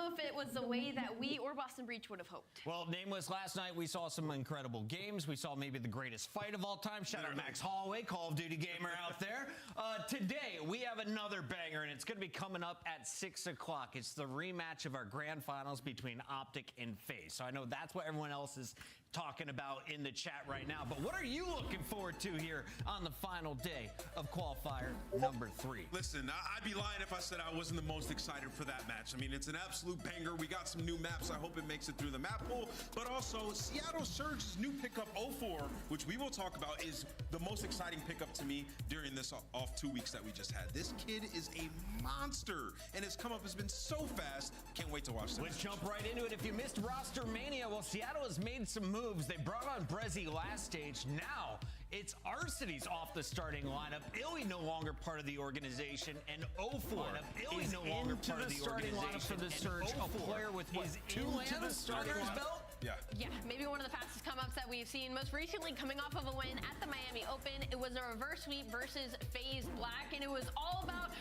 know if it was the way that we or Boston Breach would have hoped. Well, Nameless, last night we saw some incredible games. We saw maybe the greatest fight of all time. Shout out Max Holloway, Call of Duty gamer out there. Today, we have another banger, and it's going to be coming up at 6 o'clock. It's the rematch of our grand finals between Optic and FaZe. So I know that's what everyone else is talking about in the chat right now. But what are you looking forward to here on the final day of qualifier number 3? Listen, I'd be lying if I said I wasn't the most excited for that match. I mean, it's an absolute banger. We got some new maps. I hope it makes it through the map pool. But also, Seattle Surge's new pickup 04, which we will talk about, is the most exciting pickup to me during this off 2 weeks that we just had. This kid is a monster, and his come up has been so fast. Can't wait to watch this. Let's jump right into it. If you missed Roster Mania, well, Seattle has made some moves. They brought on Brezzy last stage. Now it's Arcity's off the starting lineup. Illy no longer part of the organization, and 04 is no longer part of the starting lineup for the Surge. A player with his inland starter's belt. Yeah, maybe one of the fastest come-ups that we've seen. Most recently, coming off of a win at the Miami Open, it was a reverse sweep versus FaZe Black, and it was all about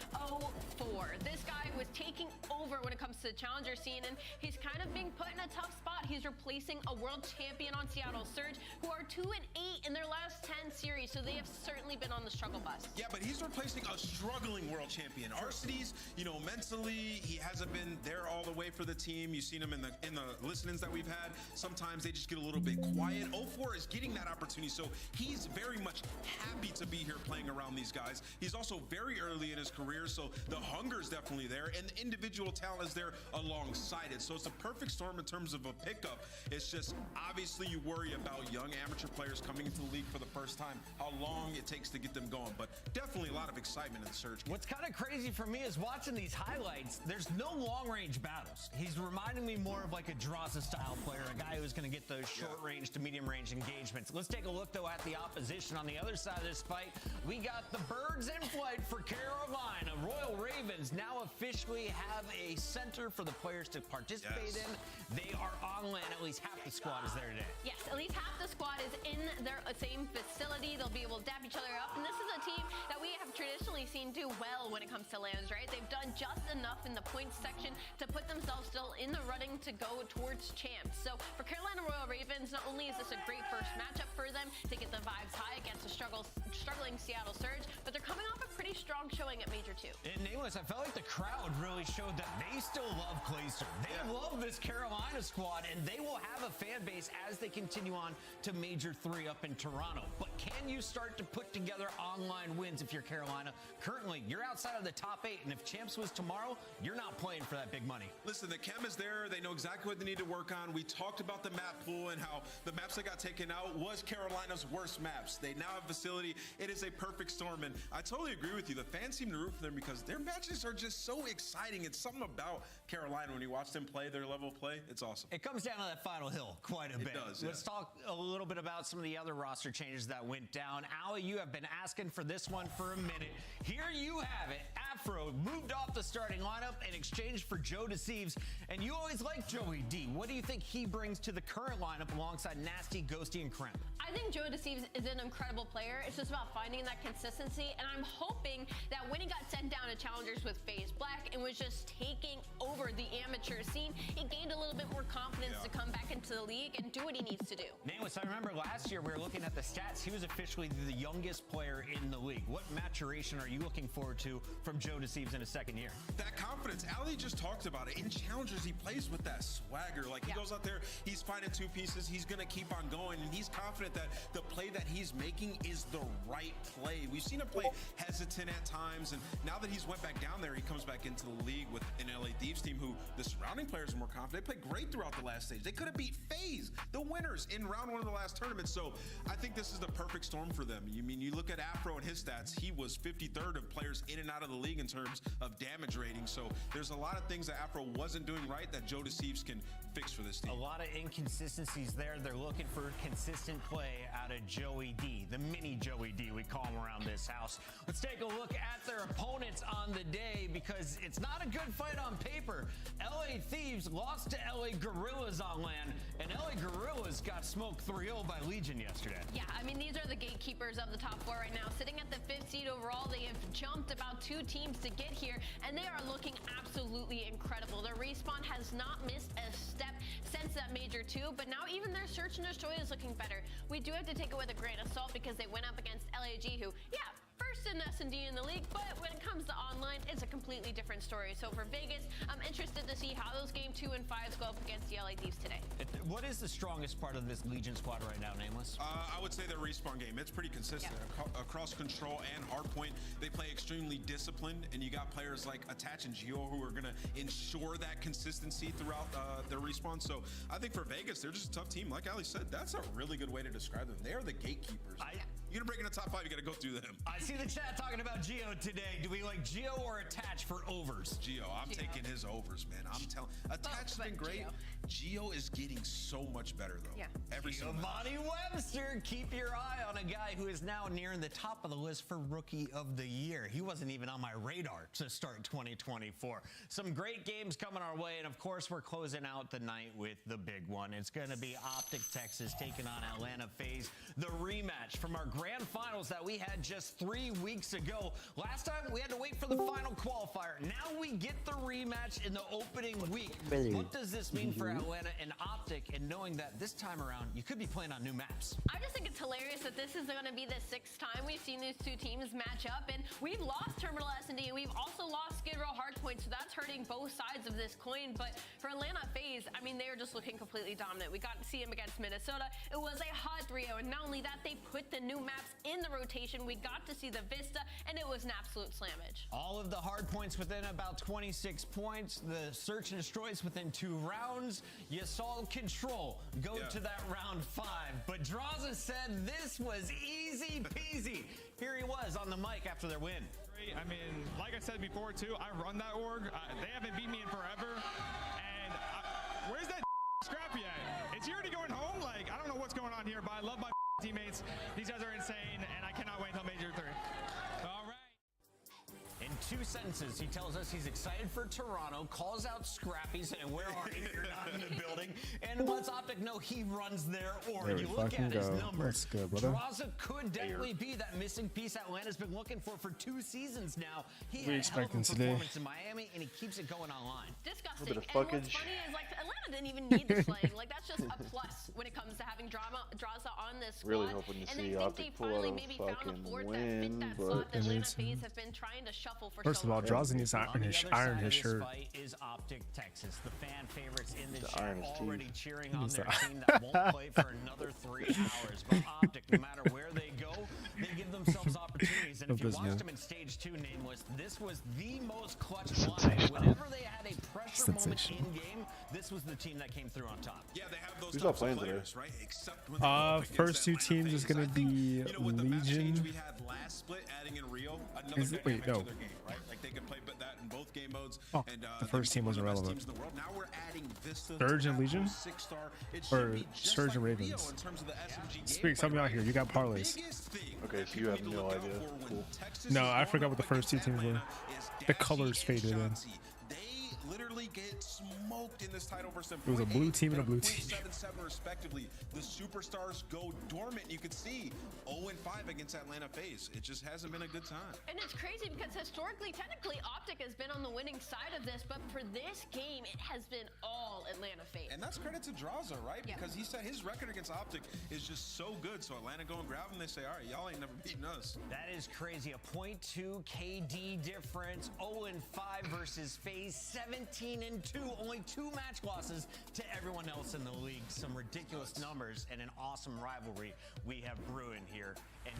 04. This guy was taking over when it comes to the challenger scene, and he's kind of being put in a tough spot. He's replacing a world champion on Seattle Surge, who are 2-8 in their last 10 series, so they have certainly been on the struggle bus. Yeah, but he's replacing a struggling world champion. Arcity's, mentally, he hasn't been there all the way for the team. You've seen him in the listenings that we've had. Sometimes they just get a little bit quiet. 04 is getting that opportunity, so he's very much happy to be here playing around these guys. He's also very early in his career, so the hunger is definitely there, and the individual talent is there alongside it. So it's a perfect storm in terms of a pickup. It's just, obviously, you worry about young amateur players coming into the league for the first time, how long it takes to get them going, but definitely a lot of excitement in the Surge game. What's kind of crazy for me is watching these highlights, there's no long-range battles. He's reminding me more of like a Droza-style player, a guy who's going to get those short-range to medium-range engagements. Let's take a look, though, at the opposition. On the other side of this fight, we got the Birds in flight for Carolina. Royal Ravens now officially have a center for the players to participate in. They are on land. At least half the squad is there today. Yes, at least half the squad is in their same facility. They'll be able to dap each other up. And this is a team that we have traditionally seen do well when it comes to lands, right? They've done just enough in the points section to put themselves still in the running to go towards champs. So for Carolina Royal Ravens, not only is this a great first matchup for them to get the vibes high against a struggling Seattle Surge, but they're coming off a pretty strong showing at Major 2. And Nameless, I felt like the crowd really showed that they still love Clayster. They love this Carolina squad, and they will have a fan base as they continue on to Major 3 up in Toronto. But can you start to put together online wins if you're Carolina? Currently, you're outside of the top 8, and if champs was tomorrow, you're not playing for that big money. Listen, the chem is there. They know exactly what they need to work on. We talked about the map pool and how the maps that got taken out was Carolina's worst maps. They now have facility. It is a perfect storm, and I totally agree with you. The fans seem to root for them because their matches are just so exciting. It's something about Carolina when you watch them play, their level of play. It's awesome. It comes down to that final hill quite a bit. It does, Let's talk a little bit about some of the other roster changes that went down. Ali, you have been asking for this one for a minute. Here you have it. Afro moved off the starting lineup in exchange for Joe Deceives, and you always like Joey D. What do you think he brings to the current lineup alongside Nasty, Ghosty, and Krem? I think Joe Deceives is an incredible player. It's just about finding that consistency, and I'm hoping that when he got sent down to challengers with FaZe Black and was just taking over the amateur scene, he gained a little bit more confidence to come back into the league and do what he needs to do. Nameless, I remember last year we were looking at the stats. He was officially the youngest player in the league. What maturation are you looking forward to from Joe Deceives in his second year? That confidence. Ali just talked about it. In challengers, he plays with that swagger. Like, he goes out there, he's finding two pieces, he's going to keep on going, and he's confident that the play that he's making is the right play. We've seen him play hesitant at times, and now that he's went back down there, he comes back into the league with an LA Thieves team who the surrounding players are more confident. They played great throughout the last stage. They could have beat FaZe, the winners, in round 1 of the last tournament. So I think this is the perfect storm for them. You look at Afro and his stats, he was 53rd of players in and out of the league in terms of damage rating. So there's a lot of things that Afro wasn't doing right that Joe Deceives can fix for this team. A lot of inconsistencies there. They're looking for consistent play out of Joey D, the mini Joey D, we call him around this house. Let's take a look at their opponents on the day, because it's not a good fight on paper. LA Thieves lost to LA Guerrillas on LAN, and LA Guerrillas got smoked 3-0 by Legion yesterday. Yeah, I mean, these are the gatekeepers of the top four right now. Sitting at the 5th seed overall, they have jumped about 2 teams to get here, and they are looking absolutely incredible. Their respawn has not missed a step since that Major 2, but now even their search and destroy is looking better. We do have to take it with a grain of salt because they went up against LAG, who, yeah, first in S&D in the league, but when it comes to online, it's a completely different story. So for Vegas, I'm interested to see how those game 2 and 5s go up against the LA Thieves today. What is the strongest part of this Legion squad right now, Nameless? I would say their respawn game. It's pretty consistent. Across control and hardpoint, they play extremely disciplined, and you got players like Attach and Geo who are going to ensure that consistency throughout their respawn. So I think for Vegas, they're just a tough team. Like Ali said, that's a really good way to describe them. They are the gatekeepers. You're going to break in the top 5, you got to go through them. I see the chat talking about Geo today. Do we like Geo or Attach for overs? Geo, I'm taking his overs, man. I'm telling. Attach has been great. Geo is getting so much better though. Yeah. Every single Giovanni Webster, keep your eye on a guy who is now nearing the top of the list for Rookie of the Year. He wasn't even on my radar to start 2024. Some great games coming our way, and of course we're closing out the night with the big one. It's going to be Optic Texas taking on Atlanta FaZe, the rematch from our grand finals that we had just 3 weeks ago. Last time we had to wait for the final qualifier. Now we get the rematch in the opening week. What does this mean for Atlanta and Optic, and knowing that this time around you could be playing on new maps? I just think it's hilarious that this is going to be the 6th time we've seen these 2 teams match up, and we've lost Terminal S&D and we've also lost Skid Row Hardpoint, so that's hurting both sides of this coin. But for Atlanta FaZe, I mean, they're just looking completely dominant. We got to see them against Minnesota. It was a hot 3-0, and not only that, they put the new maps in the rotation. We got to see the Vista, and it was an absolute slammage. All of the hard points within about 26 points. The search and destroys within 2 rounds. You saw Control go to that round 5, but Draza said this was easy peasy. Here he was on the mic after their win. I mean, like I said before too, I run that org. They haven't beat me in forever, and where's that Scrappy at? Is he already going home? Like, I don't know what's going on here, but I love my teammates. These guys are insane, and I cannot wait until Major 3. All right. In 2 sentences, he tells us he's excited for Toronto, calls out Scrappy, saying, where are you? You're not in the building. And lets Optic know he runs their org. You look at his numbers. Good, brother. Draza could definitely be that missing piece Atlanta's been looking for 2 seasons now. He We had a expect hell of a him today. performance in Miami, and he keeps it going online. Disgusting. And what's funny is, like, Atlanta didn't even need this slaying. Like, that's just a plus when it comes to having Draza on this squad. Really hoping to and see I think Optic they pull out finally a maybe found a fucking fort that fit win, that but slot that Atlanta it's, FaZe have been trying to shuffle for First so of all, long. Draza needs to On the other side iron of his this shirt. fight is Optic Texas. The fan favorites in the To chat iron his already teeth. cheering on their team that won't play for another 3 hours. But Optic, no matter where they go, they give themselves opportunities. And if you watched them in stage 2, Nameless, this was the most clutch line. Whenever they had a pressure moment in game, this was the team that came through on top. Yeah, they have those Who's not types of playing today? players, right? Except when they go up against First 2 Atlanta teams is FaZe. going I to think, be you know, with the map change Legion. we had last split, adding in Rio, another Is it- dynamic wait, no. to their game, right? Like they could play that in both game modes. Oh, and, the first team was one of the best irrelevant. teams in the world. Now we're adding Vista Surge to and that Legion? 6-star. It Or should be just Surge like and Rio Ravens? in terms of the SMG Speak, gameplay, help me out right? here. You got The parlays. biggest thing Okay, that so you people have need to no look out idea. for when Cool. Texas No, is I going forgot up what the first 2 against teams were. Atlanta is The Dashy colors and faded in. Shanti. They literally get smoked in this title versus them. It was a blue team and a blue team. 0.77 respectively. The superstars go dormant. You could see 0-5 against Atlanta FaZe. It just hasn't been a good time. And it's crazy because historically, technically, Optic has been on the winning side of this, but for this game, it has been all Atlanta FaZe. And that's credit to Draza, right? Yeah. Because he said his record against Optic is just so good. So Atlanta go and grab him. They say, all right, y'all ain't never beaten us. That is crazy. A 0.2 KD difference. 0-5 versus FaZe. 17-2. Only 2 match losses to everyone else in the league. Some ridiculous numbers and an awesome rivalry we have brewing here in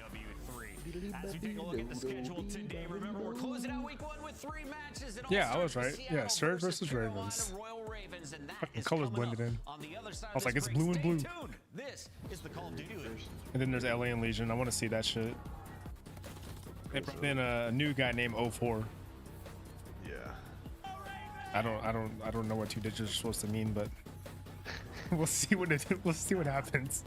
MW3. As we take a look at the schedule today, remember we're closing out week 1 with 3 matches. It all Yeah, I was starts with right. Seattle Yeah, Surge versus Carolina Ravens. Royal Ravens, and that Fucking is colors coming blended up in. on the other side I was of like, this it's break. blue and Stay blue. tuned. This is the Call of Duty League. And then there's LA and Legion. I want to see that shit. They brought in a new guy named 04. Yeah. I don't know what 2 digits are supposed to mean, but we'll see what happens.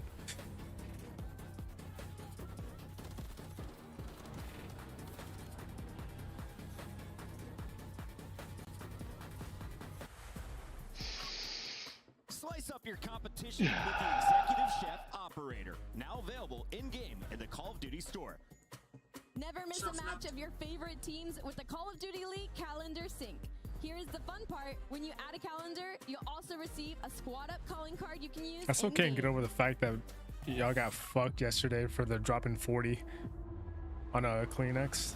Spice up your competition with the Executive Chef Operator. Now available in-game in the Call of Duty store. Never miss a match of your favorite teams with the Call of Duty League Calendar Sync. Here's the fun part. When you add a calendar, you'll also receive a squad up calling card you can use. I still can't get over the fact that y'all got fucked yesterday for the dropping 40 on a Kleenex.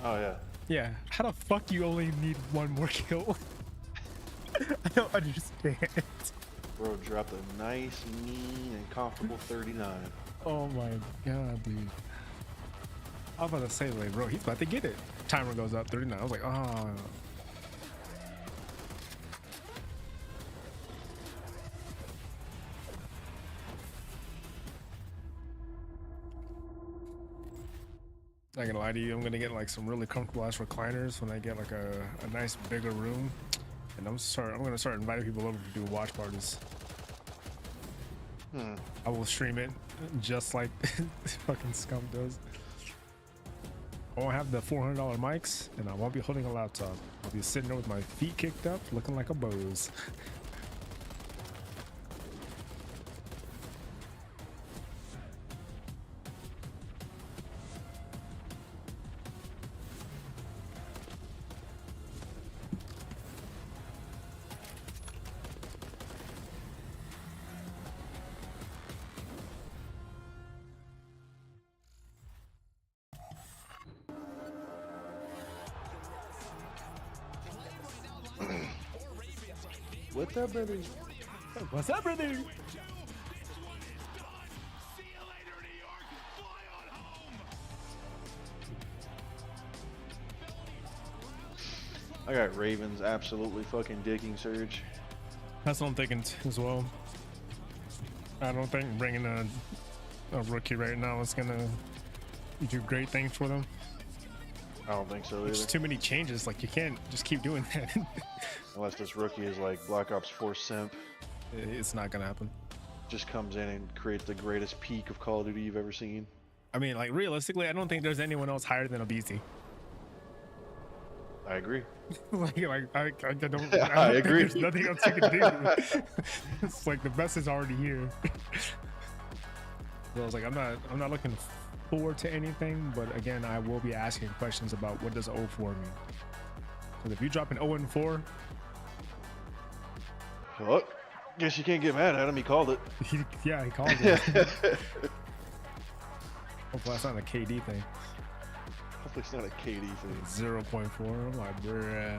Oh yeah. Yeah, how the fuck you only need one more kill? I don't understand. Bro dropped a nice, mean, and comfortable 39. Oh my god, dude. I was about to say, like, bro, he's about to get it. Timer goes up, 39. I was like, oh. Not gonna lie to you, I'm gonna get like some really comfortable ass recliners when I get like a nice bigger room, and I'm gonna start inviting people over to do watch parties. I will stream it just like fucking Scum does. I won't have the $400 mics, and I won't be holding a laptop. I'll be sitting there with my feet kicked up, looking like a bose. What's up, brother? What's up, brother? I got Ravens absolutely fucking dicking Surge. That's what I'm thinking as well. I don't think bringing a rookie right now is gonna do great things for them. I don't think so either. There's too many changes. Like, you can't just keep doing that. Unless this rookie is like Black Ops 4 simp. It's not gonna happen. Just comes in and creates the greatest peak of Call of Duty you've ever seen. I mean, like, realistically, I don't think there's anyone else higher than Obese. I agree. I don't. I agree. There's nothing else you can do. It's like the best is already here. So I was like, I'm not looking forward to anything, but again, I will be asking questions about what does 0-4 mean. Because if you drop an 0-4, well, guess you can't get mad at him. He called it. he called it. Hopefully that's not a KD thing. Hopefully it's not a KD thing. 0.4. I'm like, bruh.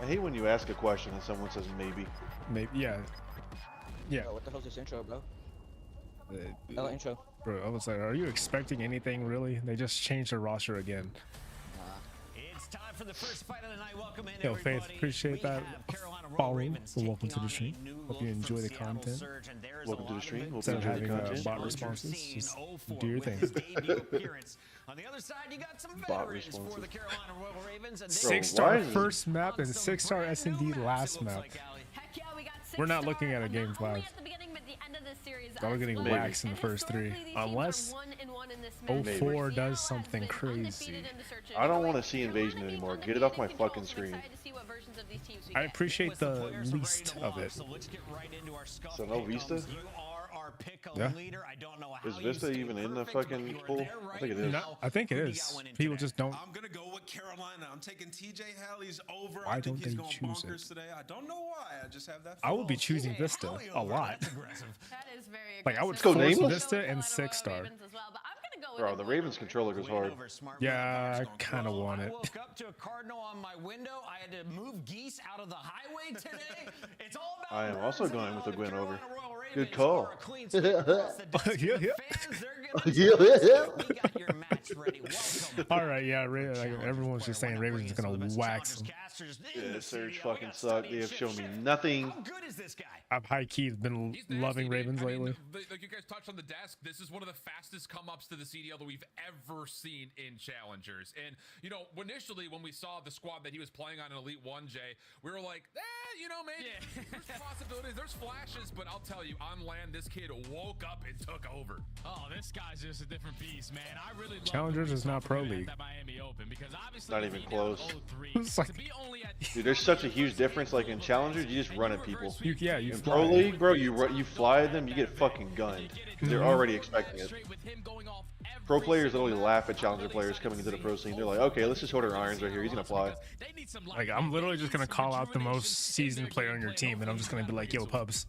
I hate when you ask a question and someone says maybe. Maybe, yeah. Bro, what the hell's this intro, bro? Oh, intro. Bro, I was like, are you expecting anything really? They just changed the roster again. It's time for the first fight of the night. Welcome in, Yo, everybody. Faith, appreciate that following. So welcome to the stream. Hope you enjoy the content. Welcome to the stream. Hope you Instead of enjoy the having content. bot responses, just do your thing. On the other side, you got some Bot veterans for responses. the Carolina Royal Ravens. And Bro, 6-star why is it- first map and 6-star S&D last map. Heck yeah, we got We're not 6-star, looking at a and game not only 5. at the beginning, but the end of this series Y'all are as getting well. waxed in the And first 3. historically, these teams are Unless 1-1 in this match. 04 Seattle does has something been crazy. undefeated in the search and I don't destroy. want to see Carolina Invasion being anymore. undefeated Get it off in my control, fucking so I'm screen. excited to see what versions of these teams we I get. appreciate the least of it. So no Vista? You are our pick Yeah. leader. I don't know how Is you Vista stay even in the perfect, but fucking you are pool? there I think it right is. now. I think it Who do you is. got winning People today? just don't. I'm gonna go with Carolina. I'm taking TJ Haley's over. Why I don't think he's they going choose bonkers it? today. I don't know why. I just have that. I would be feeling. choosing TJ Vista Haley a over, lot. that's aggressive. That is very Like, I would aggressive. go force nameless. Vista and Carolina 6-star. Ravens as well, but I'm gonna go with Bro, a the win Ravens over. controller goes hard. Yeah, I kind of want I it. woke up to a cardinal on my window. I had to move geese out of the highway today. It's all about I am also birds going now. with the The Gwyn over. Carolina Royal Ravens Good call. are a clean sweep across the desk. Yeah, The yeah. fans, they're gonna Yeah, tell us yeah. that we got your match ready. Welcome. All right, yeah, like, everyone's just saying Ravens is gonna wax them. Yeah, Surge fucking sucked. They have shown me nothing. How good is this guy? I've high key been He's nasty, loving dude. Ravens I mean, lately. like you guys touched on the desk, this is one of the fastest come-ups to the CDL that we've ever seen in Challengers. And, you know, initially when we saw the squad that he was playing on in Elite 1, Jay, we were like, you know, maybe there's possibilities, there's flashes, but I'll tell you, on land, this kid woke up and took over. Oh, this guy's just a different beast, man. I really love Challengers is not pro league. That Miami Open because obviously Not to even be down close. 0-3, It's like- to be only at Dude, there's such a huge difference. Like in challengers, you just run at people. You In fly. pro league, bro, you fly at them, you get fucking gunned. They're already expecting it. Pro players literally laugh at challenger players coming into the pro scene. They're like, okay, let's just hold our irons right here. He's gonna fly. Like, I'm literally just gonna call out the most seasoned player on your team, and I'm just gonna be like, yo, pubs.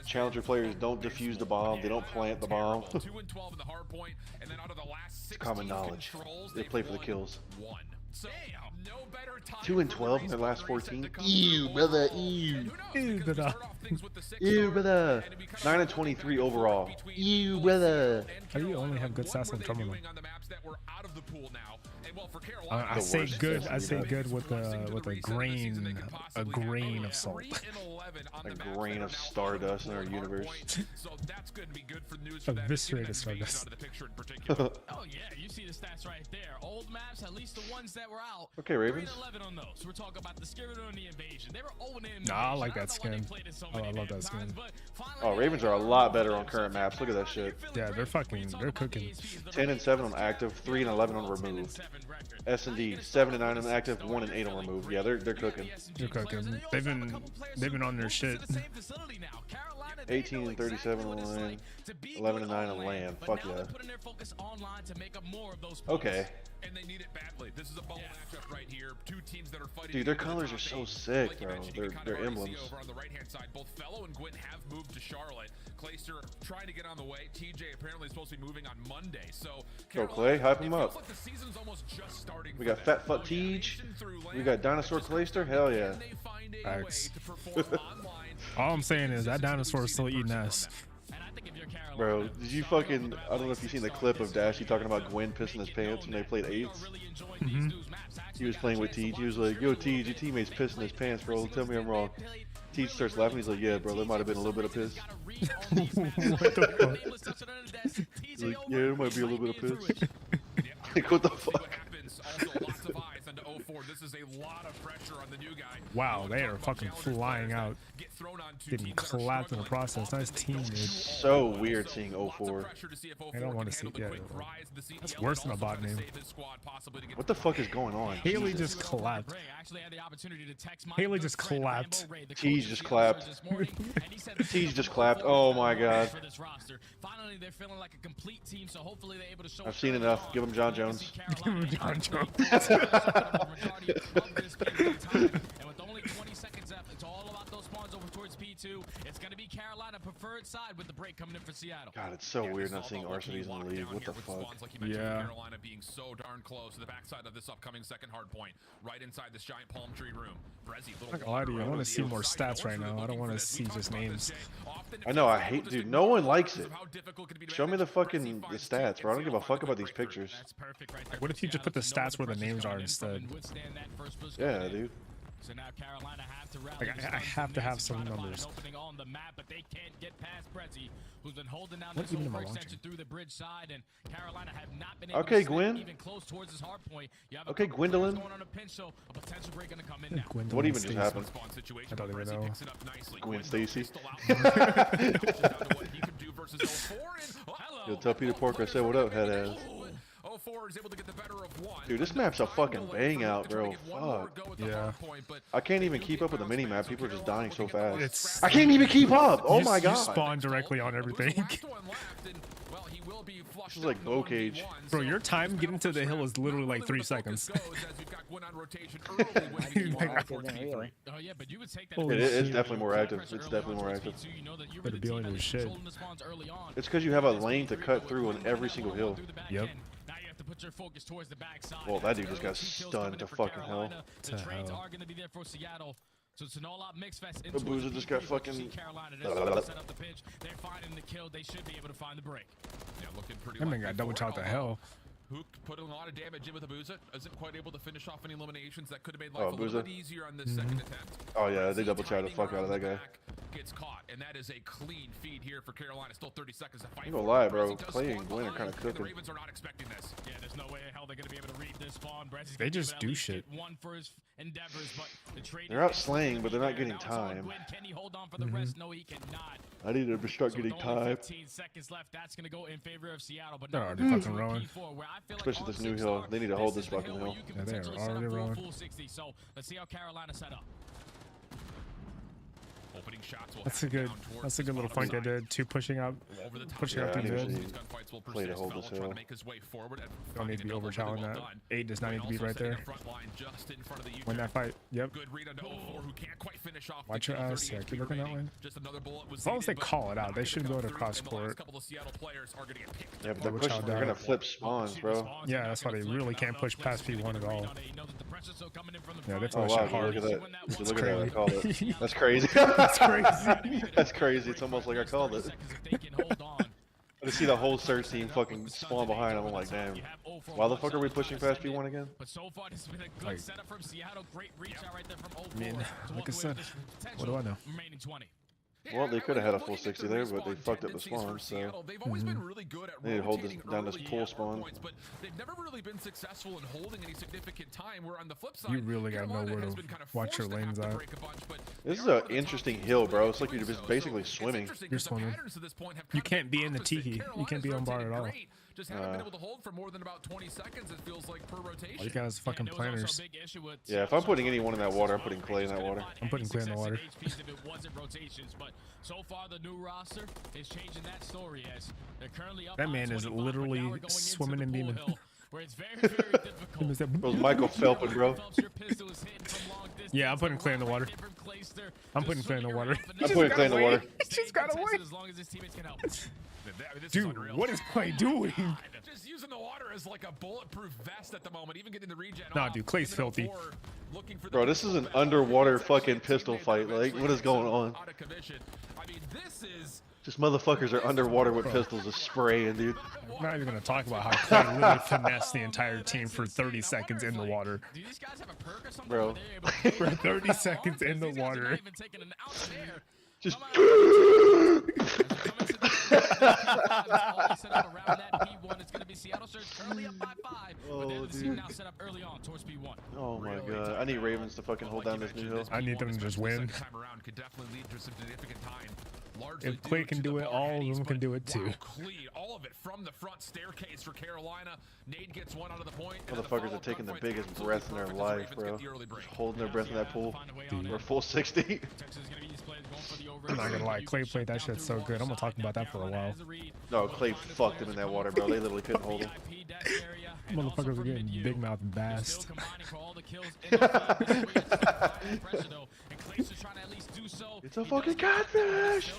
Challenger players don't defuse the bomb. They don't plant the bomb. It's common knowledge. They play for the kills. 2 and 12 in their last 14. Ew, brother. Ew. Ew, brother. Ew, brother. 9 and 23 overall. Ew, brother. How do you only have good stats on tournament? I The say worst good. stats I we say have. good with a grain of salt. A grain of stardust in our universe. Eviscerated stardust. Oh yeah, you see the stats right there. Old maps, at least the ones that were out. Okay, Ravens. 11 on those. We're talking about the Skirmish and the Invasion. They were 0 in. Nah, I like that skin. Oh, I love that skin. Oh, Ravens are a lot better on current maps. Look at that shit. Yeah, they're cooking. 10 and 7 on active, 3 and 11 on removed. S&D 7 and 9 on active, 1 and 8 on removed. Yeah, they're cooking. They're cooking. They've been on their shit. 18 and 37 on land, 11 and 9 on land. Fuck yeah. Okay. And they need it badly. This is a bubble matchup right here. Two teams that are fighting. Dude, their colors are so sick, bro. Their emblems. Over on the right-hand side, both Fellow and Gwyn have moved to Charlotte. Clayster trying to get on the way. TJ apparently is supposed to be moving on Monday. So Go Clay, hype him up. like the season's almost just starting. We got Fat Fuck Tej. We got Dinosaur Clayster. Hell yeah. Facts. All I'm saying is that dinosaur is still eating ass. Bro, did you fucking... I don't know if you've seen the clip of Dashy talking about Gwen pissing his pants when they played 8s. He was playing with Tej. He was like, yo, Tej, your teammate's pissing his pants, bro. Tell me I'm wrong. Tej starts laughing. He's like, yeah, bro, there might have been a little bit of piss. What the fuck? He's like, yeah, there might be a little bit of piss. Like, what the fuck? This is a lot of pressure on the new guy. Wow, they are fucking flying out. Getting clapped in the process. Nice team, dude. So weird seeing 04. I don't want to see. Yeah, that's worse than a bot name. What the fuck is going on? Haley just clapped. Haley just clapped. Tej just clapped. Tej just clapped. Oh my god. I've seen enough. Give him John Jones. Give him John Jones. And with only 20 seconds left, it's all about those spawns over towards P2. It's going to be Carolina preferred side with the break coming in for Seattle. God, it's so weird not seeing Arsenal's in the league. What the fuck? Yeah. Carolina being so darn close to the backside of this upcoming second hard point, right inside this giant palm tree room. I'm not gonna lie to you, I want to see more stats right now. I don't want to see just names. I know, I hate, dude. No one likes it. Show me the fucking stats, bro. I don't give a fuck about these pictures. Like, what if you just put the stats where the names are instead? Yeah, dude. So now Carolina have to rally. Like, I have to have some numbers. Opening on the map, but they can't get past Prezi, who's been holding down What this even am I over watching? extension through the bridge side, and Carolina have not been able Okay, to step Gwyn. even close towards his hard point. You have a Okay, couple Gwendolyn. players going on a pinch, so a potential break gonna come in now. Gwendolyn What even just Stacy. happened? I don't even know. Gwen Stacy. Hello. Yo, tell Peter Porker I said what up, head ass. 04 is able to get the better of one. Dude, this map's a fucking bang out, bro. Fuck. Yeah. I can't even keep up with the mini map. People are just dying so fast. It's I can't even keep up. Oh you, my you god. spawn directly on everything. This is like bow cage. Bro, your time getting to the hill is literally like 3 seconds. Oh yeah, but you would take that. Holy It's shit. definitely more active. It's definitely more active. You know that you're Better the be team on that your is shit. controlling the spawns early on. It's because you have a lane to cut through on every single hill. Yep. Now you have to put your focus towards the backside. Well, that dude just got stunned to fucking hell. The To trades hell. are going to be there for Seattle. So it's an all-out mix fest. The Boozer just got fucking... Carolina, they're set up the pitch. They're finding the kill. They should be able to find the break. Yeah, looking pretty That man likely got double for it, chopped to although hell. Hook put a lot of damage in with Abuza. Isn't quite able to finish off any eliminations. That could have made Oh, life a little Abuza. bit easier on this second attempt. Oh yeah, they double chopped the fuck out of that guy. gets caught, and that is a clean feed here for Carolina. Still 30 seconds to fight. I'm gonna lie, bro. Clay and Gwen are kind of The cooking. Ravens are not expecting this. Yeah, there's no way in hell they're going to be able to read this spawn. They just do shit. One for his endeavors, but the trade They're out slaying, but they're not getting time. Can he hold on for the rest? No, he cannot. I need to start getting time. 15 seconds left. That's going to go in favor of Seattle. But they're already fucking rowing. Especially this new hill. They need to hold this fucking hill. Yeah, they're already rowing. So let's see how Carolina set up. Opening shots will That's a good little flank I did. Two pushing up through mid. Play to hold this hill. Don't need to be over challenging that. 8 does not need to be right there. Win that fight. Yep. Watch your ass. Yeah, keep looking that way. As long as they call it out, they should go to cross court. Yeah, but they're gonna flip spawns, bro. Yeah, that's why they really can't push past P1 at all. Yeah, they Oh push wow, it hard. look at that. It's Look at that, I crazy. called it. That's crazy. That's crazy. That's crazy. It's almost like I called it. I see the whole search team fucking spawn behind them. I'm like, damn. Why the fuck are we pushing past P1 again? But so far, this has been a good setup from Seattle. Great reach out right there from 04. I mean, like I said, what do I know? Remaining 20. Well, they could have had a full 60 there, but they fucked up the spawn, so They've always been really good at they need to hold this rotating down this early pool at spawn. points, but they've never really been successful in holding any significant time. Where on the flip side, You really gotta know Carolina where has to been kind of watch your forced to have lanes to at. break a bunch, but This is they are an one of the top interesting teams hill, in bro. the It's like you're just basically it's swimming. interesting You're 'cause the swimming. patterns to this point have You kind of can't be in the opposite. tiki. You can't be on bar at all. Carolina's just haven't been able to hold for more than about 20 seconds. It feels like per rotation. All you guys fucking planners. Yeah, if I'm putting anyone in that water, I'm putting Clay in that water. I'm putting Clay in the water. If it wasn't rotations, but so far the new roster is changing that story as they're currently up. That man is literally swimming and beaming. Where it's very, very difficult. It was Michael Phelps, bro. Yeah, I'm putting Clay in the water. I'm putting Clay in the water. I'm putting Clay in the water. He just got away. As long as his teammates can help. Dude, what is Clay doing? Just using the water as like a bulletproof vest at the moment, even getting the regen. Nah, dude, Clay's filthy. Bro, this is an underwater fucking pistol fight. Like, what is going on? I mean, this is Just motherfuckers are underwater with pistols just spraying, dude. I'm not even gonna talk about how Clay literally finessed the entire team for 30 seconds in the water. Do these guys have a perk or something? Bro. For 30 seconds in the water. Just oh my god, I need Ravens to fucking hold down this new hill. I need them to just win. If Clay can do it, all of them can do it too. All of it from the front staircase for Carolina. Nade gets one out of the point. Motherfuckers are taking the biggest breath in their life, bro. Just holding their breath in that pool. We're full 60. I'm not gonna lie, Clay played that shit so good. I'm gonna talk about that for a while. No, Clay fucked him in that water, bro. They literally couldn't hold him. Motherfuckers are getting big mouth bassed. It's a fucking catfish!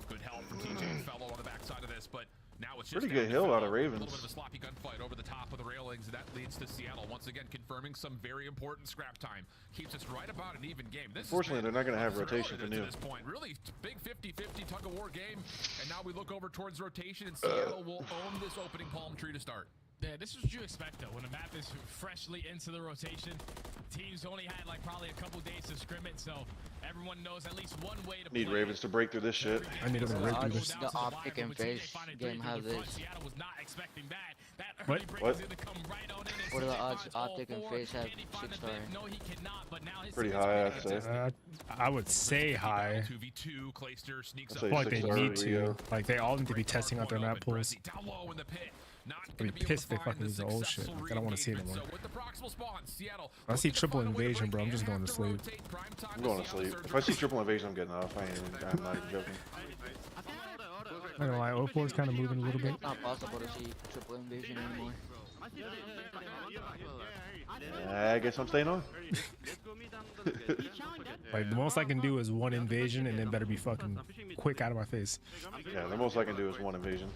Good help from TJ Fellow on the backside of this, but now it's just Pretty good hill out of Ravens. A little bit of a sloppy gunfight over the top of the railings, and that leads to Seattle once again confirming some very important scrap time. Keeps us right about an even game. This Unfortunately, they're not going to have rotation for new. this point. Really big 50-50 tug of war game, and now we look over towards rotation, and Seattle will own this opening palm tree to start. Yeah, this is what you expect though. When a map is freshly into the rotation, teams only had like probably a couple days to scrim it, so everyone knows at least one way to Need play. Ravens to break through this shit. I need them to break through this. The optic and face game has this. Seattle was not expecting that. That What? early break What? is gonna come right on in and What are the see odds if all optic and four? face have Can he find 6 a star? bit? No, he cannot, but now his Pretty teammates high, are I'd say. I would say high. 2v2, Clayster sneaks I'd up. say Like they 6 need star to. Rio. Like they all need to be testing out their map pools. Down low in the pit. Not I'd gonna be able pissed to if they find fucking use the old shit. successful Like, I don't want to see it re-engagement. anymore. So with the proximal spawn, Seattle If I see looking to triple find a way to invasion, break bro, I'm just and going have to sleep. rotate. Prime time I'm going to Seattle sleep. surge If I see rotation. triple invasion, I'm getting off. I'm not even joking. I'm not gonna lie, O4 is kind of moving a little bit. Not possible to see triple invasion anymore. I guess I'm staying on. Like the most I can do is one invasion and then better be fucking quick out of my face. Yeah, the most I can do is one invasion.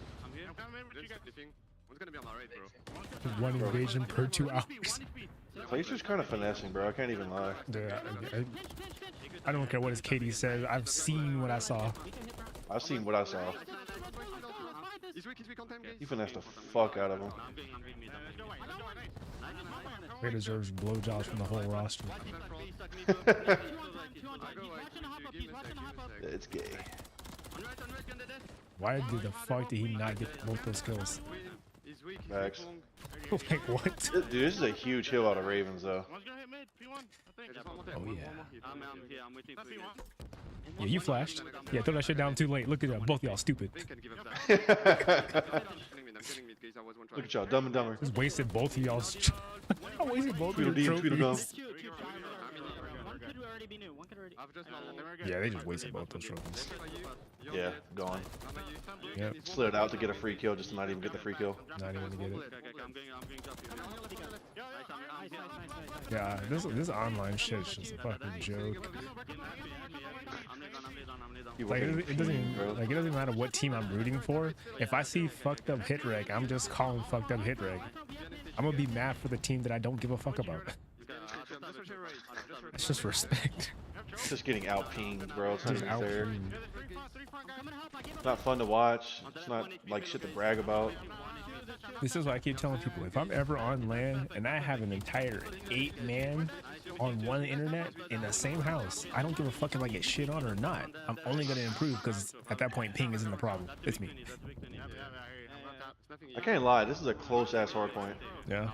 One invasion per 2 hours. Clayster's kind of finessing, bro. I can't even lie. Dude, I don't care what his KD says. I've seen what I saw. I've seen what I saw. He finessed the fuck out of him. He deserves blowjobs from the whole roster. It's gay. Why did the fuck did he not get both those kills? Max. Like what? Dude, this is a huge hill out of Ravens, though. Oh yeah. Yeah, you flashed. Yeah, throw that shit down too late. Look at that. Both y'all stupid. Look at y'all, Dumb and Dumber. Just wasted both of y'all's. I wasted both of your Tweedledee, trophies. Tweedledum. Yeah, they just wasted both those trophies. Yeah, gone. Yep. Slid out to get a free kill, just to not even get the free kill. Not even to get it. Yeah, this online shit is just a fucking joke. Like it doesn't even matter what team I'm rooting for. If I see fucked up hit reg, I'm just calling fucked up hit reg. I'm gonna be mad for the team that I don't give a fuck about. It's just respect. It's just getting out pinged, bro. It's not Just even out fair. pinged. It's not fun to watch. It's not like shit to brag about. This is what I keep telling people. If I'm ever on LAN and I have an entire 8-man on one internet in the same house, I don't give a fuck if I get shit on or not. I'm only gonna improve because at that point ping isn't the problem. It's me. I can't lie, this is a close ass hard point. Yeah.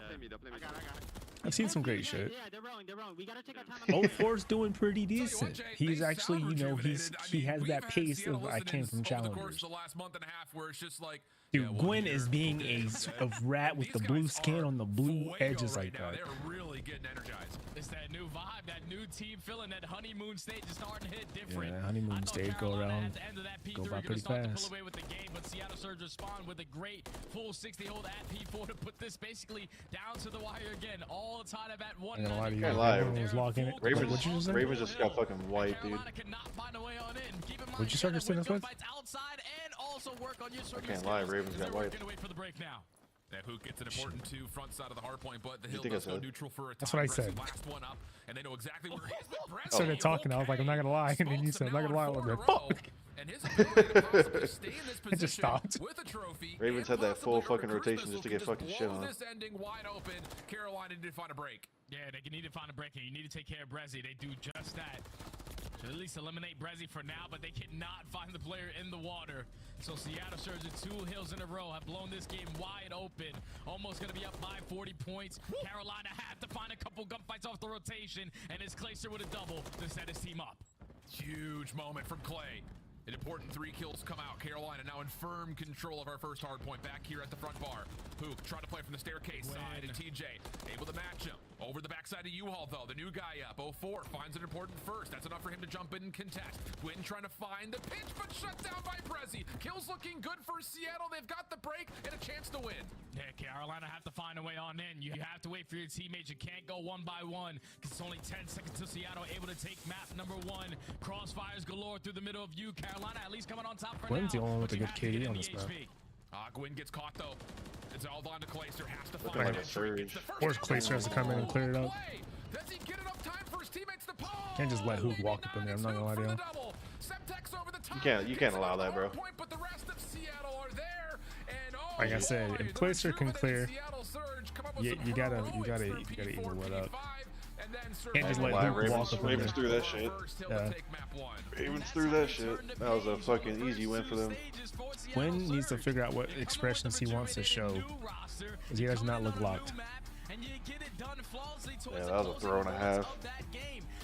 I've seen some great shit. 04's doing pretty decent. He's actually, you know, he has that pace of I came from challengers. Dude, Gwen is being a rat with the blue skin on the blue edges like that. They're really getting energized. It's that new vibe, that new team feeling, that honeymoon stage is starting to hit different. Yeah, honeymoon stage go around, go by pretty fast. Pull away with the game, but Seattle Surge respond with a great full 60-hold at P4 to put this basically down to the wire again. All tied up at one. I'm gonna lie to you, Can't lie. everyone was locking it. Ravens, What you just say? Ravens just got fucking wiped, dude. What'd you start your sentence with? I can't lie, Ravens got wiped. That Hook gets an important two front side of the hard point, but the hill think I does go said? neutral for a That's time. what I said. Last one up, and they know exactly where he is. I started talking, I was like, I'm not gonna lie, and then you said, I'm not gonna lie, I was like, fuck. And his ability to possibly stay in this I just position stopped. with a trophy. Ravens and had that full possibly fucking a recurse rotation just to get missile fucking could shit blow on. this ending wide open. Carolina need to find a break. Yeah, they need to find a break, and you need to take care of Brezzy. They do just that. To at least eliminate Brezzy for now, but they cannot find the player in the water. So Seattle Surge at 2 hills in a row have blown this game wide open. Almost going to be up by 40 points. Carolina have to find a couple gunfights off the rotation, and it's Clayster with a double to set his team up. Huge moment from Clay. An important 3 kills come out. Carolina now in firm control of our first hard point back here at the front bar. Hook trying to play from the staircase side, and TJ able to match him. Over the backside of U-Haul, though. The new guy up. 04 finds an important first. That's enough for him to jump in and contest. Gwyn trying to find the pinch, but shut down by Brezzy. Kills looking good for Seattle. They've got the break and a chance to win. Yeah, Carolina have to find a way on in. You have to wait for your teammates. You can't go one by one because it's only 10 seconds till Seattle able to take map number 1. Crossfires galore through the middle of you. Carolina at least coming on top for Gwen's now. the only one with a but you good have to get KD in on the this map. HP. Gwyn gets caught, though. It's all down to Clayster. Has to find like that a trick. surge. It's the first Or down Clayster has to come in and clear it up. Clay. Does he get enough time for his teammates to pull? Can't just let Hook walk up in there, I'm not gonna lie to you. You can't allow that, bro. Point, but the rest of Seattle are there. And, oh, Like I said, if Clayster can clear, Seattle Surge come up with you some gotta heroics for even it up. and then Can't just let Lie, Hook walk up in Ravens there. threw that shit. Yeah. Ravens threw that shit. That was a fucking easy win for them. Gwen needs to figure out what expressions he wants to show, because he does not look locked. Yeah, that was a throw and a half.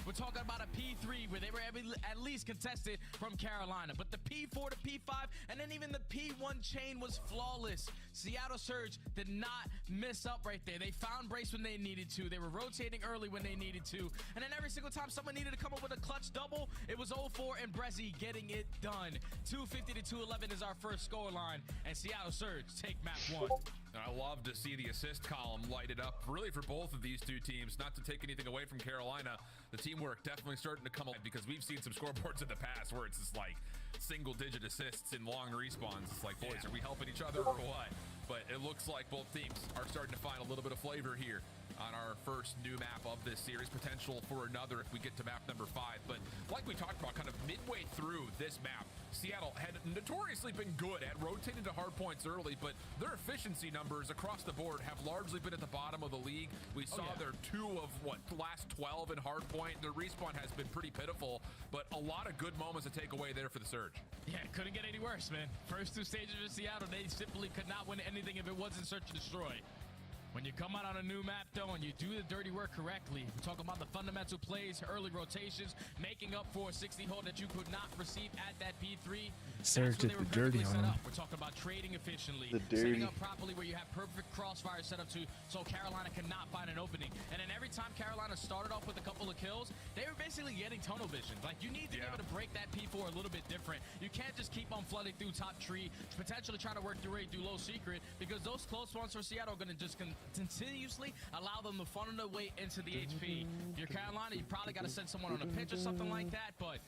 We're talking about a P3 where they were at least contested from Carolina, but the P4 to P5 and then even the P1 chain was flawless. Seattle Surge did not miss up right there. They found Brace when they needed to. They were rotating early when they needed to. And then every single time someone needed to come up with a clutch double, it was 04 and Brezzy getting it done. 250 to 211 is our first score line, and Seattle Surge take map 1. I love to see the assist column lighted up, really, for both of these two teams. Not to take anything away from Carolina, the teamwork definitely starting to come alive, because we've seen some scoreboards in the past where it's just like single-digit assists in long respawns. It's like, boys, are we helping each other or what? But it looks like both teams are starting to find a little bit of flavor here on our first new map of this series. Potential for another if we get to map number 5. But like we talked about, kind of midway through this map, Seattle had notoriously been good at rotating to hard points early, but their efficiency numbers across the board have largely been at the bottom of the league. We saw their 2 of the last 12 in hard point. Their respawn has been pretty pitiful, but a lot of good moments to take away there for the Surge. Yeah, it couldn't get any worse, man. First 2 stages of Seattle, they simply could not win anything if it wasn't search and destroy. When you come out on a new map, though, and you do the dirty work correctly, we're talking about the fundamental plays, early rotations, making up for a 60 hold that you could not receive at that P3. Surge did the dirty on him. We're talking about trading efficiently, The dirty. setting up properly where you have perfect crossfire set up to so Carolina cannot find an opening. And then every time Carolina started off with a couple of kills, they were basically getting tunnel vision. Like, you need to be able to break that P4 a little bit different. You can't just keep on flooding through top tree, potentially trying to work your way through low secret, because those close ones for Seattle are going to just continuously allow them to funnel their way into the HP. If you're Carolina, you probably got to send someone on a pitch or something like that, but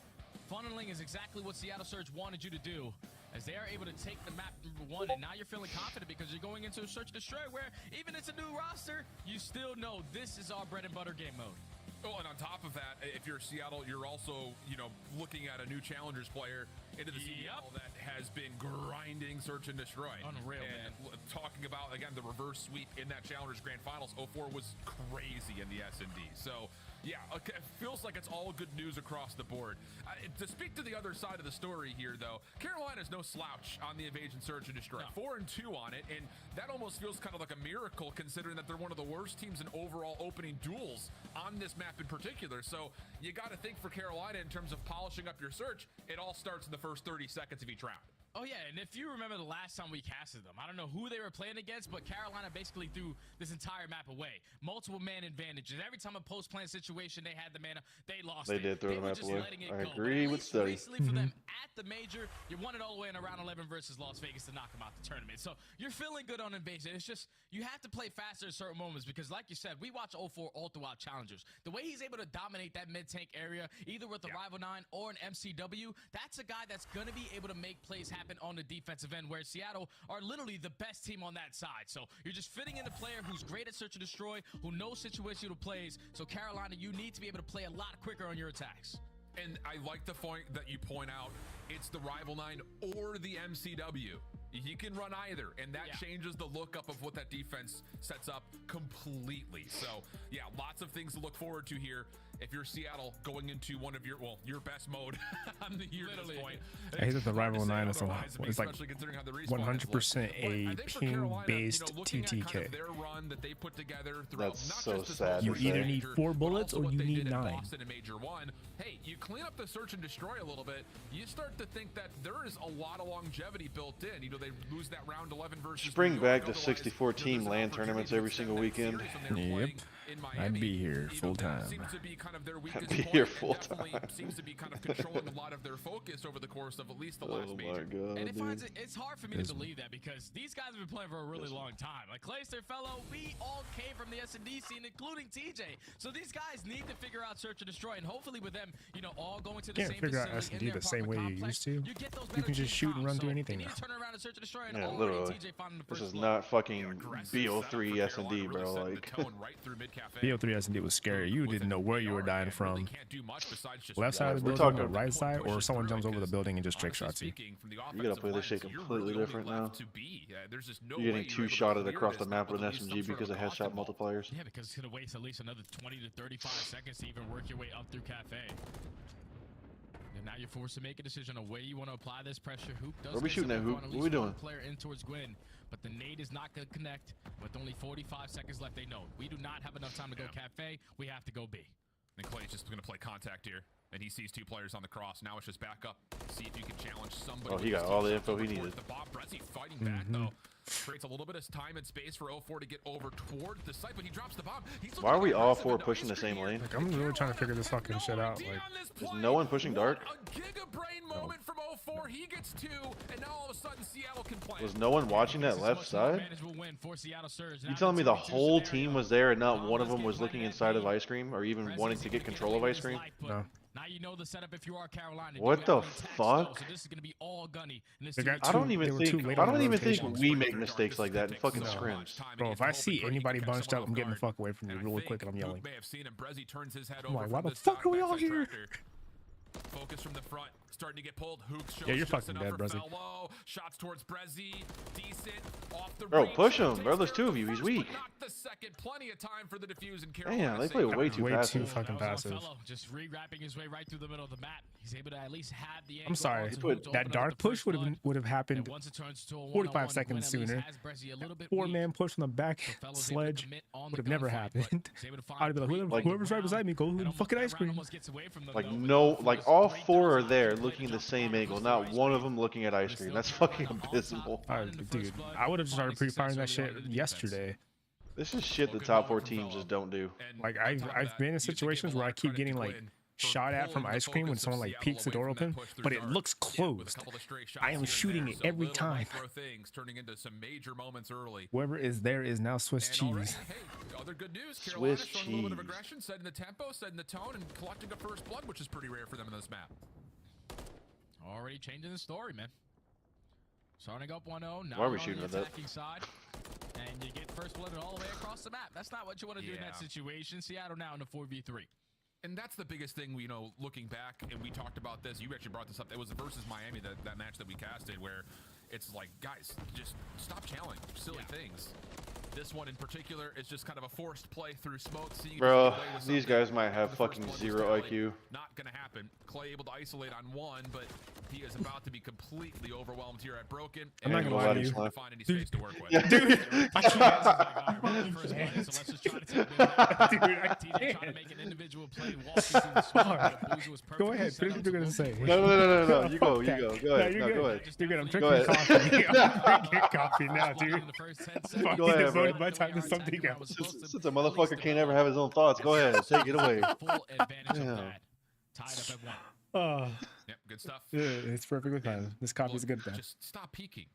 funneling is exactly what Seattle Surge wanted you to do, as they are able to take the map number 1, and now you're feeling confident because you're going into a search and destroy where even it's a new roster, you still know this is our bread and butter game mode. Oh, and on top of that, if you're Seattle, you're also, looking at a new Challengers player into the CDL that has been grinding search and destroy. Unreal, and man. Talking about, again, the reverse sweep in that Challengers Grand Finals, 04 was crazy in the S&D. So, yeah, okay, it feels like it's all good news across the board. To speak to the other side of the story here, though, Carolina's no slouch on the evasion search and destroy. No. 4-2 on it, and that almost feels kind of like a miracle considering that they're one of the worst teams in overall opening duels on this map in particular. So you got to think for Carolina in terms of polishing up your search, it all starts in the first 30 seconds of each round. Oh, yeah, and if you remember the last time we casted them, I don't know who they were playing against, but Carolina basically threw this entire map away. Multiple man advantages. Every time a post-plan situation, they had the mana, they lost They it. did throw the map just away. letting it I go. agree But at with least Study. recently for them at the major, you won it all the way in a round 11 versus Las Vegas to knock them out the tournament. So you're feeling good on invasion. It's just you have to play faster at certain moments because, like you said, we watch 04 all throughout Challengers. The way he's able to dominate that mid-tank area, either with the Rival 9 or an MCW, that's a guy that's going to be able to make plays happen on the defensive end, where Seattle are literally the best team on that side. So you're just fitting in a player who's great at search and destroy, who knows situational plays. So Carolina, you need to be able to play a lot quicker on your attacks. And I like the point that you point out. It's the Rival 9 or the MCW. He can run either, and that changes the lookup of what that defense sets up completely. So, yeah, lots of things to look forward to here. If you're Seattle going into one of your best mode on the year at this point. I hate that the Rival 9 is like 100% a ping-based TTK. Their run that they put together That's so sad. You either need 4 bullets or you need 9. Boston in Major 1. Hey, you clean up the search and destroy a little bit, you start to think that there is a lot of longevity built in. They lose that round 11 versus Bring back the 64 team LAN tournaments every single weekend. Yep. I'd be here full time. I'd be here full time. Seems to be kind of controlling a lot of their focus over the course of at least the last major. God, and it's hard for me to believe that because these guys have been playing for a really long time. Like Clayster fellow, we all came from the S&D scene, including TJ. So these guys need to figure out search and destroy, and hopefully with them, all going to the same figure out facility S&D the same way you used to. You can just shoot and run through anything now. Turn around and search and destroy, and Yeah, literally. This is not fucking BO3 S&D, bro. Like BO3 S&D was scary. You didn't know where you were dying from. Left side of the We're building, talking or right side, or someone jumps over the building and just trick shots you. You gotta play this shit completely different now. You're getting 2-shotted across the map with an SMG because of headshot multipliers. Yeah, because it's gonna waste at least another 20 to 35 seconds to even work your way up through Cafe. And now you're forced to make a decision on where you want to apply this pressure. Hoop does. Where we shooting at, Hoop? What we doing? Player in towards Gwyn, but the nade is not going to connect. With only 45 seconds left, they know we do not have enough time to go Cafe. We have to go B. And Clay's just going to play contact here. And he sees 2 players on the cross. Now it's just back up. See if you can challenge somebody. Oh, he got all the info he needed. The Bob Brezzi fighting back, though. Creates a little bit of time and space for 04 to get over towards the site, but he drops the bomb. Why are we all 4 pushing the same lane? Like, I'm really trying to figure this fucking shit out. Like, is no one pushing dark? A giga-brain moment from 04. He gets 2, and now all of a sudden Seattle can play. Was no one watching that left side? You telling me the whole team was there and not one of them was looking inside of ice cream or even wanting to get control of ice cream? No. Now you know the setup if you are Carolina. What the fuck? So this is gonna be all gunny. I don't even think we make mistakes like that in fucking scrims. Bro, if I see anybody bunched up, I'm getting the fuck away from you really quick and I'm yelling. I'm like, why the fuck are we all here? Focus from the front, starting to get pulled. Hooks shows Yeah, you're just fucking enough dead, for Brezzy. Fellow. Shots towards Brezzy. Decent off the Bro, reach. push him, Takes bro. There's care two of you. the He's first, weak. but not the second. Plenty of time for the defuse and Damn, Carolina. they play save way coverage. too Way passive. too fucking That was on passive. Fellow, just re-wrapping his way right through the middle of the map. He's able to at least have the I'm angle sorry. onto Put Hook to That open up dark the push first would have blood. would have happened And once it turns to a 45 one-on-one, seconds Gwen at least sooner. has Brezzy a little bit Four weak. man push from the back So Fellow's able to sledge commit on would the have never gunfight, but happened. he's able to find I'd be like, three whoever's rounds right beside me, go and with almost fucking that ice round cream. almost gets away from them, Like though, with no, the like first all 3,000 four are there play looking to the jump same on angle. first Not ice one of cream. them looking at ice cream. That's fucking abysmal. Dude, I would have started pre-firing that shit yesterday. This is shit the top 4 teams just don't do. Like I've been in situations where I keep getting like shot at from ice cream when someone like peeks the door open, but it looks closed. I am shooting it every time. Turning into some major moments early. Whoever is there is now Swiss And already, cheese. hey, other good news. Carolina Swiss showing a little bit of cheese. aggression, setting the tempo, setting the tone, and collecting a first blood, which is pretty rare for them in this map. Already changing the story, man. Starting up 1-0. Now Why are we you're on shooting the at that? attacking side, and you get first blood all the way across the map. That's not what you want to do in that Yeah. situation. Seattle now in the 4v3. And that's the biggest thing, you know, looking back, and we talked about this. You actually brought this up. It was versus Miami, that match that we casted, where it's like, guys, just stop challenging silly things. This one in particular is just kind of a forced play through smoke. Seeing if Bro, you can get away with these something. guys might have The first fucking blood was 0 clearly IQ. Not gonna happen. Clay able to isolate on one, but he is about to be completely overwhelmed here at Broken. I'm not and gonna lie to he's you. not find any space to work with. Dude, I can't. TJ trying to make an individual play, walking through the smoke. Boozer was Go ahead. perfectly set Finish up what you're to gonna book say. it. No. You go. Okay. Go ahead. you're No, good. go ahead. You're good. I'm Go drinking ahead. coffee. I'm drinking coffee now, dude. In the first 10 seconds. Fucking Go ahead, devoted bro. my time to something else. Since a motherfucker can't ever have his own thoughts, go ahead. Take it away. Full advantage Yeah. of that. Tied up at 1. Oh, Yep, good stuff. yeah, it's perfectly fine. This coffee's a good thing. Just stop peeking.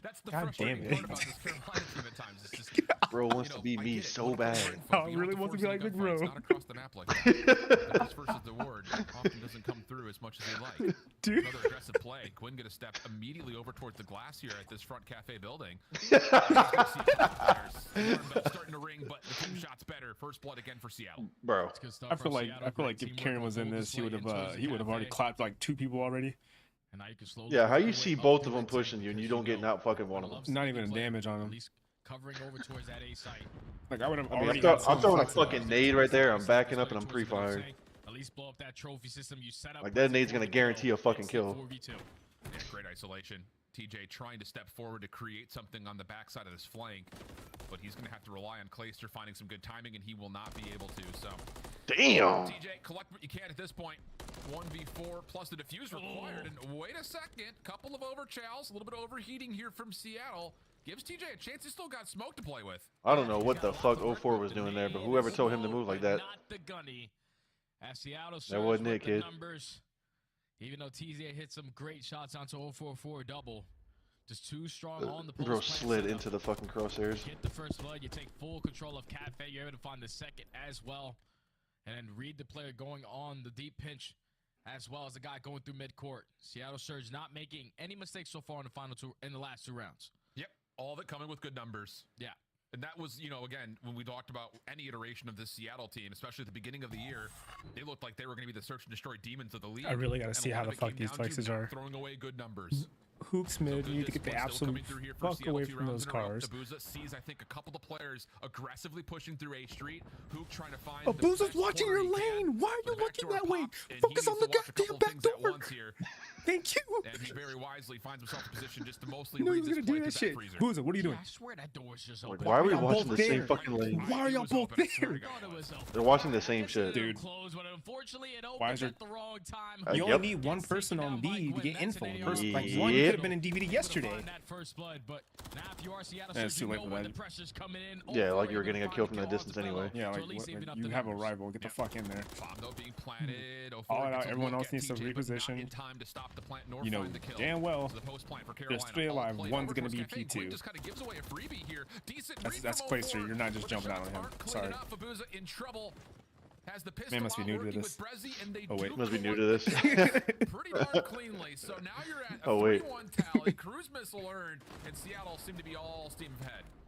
That's the God frustrating damn it. part about this Carolina team at times. It's just, Bro wants you know, to be I me get it. so Look, bad. we're in Oh, folk. You really don't wants to be force like any Big gunfights, Bro. Not across the map like that. This versus the ward often doesn't come through as much as you'd like. Dude. Another aggressive play. Quinn get a step immediately over towards the glass here at this front cafe building. Starting to ring, but the team shot's better. First blood again for Seattle. Bro, Good stuff I from feel Seattle. like Great if teamwork Karen on was in full this, he display would in towards the have already cafe. clapped like 2 people already. And now you can slowly yeah, how work you your see way both up of through them the pushing you and you don't get out fucking one of them? Not even a damage on him. At least covering over towards that A site. Like I would have I mean, already. I'm throwing a fucking nade right there. I'm backing up and I'm pre-firing. At least blow up that trophy system you set up. Like that nade's gonna guarantee a fucking kill. 4v2. Yeah, great isolation. TJ trying to step forward to create something on the backside of this flank, but he's going to have to rely on Clayster finding some good timing, and he will not be able to. So, Damn. TJ, collect what you can at this point. 1v4 plus the defuse required. And wait a second, couple of overchows, a little bit of overheating here from Seattle. Gives TJ a chance. He's still got smoke to play with. I don't know what the fuck 04 was doing there, but whoever told him to move like that. Not the gunny. As Seattle That wasn't surged it, with the kid. numbers. Even though TJ hit some great shots onto 044 double. Just too strong on the post. Bro slid into the fucking crosshairs. Get the first blood, you take full control of Cafe. You're able to find the second as well. And then read the player going on the deep pinch as well as the guy going through midcourt. Seattle Surge not making any mistakes so far in the last 2 rounds. Yep, all of it coming with good numbers. Yeah. And that was, you know, again, when we talked about any iteration of this Seattle team, especially at the beginning of the year, they looked like they were going to be the search and destroy demons of the league. I really gotta And see a how lot the of it fuck came these down to places are. Throwing away good numbers. Hoops mid, So you need to get the discipline still absolute coming through here for fuck Seattle, away 2 from rounds those in a row. cars. Abuza sees, I think, a couple of players aggressively pushing through A Street. Hook trying to find Abuza's the best watching corner your he can, lane. Why are but you the looking backdoor that way? pops, and he Focus needs on the to watch a goddamn couple of back things at door. once here. Thank you. And he very wisely finds himself in position just to mostly You know he read was this gonna play do through that that shit. freezer. Booza, what are you doing? I swear that door was just Like, open. why are we Y'all watching both the same there. fucking lane? Why are y'all both there? They're watching the same shit. Dude. Closed, but unfortunately it Why opened is there- at the wrong time. You Yep. only need one person on B to get info. Like one Yep. could have been in DVD yesterday. That first blood, but now if you are Seattle, Yeah, it's too late for when that. the pressure's coming in. Yeah, like Overall, you were getting a able to kill find from the that kill distance off the anyway. fellow Yeah, to like at least even up you the have a numbers. rival. Get the fuck in there. Bomb though being planted. All out, gets a everyone look else at needs to TJ, but not reposition. in time to stop the plant nor You know find the kill. damn well To the post plant for there's Carolina. 3 All alive. played One's over gonna towards be Cafe. Quinn P2. just kind of gives away a freebie here. Decent read That's from Clayster. 04, You're not just but the jumping out shots on him. aren't clean Sorry. enough. Abuza in trouble. Has the pistol Man must be out, new to working this. with Brezzy, and they Oh, wait. do Must be new collect to this. the pretty darn cleanly. So now you're at a Oh, wait. 3-1 tally. Cruise missile earned, and Seattle seem to be all steam ahead.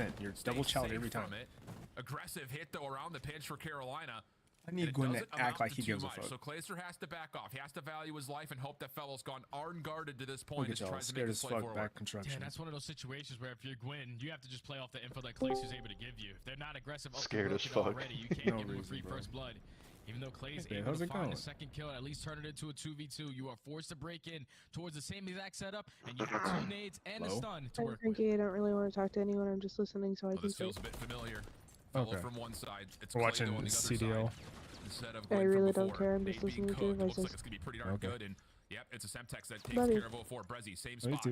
100%. You're double challenged every time. Aggressive hit though around the pitch for Carolina. I need Gwyn to act like he gives a fuck. So Clayster has to back off. He has to value his life and hope that Fellow's gone unguarded to this point. Look at y'all, scared as fuck back construction. Yeah, that's one of those situations where if you're Gwyn, you have to just play off the info that Clayster's able to give you. If they're not aggressive, scared as fuck already, you can't give him a free first blood. Even though Clay's able to find a second kill and at least turn it into a 2v2, you are forced to break in towards the same exact setup, and you have 2 nades and a stun to work with. I don't really want to talk to anyone. I'm just listening, so I can This feels a bit familiar. Fellow from one side. It's we're watching CDL. I really don't care. I'm just listening to your voices. Looks like it's gonna be pretty darn good. And yep, it's a Semtex that takes care of 04. Brezzy, same spot.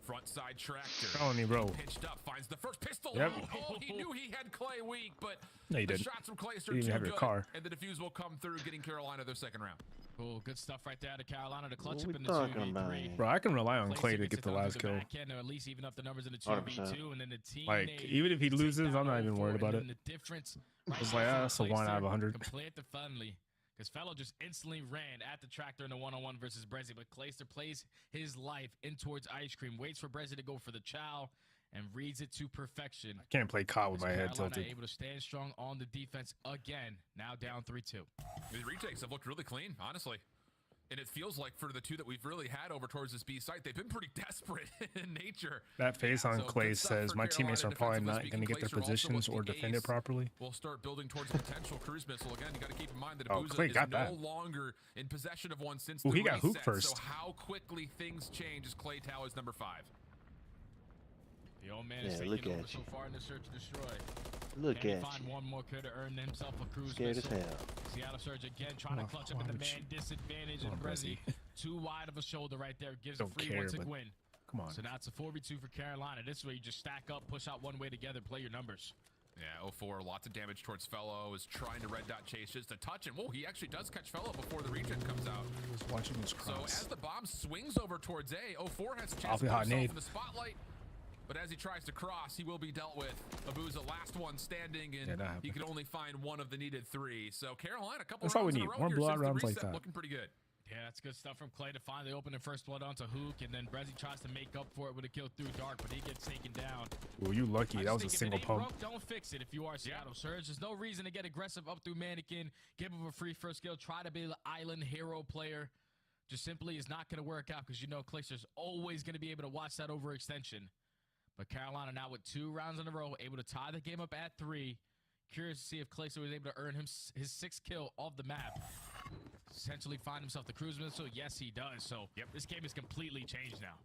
Front side tractor. Bro. Pitched up, finds the first pistol. Yep. Oh, he knew he had Clay weak, but no, he the didn't. shots from Clay are too good. Car. And the defuse will come through, getting Carolina their second round. Cool, good stuff right there to Carolina to clutch up in the 2v3. Bro, I can rely on Clay to get the last kill. Or at least even up the numbers in the 2v2, and then the team like, even if he loses, I'm not even worried about it. It's like, that's a 1 out of 100. Complete the friendly. Because Fellow just instantly ran at the tractor in the 1-on-1 versus Brezzy, but Clayster plays his life in towards Ice Cream, waits for Brezzy to go for the chow, and reads it to perfection. I can't play COD with my head tilted. Able to stand strong on the defense again, now down 3-2. The retakes have looked really clean, honestly. And it feels like for the 2 that we've really had over towards this B site, they've been pretty desperate in nature. That face on Clay says my teammates are probably not going to get their positions or defend it properly. We'll start building towards a potential cruise missile. Again, you got to keep in mind that Clay got is that. no longer in possession of one since he the got reset. hooked first. So how quickly things change as Clay Towers number 5. The old man is taking over so far in the search and destroy. Look at find one more kill to earn himself a cruise Scared missile. as hell. Seattle Surge again trying to clutch up in the man disadvantage, and Brezzy too wide of a shoulder right there gives a free one to Gwyn. Come on. So now it's a 4v2 for Carolina. This is where you just stack up, push out one way together, play your numbers. Yeah, 04, lots of damage towards Fellow, is trying to red dot chase just a touch, and whoa, he actually does catch Fellow before the regen comes out. He was watching his cross. So as the bomb swings over towards A, 04 has a chance to put hot himself nade in the spotlight. But as he tries to cross, he will be dealt with. Abuza, last one standing, and he can only find one of the needed 3. So Carolina, a couple that's all we rounds in need. a row More here blowout since the rounds like reset, that. looking pretty good. Yeah, that's good stuff from Clay to finally open the first blood onto Hook, and then Brezzy tries to make up for it with a kill through Dark, but he gets taken down. Well, you lucky. That was a single pump. Broke, don't fix it if you are Seattle Surge. There's no reason to get aggressive up through Mannequin, give him a free first kill, try to be the island hero player. Just simply is not going to work out because you know Clayster's always going to be able to watch that overextension. But Carolina now with 2 rounds in a row, able to tie the game up at 3. Curious to see if Clayster was able to earn him his 6th kill off the map. Essentially find himself the cruise missile. Yes, he does. So this game is completely changed now.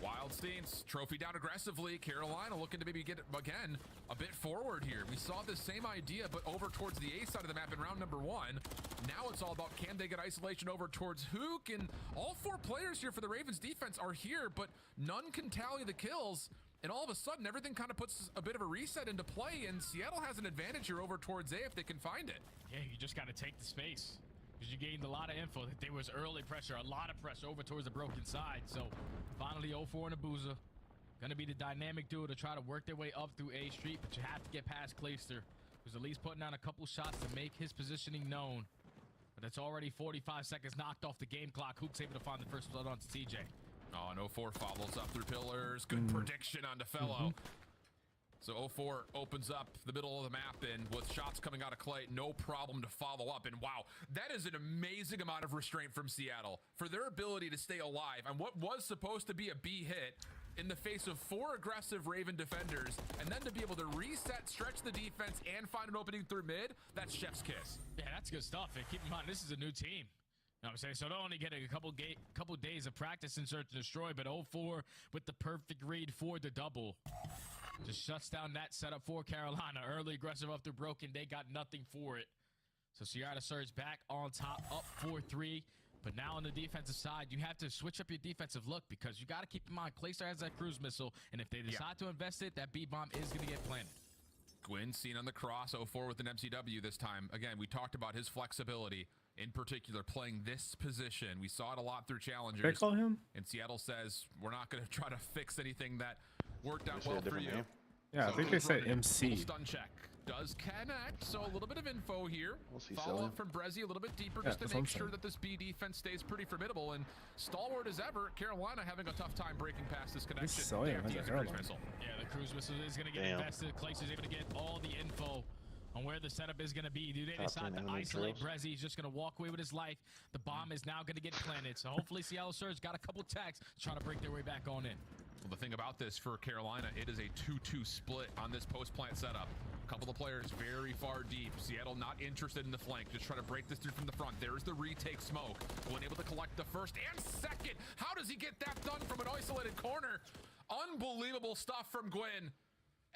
Wildstein's trophy down aggressively. Carolina looking to maybe get it again a bit forward here. We saw the same idea, but over towards the A side of the map in round number 1. Now it's all about can they get isolation over towards Hook, and all 4 players here for the Ravens defense are here, but none can tally the kills. And all of a sudden, everything kind of puts a bit of a reset into play, and Seattle has an advantage here over towards A if they can find it. Yeah, you just got to take the space. Because you gained a lot of info that there was early pressure, a lot of pressure over towards the broken side. So finally 04 and Abuza. Going to be the dynamic duo to try to work their way up through A Street, but you have to get past Clayster, who's at least putting down a couple shots to make his positioning known. But it's already 45 seconds knocked off the game clock. Hook's able to find the first blood onto TJ. Oh, and 04 follows up through pillars. Good prediction onto Fellow. So 04 opens up the middle of the map, and with shots coming out of Clay, no problem to follow up. And wow, that is an amazing amount of restraint from Seattle for their ability to stay alive on what was supposed to be a B hit in the face of 4 aggressive Raven defenders, and then to be able to reset, stretch the defense, and find an opening through mid. That's chef's kiss. Yeah, that's good stuff. And keep in mind, this is a new team. You know what I'm saying? So they're only getting a couple days of practice in search and destroy, but 04 with the perfect read for the double. Just shuts down that setup for Carolina. Early aggressive up through broken. They got nothing for it. So Seattle Surge back on top, up 4-3. But now on the defensive side, you have to switch up your defensive look because you got to keep in mind, Clayster has that cruise missile, and if they decide to invest it, that B-bomb is going to get planted. Gwyn seen on the cross, 04 with an MCW this time. Again, we talked about his flexibility, in particular playing this position. We saw it a lot through challengers. Did I call him? And Seattle says, we're not going to try to fix anything that worked out well for you. Name? Yeah, so I think they said MC. Stun check does connect, so a little bit of info here. We'll see. Follow up from Brezzy a little bit deeper just to make sure that this B defense stays pretty formidable. And stalwart as ever, Carolina having a tough time breaking past this connection. Yeah, the cruise missile is going to get invested. Clayster's able to get all the info on where the setup is going to be. Do they Top decide 10 to enemy isolate drills. Brezzy? He's just going to walk away with his life. The bomb is now going to get planted. So hopefully Seattle Surge got a couple tacks trying to break their way back on in. Well, the thing about this for Carolina, it is a 2-2 split on this post-plant setup. A couple of players very far deep. Seattle not interested in the flank, just trying to break this through from the front. There's the retake smoke. When able to collect the first and second. How does he get that done from an isolated corner? Unbelievable stuff from Gwyn.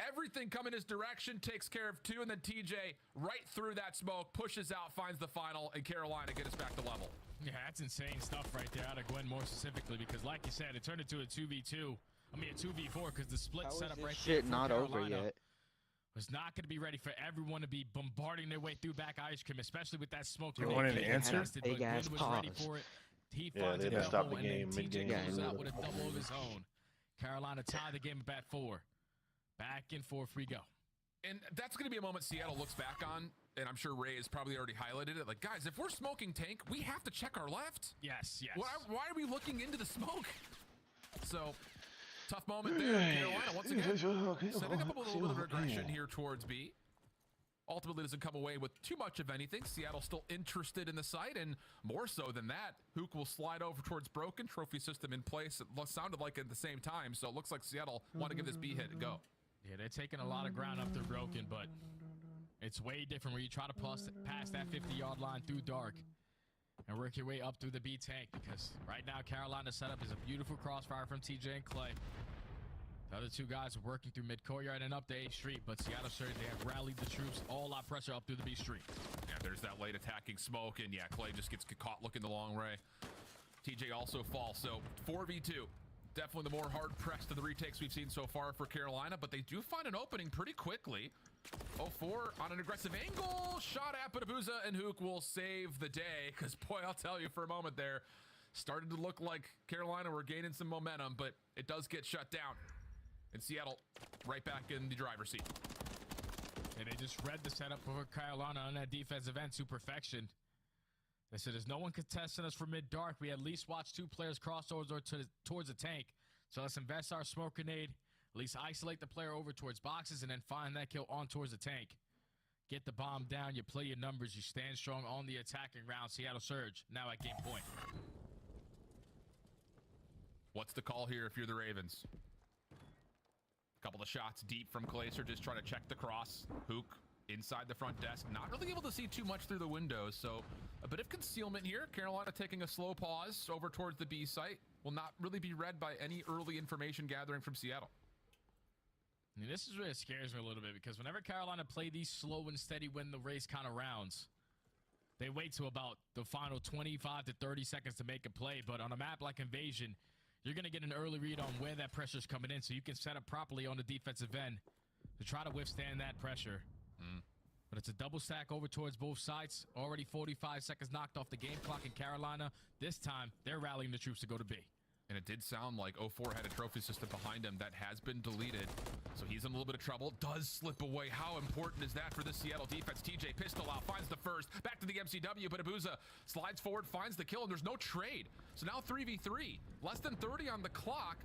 Everything coming his direction, takes care of two, and then TJ right through that smoke, pushes out, finds the final, and Carolina get us back to level. Yeah, that's insane stuff right there out of Gwyn more specifically, because like you said, it turned into a 2v2. I mean a 2v4 because the split setup right there Shit, for not Carolina over yet. was not going to be ready for everyone to be bombarding their way through back ice cream, especially with that smoke. You wanted an answer? Big ass was ready pause. for it. He Yeah, finds they a didn't stop double, the and then game TJ mid-game. goes out with a double of his own. Carolina tied the game at 4. Back and forth we go. And that's going to be a moment Seattle looks back on, and I'm sure Ray has probably already highlighted it. Like, guys, if we're smoking tank, we have to check our left. Yes, yes. Why are we looking into the smoke? So, tough moment there. Carolina, once again, setting up a little bit of regression here towards B. Ultimately doesn't come away with too much of anything. Seattle still interested in the site, and more so than that, Hook will slide over towards Broken. Trophy system in place. It sounded like at the same time, so it looks like Seattle want to give this B hit a go. Yeah, they're taking a lot of ground up through Broken, but it's way different when you try to pass that 50-yard line through dark and work your way up through the B tank, because right now Carolina's setup is a beautiful crossfire from TJ and Clay. The other two guys are working through mid-courtyard and up the A street, but Seattle Surge, they have rallied the troops, all out pressure up through the B street. Yeah, there's that late attacking smoke, and yeah, Clay just gets caught looking the long way. TJ also falls, so 4v2. Definitely the more hard-pressed of the retakes we've seen so far for Carolina, but they do find an opening pretty quickly. 0-4 on an aggressive angle, shot at Patabuza, and Hook will save the day, because boy, I'll tell you for a moment there, started to look like Carolina were gaining some momentum, but it does get shut down. And Seattle right back in the driver's seat. And they just read the setup for Carolina on that defensive end to perfection. They said, there's no one contesting us for mid-dark. We at least watch two players cross over towards the tank. So let's invest our smoke grenade, at least isolate the player over towards boxes, and then find that kill on towards the tank. Get the bomb down, you play your numbers, you stand strong on the attacking round. Seattle Surge now at game point. What's the call here if you're the Ravens? Couple of shots deep from Glacier, just trying to check the cross. Hook inside the front desk, not really able to see too much through the windows, so a bit of concealment here. Carolina taking a slow pause over towards the B site. Will not really be read by any early information gathering from Seattle. I mean, this is really scares me a little bit, because whenever Carolina play these slow and steady win the race kind of rounds, they wait to about the final 25 to 30 seconds to make a play. But on a map like Invasion, you're going to get an early read on where that pressure is coming in, so you can set up properly on the defensive end to try to withstand that pressure. But it's a double stack over towards both sides. Already 45 seconds knocked off the game clock in Carolina. This time, they're rallying the troops to go to B. And it did sound like 0-4 had a trophy system behind him that has been deleted. So he's in a little bit of trouble. Does slip away. How important is that for this Seattle defense? TJ pistol out, finds the first. Back to the MCW, but Abuza slides forward, finds the kill, and there's no trade. So now 3v3. Less than 30 on the clock.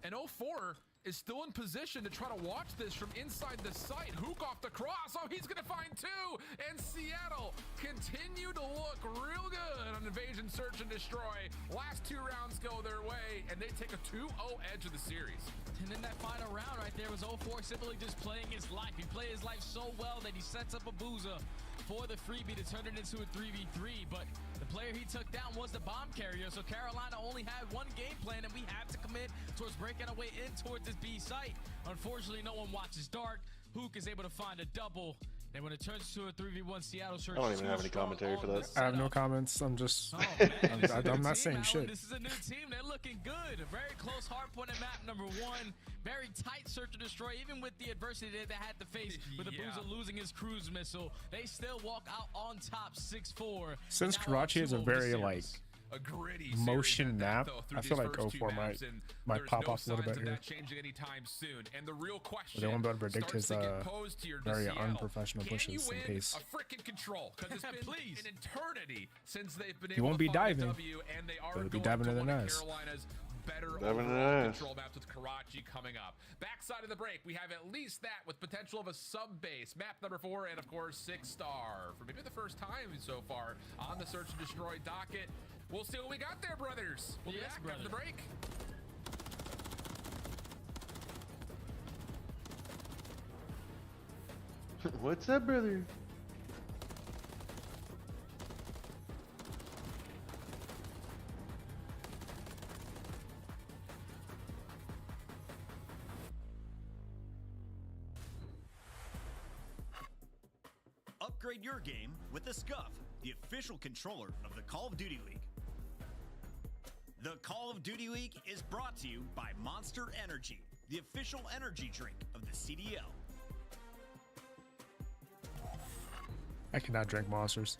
And 0-4 is still in position to try to watch this from inside the site. Hook off the cross. Oh, he's going to find two. And Seattle continue to look real good on Invasion Search and Destroy. Last two rounds go their way, and they take a 2-0 edge of the series. And then that final round right there was 0-4 simply just playing his life. He played his life so well that he sets up Abuza for the freebie to turn it into a 3v3. But the player he took down was the bomb carrier, so Carolina only had one game plan, and we had to commit towards breaking our way in towards this B site. Unfortunately, no one watches dark. Hook is able to find a double, and when it turns to a 3v1, Seattle Surge. I don't even have any commentary for that. I have no comments. I'm just, man, I'm not saying shit. This is a new team. They're looking good. A very close, hard-pointed map, number one. Very tight search and destroy, even with the adversity that they had to face with Abuza losing his cruise missile. They still walk out on top 6-4. Since Karachi is a very, like, a gritty motion map, that, I feel like 0-4 might pop off a little bit here. Changing anytime soon. And the real question they won't be able to predict his very Seattle. unprofessional pushes in case. A freaking control, because it's been an eternity since they've been He able won't to be find diving. a W, and they are He'll be going diving to in the one of nest. Carolina's better Devin overall nice. control maps with Karachi coming up. Backside of the break, we have at least that with potential of a sub-base. Map number 4, and of course, 6-star. For maybe the first time so far on the Search and Destroy docket. We'll see what we got there, brothers. We'll be back after the break. What's up, brother? Upgrade your game with the Scuff, the official controller of the Call of Duty League. The Call of Duty League is brought to you by Monster Energy, the official energy drink of the CDL. I cannot drink Monsters.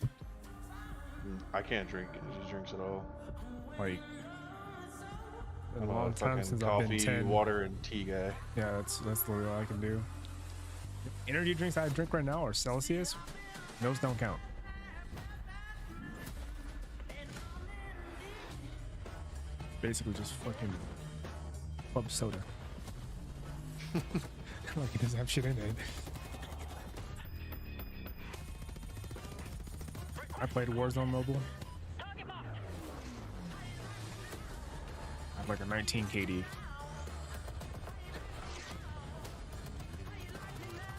I can't drink energy drinks at all. Like, a I'm long time fucking since coffee, I've been 10. water, and tea guy. Yeah, that's literally all I can do. Energy drinks I drink right now are Celsius. Those don't count. Basically just fucking club soda. Like it doesn't have shit in it. I played Warzone Mobile. I have like a 19 KD. Dude,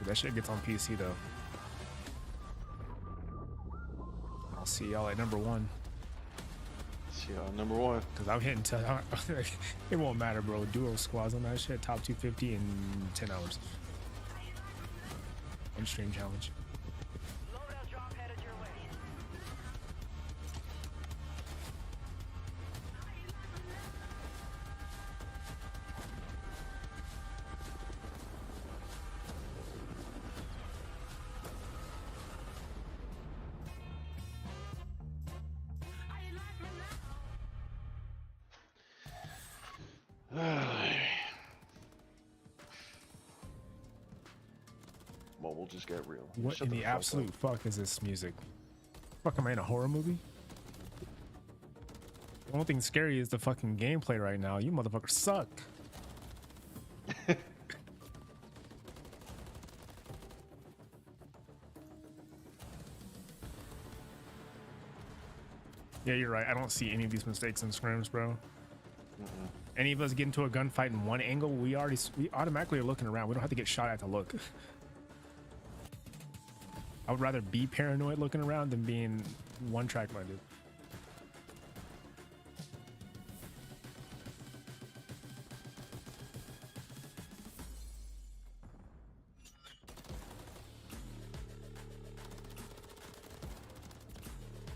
that shit gets on PC though. I'll see y'all at number 1. See y'all at number 1. Cause I'm hitting it won't matter, bro. Duo squads on that shit. Top 250 in 10 hours. One stream challenge. Mobile just got real. What Shut in the fuck absolute up. fuck is this music? Fuck, am I in a horror movie? The only thing scary is the fucking gameplay right now. You motherfuckers suck. Yeah, you're right. I don't see any of these mistakes in scrims, bro. Any of us get into a gunfight in one angle, we automatically are looking around. We don't have to get shot at to look. I would rather be paranoid looking around than being one-track minded.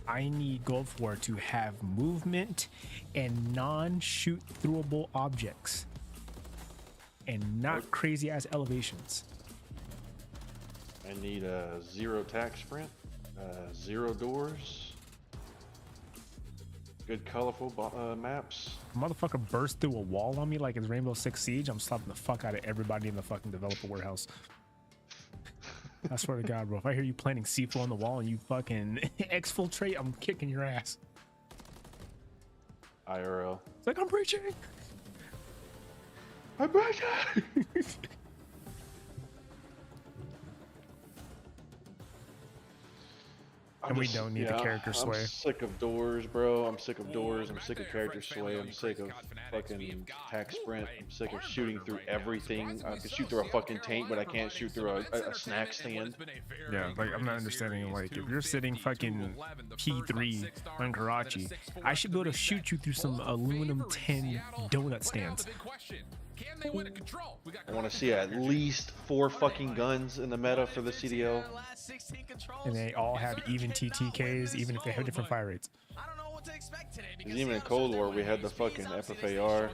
I need Gulf War to have movement and non-shoot throwable objects and not crazy ass elevations. I need a 0 tack sprint, 0 doors, good colorful maps. A motherfucker burst through a wall on me like it's Rainbow Six Siege. I'm slapping the fuck out of everybody in the fucking developer warehouse. I swear to God, bro. If I hear you planting C4 on the wall and you fucking exfiltrate, I'm kicking your ass. IRL. It's like, I'm breaching. I'm breaching. And we don't need a character sway. I'm sick of doors, bro. I'm sick of doors. I'm sick of character sway. I'm sick of fucking tack sprint. I'm sick of shooting through everything. I can shoot through a fucking tank, but I can't shoot through a snack stand. Yeah, like, I'm not understanding, like, if you're sitting fucking P3 on Karachi, I should be able to shoot you through some aluminum tin donut stands. I want to see at least 4 fucking guns in the meta for the CDL. And they all have even TTKs, even if they have different fire rates. Because even in Cold War, we had the fucking FFAR,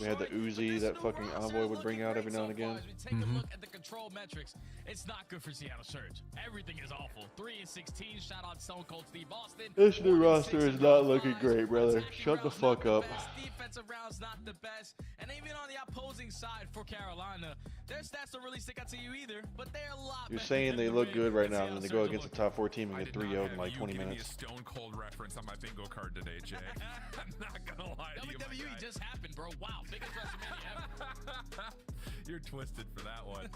we had the Uzi that fucking Envoy would bring out every now and again. Take a look at the control metrics. It's not good for Seattle Surge. Everything is awful. 3-16. Shout out Stone Cold Steve Austin. This new roster is not looking great, brother. Shut the fuck up. Defensive rounds not the best, and even on the opposing side for Carolina, their stats don't really stick out to you either. But they're a lot. You're saying they look good right now, and then they go against a top 4 team and get 3-0 in like 20 minutes. Stone Cold reference on my bingo card. hard today, Jay. I'm not gonna lie to you, my WWE guy. just happened, bro. Wow, biggest WrestleMania ever. You're twisted for that one.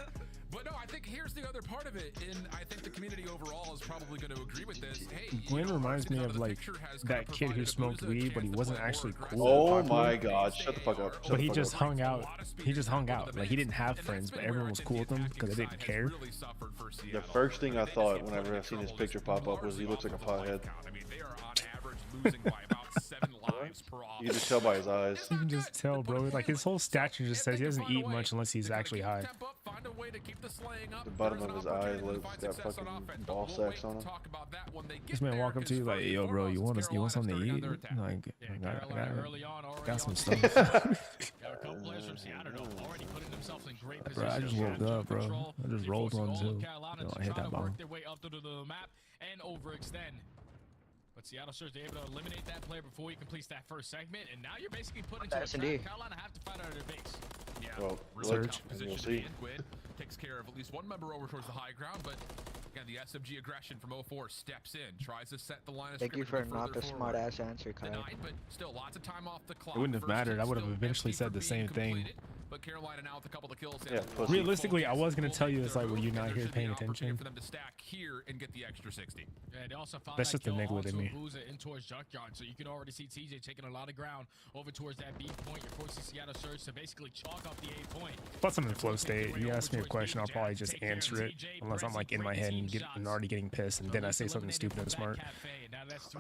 But no, I think here's the other part of it, and I think the community overall is probably going to agree with this. Hey, Gwen reminds me of like that kid who smoked weed, but he wasn't actually cool. Oh my God! Shut the fuck up. Shut But he the fuck just up. hung out. He just hung out. Like he didn't have friends, but everyone was cool with him because they didn't care. The first thing I thought whenever I seen his picture pop up was he looks like a pothead. I mean, they are on average losing by about 7 lives per offense. You can just tell by his eyes. You can just tell, bro. Like his whole stature just says he doesn't eat much unless he's actually high. The bottom of his eyelids got fucking ball sacks on him. This man walk up to you like, "Yo, bro, you want something to eat?" Like, I got some stuff. Bro, I just woke up, bro. I just rolled one too. No, I hit that bomb. And overextend. But Seattle Surge, they're able to eliminate that player before he completes that first segment, and now you're basically putting into a trap. Carolina have to fight out of their base. Yeah, well, really Surge, tough position we'll to see. be in. Gwyn takes care of at least one member over towards the high ground, but again, the SMG aggression from 04 steps in, tries to set the line of Thank you scrimmage for a not little the further smart forward. ass answer, Kyle. Denied, but still lots of time off the clock. It wouldn't have First mattered. I would have still eventually empty said the for same being thing. completed, but Carolina now with a couple of kills. Yeah, pussy. Realistically, I was gonna tell you this, like, were you not here paying attention? For them to stack here and get the extra 60. Yeah, they also found That's that just the kill nigga in also me. moves it in towards Junkyard, so you can already see TJ taking a lot of ground over towards that B point. You're forcing Seattle Surge to basically chalk up the A point. Plus, I'm in flow state. You ask me a question, I'll probably just answer it, unless I'm like in my head and already getting pissed, and then I say something stupid and smart.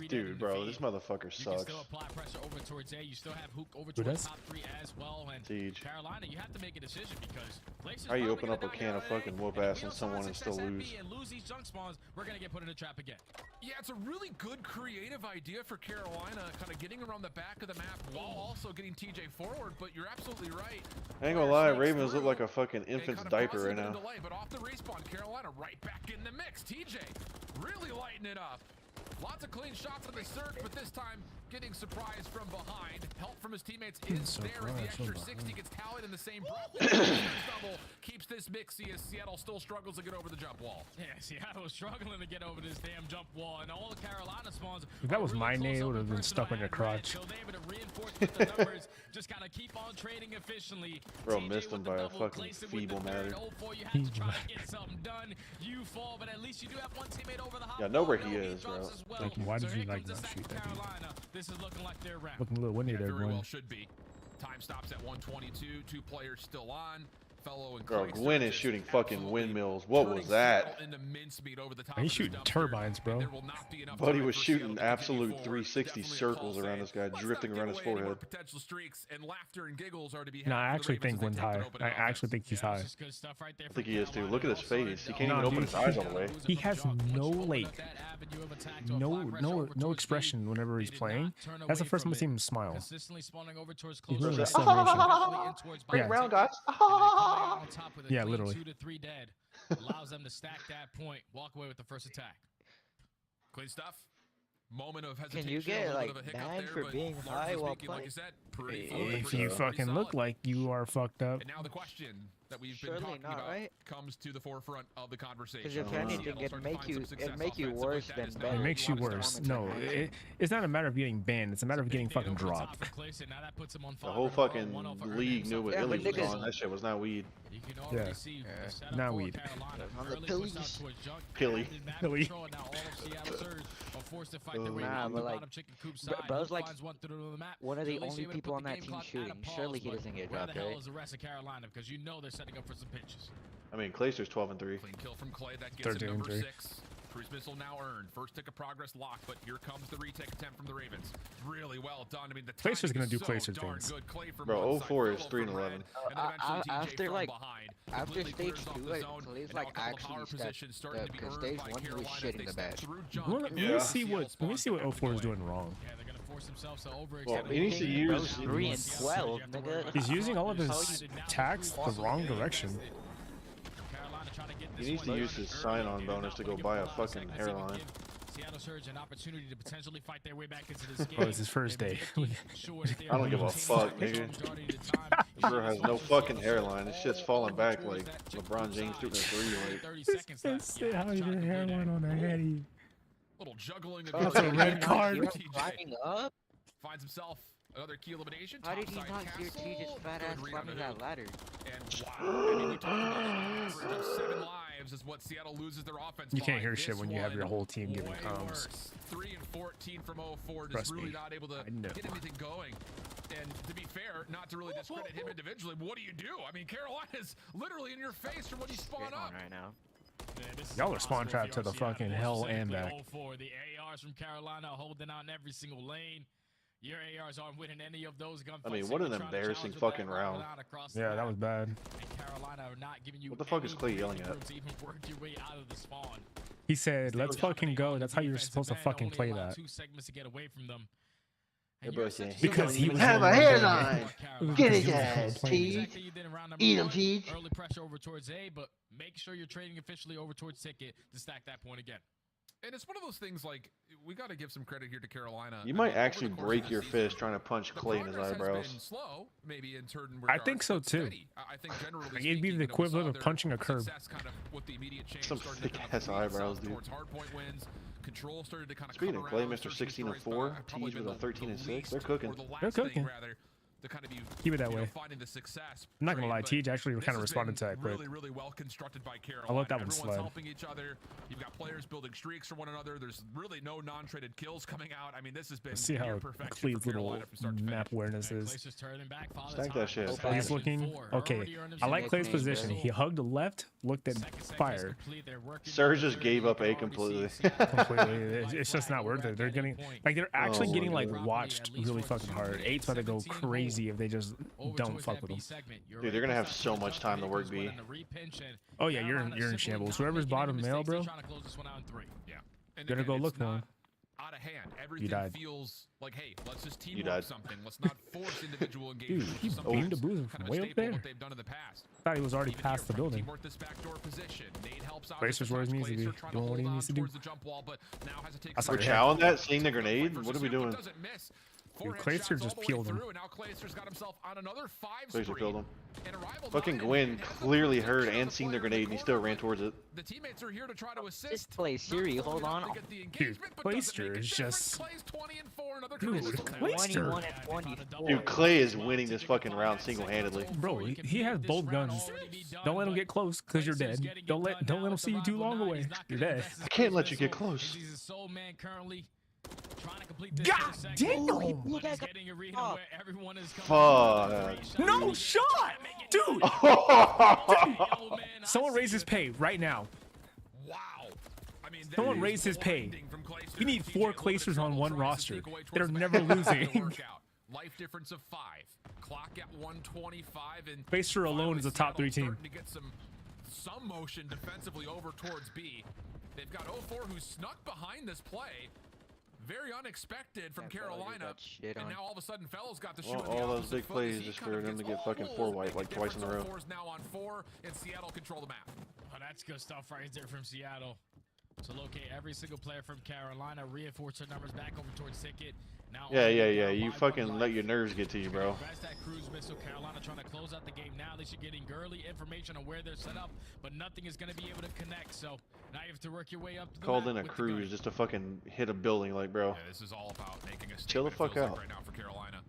Dude, bro, this motherfucker sucks. Still apply pressure over towards A. You still have Hook over Who towards does? top 3 as well. And Siege. Carolina, you have to make a decision because places How you probably open up a gonna can die of here. fucking whoop And if ass we on don't someone find and still success at lose? B and lose these junk spawns, we're gonna get put in a trap again. Yeah, it's a really good creative idea for Carolina, kind of getting around the back of the map while also getting TJ forward, but you're absolutely right. I ain't gonna lie, Ravens look like a fucking They infant's kind of diaper paused right it in now. delay, but off the respawn, Carolina right back in the mix. TJ really lighting it up. Lots of clean shots on the search, but this time getting surprised from behind. Help from his teammates is there as the extra 60 gets tallied in the same breath. Double keeps this mixy as Seattle still struggles to get over the jump wall. Yeah, Seattle was struggling to get over this damn jump wall, and all the Carolina spawns. If that are was really my close name, it up would have with been stuck on personal your ad, crotch. So they're able to reinforce with the numbers. Just gotta keep on trading efficiently. Bro, TJ missed him with the by a double, fucking Clayson with the feeble third. matter. 0-4, you have to try to get something done. You fall, but at least you do have one teammate over the hop. Yeah, I know where wall. he No, is, bro. drops as well. Like, why did So you, here like, comes the not sack shoot for that dude? Carolina. This is looking like their round. Looking a little windy there, Very well Gwen. should be. Time stops at 122. 2 players still on. Fellow and Bro, Clay Gwen is Sturgis shooting fucking absolutely windmills. What turning was that? Seattle into mincemeat over the top He's of shooting this dumpster, turbines, bro. and there will not be enough Buddy time was for Seattle shooting to continue absolute forward. 360 Definitely a circles call around saying, this guy, "Let's drifting not around give his away any more forehead." Potential streaks and laughter and giggles are to be had No, I for the actually Ravens think as they Gwen's take their high. opening I actually offense. think he's Yeah, high. this is good stuff right there I for think he is too. Carolina. Look at his Also, face. He they're can't Nah, even open dude, his eyes all the way. He has no like no expression whenever he's playing. That's the first time I've seen him smile. Consistently spawning over towards He's close literally range. celebration. Definitely in towards Great back. round, guys. And then coming out on top with a Yeah, clean literally. 2 to 3 dead allows them to stack that point, walk away with the first attack. Clean stuff. Moment of hesitation. Can you get, a little like, bit of a hiccup banned there, for but being largely high while speaking, like you playing? said, pretty fluid, If pretty you solid. fucking look like you are fucked up. And now the question that we've been Surely talking not, about right? comes to the forefront of the conversation. Because if Seattle anything, Seattle it'd starting to make find you some success worse offensively. than That is better. now It makes you what worse. is No, happening. it's not a matter of getting banned. It's a matter of getting fucking dropped. The whole fucking league knew what Yeah, Illy but was niggas- on. That shit was not weed. You can already Yeah. see Yeah. the setup Not for weed. Carolina. On the Early push pillies. out towards Junk. Pilly. Added map Pilly. control, and now all of Seattle Surge are forced to fight their way Nah, up but the like, bottom chicken coop bro- side. bro's Who like finds one through the map one of to the at least only able to people put on the that game team clock at a shooting. pause, Surely he but doesn't get where dropped, the hell right? is the rest of Carolina? Because you know they're setting up for some pitches. I mean, Clayster's 12 and 3. Clean kill from Clay. That gets 13 him and number 3. 6. Cruise missile now earned. First tick of progress locked, but here comes the retake attempt from the Ravens. Really well done. I mean, the Clayster's gonna timing do is so Clayster darn things. good. Clay from Bro, one side, 04 is Philo 3 and from 11. red, and then eventually TJ After, from like, behind. after Completely stage clears off 2, the like, zone, Clay's and like now a couple actually power stepped positions starting up, to be because earned stage by 1 he was Carolina as shitting they the step bed. through Junk Let and me now see Seattle what spawns 04 is back away. doing wrong. Yeah, they're gonna force themselves to overextend. Well, he needs to use. 3 and 12, nigga. He's using all of his attacks the wrong direction. He needs to use his sign-on bonus to go buy a fucking hairline. Seattle Surge an opportunity to potentially fight their way back into this game. Oh, it's his first day. I don't give a fuck, nigga. Bro has no fucking hairline. This shit's falling back like LeBron James shooting a 3. Like, How your hairline on the heady? Little juggling. That's a red card. Climbing up? Finds himself another key elimination. How did he Topside not hear castle. TJ's fat ass Good read climbing on that it. ladder? And wow, I mean, we talked about an average of 7 lives is what Seattle loses their offense. You can't by. hear shit This when you have your one whole team giving way comms. worse. 3 and 14 from 04, just Trust really me, not able to I know. get anything going. And to be fair, not to really discredit him individually, but what do you do? I mean, Carolina's literally in your face from when you spawn up. Right now. Y'all are spawn trapped to the fucking hell and back. The ARs from Carolina holding out in every single lane. Your ARs aren't winning any of those gunfights. I mean, what an embarrassing fucking round. Yeah, that was bad. Carolina are not giving you What the fuck is Clay yelling at? to even work your way out of the spawn. He said, "Let's fucking go." That's how you're supposed to fucking play that. 2 segments to get away from them. Everybody saying, Because he was have a on hairline. the- Get because his he was ass, playing T. it. Eat him, T. Early pressure over towards A, but make sure you're trading officially over towards Ticket to stack that point again. And it's one of those things like we got to give some credit here to Carolina. You I might mean, over actually the course break of your the season, fist trying to punch the Clay in his progress has eyebrows. been slow, maybe in certain I think regards, so but too. steady. I think generally Like, it'd be speaking, the you know, we equivalent saw of their punching a curb. success kind of with the immediate change Some started to kind of thick-ass lead eyebrows, south dude. towards hardpoint wins. Control started to kind of Speaking come of Clay, around, Mr. searching 16 and stories, but 4, probably Teej been with a the 13 and 6. least, They're cooking. or the last They're thing, cooking. rather, to kind of be, Keep it that you know, way. finding the success. I'm not gonna trade, lie, but Teej actually this kind of has responded been to that quick. really, really well constructed by Carolina. I'll let that one Everyone's slide. helping each other. You've got players building streaks for one another. There's really no non-traded kills coming out. I mean, this has been Let's see near how perfection Cleve's for little Carolina from start to map finish. awareness is. Clay's just turning back, father's Stack hot. that shit. Okay. He's looking okay. I like Clay's position. He hugged the left, looked at fire. Surge just gave up A completely. Completely. It's just not worth it. They're getting like they're actually Oh, getting my like God. watched really fucking hard. 8's about to go crazy if they just don't fuck with them. Dude, they're gonna have so much time to work B. Oh yeah, you're in shambles. Whoever's bottom male, bro, Yeah. And better again, go it's look for not him. out of hand. Everything died. feels like, hey, let's just You team died. up something. Let's not force individual engagement. Dude, which he is beamed sometimes the boozer kind from of a way up staple there. what they've done in the past. Thought he was already Even past the here, building. Teamwork this backdoor position. Nate helps out. Placer's where he needs to be, Glacier trying doing what he hold needs to on do. towards the jump wall, but now has to take I saw We're your chowing that, seeing the grenade. What are we doing? Doesn't miss. Dude, Forehand Glacier shots just all the way peeled him. through, and now Glaciers got himself on another 5 Glacier spree. killed him. And a rival Fucking nine, Gwen and ends up clearly with a heard shot and of the seen the player in grenade, and he still ran towards it. The teammates are here to try to assist. Just play Siri, Not hold fully on. enough to get the Dude, engagement, but doesn't Glacier make a is difference. just. Clay's 20 and 4, another Dude, convincing Glacier. 21 and 24. Dude, Clay is winning this fucking round single-handedly. Bro, he has both guns. Don't let him get close, cause you're dead. Don't let him see you too long away. You're dead. I can't let you get close. He's a soul man currently. Trying to complete this God damn! But he's getting a arena where everyone is coming. Fuck. No shot, dude. Someone raise his pay right now. Wow. I mean, Someone that raise is his pay. blinding from Glacier. We need TJ 4 a little bit of Clacers on trouble, one tries to roster. sneak away They're towards the never back. Not gonna losing. work out. Life difference of 5. Clock at 125, and Glacier alone is a top 3 Seattle team. starting to get some motion defensively over towards B. They've got 04 who snuck behind this play. Very unexpected from Yeah, Fellow Carolina. got shit And on. now all of a sudden, Fellows got the shoe Well, in the all those opposite big foot plays as he just kind for of them to gets get fucking almost 4 white make a like twice in a row. difference. 04's now on 4, and Seattle control the map. Oh, that's good stuff right there from Seattle. To locate every single player from Carolina, reinforce their numbers back over towards Ticket. Now Yeah. You fucking let your nerves get to you, bro. That's that cruise missile. Carolina trying to close out the game now. They should getting early information on where they're set up, but nothing is going to be able to connect. So now you have to work your way up to the Called map in a with the cruise gun. just to fucking hit a building, like, bro. Yeah, this is all about making a statement. Chill the fuck feels like out. right now for Carolina.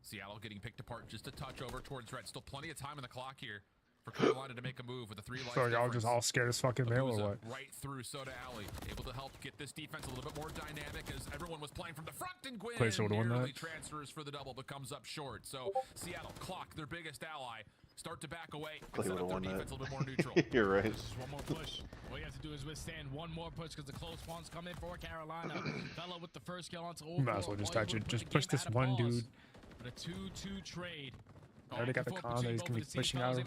Seattle getting picked apart just a touch over towards Red. Still plenty of time on the clock here for Carolina to make a move with a 3 life So y'all difference. just all scared as fucking male or Abuza what? right through Soda Alley, able to help get this defense a little bit more dynamic as everyone was playing from the front, and Gwyn Glacier would've won nearly that. transfers for the double but comes up short. So Seattle clock their biggest ally, start to back away, and Clay set up would've their won defense that. a little bit more neutral. You're right. This is one more push. All you have to do is withstand one more push because the close spawns come in for Carolina. Fellow with the first kill onto You might as well just touch it. Just push this one dude. But a 2-2 trade. I already got the con that he's gonna be pushing out of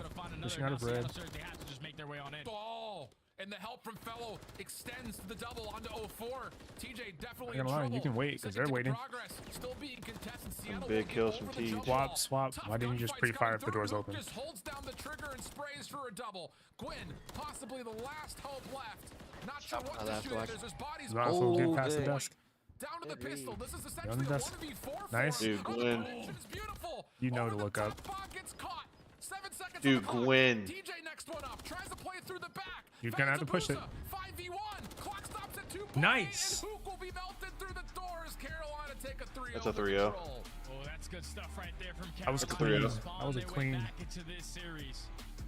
red. They have to just make their way on in. Ball. And the help from Fellow extends the double onto 04. TJ definitely I'm in gonna lie, trouble. you can wait, 'cause they're Second to waiting. Progress, still being contested. Seattle big will get kills from over the T. jump Swap, ball. swap. Tough Why didn't you just gunfights pre-fire coming if the door's through. open? Just holds down the trigger and sprays for a double. Gwyn, possibly the last hope left. Not sure what to shoot at as his body's Might as well get Oh, past the good. desk. down to the pistol. This is Down essentially the a desk. 1v4 Nice. for him. Dude, Oh, the Gwyn. connection is beautiful. You know Over to the look up. top, Bog gets caught. 7 seconds Dude, on the clock. Gwyn. TJ next one up. Tries to play it through the back. You're gonna have to push it. 5v1. Clock stops at 2 Nice. Hook will be melted through the doors. Carolina take a 3-0. That's a 3-0. Oh, that's good stuff right there from That was Carolina. clean. That was a clean. Back into this series.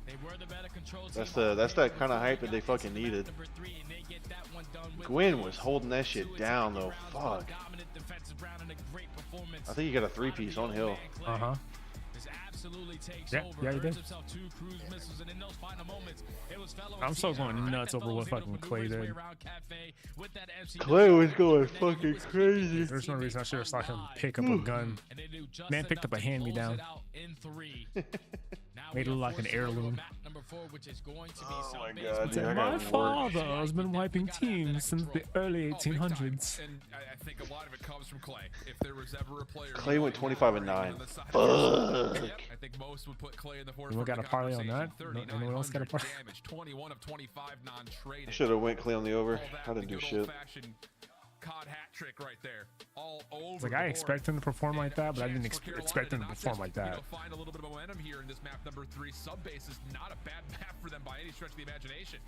They were the better control That's team. that kind of hype that they fucking needed. Number 3, and they get that one done with Gwyn was holding that shit down though. Fuck. dominant defensive round and a great performance. I think he got a 3-piece on Hill. Uh-huh. This absolutely takes Yeah, over. yeah, he did. Himself 2 cruise missiles, and in those final moments, it was fellow I'm so Seattle going nuts that over what was able to fucking maneuver Clay his way did. around Cafe with that MC Clay was going fucking crazy. There's no reason I should have saw him pick up a gun. and they do just Man picked up a enough to hand-me-down. close it out in 3. Now Made it we are look like an forced to go to heirloom. map number 4, which is going to be Oh my South God, Base. dude, I My got work. father has been wiping teams since the early 1800s. And I think a lot of it comes from Clay. If there was ever a player, Clay went 25-9. on the side- Fuck. I think most would put Clay in the Anyone forefront. got of a the parlay on that? conversation. No- anyone else got a 3,900 parlay? damage, 21 of 25 non-traded. Should have went Clay on the over. Call that I didn't the do good shit. old-fashioned COD hat trick right there. All over It's like the I board. expect him to perform like that, but I didn't Chance for Carolina expect him to not perform just, like that. find a little bit of momentum here in this map number 3. Subbase is not a bad map for them by any stretch of the imagination.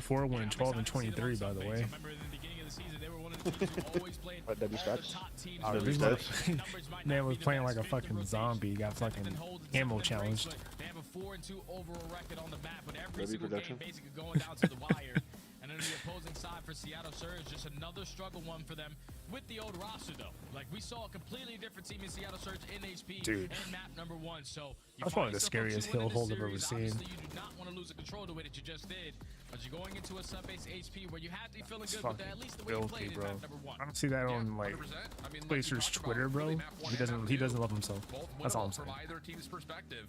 04 winning 12 and 23, by the way. Remember in the beginning of the season, they were one of the teams who always played What, W all the stats? top teams. Oh, Numbers this stats? might man not was be the playing best, like a fifth in fucking rotation, zombie. He got fucking and holds ammo in challenged. race, but they have a 4-2 overall record on the map, with every W single production? game basically going down to the wire. And on the opposing side for Seattle Surge, just another struggle one for them with the old roster, though. Like, we saw a completely different team in Seattle Surge in HP Dude. and map number 1. So you That's find one of the yourself up scariest 2-1 in hill this holds I've ever series. seen. Obviously, you do not want to lose the control the way that you just did, but you're going into a sub-base HP where you have to be feeling It's good with fucking at least the way you filthy, played in bro. map number 1. I don't see that on like 100%. I mean, like we Placer's talked about, Twitter, bro. really map 1 He and map doesn't 2, love himself. both That's all I'm winnable saying. from either team's perspective.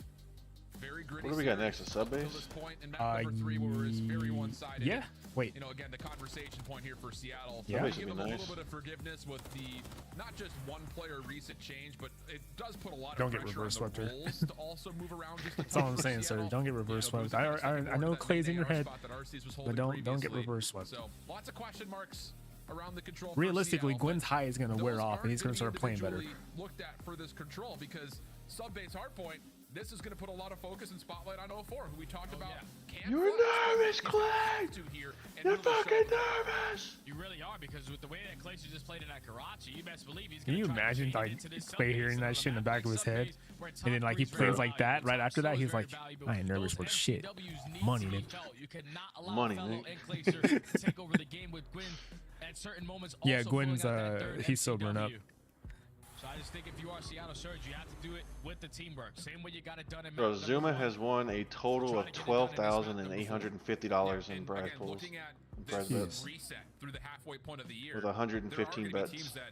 Very gritty. What do we got series next? A sub base? until this point in map number 3 where it's very one-sided. Yeah. Wait. You know, again, the conversation point here for Seattle. Yeah. Sub-base Give would them be a nice. little bit of forgiveness with the not just one player recent change, but it does put a lot Don't of get pressure reverse on swept the here. roles to also move around just a That's all touch I'm for saying, sir. Seattle. Don't get reverse You know, swept. losing I that know board, Clay's that in your AR head, spot that Arceus was but holding don't get previously. reverse swept. So lots of question marks around the control. for Realistically, Seattle, Gwen's but high is going to wear those off, and he's going to aren't start playing better. individually Looked at for this control because sub-base hardpoint. This is going to put a lot of focus and spotlight on 04, who we talked about. Can You're flex, but nervous, he's Clay! got to here and You're really show fucking them. nervous! You really are, because with the way that Clayster just played in that Karachi, you best believe he's Can gonna you try to imagine change like into this Clay sub-base hearing and that on shit in the a map back of like his head, sub-base, where and then like he top plays three's like very that right valuable, after that? top He's score like, is very valuable. I ain't nervous Those for shit. MCWs need Money, to be nigga. felt. You cannot allow Money, fellow Nick. and Clayster to take over the game with Gwyn at certain moments. Yeah, also Gwen's, pulling out that third he's sobering up. MCW. So I just think if you are Seattle Surge, you have to do it with the teamwork. Same way you got it done in Bro, map number Zuma 1. has won a total of $12,850 in prize pools. Looking at Prize this bets. reset through the halfway point of the year, With 115 there are gonna be bets. teams that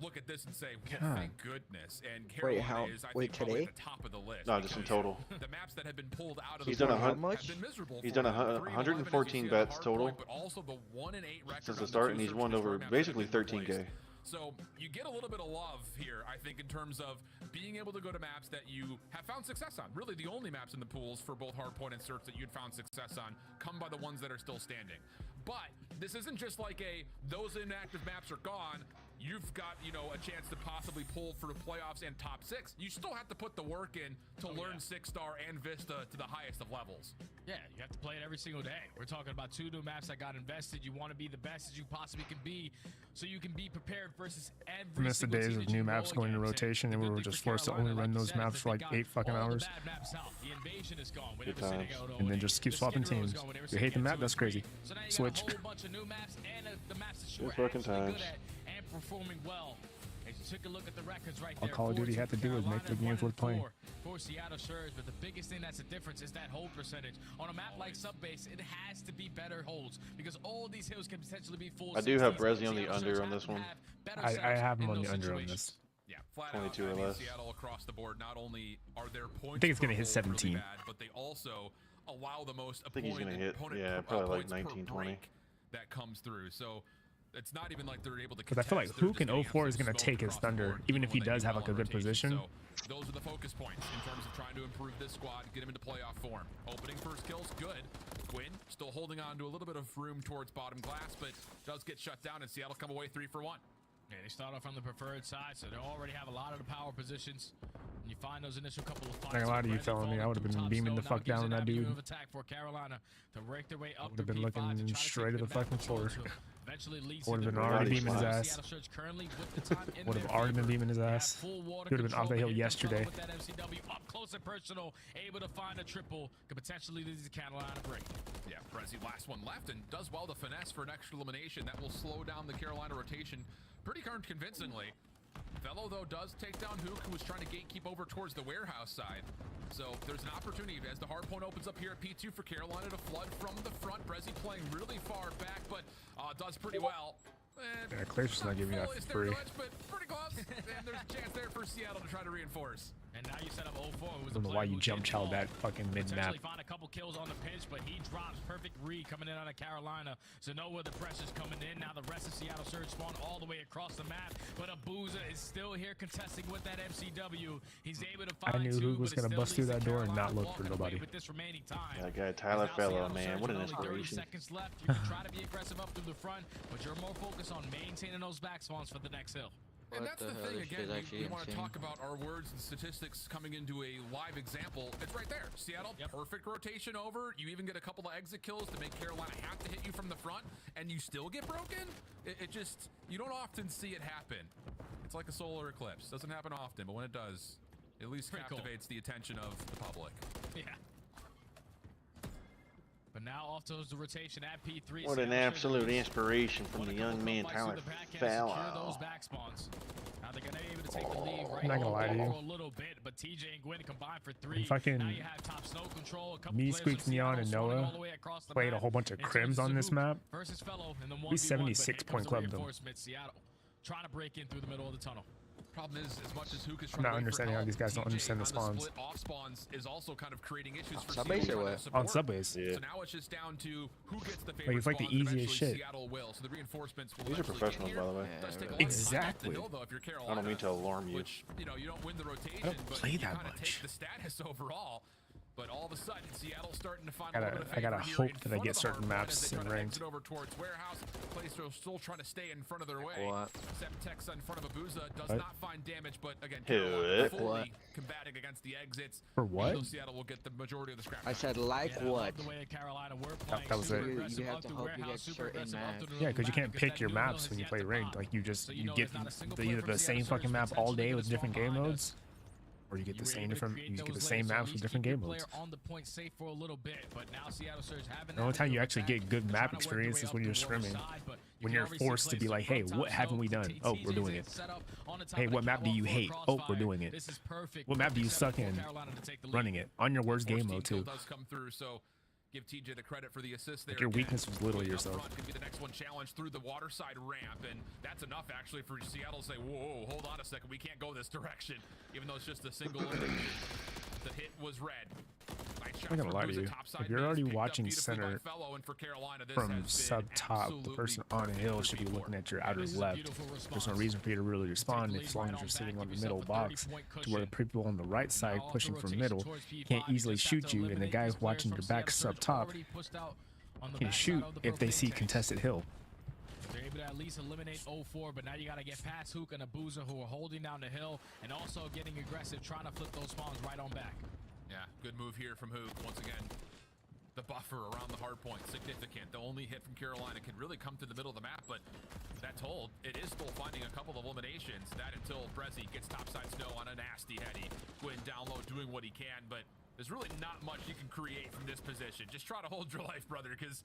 look at this and say, well, God. thank goodness. And Wait, Carolina is, I wait, think, probably today? at the top of the list. No, just in because total. The maps that have been pulled out of He's the done board a hun- much? have been miserable He's for done them. 114 3-11 as you see at the bets hard total point, but also the 1-8 record since on the start, and two he's won search over maps that have basically been 13K. replaced. So you get a little bit of love here, I think, in terms of being able to go to maps that you have found success on. Really, the only maps in the pools for both hardpoint and search that you'd found success on come by the ones that are still standing. But this isn't just like those inactive maps are gone. You've got, you know, a chance to possibly pull for the playoffs and top 6. You still have to put the work in to learn 6-star and Vista to the highest of levels. Yeah, you have to play it every single day. We're talking about 2 new maps that got invested. You want to be the best as you possibly can be, so you can be prepared versus every Miss the single days team of that new you maps roll going into against. rotation, and the we good were thing just for forced to Carolina, only run like you those said, maps is for that like they 8 fucking got all hours. the bad maps out. The invasion is gone. Good times. And then just keep swapping teams. You hate the map? That's crazy. So now you Switch. got a whole bunch of new maps and the maps that you Good were fucking actually times. good at and performing well. As you took a look at the records right All there, Call of Duty 4-2 had to for do was make the Carolina, games worth playing. 1-4 for Seattle Surge, but the biggest thing that's the difference is that hold percentage. On a map like Subbase, it has to be better holds because all these hills can potentially be full. I do have 60s. Brezzy on the Seattle under Surge on have this to one. have better I setups have him in on the those under on situations. this. Yeah, flat 22 out, or I mean, less. Seattle across the board, not only are their points I think it's gonna per hit hold really 17. bad, but they also allow the most think he's gonna hit, opponent yeah, per- probably like points per 19, 20. break that comes through. So it's not even like they're able to. Because I feel like contest, they're Hook just in getting 04 is absolute going to smoked take his across the thunder, board, even if he when they does do have well like a in good rotation. position. So those are the focus points in terms of trying to improve this squad, get him into playoff form. Opening first kills, good. Quinn still holding on to a little bit of room towards bottom glass, but does get shut down, and Seattle come away 3 for 1. Yeah, they start off on the preferred side, so they already have a lot of the power positions. And you find those initial couple of fights. Like a lot of you telling me I would have been beaming the fuck down on that dude. Attack for Carolina to break their way up. Would have been looking straight at the fucking floor. Would have been already already beaming his ass. Would have already been beaming his ass. He would have been off the hill yesterday. Up close and personal, able to find a triple, could potentially lead to Carolina break. Yeah, Prezi last one left and does well to finesse for an extra elimination. That will slow down the Carolina rotation pretty darn convincingly. Fellow, though, does take down Hook, who was trying to gatekeep over towards the warehouse side. So there's an opportunity as the hard point opens up here at P2 for Carolina to flood from the front. Prezi playing really far back, but does pretty well. Yeah, Clear's just not giving you that for free. But pretty close. And there's a chance there for Seattle to try to reinforce. And now you set up 0-4. I don't know why you jump child that fucking mid-map. Find a couple kills on the pinch, but he drops. Perfect read coming in out of Carolina. So know where the pressure's coming in. Now the rest of Seattle Surge spawn all the way across the map. But Abuza is still here contesting with that MCW. He's able to find I knew who was going to bust through that door and not look for nobody. With this remaining time. That guy Tyler Fellow, man, what an inspiration. 30 seconds left. You can try to be aggressive up through the front, but you're more focused on maintaining those back spawns for the next hill. And that's the thing, again, we want to talk about our words and statistics coming into a live example. It's right there. Seattle, perfect rotation over. You even get a couple of exit kills to make Carolina have to hit you from the front, and you still get broken? It just, you don't often see it happen. It's like a solar eclipse. Doesn't happen often, but when it does, it at least captivates the attention of the public. Yeah. But now off to the rotation at P3. What an absolute inspiration from the young man Tyler Fellow. Now they're gonna be able to take the lead right I'm not gonna lie to you. for a little bit, but TJ and Gwen combined for 3. Fucking now you have top snow control. A couple me, players Squeaks, from Neon, Seattle and swarming Noah all the way across the played a map. whole bunch of It's crims on this map. versus Fellow in the 1v1, We 76 but point here comes clubbed the them. reinforcement. Seattle trying to break in through the middle of the tunnel. Problem is, as much as Hook is I'm trying not to wait for understanding how help, these guys don't TJ understand the on spawns. split off spawns is also kind of creating issues for Subways Seattle or trying what? to support. On subways. Yeah. So now it's just down to who gets the favorite it's like the spawns, and easiest eventually shit. Seattle will. So the reinforcements will These are eventually professionals, get here. by the way. It does take a lot Exactly. of time to know, though, if you're Carolina, I don't mean to alarm you. Which, you know, you don't win the rotation, I don't but play you that kind of much. take the status overall. But all of a sudden, Seattle's starting to find I a gotta- little bit of I gotta favor hope here in that I front get of the certain hard point maps as they in try to ranked. exit over towards warehouse. Players are still trying to stay in front of their way. What? Semtex in front of Abuza does What? not find damage, but again, Who? Carolina fully What? combating against the exits. For what? So Seattle will get the majority of the scrap. I said like Yeah, I love what? the way Carolina were playing. That was Super it. You aggressive have up to through hope you warehouse, get super certain aggressive up maps. through the Yeah, middle because you of the can't map, pick because your that new maps hill when you has play yet to ranked. pop. Like you just So you know get it's not a single the, player either from the same Seattle fucking Surge map all potentially day gonna with different spawn game behind modes, or you get You the were same able to different create you get the those same lanes, so maps at with least different keep game your modes. player on the point safe for a little bit, but now Seattle Surge having The only that time you middle actually attack, get good they're map trying to work their experience way is up when the you're water scrimming. side, but you When can you're already see forced to be plays like, from hey, top what haven't we snow done? to Oh, we're TJ's doing it. set up on the top Hey, of what the map do you catwalk hate? for Oh, we're Crossfire. doing it. This is perfect. What map do you Perfect setup suck for in? Carolina to take the lead. Running it on your worst game mode Kill too. does come through, so give TJ the credit for the assist there. Like your Again, weakness was literally going up yourself. front could be the next one challenged through the water side ramp, and that's enough actually for Seattle to say, whoa, hold on a second, we can't go this direction, even though it's just a single elimination. The hit was red. Nice shot I'm not gonna from lie to Booza, you. topside If you're base, already picked up watching beautifully by center Fellow, and for Carolina, this from has been sub top, the absolutely person on a hill should be looking at your outer This is a left. beautiful There's no response. reason for you to really respond lead as long right as on you're sitting back, on the give middle yourself a box 30-point to where the cushion. people on the right side Now off the pushing from rotation middle towards P5, can't you easily just have shoot to you, and the eliminate guy these players watching from your back Seattle sub Surge top already pushed out on the can backside shoot of the if they propane see tanks. contested hill. They're able to at least eliminate 0-4, but now you got to get past Hook and Abuza, who are holding down the hill and also getting aggressive, trying to flip those spawns right on back. Yeah, good move here from Hook. Once again, the buffer around the hard point, significant. The only hit from Carolina can really come to the middle of the map, but that told, it is still finding a couple of eliminations. That until Prezi gets topside snow on a nasty heady. Gwyn down low doing what he can, but there's really not much you can create from this position. Just try to hold your life, brother, because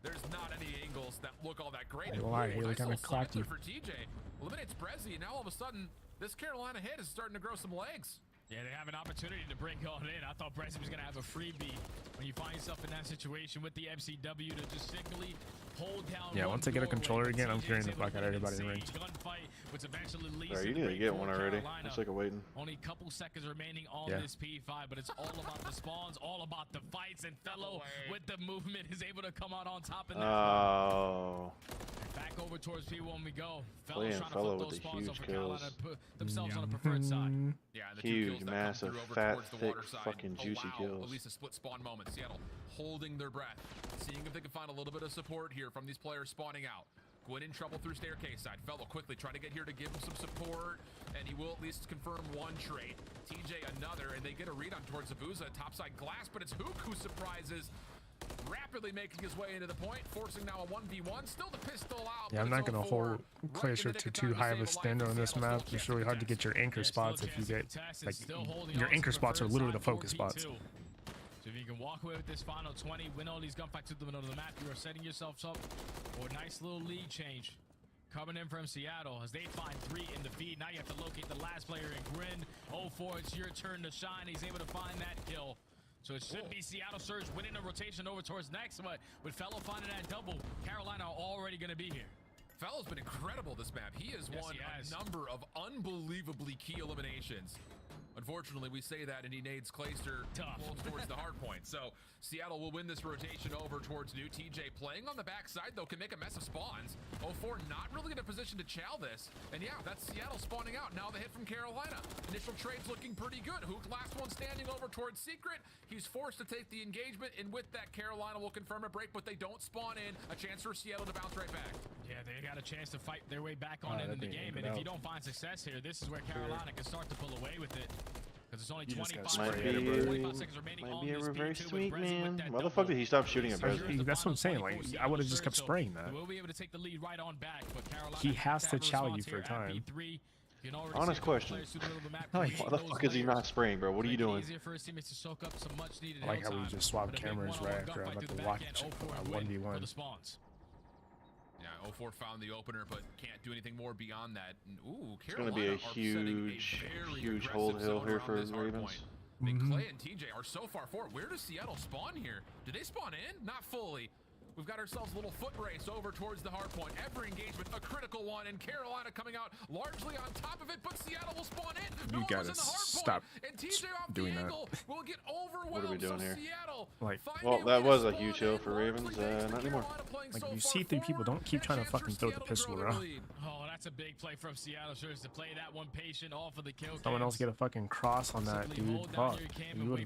there's not any angles that look all that great. Ain't lie, Haley Nice kinda little clocked you. cycler for TJ. Eliminates Prezi, and now all of a sudden, this Carolina hit is starting to grow some legs. Yeah, they have an opportunity to bring it in. I thought Prezi was going to have a freebie. When you find yourself in that situation with the MCW to just simply hold down. Yeah, one once I get a doorway, controller but again, I'm TJ carrying is the able to fuck out of win an everybody in insane range. gunfight, which eventually leads Bro, to you the need to break get for one already. Carolina. I'm sick of waiting. Only a couple seconds remaining on Yeah. this P5, but it's all about the spawns, all about the fights, and Fellow with the movement is able to come out on top in that Oh. Back over towards P1 we go. Playing Fellow's trying to Fellow flip with those the spawns huge up for Carolina kills. to put themselves on the preferred side. Yeah, and the two Huge, kills that come massive, through over fat, towards the thick, water side fucking juicy allow kills. at least a split spawn moment. Seattle holding their breath, seeing if they can find a little bit of support here from these players spawning out. Gwyn in trouble through staircase side. Fellow quickly trying to get here to give him some support, and he will at least confirm one trade. TJ another, and they get a read on towards Zabuza, topside glass, but it's Hook who surprises, rapidly making his way into the point, forcing now a 1v1. Still the pistol out. Yeah, I'm not going to hold Glacier to too high of a standard on this map. It's really hard to get your anchor spots if you get, like, your anchor spots are literally the focus spots. So if you can walk away with this final 20, win all these gunfights to the middle of the map, you are setting yourselves up for a nice little lead change. Coming in from Seattle as they find 3 in the feed. Now you have to locate the last player in Gwyn. 0-4, it's your turn to shine. He's able to find that kill. So it should be Seattle Surge winning a rotation over towards next, but with Fellow finding that double, Carolina are already going to be here. Fellow's been incredible this map. He has won a number of unbelievably key eliminations. Unfortunately, we say that, and he nades Clayster towards the hard point. So Seattle will win this rotation over towards new. TJ playing on the backside, though, can make a mess of spawns. 0-4 not really in a position to chow this. And yeah, that's Seattle spawning out. Now the hit from Carolina. Initial trade's looking pretty good. Hook, last one standing over towards Secret. He's forced to take the engagement, and with that, Carolina will confirm a break, but they don't spawn in. A chance for Seattle to bounce right back. Yeah, they got a chance to fight their way back on in the game, and if you don't find success here, this is where Carolina can start to pull away with it. Because it's only 25 seconds remaining on this very sweet, man. Motherfucker, did he stop shooting at Brez? That's what I'm saying. Like, I would have just kept spraying that. We'll be able to take the lead right on back, but Carolina he has to chow you for a time. Honest question. Why the fuck is he not spraying, bro? What are you doing? I like how we just swapped cameras right after I'm about to watch 1v1. Yeah, 0-4 found the opener, but can't do anything more beyond that. And, ooh, it's going to be a huge hold hill here for the Ravens. Clay and TJ are so far forward. Where does Seattle spawn here? Did they spawn in? Not fully. We've got ourselves a little foot race over towards the hard point. Every engagement, a critical one, and Carolina coming out largely on top of it, but Seattle will spawn in. You gotta stop doing that. We'll get overwhelmed. What are we doing here? Like, well, that was a huge hill for Ravens. Not anymore. Like, you see 3 people, don't keep trying to fucking throw the pistol around. Oh, that's a big play from Seattle Surge to play that one patient off of the kill. Someone else get a fucking cross on that, dude. Fuck.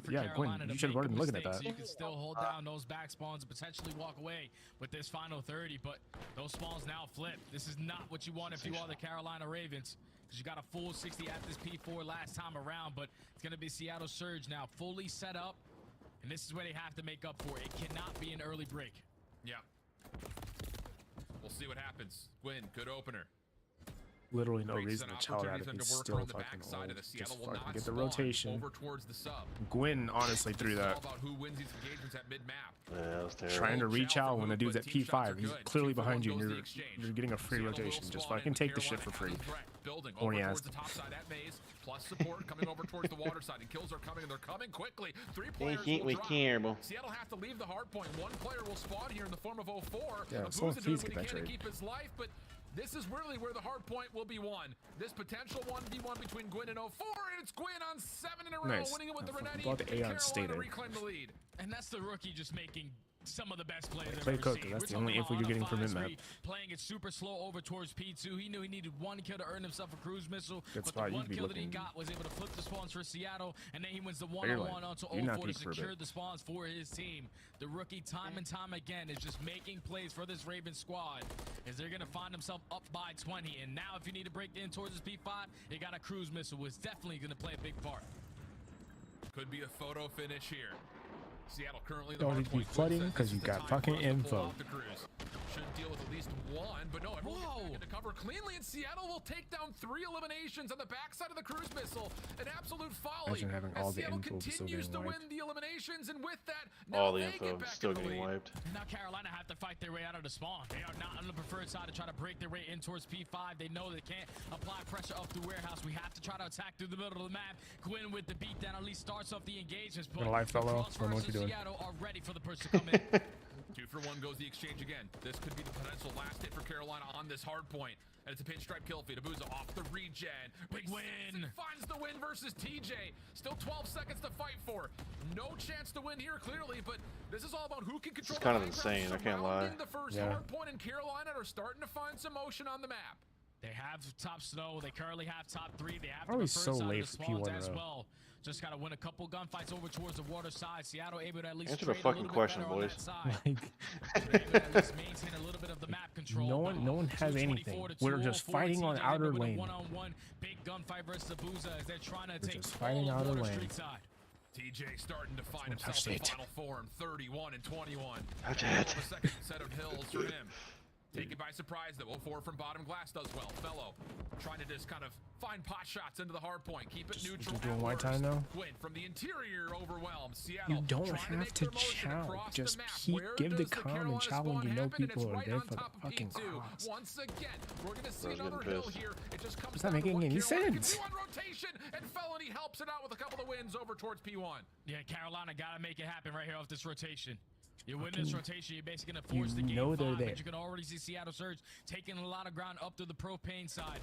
Yeah, Gwyn, you should have already been looking at that. You can still hold down those back spawns and potentially walk away with this final 30, but those spawns now flip. This is not what you want if you are the Carolina Ravens, because you got a full 60 at this P4 last time around, but it's going to be Seattle Surge now fully set up, and this is where they have to make up for it. It cannot be an early break. Yeah. We'll see what happens. Gwyn, good opener. Literally no reason to chow that if he's still fucking old. Just fucking get the rotation. Gwyn honestly threw that. Yeah, that was terrible. Trying to reach out when the dude's at P5. He's clearly behind you and you're getting a free rotation. Just fucking take the shit for free. Only asked. Plus support coming over towards the water side, and kills are coming, and they're coming quickly. 3 players will drop. Seattle have to leave the hard point. 1 player will spawn here in the form of 0-4. Yeah, so he's he can to keep his life, but this is really where the hard point will be won. This potential 1v1 between Gwyn and 0-4, and it's Gwyn on 7 in a row, winning it with the Renetti. Carolina reclaim the lead. And that's the rookie just making some of the best plays I've Play ever Cook, seen. that's the only info you're getting from him, man. Playing it super slow over towards P2. He knew he needed 1 kill to earn himself a cruise missile, Good but spot. the 1 kill that he got was able to flip the spawns for Seattle, and then he wins the 1-on-1 onto 0-4 to secure the spawns for his team. The rookie time and time again is just making plays for this Ravens squad, as they're going to find himself up by 20. And now if you need to break in towards this P5, you got a cruise missile, which is definitely going to play a big part. Could be a photo finish here. Seattle currently don't need to be flooding because you got fucking info. Should deal with at least 1, but no, everyone's going to cover cleanly, and Seattle will take down 3 eliminations on the backside of the cruise missile. An absolute folly. Imagine having all the Seattle info continues still to getting win the eliminations, and with that, all the info still getting wiped. Now Carolina have to fight their way out of the spawn. They are not on the preferred side to try to break their way in towards P5. They know they can't apply pressure up through warehouse. We have to try to attack through the middle of the map. Gwyn with the beatdown at least starts off the engagements. Good life, fellow. I don't know what you're doing. Seattle are ready for the person to come in. 2 for 1 goes the exchange again. This could be the potential last hit for Carolina on this hard point. And it's a pinstripe kill feed. Abuza off the regen. Big win. Finds the win versus TJ. Still 12 seconds to fight for. No chance to win here, clearly, but this is all about who can control. It's kind of insane, I can't lie. The first hard point in Carolina are starting to find some motion on the map. They have top snow. They currently have top 3. They have the Always reverse so side of late the for spawns P1 as row. well. Just got to win a couple gunfights over towards the water side. Seattle able to at least Answer the trade a fucking little question, bit better boys. on that side. Like, They're able to at least maintain a little bit of the map control. no one has anything. We're just fighting on outer lane. One-on-one big gunfight versus Abuza as they're trying to We're take just fighting all of outer water lane. street side. TJ starting to find Don't touch himself in it. final form, 31 and 21. Touch And it. The second set of hills for him. Taken by surprise though. 0-4 from bottom glass does well. Fellow trying to just kind of find pot shots into the hard point. Keep it neutral. You're doing at white worst. time now? Quinn from the interior overwhelmed. Seattle. You don't trying have make to their motion challenge. across Just the map. keep Where give the does calm and Carolina challenge. spawn You know happen? And people it's are right there on for the top of fucking P2. cross. Once again, we're gonna see Bro's another getting hill pissed. here. It just comes It's not down to making what any Carolina can sense. do on rotation, and Felony helps it out with a couple of wins over towards P1. Yeah, Carolina got to make it happen right here off this rotation. You win this rotation, you're basically going to force the You game know they're 5, there. and you can already see Seattle Surge taking a lot of ground up to the propane side.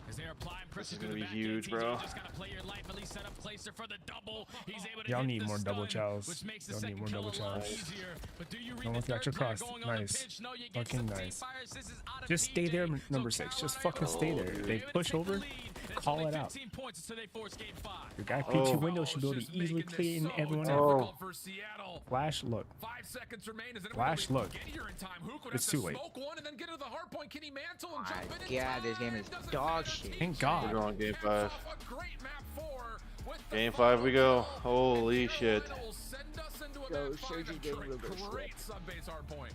As they're applying pressure is to gonna the be back huge, end. bro. You just got to play your life, at least set up Placer for the double. He's able to Y'all hit need the more double stun, chows. which makes the Y'all need second more kill double a lot chows. easier. But do you read Don't the look at third your player cross. going on the Nice. pinch? No, you get Fucking some nice. T-fires. This is out of Just stay there, TJ. number So 6. Just Carolina fucking stay able there. to If they take push the over, lead. It's call only it out. 15 points until they force game 5. Your guy Oh. P2 window should be able to Just easily making this clean so everyone difficult out. for Seattle. Flash, look. 5 seconds remain. Is anyone Flash, gonna look. get here in time? Hook would It's have to too late. smoke one and then get to the hard point. Can he mantle and My jump in God, time? this game is Doesn't dog matter. shit. Thank TJ God. We're going game caps 5. off a great map 4 with the Game final 5 we go. kill. Holy And shit. Carolina will send us into a Yo, map 5 Sergi and gave Trey, a little bit of great sub-base hard point.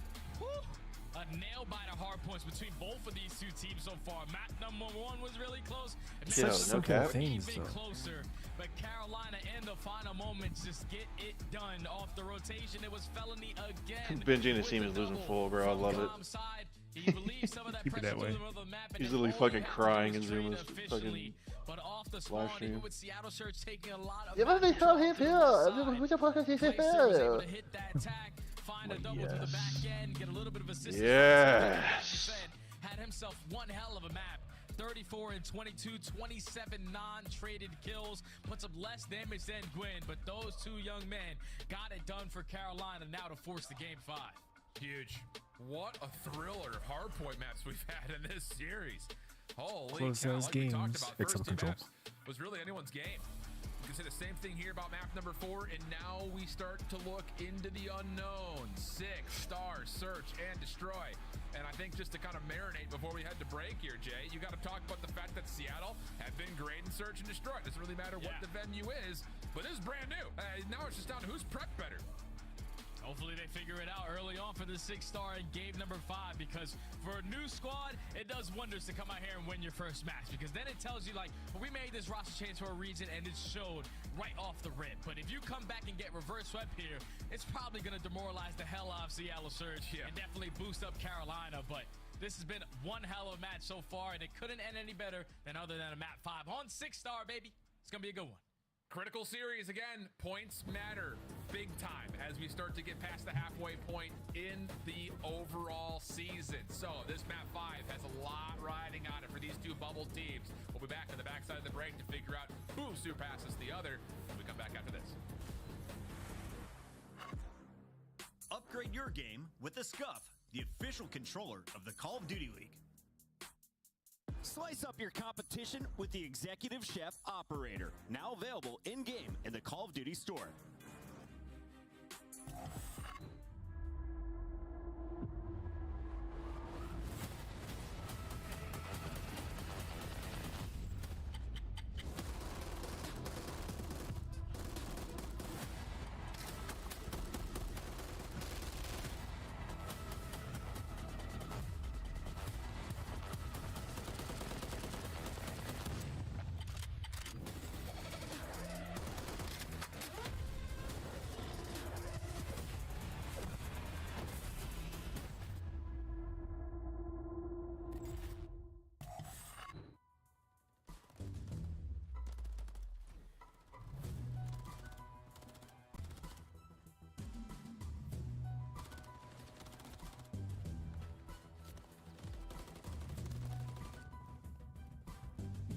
A nail biter hard points between both of these two teams so far. Map number 1 was really close. And Yeah, map no number cap. 2 things, even though. closer. But Carolina in the final moments just get it done off the rotation. It was Felony again. Benji and his with team the is losing double full, bro. I from love it. Com's side. He relieves some of that Keep it pressure that to way. the middle of the map, and He's it literally only fucking had to crying be in straight Zuma's officially. But off the spawn, stream. even with Seattle Surge taking a lot of Yeah, but they control tell him to the here. side. Who's the fucking Placer was able to hit that attack, find a Well, double to the yes. back end, get a little bit of assistance. Yes. Like you said, had himself one hell of a map. 34 and 22, 27 non-traded kills, puts up less damage than Gwyn, but those two young men got it done for Carolina now to force the game 5. Huge. What a thriller of hardpoint maps we've had in this series. Holy Close cow, those like we talked games, about, except first two control. maps was really anyone's game. You can say the same thing here about map number 4, and now we start to look into the unknown. 6 stars, search and destroy. And I think just to kind of marinate before we head to break here, Jay, you got to talk about the fact that Seattle have been great in search and destroy. It doesn't really matter what the venue is, but this is brand new. Now it's just down to who's prepped better. Hopefully they figure it out early on for the 6-star in game number 5, because for a new squad, it does wonders to come out here and win your first match, because then it tells you, like, well, we made this roster change for a reason, and it showed right off the rip. But if you come back and get reverse swept here, it's probably going to demoralize the hell out of Seattle Surge and definitely boost up Carolina. But this has been one hell of a match so far, and it couldn't end any better than other than a map 5 on 6-star, baby. It's going to be a good one. Critical series again. Points matter big time as we start to get past the halfway point in the overall season. So this map 5 has a lot riding on it for these two bubble teams. We'll be back on the backside of the break to figure out who surpasses the other when we come back after this. Upgrade your game with the Scuff, the official controller of the Call of Duty League. Slice up your competition with the Executive Chef Operator, now available in-game in the Call of Duty store.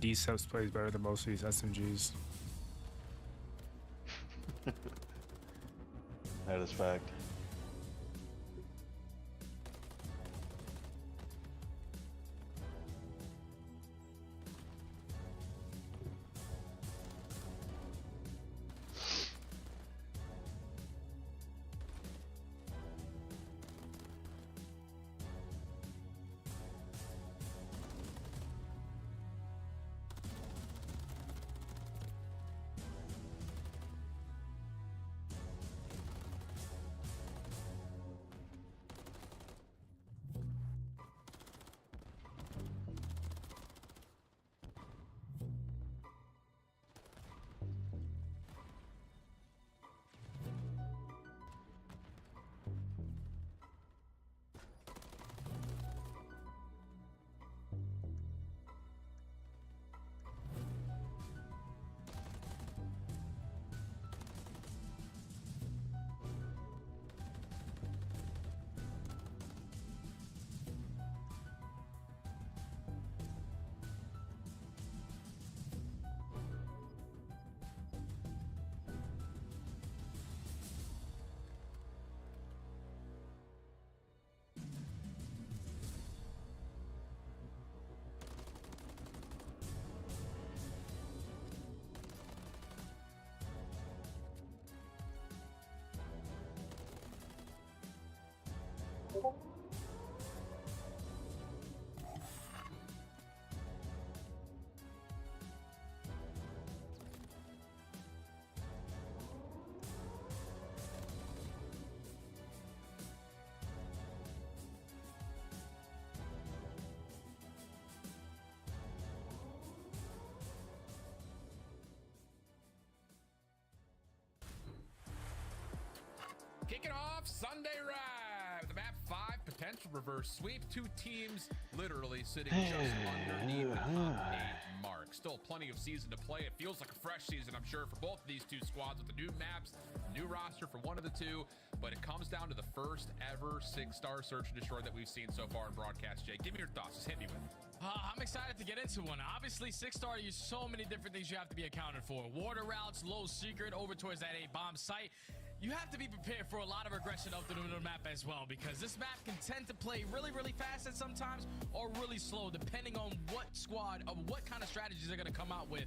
D-Subs plays better than most of these SMGs. That is fact. Kicking off Sunday Ride. The map 5 potential reverse sweep. 2 teams literally sitting just underneath the top 8 mark. Still plenty of season to play. It feels like a fresh season, I'm sure, for both of these 2 squads with the new maps, new roster for one of the 2. But it comes down to the first ever 6-star search and destroy that we've seen so far in broadcast. Jay, give me your thoughts. Just hit me with it. I'm excited to get into one. Obviously, 6-star, there's so many different things you have to be accounted for. Water routes, low secret, over towards that A-bomb site. You have to be prepared for a lot of aggression up the map as well, because this map can tend to play really, really fast at sometimes or really slow, depending on what squad or what kind of strategies they're going to come out with.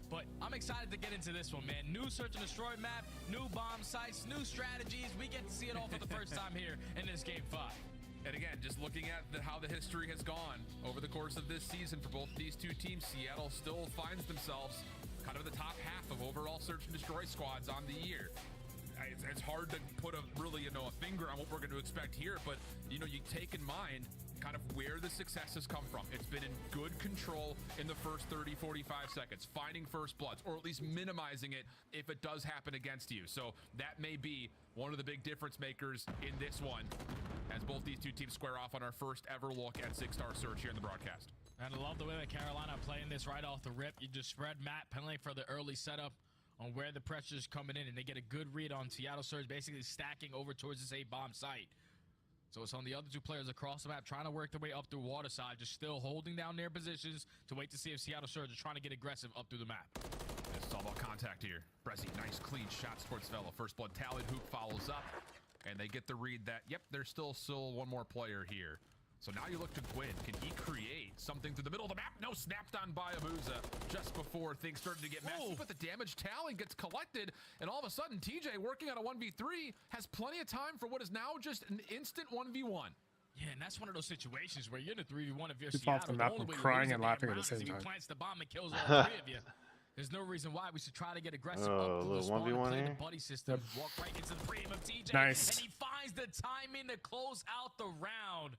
But I'm excited to get into this one, man. New search and destroy map, new bomb sites, new strategies. We get to see it all for the first time here in this Game 5. And again, just looking at how the history has gone over the course of this season for both these 2 teams, Seattle still finds themselves kind of in the top half of overall search and destroy squads on the year. It's hard to put a finger on what we're going to expect here, but you take in mind kind of where the success has come from. It's been in good control in the first 30, 45 seconds, finding first bloods, or at least minimizing it if it does happen against you. So that may be one of the big difference makers in this one, as both these 2 teams square off on our first ever look at 6-star search here in the broadcast. And I love the way that Carolina playing this right off the rip. You just spread map, penalty for the early setup on where the pressure is coming in, and they get a good read on Seattle Surge basically stacking over towards this A-bomb site. So it's on the other 2 players across the map trying to work their way up through water side, just still holding down their positions to wait to see if Seattle Surge are trying to get aggressive up through the map. It's all about contact here. Brezzy, nice clean shot, sports fellow. First blood tallied, Hook follows up, and they get the read that, yep, there's still one more player here. So now you look to Gwyn. Can he create something through the middle of the map? No, snapped on by Abuza just before things started to get messy. But the damage tally gets collected, and all of a sudden, TJ, working on a 1v3, has plenty of time for what is now just an instant 1v1. Yeah, and that's one of those situations where you're in a 3v1 if you're People off the map and crying and laughing at the same time. If he plants the bomb and kills all 3 of you. There's no reason why we should try to get aggressive up through the spawn and play the buddy system. Walk right into the frame of TJ. Nice. And he finds the timing to close out the round.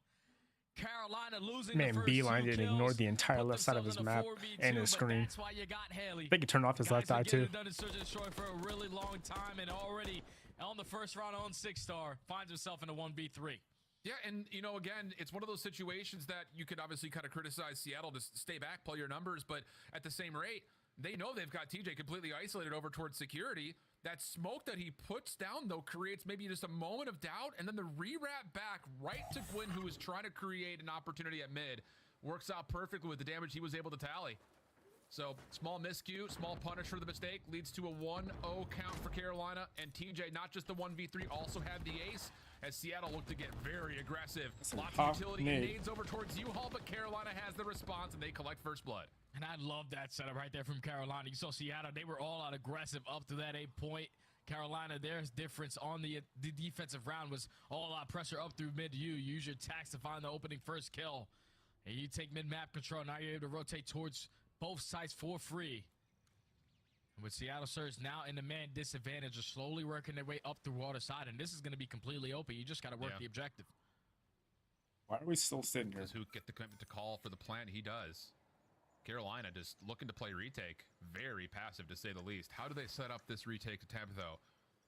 Carolina losing Man, the first Beeline 2 didn't kills, ignore the entire left side of his map and his screen. That's why you got Haley. I think he turned off his left eye too. Done in Search and Destroy for a really long time, and already on the first round on 6-star finds himself in a 1v3. Yeah, and again, it's one of those situations that you could obviously kind of criticize Seattle to stay back, play your numbers, but at the same rate, they know they've got TJ completely isolated over towards security. That smoke that he puts down, though, creates maybe just a moment of doubt, and then the re-wrap back right to Gwyn, who is trying to create an opportunity at mid, works out perfectly with the damage he was able to tally. So, small miscue, small punish for the mistake, leads to a 1-0 count for Carolina, and TJ, not just the 1v3, also had the ace, as Seattle looked to get very aggressive. Lots of utility and nades over towards U-Haul, but Carolina has the response, and they collect first blood. And I love that setup right there from Carolina. You saw Seattle, they were all out aggressive up to that 8-point. Carolina, their difference on the defensive round was all out pressure up through mid. You use your tax to find the opening first kill. And you take mid-map control. Now you're able to rotate towards both sides for free. And with Seattle Surge now in the man disadvantage, are slowly working their way up through water side. And this is going to be completely open. You just got to work the objective. Why are we still sitting here? Does Hook get the commitment to call for the plant? He does. Carolina just looking to play retake. Very passive, to say the least. How do they set up this retake attempt, though?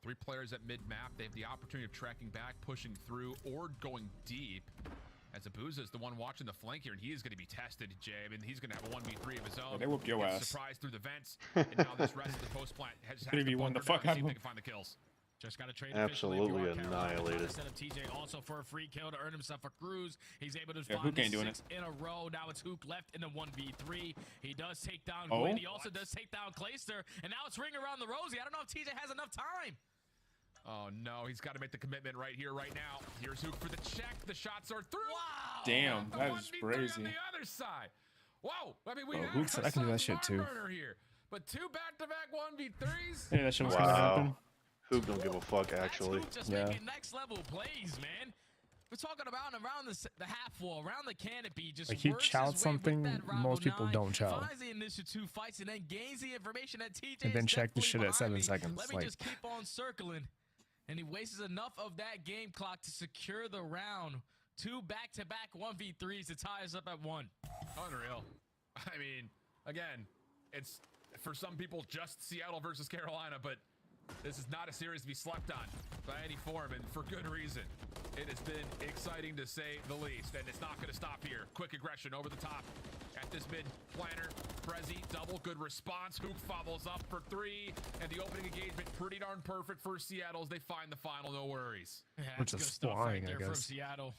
3 players at mid-map. They have the opportunity of tracking back, pushing through, or going deep. As Abuza is the one watching the flank here, and he is going to be tested, Jay. I mean, he's going to have a 1v3 of his own. Yeah, they whooped your ass. Surprise through the vents. And now this rest of the post plant has to 3v1 the fuck out of him. They can find the kills. Just got to trade absolutely annihilated. Instead of TJ also for a free kill to earn himself a cruise. He's able to Hook find ain't doing 6 in a row. Now it's Hook left in the 1v3. He does take down Gwyn. He also does take down Clayster. And now it's Ring around the rosy. I don't know if TJ has enough time. Oh, no. He's got to make the commitment right here, right now. Here's Hook for the check. The shots are through. Wow. Damn, that is crazy. On the other side. Whoa. I mean, we Hook said I can do that shit too. Here. But 2 back-to-back 1v3s. Yeah, that shit was gonna happen. Hook don't give a fuck, actually. Just making next level plays, man. We're talking about around the half wall, around the canopy. Just like he chowed something most people don't chow. Finds the initial 2 fights and then gains the information that TJ and then check the shit at 7 seconds. Let me just keep on circling. And he wastes enough of that game clock to secure the round. 2 back-to-back 1v3s to tie us up at 1. Unreal. I mean, again, it's for some people just Seattle versus Carolina, but This is not a series to be slept on by any form, and for good reason. It has been exciting to say the least, and it's not going to stop here. Quick aggression over the top at this mid planner. Brezzy, double, good response. Hook follows up for 3, and the opening engagement pretty darn perfect for Seattle as they find the final, no worries. Yeah, Which that's is good stuff flying, right I there from guess. Seattle.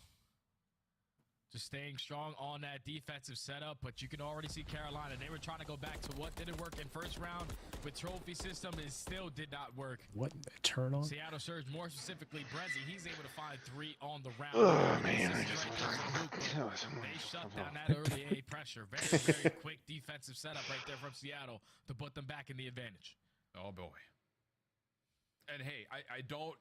Just staying strong on that defensive setup, but you can already see Carolina. They were trying to go back to what didn't work in first round with trophy system. It still did not work. What turn on? Seattle Surge, more specifically Brezzy, he's able to find 3 on the round. Oh man, They shut down that early A pressure. Very, very quick defensive setup right there from Seattle to put them back in the advantage. Oh boy. And hey, I don't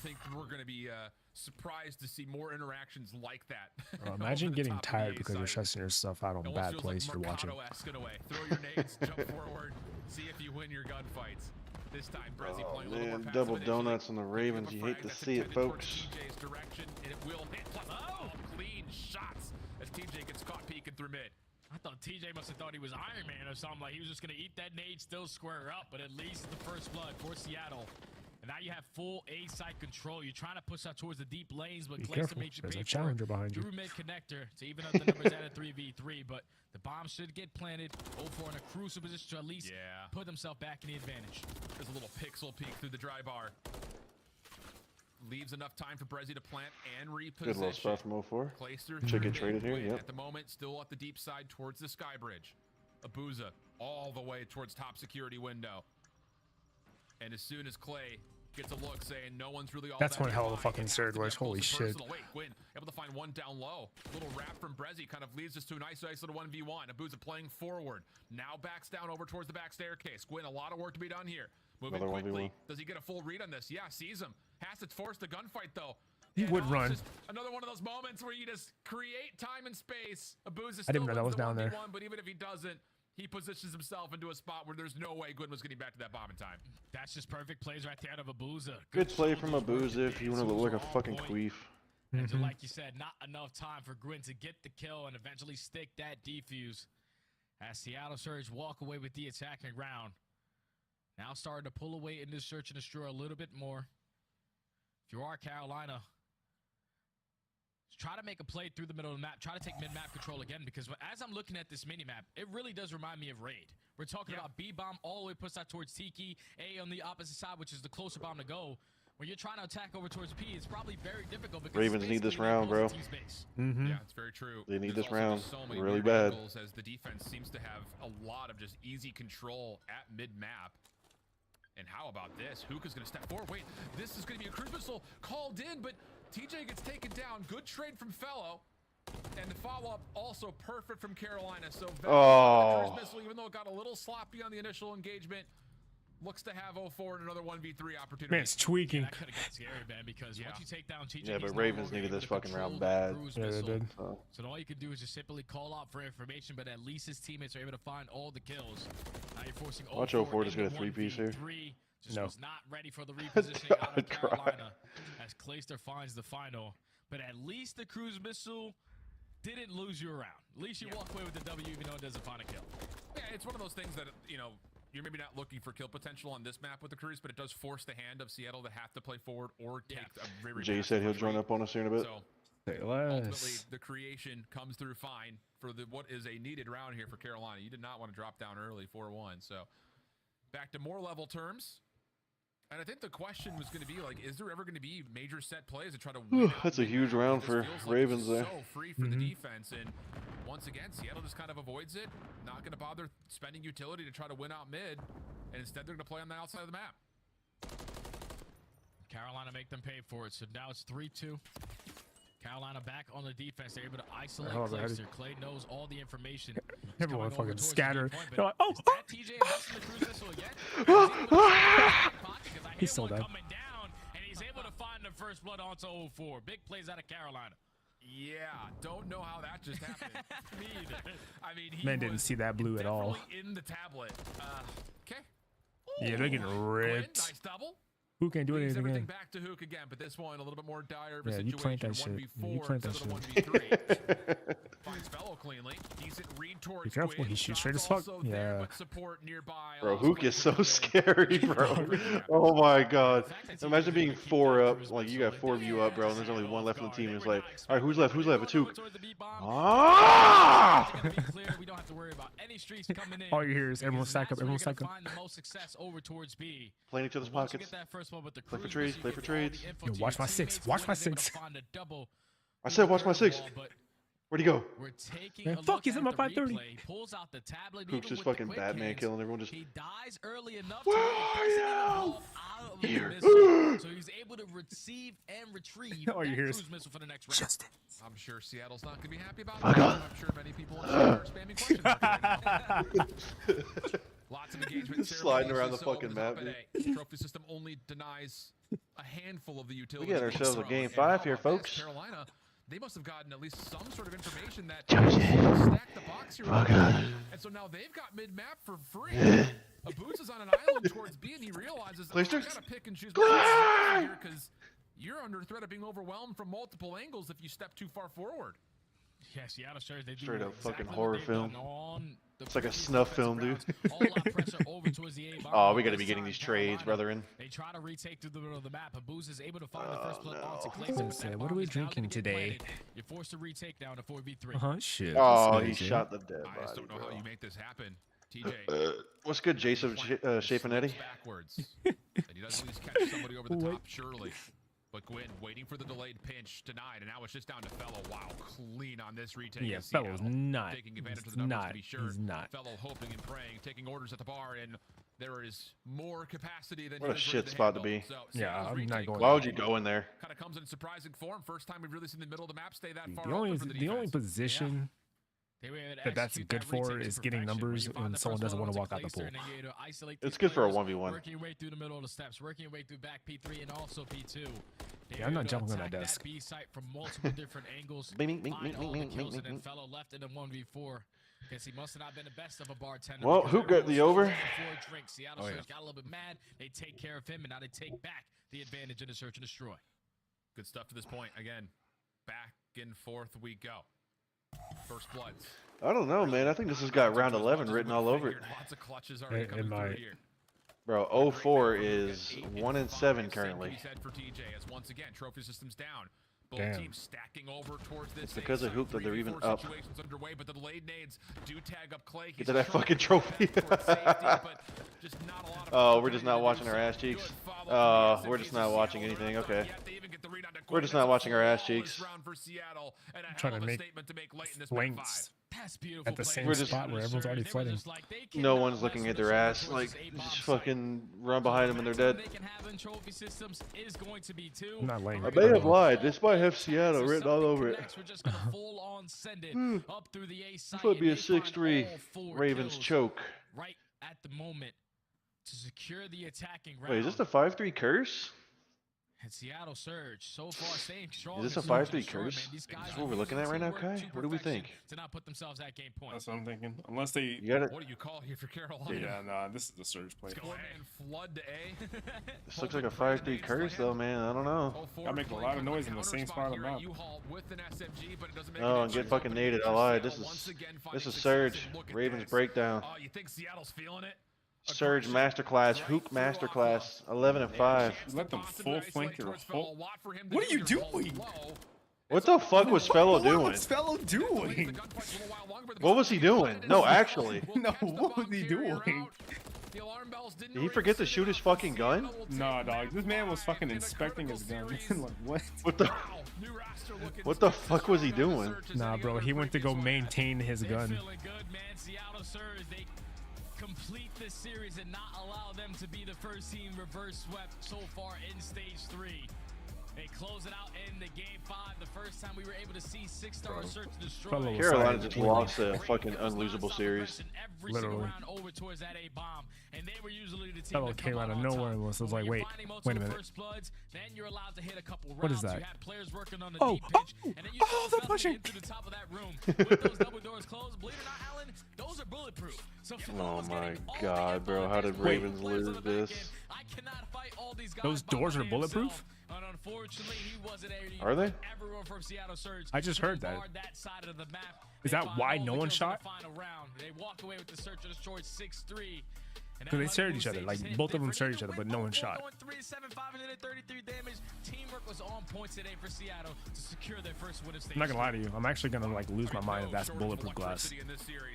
think we're going to be surprised to see more interactions like that. Imagine getting top of the tired A because you're side. stressing yourself out on Almost bad feels plays like you're watching. Mercado-esque in a way. Throw your nades, jump forward, see if you win your gunfights. This time, Brezzy Oh playing a little more man, passive double initially. donuts on the Ravens. You hate to see it, folks. TJ's direction, and it will hit. Plus, clean shots as TJ gets caught peeking through mid. I thought TJ must have thought he was Iron Man or something. Like he was just going to eat that nade, still square up, but at least the first blood for Seattle. And now you have full A side control. You're trying to push out towards the deep lanes, but Be Clayster careful, makes you there's pay a for challenger it. behind you. Through mid connector to even up the numbers at a 3v3, but the bomb should get planted. 0-4 in a crucial position to at least put themselves back in the advantage. There's a little pixel peek through the dry bar. Leaves enough time for Brezzy to plant and reposition. Good little spot from 04. Clayster Should get traded here, yep. At the moment, still at the deep side towards the sky bridge. Abuza all the way towards top security window. And as soon as Clay gets a look saying no one's really all That's that one hell of a nearby, fucking it has surge to be wedge. up close Holy and shit. personal. Wait, Gwyn able to find one down low. Little wrap from Brezzy kind of leads us to a nice little 1v1. Abuza playing forward. Now backs down over towards the back staircase. Gwyn, a lot of work to be done here. Moving Another quickly. 1v1. Does he get a full read on this? Yeah, sees him. Has to force the gunfight though. He And would now run. it's just another one of those moments where you just create time and space. Abuza I didn't still know that was wins the down there. 1v1, but even if he doesn't, he positions himself into a spot where there's no way Gwyn was getting back to that bomb in time. That's just perfect plays right there out of Abuza. Good play from Abuza if you want to look like a fucking queef. And so, like you said, not enough time for Gwyn to get the kill and eventually stick that defuse. As Seattle Surge walk away with the attacking round. Now starting to pull away in this search and destroy a little bit more. If you are Carolina, try to make a play through the middle of the map. Try to take mid-map control again, because as I'm looking at this mini-map, it really does remind me of Raid. We're talking about B-bomb all the way pushed out towards Tiki, A on the opposite side, which is the closer bomb to go. When you're trying to attack over towards P, it's probably very difficult because Ravens need this round, bro. Yeah, it's very true. They need There's this also round just so many really weird bad. angles as the defense seems to have a lot of just easy control at mid-map. And how about this? Hookah's going to step forward. Wait, this is going to be a cruise missile called in, but TJ gets taken down. Good trade from Fellow. And the follow-up also perfect from Carolina. So the cruise missile, even though it got a little sloppy on the initial engagement, looks to have 0-4 and another 1v3 opportunity. Man, it's tweaking. That could have got scary, man, because once you take down TJ, Yeah, but he's no Ravens longer needed able this to fucking control round the bad. cruise Yeah, they missile. did. So all you can do is just simply call out for information, but at least his teammates are able to find all the kills. Now you're forcing Watch 0-4 04 just get a into 3-piece here. 1v3. Just No. was not ready for the repositioning out of God, Carolina as Clayster finds the final. But at least the cruise missile didn't lose you around. At least you walk away with the W even though it doesn't find a kill. Yeah, it's one of those things that, you know, you're maybe not looking for kill potential on this map with the cruise, but it does force the hand of Seattle to have to play forward or take a very Jay said he'll join up on us here in a bit. So Say ultimately, less. the creation comes through fine for what is a needed round here for Carolina. You did not want to drop down early 4-1. So back to more level terms. And I think the question was going to be like, is there ever going to be major set plays to try to win? That's a huge round for Ravens there. So free for the defense, and once again, Seattle just kind of avoids it. Not going to bother spending utility to try to win out mid, and instead they're going to play on the outside of the map. Carolina make them pay for it. So now it's 3-2. Carolina back on the defense. They're able to isolate Clayster. Clay knows all the information. Everyone fucking scattered. Point, They're like, is that TJ investing the cruise missile again? He's still dead. Coming down, and he's able to find the first blood onto 0-4. Big plays out of Carolina. Yeah, don't know how that just happened. Me either. I mean, he Man didn't was see that blue at all. definitely in the tablet. Okay. Yeah, they're getting Gwyn, ripped. nice double. Who can't do Leaves anything everything again? back to Hook again, but this one a little bit more dire of a Yeah, situation. you plant that shit. 1v4 You plant that instead of shit. the 1v3. finds Fellow cleanly. Decent read towards Be careful, Quinn. he shoots straight as Shots fuck. also there, Yeah. but support nearby. Bro, Also Hook is so waiting for scary, bro. Oh my god. Imagine being 4 up, like you got 4 of you up, bro, and there's only 1 left on the team. It's like, all right, who's left? Who's left? It's Hook. Ah! All you hear is everyone stack up, everyone stack up. Playing each other's pockets. Play for trades, play for trades. Yo, watch my 6, watch my 6. I said watch my 6. Where'd he go? Man, fuck, he's in my 530. Hook's just fucking Batman killing everyone. Just he dies early enough Where to are you? Here. Here. So he's able to receive and retrieve All you that hear is cruise missile for the next round. Justin. I'm sure Seattle's not going to be happy about Fuck that. off. I'm sure many people in Seattle are spamming question mark right now. Lots of engagement. Sliding around the Ceremonies fucking over top map, at A. Trophy system only denies a handful of the utilities. We got ourselves a And game how 5 here, about this? folks. Carolina, they must have gotten at least some sort of information that Joseph. stacked the box here. Fuck off. And so now they've got mid-map for free. Abuz is on an island towards B, and he realizes, I Blaster. gotta pick and choose my here because you're under threat of being overwhelmed from multiple angles if you step too far forward. Yeah, Seattle Stars, they do Straight up exactly fucking what horror they've film. done on the It's like a previous snuff defensive film, dude. rounds. All out pressure over towards the A bomb. Oh, we gotta This be getting time, these trades, Carolina, brethren. They try to retake through the middle of the map. Abuz is able to find the Oh, first blood no. onto Clay. Oh, so what are we drinking today? You're forced to retake now to 4v3. Shit. Oh, That's he crazy. shot the dead I just body, don't know how bro. you make this happen, TJ. What's good, Jason Shapanetti? Backwards. And he does at least catch somebody over the top, surely. But Gwyn waiting for the delayed pinch, denied, and now it's just down to Fellow. Wow, clean on this retake. Yeah, in Seattle. Fellow's not. Taking advantage He's of the numbers not. to be sure. He's not. Fellow hoping and praying, taking orders at the bar, and there is more capacity than What a he was shit ready to spot to handle. be. So, Yeah, Seattle's I'm not retake going Why would you go in there? kind of comes in surprising form. First time we've really seen the middle of the map stay that far The only, open for the the only defense. position They were able to that's execute good that for retake to is getting perfection. numbers You find when the someone first doesn't blood want to walk onto out the Clayster, pool. and then you're able to isolate It's these good for a players, 1v1. Working your way through the middle of the steps, working your way through back P3 and also P2. Yeah, I'm not jumping on that desk. B site from multiple different angles. Bing, bing, bing, Find bing, all bing, the bing, kills, bing, and then bing. Fellow left in a 1v4. Guess he must have not been the best of a bartender. Well, because who got everyone the was over? looking for a drink. Seattle Oh, yeah. Surge got a little bit mad. They take care of him, and now they take back the advantage in the search and destroy. Good stuff to this point. Again, back and forth we go. First bloods. I don't know, man. I think this has got round 11 written all over it. Lots of clutches already It coming might. through here. Bro, 04 is 1-7 currently. He's head for TJ as once again trophy systems down. Both Damn. teams stacking over towards this. It's because of Hoop that they're even up. Situations underway, but the delayed nades do tag up Clay. Get to that fucking trophy. Oh, we're just not watching our ass cheeks. Oh, we're just not watching anything. Okay. We're just not watching our ass cheeks. Trying to make flanks at the same We're just- spot where everyone's already flooding. No one's looking at their ass. Like, just fucking run behind them and they're dead. They can have in trophy systems is going to be two. I'm not laying. I may have lied. This might have Seattle written all over it. We're just gonna full on send it up through the A side. This might be a and they find 6-3 all four Ravens kills choke. right at the moment to secure the attacking round. Wait, is this the 5-3 curse? And Seattle Surge so far staying strong. Is this a in search and 5-3 destroy, curse? man. These guys Is are what we're looking at right now, using Kai? teamwork What do we to perfection think? to not put themselves at game point. That's what I'm thinking. Unless they. You got it. What do you call here for Carolina? Yeah, nah. This is the surge play. Let's go ahead and flood to A. This looks like a 5-3 curse, though, man. I don't know. I'm making a lot of noise in the same spot on the map. Oh, and get fucking naded. I lied. This is Surge. Ravens breakdown. Oh, you think Seattle's feeling it? Surge masterclass. Hook masterclass. 11-5. Let them full flank your whole. What are you doing? What the fuck was Fellow doing? What's Fellow doing? What was he doing? No, actually. No, what was he doing? Did he forget to shoot his fucking gun? Nah, dog. This man was fucking inspecting his gun. Like, what? What the fuck was he doing? Nah, bro. He went to go maintain his gun. Complete this series and not allow them to be the first team reverse swept so far in stage 3. They close it out in the game 5. The first time we were able to see 6-star search and destroy. Carolina just lost a fucking unlosable series. Literally. Over towards that A bomb, and they were usually the team Fellow that come came out of on nowhere top. and was But like, when wait, you're finding wait a multiple minute. first bloods, then you're allowed to hit a couple rounds. What is that? You had players working on the Oh, deep pitch, and then you oh, saw they're Fellow pushing. get to the top of that room with those double doors closed. Believe it or not, Alan, those are bulletproof. So Oh my god, bro. How did Ravens lose this? I cannot fight all these guys Those by doors are myself. bulletproof? Unfortunately, he wasn't able to. Are they? Everyone from Seattle Surge. I just heard that. That side of the map. Is that why no one shot? Final round. They walk away with the Surge and destroyed 6-3. Because they shared each other, like both of them shared each other, but no one shot. 3-7, 533 damage. Teamwork was on point today for Seattle to secure their first win of stage. I'm not gonna lie to you. I'm actually gonna like lose my mind if that's bulletproof glass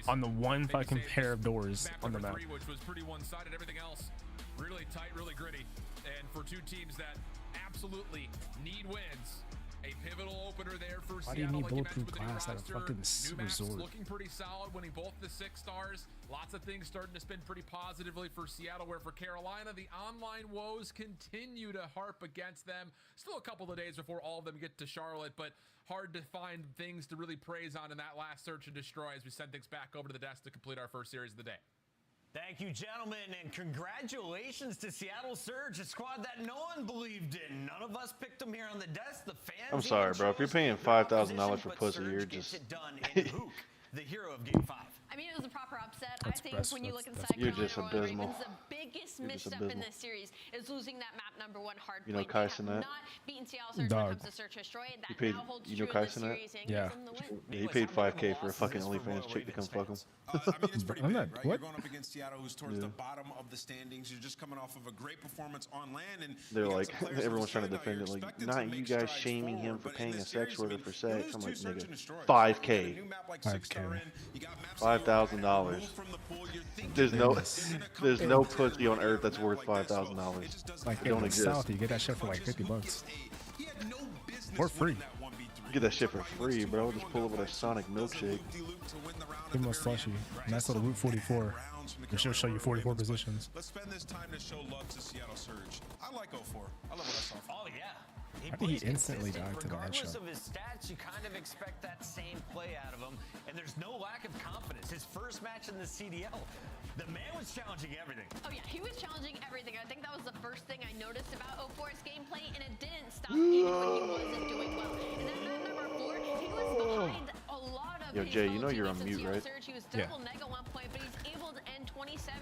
on the one fucking pair of doors on the map. Which was pretty one-sided. Everything else really tight, really gritty. And for two teams that absolutely need wins, a pivotal opener there for Seattle. Why do you need like bulletproof mentioned with the glass at a roster. fucking New maps resort? looking pretty solid, winning both the 6 stars. Lots of things starting to spin pretty positively for Seattle, where for Carolina, the online woes continue to harp against them. Still a couple of days before all of them get to Charlotte, but hard to find things to really praise on in that last search and destroy as we send things back over to the desk to complete our first series of the day. Thank you, gentlemen, and congratulations to Seattle Surge, a squad that no one believed in. None of us picked them here on the desk. The fans. I'm sorry, bro. If you're paying $5,000 for pussy, you're just. The hero of Game 5. I mean, it was a proper upset. That's I think best. when you look That's- inside You're Carolina just Royal abysmal. Ravens, the biggest You're just misstep in abysmal. this series is losing that map number 1 hard You know point. Kai They have Cenat? not beaten Seattle Surge when Dog. it comes to search and destroy. That paid- now holds you know true Kai in this Cenat? series and Yeah. gives them the win. Yeah, he paid $5K for a fucking OnlyFans chick to come fuck him. I mean, it's pretty I'm big, not- right? what? You're going up against Seattle, who's towards the bottom of the standings. You're just coming off of a great performance on land, and They're you got like, some players everyone's trying to that defend it. you're Like, expected not to you make guys strides shaming him forward, for but paying in a this sex series, worker I mean, for you sex. lose I'm two like, search and nigga, destroys. 5K. You got a new map like 5K. Six-Star in, you got maps $5,000. removed from the pool, you're thinking There's no, that there's no pussy on earth that's worth $5,000. Like It in don't the exist. South, you get that shit for like $50 he had no business for free. winning that 1v3. Get that shit for free, bro. Just pull up with a Sonic milkshake. Give them a slushy. Nice little Route 44. It should show you 44 positions. Let's spend this time to show love to Seattle Surge. I like 04. I love what I saw. Oh, yeah. How did he plays instantly consistent. die to that Regardless headshot? of his stats, you kind of expect that same play out of him, and there's no lack of confidence. His first match in the CDL, the man was challenging everything. Oh yeah, he was challenging everything. I think that was the first thing I noticed about 04's gameplay, and it didn't stop even when he wasn't doing well. And then map number 4, he was behind a lot of Yo, his Jay, you fellow know you're on teammates in mute, Seattle right? Surge. He was Yeah. double neg at one point, but he's able to end 27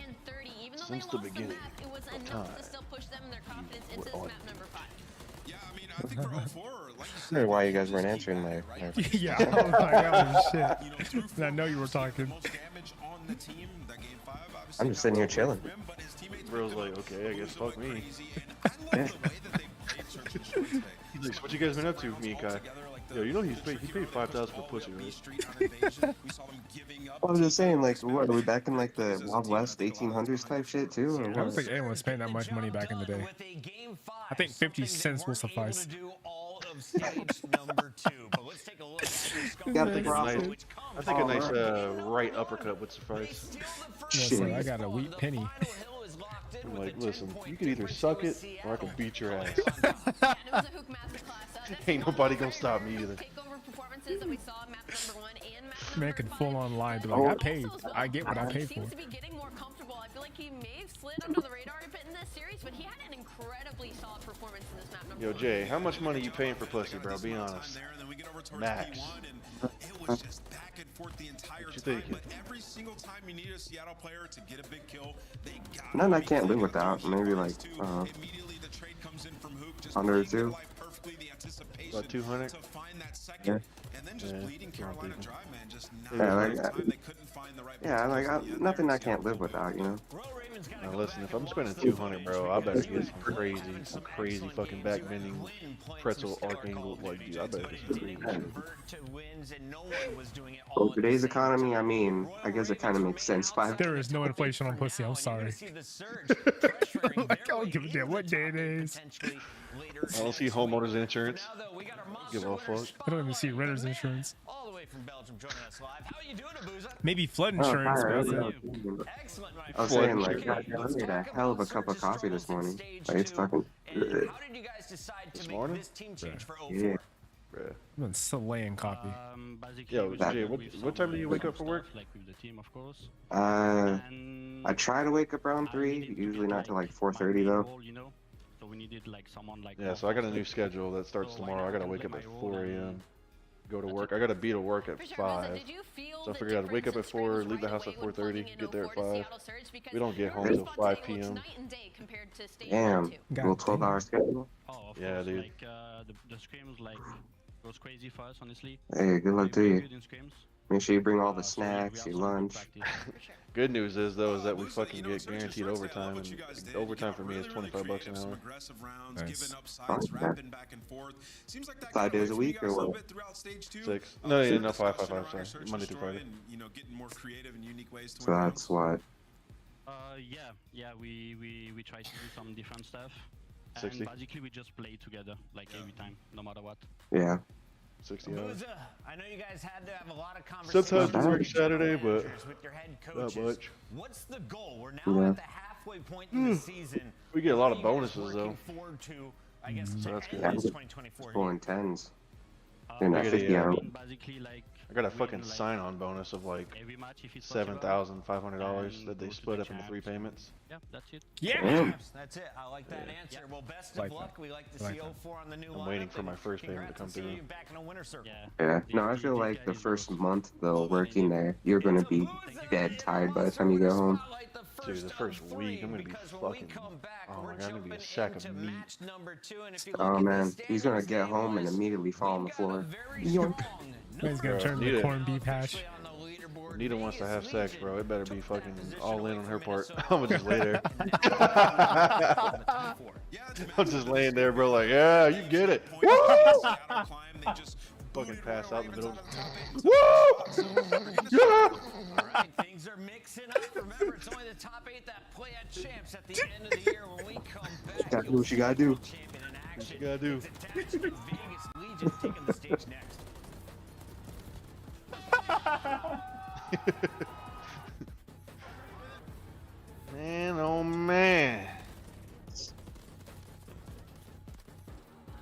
and 30. Even though Since they the lost the beginning map, it was of enough time, to still push them and their confidence into were this on map number 5. Yeah, I mean, I think for 04, like you I said, wonder why you guys weren't answering my. Yeah, I was like, oh shit. And I know you were talking. most damage on the team. That game 5, obviously. I'm just sitting here chilling. But his teammates Bro's picked him like, up, okay, I guess moved fuck away me. crazy, and I love the way that they played Search and Destroy today. He's like, what you guys been up to, me and Kai? Yo, you know he paid $5,000 for pussy, right? I'm just saying, like, what are we back in like the Wild West 1800s type shit too, or I what? don't think anyone was paying that much money back in the day. I think 50 cents will suffice. Got the I profit. think a nice right uppercut would suffice. Listen, I got a wheat penny. I'm like, listen, you can either suck it or I can beat your ass. And it was a hook masterclass. That's Ain't one nobody of the gonna stop me either. takeover performances that we saw in map number 1 and map number Man could 5. full on lie, be like, Oh. I paid. I get what I He paid for. seems to be getting more comfortable. I feel like he may have slid under the radar a bit in this series, but he had an incredibly solid performance in this map number Yo, 1. Jay, how much money you paying for pussy, bro? Be honest. Max. It was just back and forth the entire What you time. thinking? But every single time you need a Seattle player to get a big kill, they got None I can't live without. Maybe like immediately the trade comes in from Hook, just 100 or playing their 2. life perfectly, the anticipation About 200? to find that second, Yeah. and then just Yeah, bleeding it's not Carolina even. dry, man. Just Yeah, not like, enough time. They couldn't find the right Yeah, like positions. nothing I can't live without, you know. Now listen, if I'm spending 200, bro, I better get some crazy fucking back bending pretzel arc angle. Like, dude, I better get some crazy shit. Well, today's economy, I mean, I guess it kind of makes sense. There is no inflation on pussy. I'm sorry. Like, I don't give a damn what day it is. I don't see homeowners insurance. Give a fuck. I don't even see renter's insurance. All the way from Belgium joining us live. How are you doing, Abuza? Maybe flood Oh, insurance, fire, but Excellent, my I was Flood saying, like, insurance. I made a hell of a cup of coffee this morning. Like, it's fucking. And how did you guys decide to This make morning? this team change for 04? Yeah. Bruh. I've been slaying coffee. Yo, Jay, what time do you wake up for work? I try to wake up around 3, usually not till like 4:30 though. Yeah, so I got a new schedule that starts tomorrow. I gotta wake up at 4 a.m. Go to work. I gotta be to work at For sure, 5. did you feel So I the figured I'd wake up at difference in 4, scrims leave the right house at away when 4:30, plugging in get there at 04 to 5. Seattle Surge? Because We don't get your home till response 5 today looks p.m. night and day compared to stage Damn, 2. God little 12-hour schedule. Oh, of Yeah, course. dude. Like the scrims like goes crazy for us, honestly. Hey, good luck to Very you. good in scrims. Make sure you bring all the So yeah, we snacks, have your some good lunch. practice. Good news is though is that we Losing, fucking get guaranteed overtime, and overtime for me is $25 an hour. Aggressive rounds, Nice. giving up sides, rapping back and forth. Seems like that 5 got away days a from you week guys or a little what? bit throughout stage 2. 6. No, yeah, some no, 5, discussion 5, around your 5, sorry. search Monday and through destroy Friday. and, you know, getting more creative and unique ways to So win that's rounds. what. Yeah, we try to do some different stuff. 60. And basically we just play together, like every time, no matter what. Yeah. 60 hours. Muza, I know you guys had to have a lot of conversations. Sometimes we work with your Saturday, but with your head not coaches. much. What's the goal? We're now Yeah. at the halfway point in the season. We get a lot What of are you guys bonuses, working though. forward to, I guess, So to that's end good. Yeah, this I'm 2024 pulling 10s. Uh, In that I 50 gotta, hour. basically like I got a win, fucking like, sign-on bonus of like every match if it's possible. $7,500 and that they go to split the up into champs. 3 payments. Yeah, that's it. Yeah. That's it. I like that answer. Well, best of Like luck. that. We like to Like see that. 04 on the new I'm lineup, waiting for and my first payment to congrats come on seeing through. you back in a winner's circle. Yeah. Yeah. The- No, I the- feel the like the guys first go- month though working there, you're gonna be dead tired by the time you go home. Dude, the first week I'm gonna be fucking. Oh my god, I'm gonna be a sack of meat. Oh man, he's gonna get home and immediately fall on the floor. Yoink. Man's gonna Bro, turn need the it. corned beef hash. Nita wants to have sex, bro. It better be fucking all in on her part. I'm gonna just lay there. I'm just laying there, bro. Like, yeah, you get it. Woo! Fucking pass out in the middle. Woo! Yeah! Alright, things are mixing up. Remember, it's only the top 8 that play at champs at the end of the year. When we come back, Gotta do what you gotta do. champion in What action. you gotta do? It's Attachment Vegas Legion taking the stage next. Man, oh man.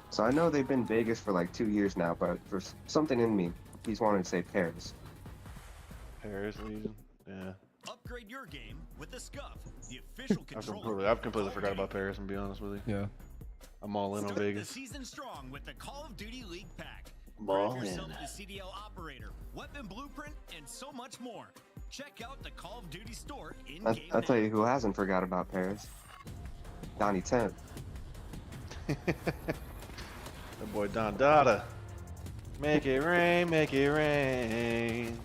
So I know they've been Vegas for like 2 years now, but for something in me, he's wanting to say Paris. Paris Legion. Yeah. Upgrade your game with the Scuff, the official controller. I've completely forgot about Paris, I'm be honest with you. Yeah. I'm all in on Start Vegas. the season strong with the Call of Duty League Pack. Ball Grab yourself in. the CDL operator, weapon blueprint, and so much more. Check out the Call of Duty store in game. I'll tell you who hasn't forgot about Paris. Donnie 10. That boy Don Dada. Make it rain, make it rain.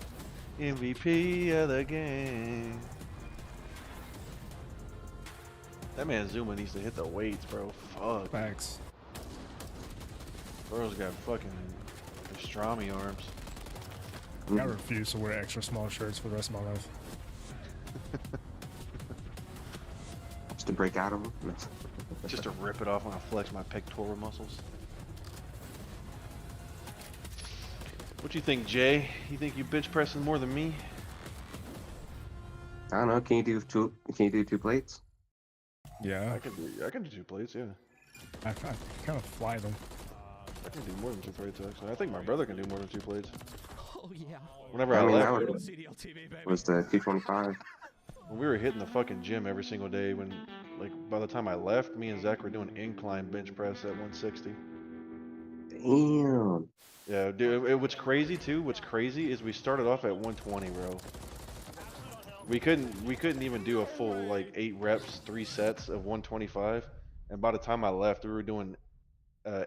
MVP of the game. That man Zuma needs to hit the weights, bro. Fuck. Thanks. Bro's got fucking pastrami arms. I refuse to wear extra small shirts for the rest of my life. Just to break out of them. Just to rip it off when I flex my pectoral muscles. What you think, Jay? You think you bench pressing more than me? I don't know. Can you do two? Can you do 2 plates? Yeah. I can do 2 plates, yeah. I kind of fly them. I can do more than 2 plates actually. I think my brother can do more than 2 plates. Oh yeah. Whenever I I mean, left, that was the 225. when we were hitting the fucking gym every single day, when like by the time I left, me and Zach were doing incline bench press at 160. Damn. Yeah, dude. What's crazy too? What's crazy is we started off at 120, bro. We couldn't even do a full like 8 reps, 3 sets of 125, and by the time I left, we were doing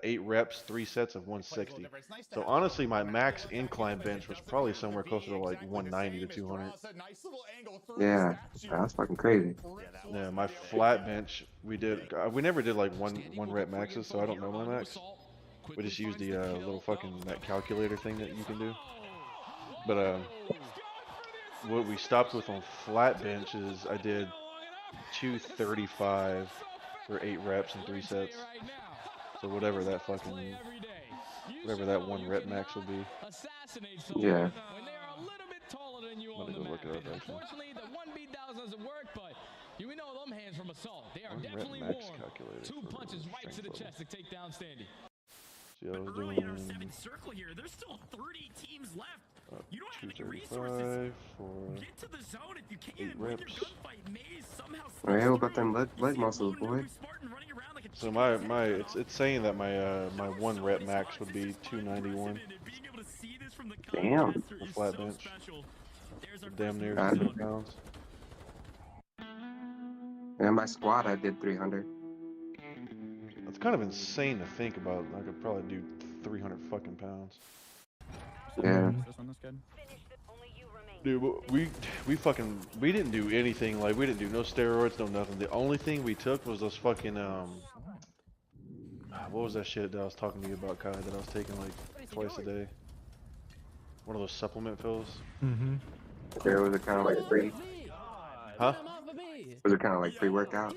8 reps, 3 sets of 160. So honestly, my max incline bench was probably somewhere closer to like 190 to 200. Yeah, that's fucking crazy. Yeah, my flat bench, we never did like one rep maxes, so I don't know my max. We just used the little fucking that calculator thing that you can do. But what we stopped with on flat bench is I did 235 for 8 reps and 3 sets. So whatever that 1 rep max will be. Yeah. Let me go look it up actually. Unfortunately, the 1B doesn't work, but you know them hands from assault. They are 1 rep definitely max warm. calculator 2 for punches right to the strength chest to take down Standy. See, I was Early in our doing 7th circle here, there's still 30 teams left. You don't have any 235 resources. for Get to the zone if you 8 can. Win your reps. gunfight. Maze somehow Hey, what about them leg muscles, boy? So it's saying that my 1 rep max would be 291 Damn. for flat bench. So damn near God. 200 pounds. And my squat, I did 300. I It's kind of insane to think about. I could probably do 300 fucking pounds. Yeah. This one is good. Dude, we didn't do anything. Like, we didn't do no steroids, no nothing. The only thing we took was those fucking what was that shit that I was talking to you about, Kai, that I was taking like twice a day? One of those supplement pills. Mm-hmm. There was it kind of like pre. Huh? Was it kind of like pre-workout?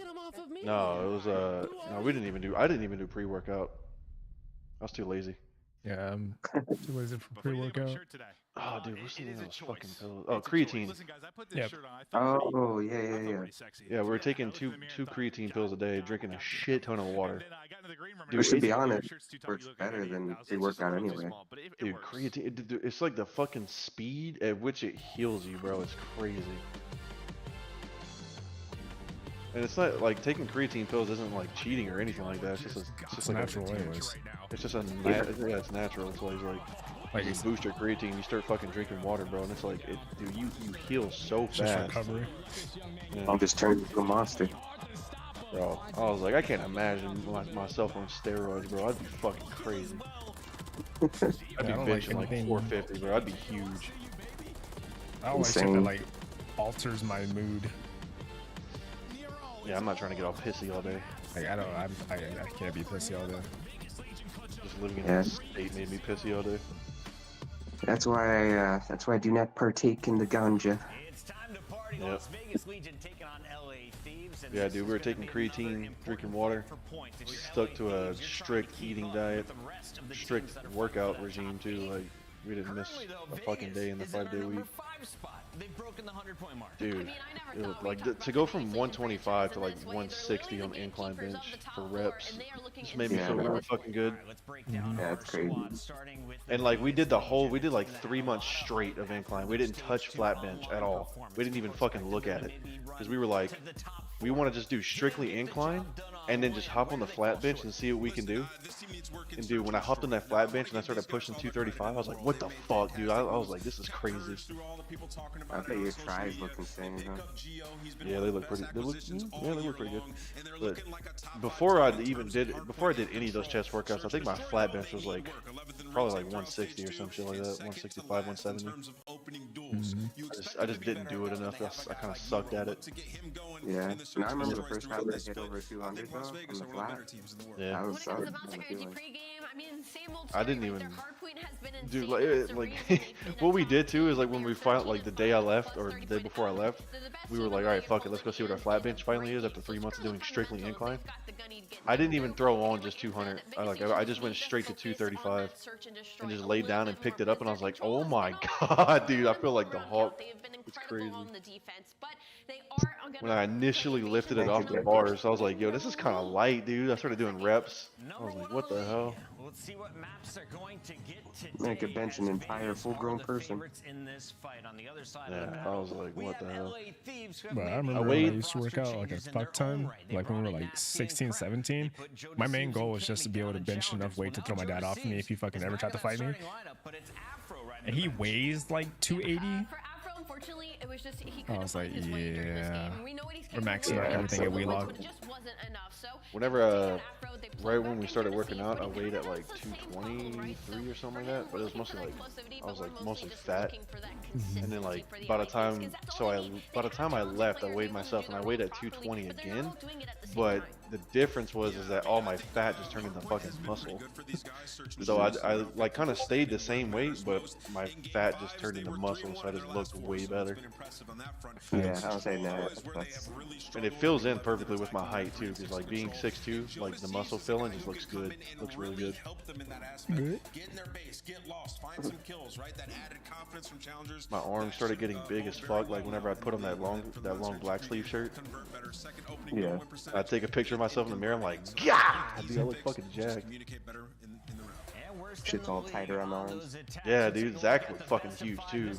No, it was no, we didn't even do. I didn't even do pre-workout. I was too lazy. Yeah, I'm too lazy for pre-workout. Oh, dude, what's the name of those fucking pills? Oh, creatine. Yep. Oh, yeah. Yeah, we're taking two creatine pills a day, drinking a shit ton of water. Dude, to be honest, works better than pre-workout anyway. Dude, creatine, it's like the fucking speed at which it heals you, bro. It's crazy. And it's not like taking creatine pills isn't like cheating or anything like that. It's just a like natural anyways. It's just yeah, it's natural. It's like you boost your creatine, you start fucking drinking water, bro, and it's like, dude, you heal so fast. Just recovery. Yeah. I'm just turning into a monster. Bro, I was like, I can't imagine myself on steroids, bro. I'd be fucking crazy. I'd be benching like 450, bro. I'd be huge. I don't like shit that like alters my mood. Yeah, I'm not trying to get all pissy all day. Like I can't be pissy all day. Just living in that state made me pissy all day. That's why I do not partake in the ganja. Yep. Yeah, dude, we were taking creatine, drinking water, stuck to a strict eating diet, strict workout regime too. Like, we didn't miss a fucking day in the 5-day week. Dude, it was like to go from 125 to like 160 on the incline bench for reps just made me feel really fucking good. Yeah, that's crazy. And like we did like 3 months straight of incline. We didn't touch flat bench at all. We didn't even fucking look at it because we were like, we want to just do strictly incline and then just hop on the flat bench and see what we can do. And dude, when I hopped on that flat bench and I started pushing 235, I was like, what the fuck, dude? I was like, this is crazy. I bet your tries look insane, huh? Yeah, they look pretty. They look pretty good. But before I did any of those chest workouts, I think my flat bench was like probably like 160 or some shit like that, 165, 170. I just didn't do it enough. I kind of sucked at it. Yeah, and I remember the first time I hit over 200 though on the flat. Yeah. I was I didn't even do like what we did too is like when we found like the day I left or the day before I left, we were like, all right, fuck it, let's go see what our flat bench finally is after 3 months of doing strictly incline. I didn't even throw on just 200. I just went straight to 235 and just laid down and picked it up, and I was like, oh my god, dude, I feel like the Hulk. It's crazy. When I initially lifted it off the bars, I was like, yo, this is kind of light, dude. I started doing reps. I was like, what the hell? Let's see what maps are going to get today. I could bench an entire full-grown person. Yeah, I was like, what the hell? But I remember when I used to work out like a fuck ton, like when we were like 16, 17. My main goal was just to be able to bench enough weight to throw my dad off me if he fucking ever tried to fight me. And he weighs like 280. Unfortunately, it was just I was like, yeah, we're maxing out everything at Wheelock. Whenever, right when we started working out, I weighed at like 223 or something like that, but it was mostly like, I was like mostly fat. And then like, by the time I left, I weighed myself and I weighed at 220 again, but the difference was that all my fat just turned into fucking muscle. So I like kind of stayed the same weight, but my fat just turned into muscle, so I just looked way better. Yeah, I was saying that. And it fills in perfectly with my height too, because like being 6'2", like the muscle filling just looks good. Looks really good. Good. My arms started getting big as fuck. Like whenever I put on that long black sleeve shirt. Yeah. I take a picture of myself in the mirror. I'm like, God, dude, I look fucking jacked. Shit's all tighter on the arms. Yeah, dude, Zach was fucking huge too.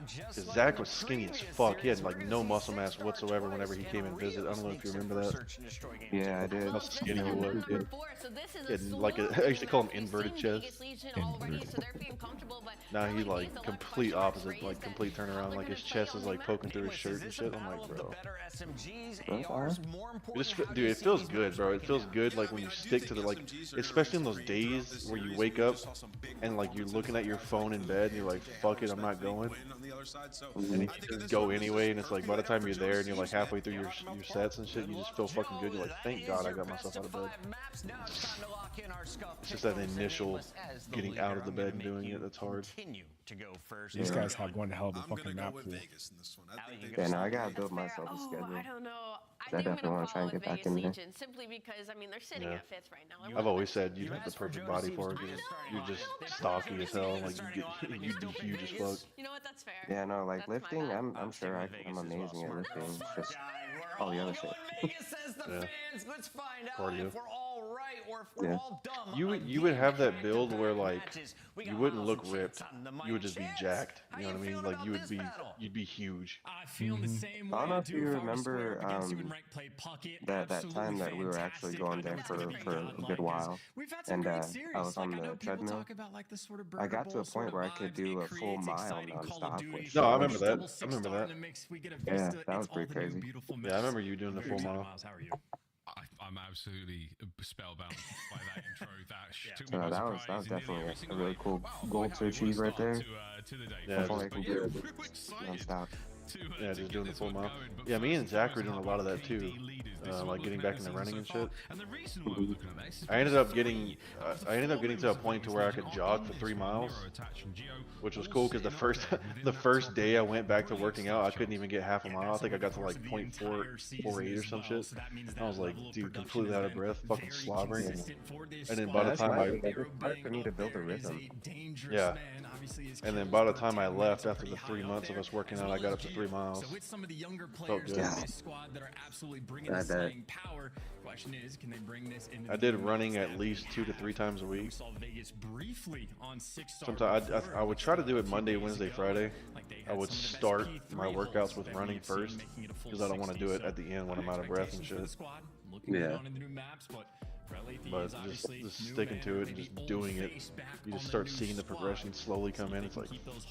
Because Zach was skinny as fuck. He had like no muscle mass whatsoever whenever he came and visited. I don't know if you remember that. Yeah, I did. How skinny he was. Dude. He had like I used to call him inverted chest. Now he's like complete opposite, like complete turnaround. Like his chest is like poking through his shirt and shit. I'm like, bro. Dude, it feels good, bro. It feels good like when you stick to the like, especially in those days where you wake up and like you're looking at your phone in bed and you're like, fuck it, I'm not going. And you just go anyway, and it's like by the time you're there and you're like halfway through your sets and shit, you just feel fucking good. You're like, thank God I got myself out of bed. It's just that initial getting out of the bed and doing it that's hard. These guys have one hell of a fucking map pool. Yeah, now I gotta build myself a schedule. I don't know. I definitely want to try and get back in there. Simply because, I mean, they're sitting at 5th right now. I've always said you have the perfect body for it. You're just stocky as hell. Like you'd be huge as fuck. You know what? That's fair. Yeah, no, like lifting, I'm sure I'm amazing at lifting. It's just all the other shit. Yeah. Let's find out Cardio. if we're all right or if we're all dumb. You would have that build where like you wouldn't look ripped. You would just be jacked. You know what I mean? Like you'd be huge. I don't know if you remember that time that we were actually going there for a good while, and I was on the treadmill. I got to a point where I could do a full mile nonstop. No, I remember that. I remember that. Yeah, that was pretty crazy. Yeah, I remember you doing the full mile. I'm absolutely spellbound by that intro. So that was definitely a really cool goal to achieve right there. Yeah, All I can do is nonstop. Yeah, just doing the full mile. Yeah, me and Zach were doing a lot of that too, like getting back into running and shit. I ended up getting to a point to where I could jog for 3 miles, which was cool because the first day I went back to working out, I couldn't even get half a mile. I think I got to like 0.448 or some shit. I was like, dude, completely out of breath, fucking slobbering. And then by the time I need to build a rhythm. Yeah. And then by the time I left after the 3 months of us working out, I got up to 3 miles. Felt good. I did running at least 2 to 3 times a week. Sometimes I would try to do it Monday, Wednesday, Friday. I would start my workouts with running first because I don't want to do it at the end when I'm out of breath and shit. Yeah. But just sticking to it and just doing it, you just start seeing the progression slowly come in. It's like,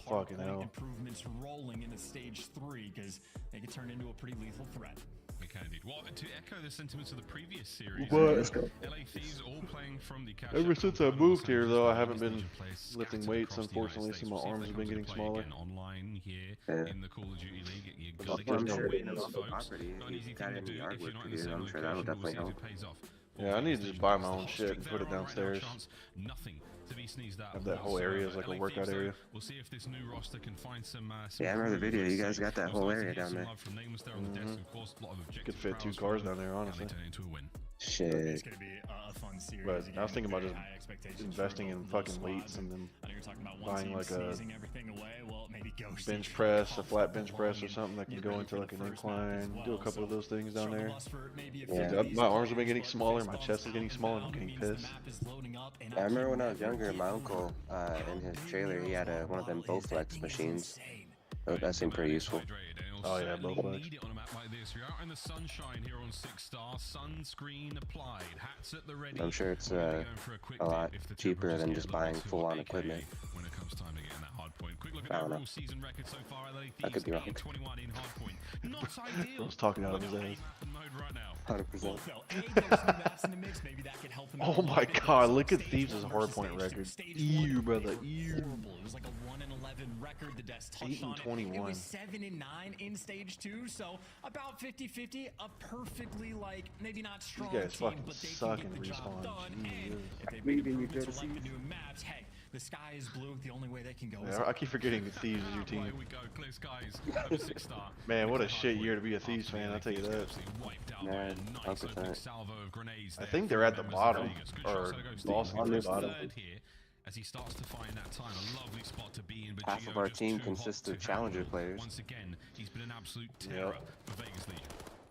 fucking hell. Improvements rolling into stage 3 because they could turn into a pretty lethal threat. We can indeed. Well, to echo the sentiments of the previous series, But LA Thieves all playing from the cash ever since I moved here, though, I haven't been lifting weights, unfortunately, so my arms have been getting smaller. Online here in the Call of Duty League, you Well, got to I'm get sure your in a wins, local folks. property, Not an if easy you've thing got to any do yard if you're work not to in the do, same I'm sure that'll location. definitely We'll see help. if it pays off. Yeah, I need to just buy my own shit and put it downstairs. Nothing to be sneezed at. Have that whole area as like a workout area. We'll see if this new roster can find some. Yeah, I remember the video. You guys got that whole area down there. Could fit 2 cars down there, honestly. Shit. It's gonna be a fun series. But I was thinking about Very just high expectations investing for in the fucking squad. weights and then I know you're talking about one buying team like a sneezing everything away. Well, maybe go bench press, a flat bench press or something that can go into like an incline. Do a couple of those things down there. Yeah. My arms have been getting smaller, my chest is getting smaller, I'm getting pissed. I remember when I was younger, my uncle, in his trailer, he had one of them Bowflex machines. That seemed pretty useful. Oh yeah, Bowflex. On a map like this, we are in the sunshine here on 6 Star. Sunscreen applied, hats at the ready. I'm sure it's a lot cheaper than just buying full-on equipment. When it comes time to getting that hard point. Quick look at I don't the know. season record so far. I could be wrong. 21 in hard point. Not I was talking out of his ass. mode right now. 100%. Oh my god, look at Thieves' hardpoint record. Ew, brother, ew. It was like a 1-11 record. The Deaths touched 8 and on it. 21. It was 7-9 in stage 2, so about 50-50. A perfectly, like, maybe not strong These guys team, fucking but they suck can in get the job respawn. done. And Jesus. if they make improvements to like the new maps, hey, the sky is blue. The only way they can go is Yeah, I keep forgetting Thieves is your team. Here we go, clear skies. Over 6 Star. Man, what a shit year to be a Thieves fan, I'll tell you that. Man, 100%. I think they're at the bottom, or lost at the bottom. As he starts to find that time, a lovely spot to be in. But Half of our team consists of challenger players. Once again, he's been an absolute terror for Vegas Legion.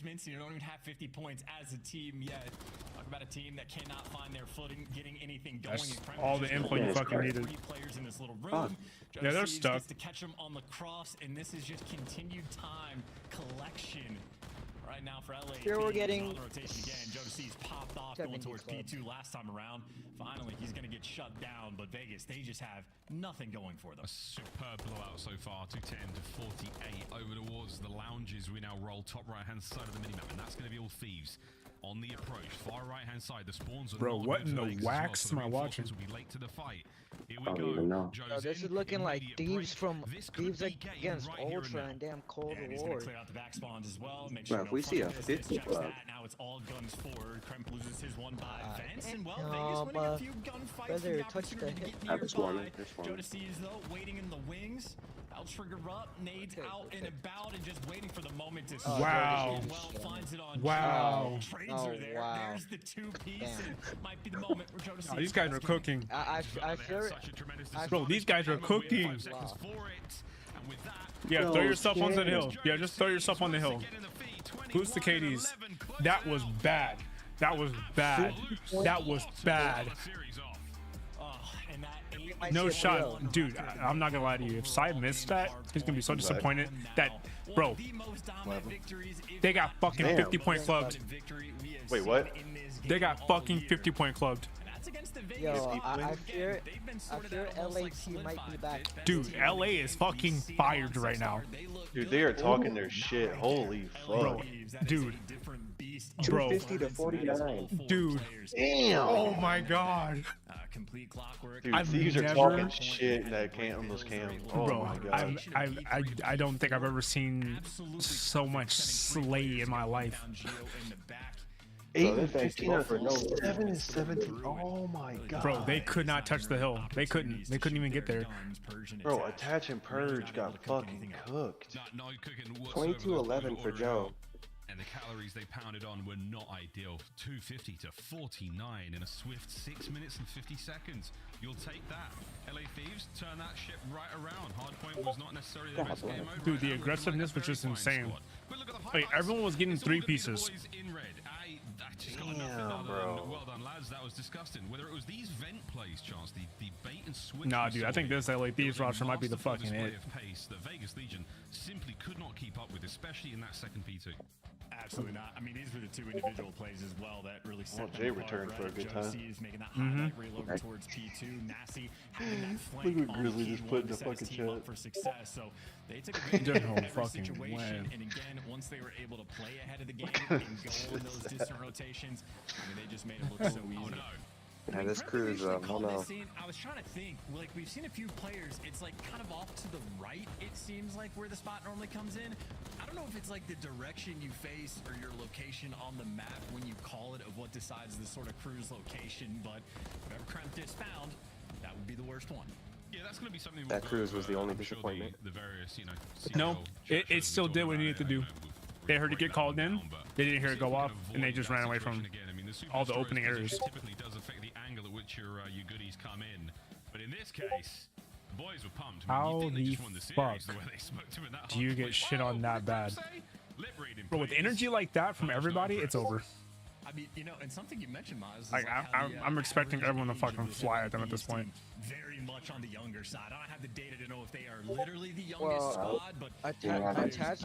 accomplishments. You don't even have 50 points as a team yet. about a team that cannot find their footing, getting anything going. That's all the input you fucking needed. 3 players in this little room. Yeah, they're stuck. To catch them on the cross, and this is just continued time collection. Right now for LA, here we're getting rotation again. Jodeci's popped off going towards P2 last time around. Finally, he's going to get shut down, but Vegas, they just have nothing going for them. A superb blowout so far, 210 to 48 over towards the lounges. We now roll top right-hand side of the minimap, and that's going to be all Thieves on the approach. Far right-hand side, the spawns are bro, what in the wax am I watching? Will be late to the fight. Here we I don't go. even know. No, this is looking like Thieves from Thieves against Ultra and damn Cold War. Clear out the back spawns as well. Make Bro, sure if we see a 50 club. Now it's all guns forward. Kremp loses his one by Vance, and well, Vegas winning a few gunfights. Brother, touch the hit. Jodeci's though waiting in the wings. I'll trigger up, nades out and about, and just waiting for the moment to wow. Finds it on wow. Trades are there. Wow. There's the 2-piece. Might be the moment where Jodeci. Oh, these guys are cooking. I feel Bro, these guys are cooking. Wow. Yeah, throw yourself onto the hill. Yeah, just throw yourself on the hill. Boost the KDs. That was bad. That was bad. That was bad. No shot. Dude, I'm not gonna lie to you. If Sai missed that, he's gonna be so disappointed. That, bro, they got fucking 50-point clubbed. Wait, what? They got fucking 50-point clubbed. Yo, I fear LAT might be back. Dude, LA is fucking fired right now. Dude, they are talking their shit. Holy fuck. Bro, dude. 250 to 49. Dude. Damn. Oh my god. Complete clockwork. Dude, these are talking shit that can't on those cams. Oh bro, my god. I don't think I've ever seen so much slay in my life. 8 and 15 for no 7 and 17. Oh my god. Bro, they could not touch the hill. They couldn't even get there. Bro, Attach and Purge got fucking cooked. 22-11 for Joe. And the calories they pounded on were not ideal. 250 to 49 in a swift 6 minutes and 50 seconds. You'll take that. LA Thieves turn that ship right around. Hardpoint was not necessarily their best game over. Dude, the aggressiveness was just insane. Wait, everyone was getting 3 pieces. Damn, bro. Well done, lads. That was disgusting. Whether it was these vent plays, Chance, the bait and switch. Nah, dude, I think this LA Thieves roster might be the fucking it. Pace that Vegas Legion simply could not keep up with, especially in that second P2. Absolutely not. I mean, these were the 2 individual plays as well that really set Jay returned for a good time. Is making that highlight reel over towards P2. Nasty having that flank Look at Grizzly just put in the fucking chat for success. So they took advantage of every situation. Way. And again, once they were able to play ahead of the game and go on those distant rotations, I mean, they just made it look so easy. Oh, no. Yeah, this cruise, oh no. I was trying to think, like, we've seen a few players, it's like kind of off to the right, it seems like, where the spot normally comes in. I don't know if it's like the direction you face or your location on the map when you call it of what decides the sort of cruise location, but whatever Kremp just found, that would be the worst one. Yeah, that's going to be something. That cruise was the only disappointment. The various, no, it still did what it needed to do. They heard it get called in, they didn't hear it go off, and they just ran away from all the opening areas. Typically does affect the angle at which your goodies come in, but in this case, the boys were pumped. How the fuck do you get shit on that bad? Bro, with energy like that from everybody, it's over. I mean, and something you mentioned, Miles. Like, I'm expecting everyone to fucking fly at them at this point. Very much on the younger side. I don't have the data to know if they are literally the youngest squad, but Attach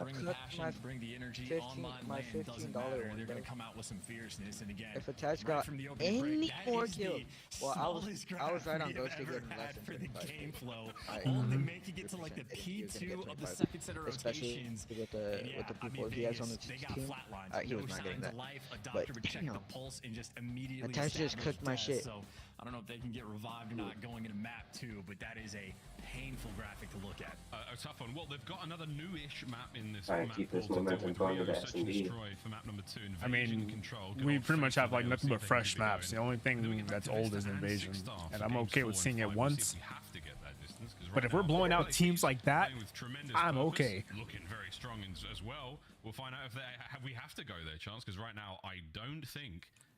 bring the energy online. My $15 one. They're going to come out with some fierceness, and again, if Attach got any more kills, well, I was right on Ghost to get less for the game flow. All to make you get to like the P2 of the second set of rotations. Especially with the people he has on the team, he was not getting that. But the pulse and just immediately Attach just cooked my shit. So I don't know if they can get revived or not going into map 2, but that is a painful graphic to look at. A tough one. Well, they've got another newish map in this map. Keep this momentum going with S&D. For map number 2, I mean, we pretty much have like nothing but fresh maps. The only thing that's old is Invasion, and I'm okay with seeing it once. But if we're blowing out teams like that, I'm okay. Looking very strong as well. We'll find out if we have to go there, Chance, because right now I don't think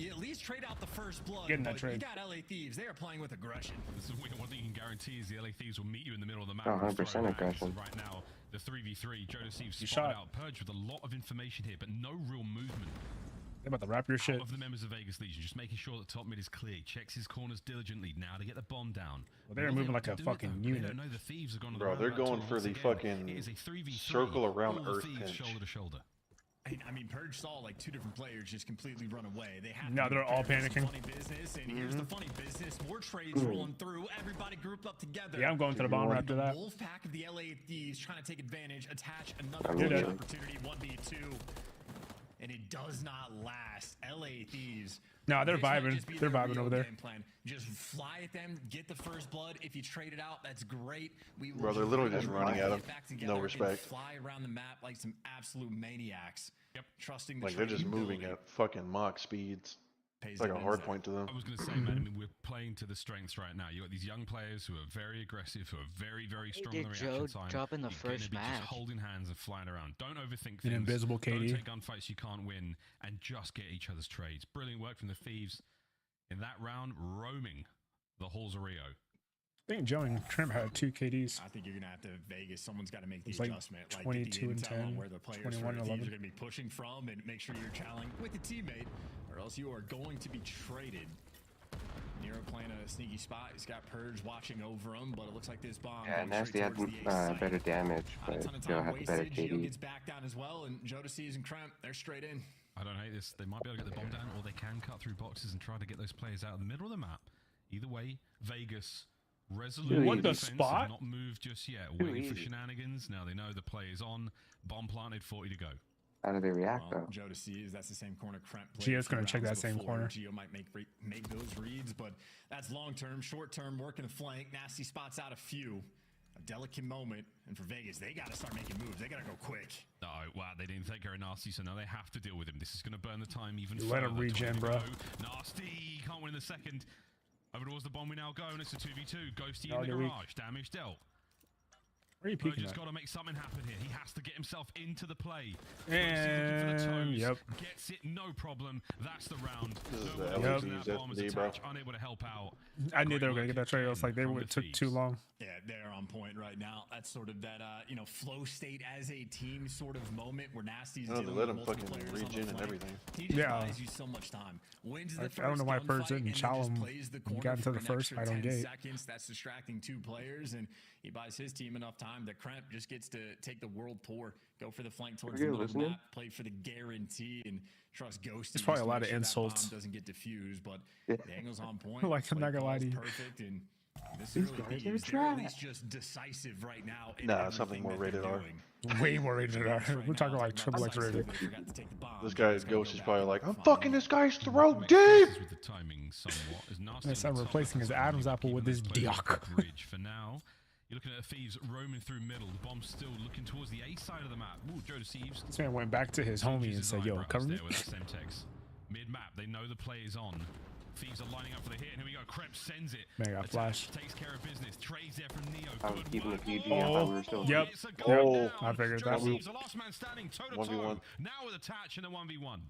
you at least trade out the first blood. Getting that But trade. you got LA Thieves. They are playing with aggression. This is one thing you can guarantee is the LA Thieves will meet you in the middle of the map. 100% aggression. Right now, the 3v3, Joe Deceives You spotted shot. out Purge with a lot of information here, but no real movement. They're about to wrap your shit. Of the members of Vegas Legion, just making sure that top mid is clear, checks his corners diligently now to get the bomb down. Well, they're moving like a fucking unit. They don't know the Thieves have gone to Bro, the they're roundabout going tour for once the again. fucking It is a 3v3, circle around all the Earth Thieves pinch. shoulder to shoulder. I mean, Purge saw like 2 different players just completely run away. They have Now to be they're all prepared for some panicking. Funny business, and here's the funny business: more trades rolling through. Everybody grouped up together. Yeah, I'm going to the bomb after that. Wolf pack of the LA Thieves trying to take advantage, attach I another love it. opportunity, 1v2, and it does not last. LA Thieves. No, they're this might vibing. just be They're their vibing real over there. game plan. Just fly at them, get the first blood. If you trade it out, that's great. We will Bro, they're literally just get running at him. back No together and respect. Fly around the map like some absolute maniacs. Yep. Trusting the Like they're just trading moving ability. at fucking Mach speeds. Pays It's like a dividends hard there. point to them. I was going to say, man, I mean, we're playing to the strengths right now. You got these young players who are very aggressive, who are very, very strong on the did reaction Joe time. drop in the You're gonna first be just match? holding hands and flying around. Don't overthink An things. invisible Don't KD. take gunfights you can't win, and just get each other's trades. Brilliant work from the Thieves in that round, roaming the halls of Rio. I think Joe and Trim had 2 KDs. I think you're gonna have to Vegas. Someone's got to make the It's like adjustment. 22 get and the intel on 10, where the players 21 for and the teams 11. are gonna be pushing from, and make sure you're channeling with a teammate, or else you are going to be traded. Nero playing a sneaky spot. He's got Purge watching over him, but it looks like this bomb. Yeah, goes Nasty straight had towards the ace site. better damage, Not a but ton of Joe time had the better wasted. Gio KD. gets back down as well, and Jodeci's and Kremp, they're straight in. I don't hate this. They might be able to get the bomb down, or they can cut through boxes and try to get those players out of the middle of the map. Either way, Vegas resolute. What the defense, have spot? not moved just yet. Too Waiting for easy. shenanigans. Now they know the play is on. Bomb planted, 40 to go. How do they react, Well, though? Jodeci, that's the same corner Kremp played. Gio's gonna check that same corner. Gio might make those reads, but that's long term. Short term, working the flank. Nasty spots out a few. A delicate moment, and for Vegas, they got to start making moves. They got to go quick. No, wow, they didn't take care of Nasty, so now they have to deal with him. This is going to burn the time even Let him further. regen, 20 to bro. go. Nasty can't win in the second. Over towards the bomb we now go, and it's a 2v2. Ghosty in the Already weak. garage. Damage dealt. Where are you Purge peeking has at? got to make something happen here. He has to get himself into the play. And yep. Gets it, no problem. That's the round. This is No the one Yep. using that LAPs bomb as SD, bro. attach, unable to help out. I knew they were Great gonna get work that trade. I was like, they again would from took the too Thieves. long. Yeah, they're on point right now. That's sort of that, flow state as a team sort of moment where Nasty's No, they dealing let with him multiple fucking players on the regen and flank. everything. He just Yeah. buys you so much time. Wins the Like, first I don't know why Purge gunfight didn't and then chow just him plays the when he corner got into for the an first extra fight on 10 gate. seconds. That's distracting 2 players, and he buys his team enough time that Kremp just gets to take the world tour, go for the flank towards the you middle of the listening? map, play for the guarantee, and trust Ghosty. There's probably just a lot make of sure that insults. bomb doesn't get diffused, but Yeah. the angle's on point. Like, I'm play not gonna lie to call's you. Perfect, and this These early guys Thieves, are they're at trash. least just decisive right now. In Nah, something everything more that they're rated R. doing. Way more rated R. Right We're talking now, like triple X decisive, rated. they forgot to take the bomb. This guy's Just gotta ghost go is back probably and like, I'm find fucking it. this guy's throat Make deep. passes with the timing somewhat. As Nasty Yes, on I'm top, replacing his that's Adam's only apple with keeping this those players Diak. off the bridge for now. You're looking at the Thieves roaming through middle. The bomb's still looking towards the A side of the map. Ooh, Joe Deceives. This man went back to his homie and said, "Yo, cover me." There with that Semtex. Mid-map, they know the play is on. Thieves are lining up for the hit, and here we go. Kremp sends it. Man, I got Attach flash. takes care of business. Trades there from Neo. I was Good keeping the work. PG. I thought we were still. Yep. It's a Oh, go down. I figured Joe that. Deceives, the last man standing, toe-to-toe. 1v1. Now with attach in a 1v1.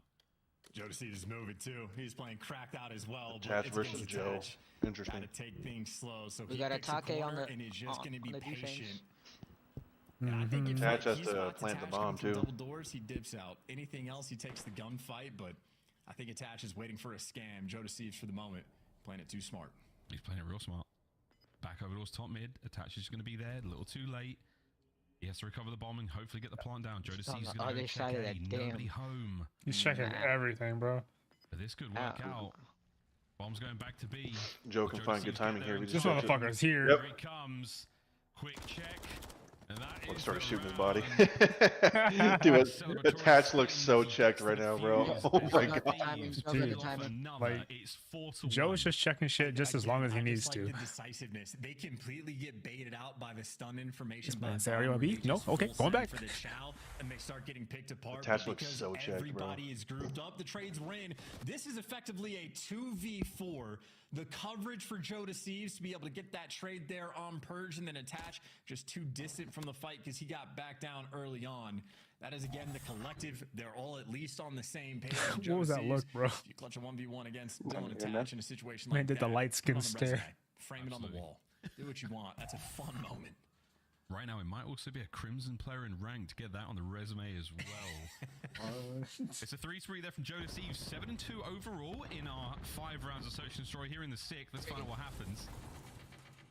Jodeci is moving too. He's playing cracked out as well. but Attach it's versus against Joe. Attach. Interesting. Gotta take things slow. So We he got picks a Atake on corner the- and he's just gonna be on the defense. patient. And I think if Attach has he to spots plant the Attach bomb, coming from too. Double doors, he dips out. Anything else, he takes the gunfight. But I think Attach is waiting for a scam. Joe Deceives for the moment, playing it too smart. He's playing it real smart. Back over towards top mid. Attach is going to be there. A little too late. He has to recover the bomb and hopefully get the plant down. Joe Just on Deceives is the going to other go side check of A. that damn- Nobody home. He's checking everything, bro. But this could work out. Bomb's going back to B. Joe can find good Deceives timing get here. there We and just This checked it. motherfucker's here. Yep. Here he comes. Quick check. And that Let's is start the shooting his round. body. Dude, Attach looks so checked right now, bro. Oh my Not the god. timing, Dude, not the off timing. another, Like, it's 4-1. Joe is just checking shit just as long as he I needs just to. like the decisiveness. They completely get baited out by the stun information. This man by say, "Are you bomb, on where B?" they No? just Okay, full going send back. for the chow, and they start getting picked apart. Attach but looks because so checked, bro. everybody is grouped up, the trades were in. This is effectively a 2v4. The coverage for Joe Deceives to be able to get that trade there on Purge and then Attach just too distant from the fight because he got back down early on. That is, again, the collective. They're all at least on the same page. What was that look, bro? If you clutch a 1v1 against Dylan Attach in a situation like Man did that, the light skin put it on the stare. resume. Frame it on the wall. Do what you want. That's a fun moment. Right now, it might also be a Crimson player in rank to get that on the resume as well. It's a 3-3 there from Joe Deceives. 7-2 overall in our 5 rounds of Search and Destroy here in the 6th. Let's find out what happens.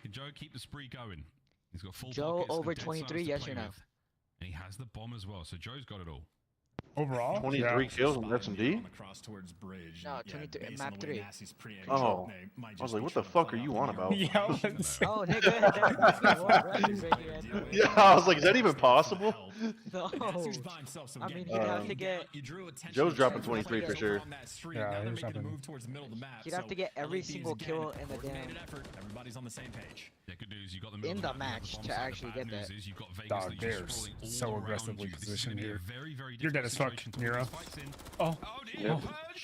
Can Joe keep the spree going? He's got full Joe pockets and over dead 23, silence to yes play or no? with. And he has the bomb as well, so Joe's got it all. Overall? 23 kills on SMD? No, 23, map 3. Oh, I was like, what the fuck are you on about? Yeah, Oh, nigga. Yeah, I was like, is that even possible? No. I mean, he'd have to get... Joe's dropping 23 for sure. Yeah, he's dropping. He'd have to get every single kill in the damn... Everybody's on the same page. Yeah, good news, you got the In the match to actually get that. You've got Vegas Dog, that they're you're just scrolling so all around aggressively you. This is positioned gonna be a here. very, very You're dead as fuck, difficult situation Nero. to put these fights in. Oh, dear, yeah.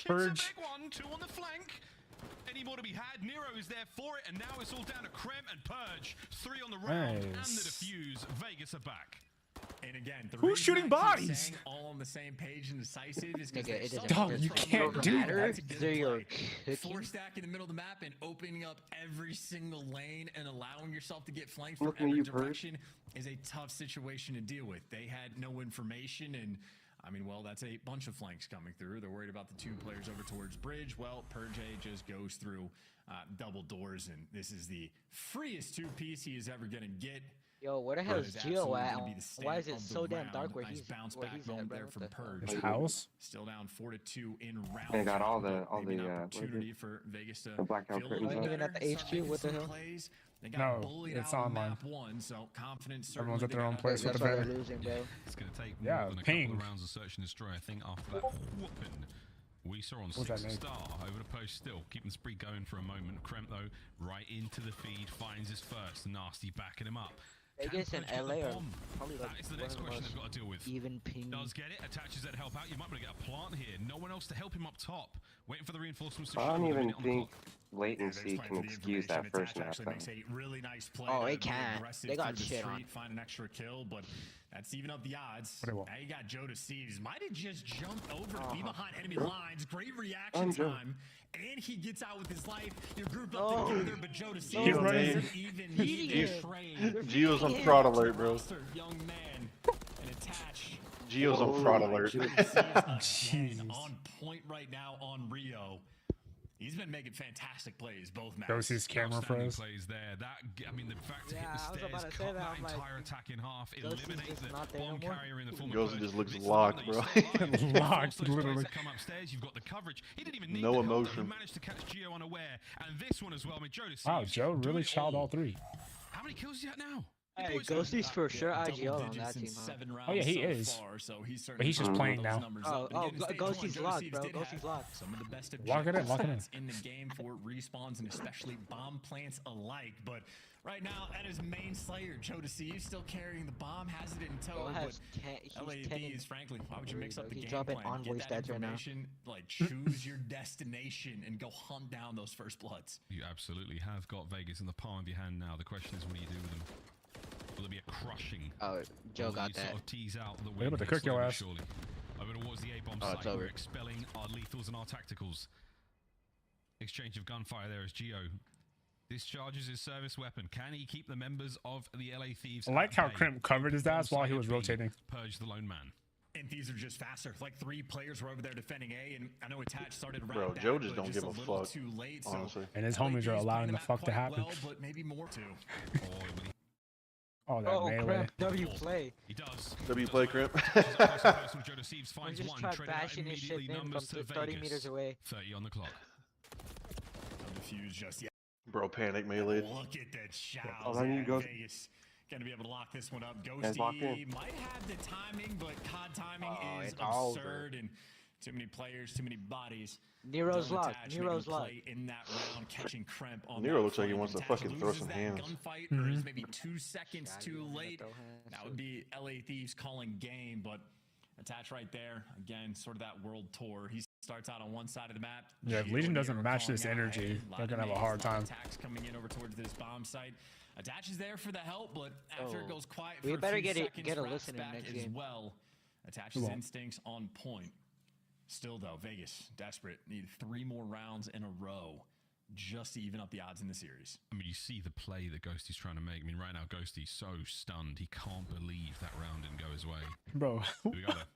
Purge hits a big one, 2 on the flank. Any more to be had? Nero is there for it, and now it's all down to Krem and Purge. 3 on the round, and the Nice. defuse. Vegas are back. And again, the Who's reason shooting I keep bodies? saying all on the same page and decisive is because Nigga, it doesn't Dog, matter. you can't do that. That's a good They're your play. cooking. 4 stack in the middle of the map and opening up every single lane and allowing yourself to get flanked from Look at every you, Purge. direction is a tough situation to deal with. They had no information, and I mean, well, that's a bunch of flanks coming through. They're worried about the 2 players over towards Bridge. Well, Purge just goes through double doors, and this is the freest 2-piece he is ever going to get. Yo, where the hell is Geo at? Gonna be the Why is stamp it of the so damn round. dark where Nice he's bounce where back he's moment at, there bro? from What the hell? Purge. His house? Still down 4-2 in round. They got all two, the- but all maybe the, an what is it? opportunity for Vegas to The blackout feel a curtains little up. better, Even at the start HQ, making what the some hell? plays. They got No, bullied it's out in online. map 1, so confidence. Everyone's at certainly their own they place gotta- with That's the why better. they're losing, bro. It's going to take Yeah, more than a ping. couple of rounds of Search and Destroy, I think, after that whooping we saw on What's that 6 name? star over the post still. Keeping the spree going for a moment. Kremp, though, right into the feed, finds his first. Nasty backing him up. Vegas and Purge get the LA are bomb? probably like That is the one next of the question most they've got to deal with. even ping. Does get it, attaches there to help out. You might be able to get a plant here. No one else to help him up top. Waiting for the reinforcements to I show don't with a even minute on the think clock. latency can excuse that first map, though. Makes a really nice play Oh, to it be can. aggressive They got through the shit on. street, find an extra kill, but that's even up the odds. What do you Now want? you got Joe Deceives. Might have just jumped over to be behind enemy Joe. lines. Great reaction I'm Joe. time. And he gets out with his life. You're grouped up Oh. together, but Joe Deceives He's running. doesn't even Feeding need to him. train. Geo's on fraud alert, bro. Roster, young man. And attach. Geo's on fraud alert. Joe Deceives again Jesus. on point right now on Rio. He's been making fantastic plays both maps. That was his camera Outstanding froze. plays there. That, I mean, the fact to hit Yeah, the I was stairs, about to say cut that, that I'm like, entire attack in half, Ghosty eliminates just the not there no bomb more. carrier in the form of Ghosty Purge. just looks This is the locked, one bro. that he's still alive. He Locked, forced those literally. players to come upstairs. You've got the coverage. He didn't even need No the help, though. emotion. He managed to catch Geo unaware. And this one as well. I mean, Joe Deceives Wow, Joe doing really it shot all 3. How many kills is he at now? Hey, Ghosty's for sure IGL on that team, huh? Oh, yeah, he is. But he's just playing now. Oh, Ghosty's locked, bro. Ghosty's locked. Some of the best Lock it in, lock it in. in the game for respawns and especially bomb plants alike. But right now, at his main slayer, Joe Deceives still carrying the bomb, has it in tow. Bro has But 10, he's 10 LADs, frankly, why would you mix up the He's game dropping plan? envoy Get that stats right now. information, like choose your destination and go hunt down those first bloods. You absolutely have got Vegas in the palm of your hand now. The question is, what do you do with them? Will there be a crushing? Oh, Joe Or will got you that. Sort of tease out the Wait, win but to here cook your slowly but ass. surely. Over towards the A-bomb Oh, site. it's We're over. expelling our lethals and our tacticals. Exchange of gunfire there as Geo discharges his service weapon. Can he keep the members of the LA Thieves? I like at how bay? Crimp covered his ass while he was rotating. Purge the lone man. And these are just faster. Like 3 players were over there defending A, and I know Attach started around Bro, back, Joe just but don't give a little fuck, too late, so honestly. And his homies are LAD's allowing playing the map fuck to quite happen. well, but maybe more too. Oh, that Oh, melee. crap. W play. He does. W play Crimp. Joe Deceives I finds just one. tried Traded out bashing his shit immediately. in from Numbers to 30 Vegas. meters away. 30 on the clock. No defuse just yet. Bro, panic melee. Look at that shout. Oh, then you go- Vegas gonna be able to lock this one up. Guys, lock Ghosty in. might have the timing, but COD timing Oh, is it's over. absurd, and too many players, too many bodies. Nero's Dylan locked. Attach making Nero's the locked. play in that round, catching Kremp on Nero that looks like he flank. wants to Attach fucking throw loses some that hands. gunfight, Mhm. or is maybe 2 seconds Yeah, too you wanna late. throw hands, That would be LA Thieves calling game, but Attach right there. Again, sort of that world tour. He starts out on one side of the map. Yeah, if Geo Legion and doesn't Nero match calling this out energy, ahead. they're Lot gonna of have a hard nades, lot of time. attacks coming in over towards this bomb site. Attach is there for the help, but after it Oh. goes quiet We for better a few get seconds, a Raps listening back next as game. well. Attach his instincts on point. Still, though, Vegas, desperate. Need 3 more rounds in a row just to even up the odds in the series. I mean, you see the play that Ghosty's trying to make. I mean, right now, Ghosty's so stunned. He can't believe that round didn't go his way. Bro. We got to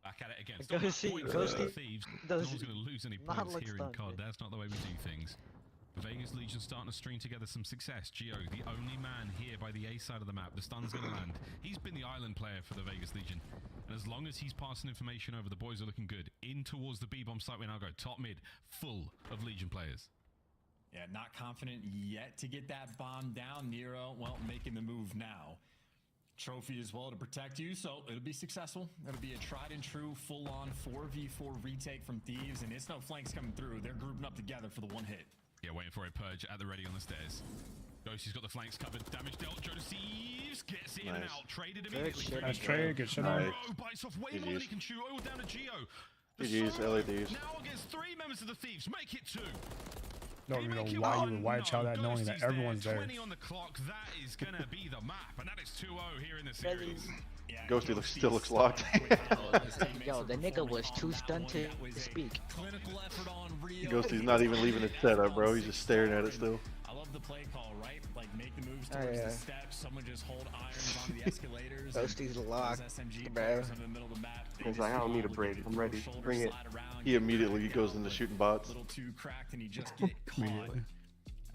back at it again. Ghosty Thieves. does No one's going to lose any not points look here in stunned, COD. man. That's not the way we do things. The Vegas Legion starting to string together some success. Gio, the only man here by the A side of the map. The stun's going to land. He's been the island player for the Vegas Legion. And as long as he's passing information over, the boys are looking good. In towards the B-bomb site we now go. Top mid, full of Legion players. Yeah, not confident yet to get that bomb down. Nero, well, making the move now. Trophy as well to protect you, so it'll be successful. It'll be a tried and true full-on 4v4 retake from Thieves, and it's no flanks coming through. They're grouping up together for the one hit. Yeah, waiting for a purge at the ready on the stairs. Ghosty's got the flanks covered. Damage dealt. Joe Thieves gets in and out. Traded immediately. Nice trade. Good shit. Rowe bites off way more than he can chew. Oil down to Gio. GG's, LA Thieves. Now against 3 members of the Thieves. Make it 2. Don't even know why you would watch out that knowing that everyone's there. 20 on the clock. That is going to be the map. And that is 2-0 here in the series. Ghosty still looks locked. Yo, the nigga was too stunned to speak. Ghosty's not even leaving it set up, bro. He's just staring at it still. I love the play call, right? Like, make the moves towards the steps. Someone just hold irons on the escalators. Ghosty's locked, bro. He's like, I don't need a break. I'm ready. Bring it. He immediately goes into shooting bots. A little too cracked, and he just get caught.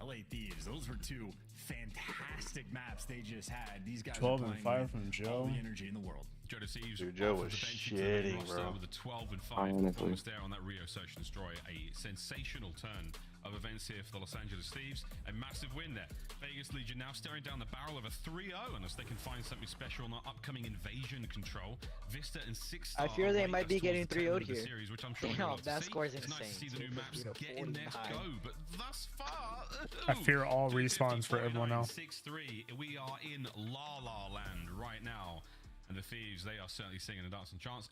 LA Thieves, those were 2 fantastic maps they just had. These guys 12 are and playing 5 from with Joe. all the energy in the world. Joe Thieves. Dude, Joe was shitting, bro. With a 12 and 5 performance there on that Rio Search and Destroy. A sensational turn of events here for the Los Angeles Thieves. A massive win there. Vegas Legion now staring down the barrel of a 3-0 unless they can find something special on the upcoming invasion control. Vista and 6 I fear they might be getting 3-0'd here. Series, which I'm sure Damn, that score is it's insane. nice to see the new maps get in their go, but thus far... I fear all respawns for everyone now. 6-3. We are in La La Land right now. And the Thieves, they are certainly singing and dancing chants.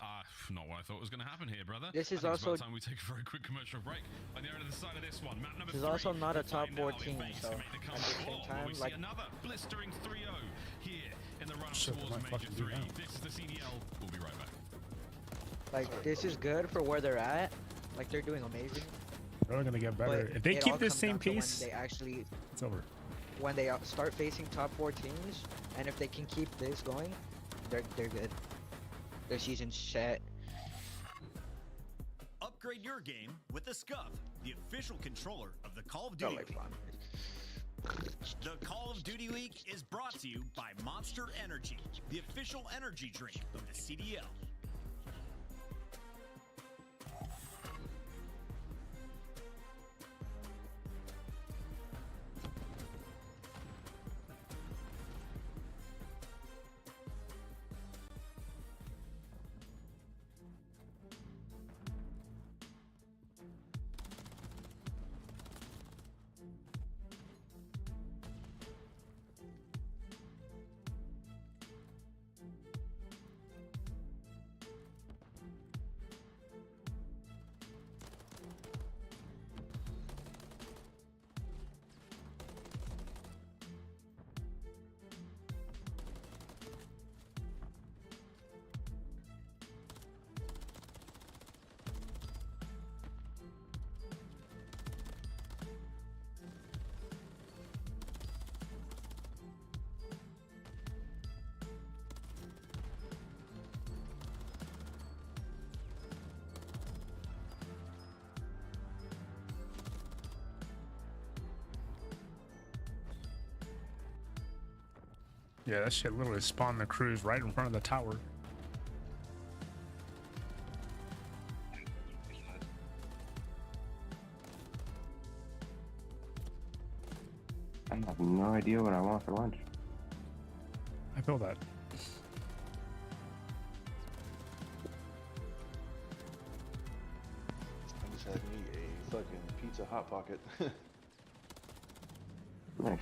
Not what I thought was going to happen here, brother. This is I think also it's about time we take a very quick commercial break. On the other side of this one, map number 3. This is also not a top Find 4 out team, who makes so to make the at the same comeback. time, We see like, another blistering 3-0 here in the run Shit, towards my Major fucking 3. dude. This is the CDL. We'll be right back. like this is good for where they're at. Like they're doing amazing. They're gonna get better. But If they it keep all this comes same down to when pace, they actually, it's over. when they start facing top 4 teams, and if they can keep this going, they're good. Their season's set. Upgrade your game with the Scuff, the official controller of the Call of Duty League. The Call of Duty League is brought to you by Monster Energy, the official energy drink of the CDL. Yeah, that shit literally spawned the cruise right in front of the tower. I have no idea what I want for lunch. I feel that. I just had me a fucking pizza hot pocket. Nice.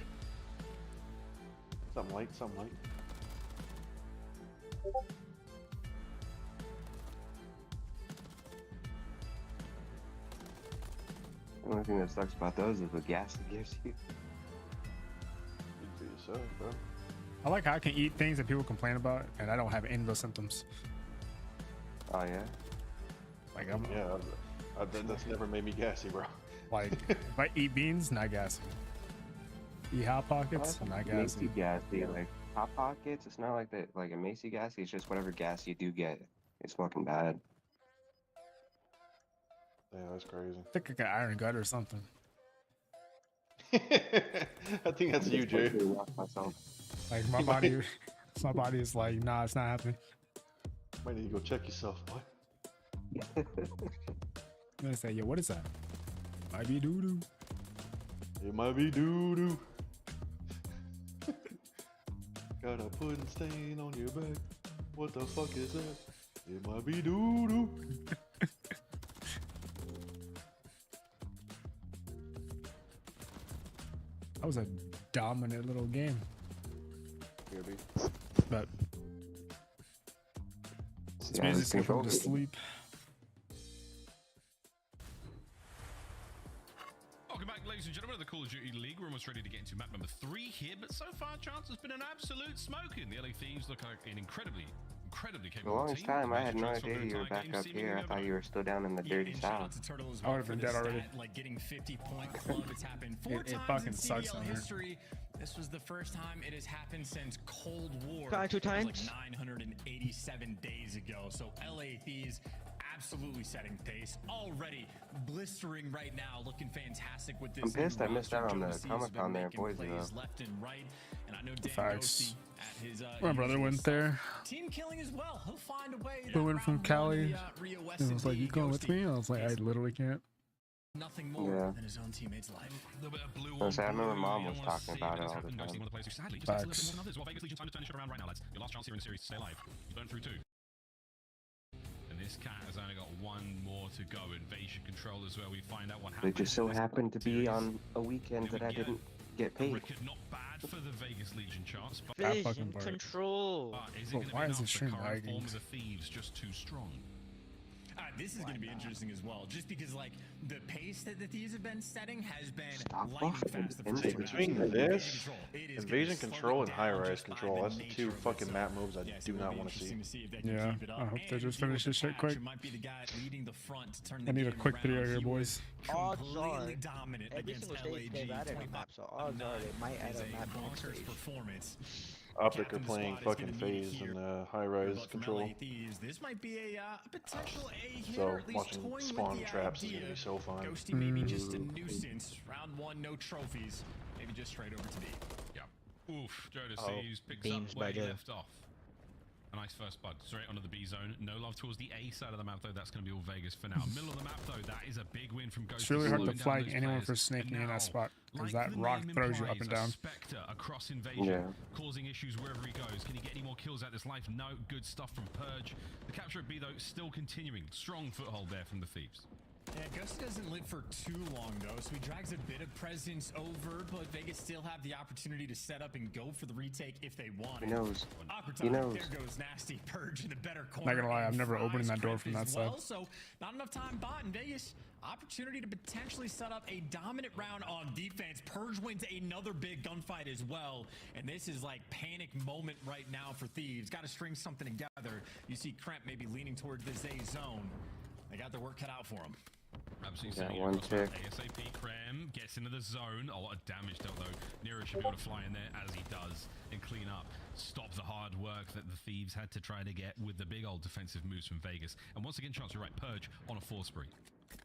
Something light, something light. The only thing that sucks about those is the gas it gives you. Good for yourself, bro. I like how I can eat things that people complain about, and I don't have any of those symptoms. Oh yeah. Like that's never made me gassy, bro. Like if I eat beans, not gassy. Eat hot pockets, not It makes you gassy. gassy. Like hot pockets, it's not like that. Like it makes you gassy. It's just whatever gas you do get, it's fucking bad. Yeah, that's crazy. I think I got iron gut or something. I think that's you, Jay. Like my body, my body is like, nah, it's not happening. Might need to go check yourself, boy. I'm gonna say, yo, what is that? Might be doo doo. It might be doo doo. Got a pudding stain on your back. What the fuck is that? It might be doo doo. That was a dominant little game. But this music's gonna put me to sleep. Welcome back, ladies and gentlemen, to the Call of Duty League. We're almost ready to get into map number 3 here, but so far, Chance has been an absolute smoking. The LA Thieves look like an incredibly For the capable longest team. time, I had no Transformed idea their you were entire back game up seemingly here. I thought you were still down in the dirty south. I would have been dead already. Like getting 50-point club. It's happened 4 It times fucking in sucks CDL on here. history. This was the first time it has happened since Cold War. Tried 2 It was times. like 987 days ago. So LA Thieves absolutely setting pace. Already blistering right now, looking fantastic with this. I'm pissed I missed out on the Jonas has Comic been Con there, making boys, plays though. left and right. And I know Dan Facts. Ghosty at his My brother usual went spot. there. Team killing as well. He'll find a way. We went from Cali. And was like, you going with me? I was like, I literally can't. Nothing more Yeah. than his own teammate's life. I remember Mom was talking about it all the time. Facts. Well, Vegas Legion, time to turn this shit around right now, lads. Your last chance here in the series to stay alive. You burn through 2. And this cat has only got 1 more to go. Invasion control is where we find out what It happened. just so happened to be on a weekend that I didn't get paid. Record not bad for the Vegas Legion Chance, but That fucking part. control. Is it Well, going to why be is enough? this The stream current lagging? form of the Thieves just too strong. This is going to be interesting as well, just because like the pace that the Thieves have been setting has been lightning buffing fast. The and first Between round. this, It is invasion gonna be control and slowed high down rise just by control, the that's the nature 2 of it. fucking So, map moves I yes, do it'll not be want to see. interesting to see if they can Yeah, keep it up. I hope they And just if you finish were this shit Patch, quick. who might be the guy leading the front to turn I the need a game quick video around. here, He boys. was Odds completely are, dominant every against single stage they've LAG. added a map, so odds are they might add a map next bonkers stage. performance. Optic are Captain playing squad is fucking gonna need it phase here. and high rise But from control. LA Thieves, this might be a potential A here, So at least watching toying spawn with the traps is idea. gonna be so fun. Ghosty maybe just a nuisance. Round 1, no trophies. Maybe just straight over to B. Yeah. Oof. Jonas Oh, Thieves picks beams up where by he Joe. left off. A nice first bug. Straight onto the B zone. No love towards the A side of the map, though. That's going to be all Vegas for now. Middle of the map, though, that is a big win from Ghost. It's really hard to slowing down flag those anyone players. for snaking And in now, that spot, because like that the rock name throws you up implies, and down. a Spectre across Invasion, Yeah. causing issues wherever he goes. Can he get any more kills out this life? No. Good stuff from Purge. The capture of B, though, still continuing. Strong foothold there from the Thieves. Yeah, Ghosty doesn't live for too long, though, so he drags a bit of presence over, but Vegas still have the opportunity to set up and go for the retake if they want He it. knows. Awkward He time. knows. There goes Nasty. Purge in the better corner. Not gonna lie, I'm and never Fries opening that door Crimp from as that well, side. So not enough time bought in Vegas. Opportunity to potentially set up a dominant round on defense. Purge wins another big gunfight as well, and this is like panic moment right now for Thieves. Got to string something together. You see Crimp maybe leaning towards this A zone. They got their work cut out for them. Absolutely. Got setting it one across that tick. ASAP. Krem gets into the zone. A lot of damage dealt, though. Nero should be able to fly in there as he does and clean up. Stop the hard work that the Thieves had to try to get with the big old defensive moves from Vegas. And once again, Chance, you're right. Purge on a 4 spree.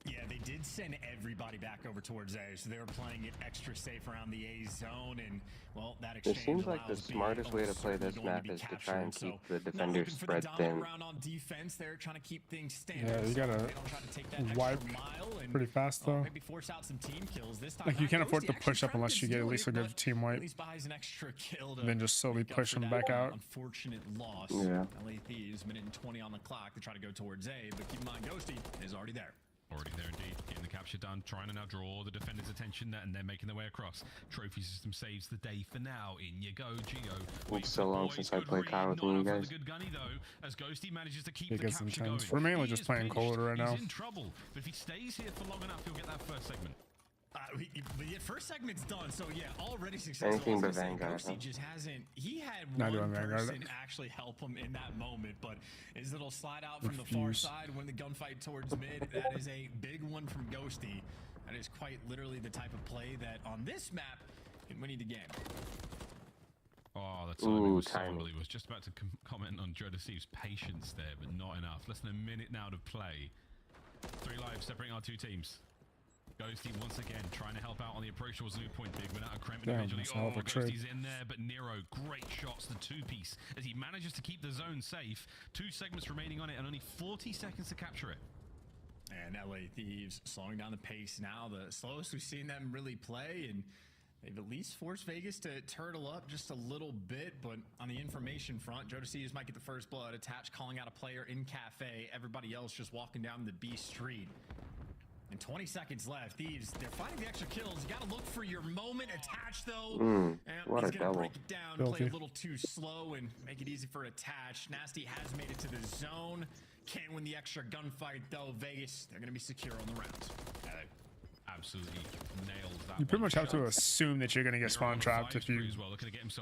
Yeah, they did send everybody back over towards A, so they were playing it extra safe around the A zone, and well, that It exchange seems like the allows B smartest way to almost play certainly this going to map be is to try and captured. keep the Not defenders looking for the spread dominant thin. round on defense. They're trying to keep things standard. Yeah, you so gotta they don't try to take that extra wipe mile and, pretty fast, though. maybe force out some team kills. This time Like, you back, can't afford Ghosty to actually push up tried unless you get at do least it, a good but team at wipe. least buys an extra kill to And then just slowly make up push for them that back out. unfortunate loss. Yeah. LA Thieves, minute and 20 on the clock to try to go towards A, but keep in mind, Ghosty is already there. Already there indeed, getting the capture done, trying to now draw the defender's attention, and they're making their way across. Trophy system saves the day for now. In you go, Gio. It's so long since I played COD with you guys. Good gunny though, as Ghosty manages to keep It the gets capture intense. going. We're mainly He just is playing pinched, Cold right now. He's in trouble, but if he stays here for long enough, he'll get that first segment. But yeah, first segment's done, so yeah, already successful. Anything but Vanguard. Ghosty just hasn't. He had Not one doing person Vanguard. actually help him in that moment, but his little slide out from the far side when the gunfight towards mid, that is a big one from Ghosty. That is quite literally the type of play that on this map can win you the game. Oh, the timing was so unbelievable. I was just about to comment on Joe Deceive's patience there, but not enough. Less than a minute now to play. 3 lives separating our two teams. Ghosty once again trying to help out on the approach towards the new point. Big without a Kremp individually. Oh, Ghosty's in there, but Nero, great shots, the 2-piece, as he manages to keep the zone safe. 2 segments remaining on it and only 40 seconds to capture it. And LA Thieves slowing down the pace now, the slowest we've seen them really play, and they've at least forced Vegas to turtle up just a little bit. But on the information front, Joe Deceives might get the first blood. Attach calling out a player in Cafe, everybody else just walking down the B street. And 20 seconds left. Thieves, they're finding the extra kills. You got to look for your moment. Attach, though. And what he's a going to double. break it down, play a little too slow, and make it easy for Attach. Nasty has made it to the zone. Can't win the extra gunfight, though. Vegas, they're going to be secure on the round. Absolutely nails that. You pretty much have to assume that you're going to get spawn trapped if you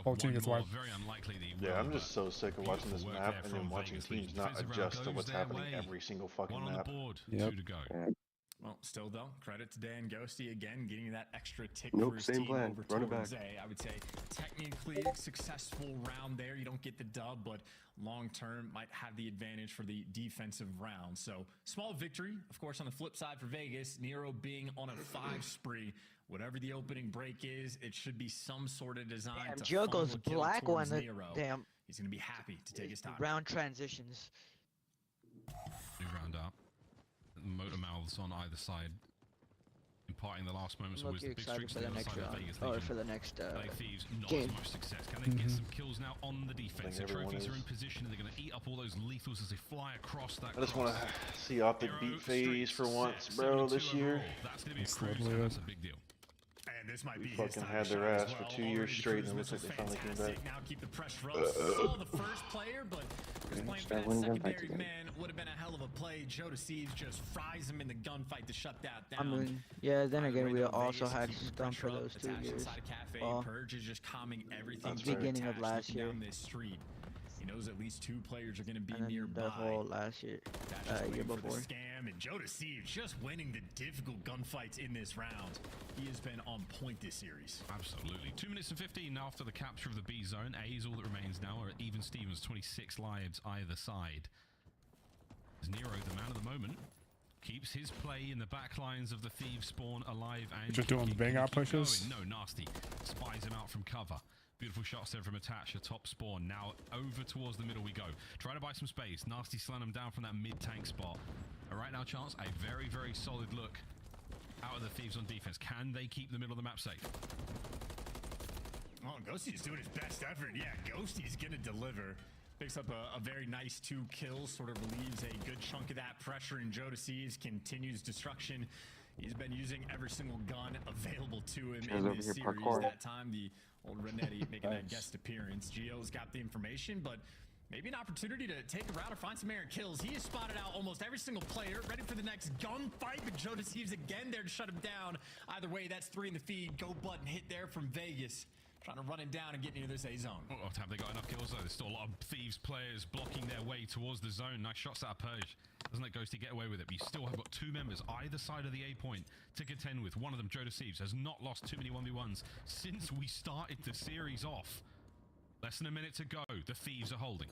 whole team gets wiped. Very unlikely that he Yeah, will, I'm just so sick of watching this map and then watching teams not adjust to what's happening every single fucking map. Yep. 2 to go. Well, still though, credit to Dan Ghosty again, getting that extra tick Nope, for his same team plan. over Run it towards back. A. I would say technically successful round there. You don't get the dub, but long term might have the advantage for the defensive round. So small victory, of course, on the flip side for Vegas. Nero being on a 5 spree. Whatever the opening break is, it should be some sort of design to Joe funnel goes a kill black towards one. Nero. Damn. He's going to be happy to take his time. Round transitions. New round up. Motor mouths on either side. Imparting the last moments always the big streaks for to the the other next side of round, Vegas or Legion. for the next LA Thieves, not game. as much success. Can they get some kills now on the defense? The trophies are in position. They're going to eat up all those lethals as they fly across that. I just want to see Optic beat FaZe for once, bro, this year. That's going to be a cruise, and that's a big deal. And this might be They fucking had their ass for 2 years straight, and it looks like they finally came back. Now keep the pressure up. Saw the first player, but just playing for that secondary man would have been a hell of a play. Joe Deceives just fries him in the gunfight to shut that down. I mean, yeah, then again, we also had scum for those 2 years. Well, Purge is just calming everything. beginning of last year. Down this street. He knows at least 2 players are going to be And then nearby. the whole last year, year For the before. scam, and Joe Deceives just winning the difficult gunfights in this round. He has been on point this series. Absolutely. 2 minutes and 15 after the capture of the B zone. A is all that remains now, or even Stevens, 26 lives either side. As Nero, the man of the moment, keeps his play in the back lines of the Thieves spawn alive and Just doing bang out pushes. going. No, Nasty spies him out from cover. Beautiful shots there from Attach, a top spawn. Now over towards the middle we go. Try to buy some space. Nasty slowing him down from that mid-tank spot. All right now, Chance, a very, very solid look out of the Thieves on defense. Can they keep the middle of the map safe? Oh, Ghosty's doing his best effort. Yeah, Ghosty's going to deliver. Picks up a very nice 2 kills, sort of relieves a good chunk of that pressure, and Joe Deceives continues destruction. He's been using every single gun available to him in this series. That time, the old Renetti making that guest appearance. Gio's got the information, but maybe an opportunity to take a route or find some errant kills. He has spotted out almost every single player, ready for the next gunfight, but Joe Deceives again there to shut him down. Either way, that's 3 in the feed. Go button hit there from Vegas. Trying to run him down and get into this A zone. Oh, have they got enough kills though? There's still a lot of Thieves players blocking their way towards the zone. Nice shots out of Purge. Doesn't let Ghosty get away with it, but you still have got 2 members either side of the A point to contend with. One of them, Joe Deceives, has not lost too many 1v1s since we started the series off. Less than a minute to go. The Thieves are holding.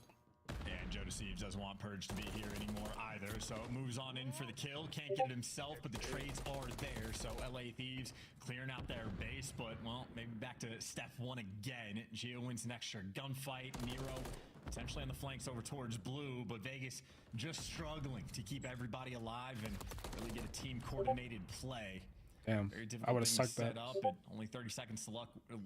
And Joe Deceives doesn't want Purge to be here anymore either, so moves on in for the kill. Can't get it himself, but the trades are there. So LA Thieves clearing out their base, but, well, maybe back to step 1 again. Gio wins an extra gunfight. Nero potentially on the flanks over towards blue, but Vegas just struggling to keep everybody alive and really get a team-coordinated play. Damn, I would have sucked that. Up and only 30 seconds to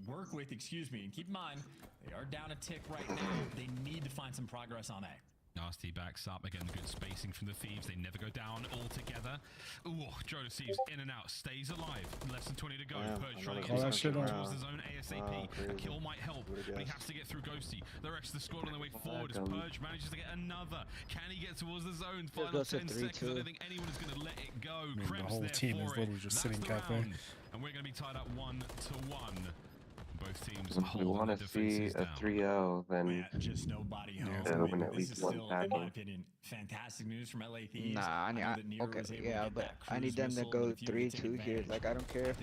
work with, excuse me. And keep in mind, they are down a tick right now. They need to find some progress on A. Nasty backs up. Again, good spacing from the Thieves. They never go down altogether. Ooh, Joe Deceives in and out. Stays alive. Less than 20 to go. Purge trying to get towards the zone ASAP. A kill might help, but he has to get through Ghosty. The rest of the squad on their way forward as Purge manages to get another. Can he get towards the zone? Final 10 seconds. I don't think anyone is going to let it go. I mean, the whole team is literally just sitting cafe. and we're going to be tied up 1-1. Both teams If we want to see a 3-0, then just nobody home. they open at This least is one still, in my tackle. opinion, fantastic news from LA Thieves. Nah, okay, yeah, but I need them to go 3-2 here. Like, I don't care if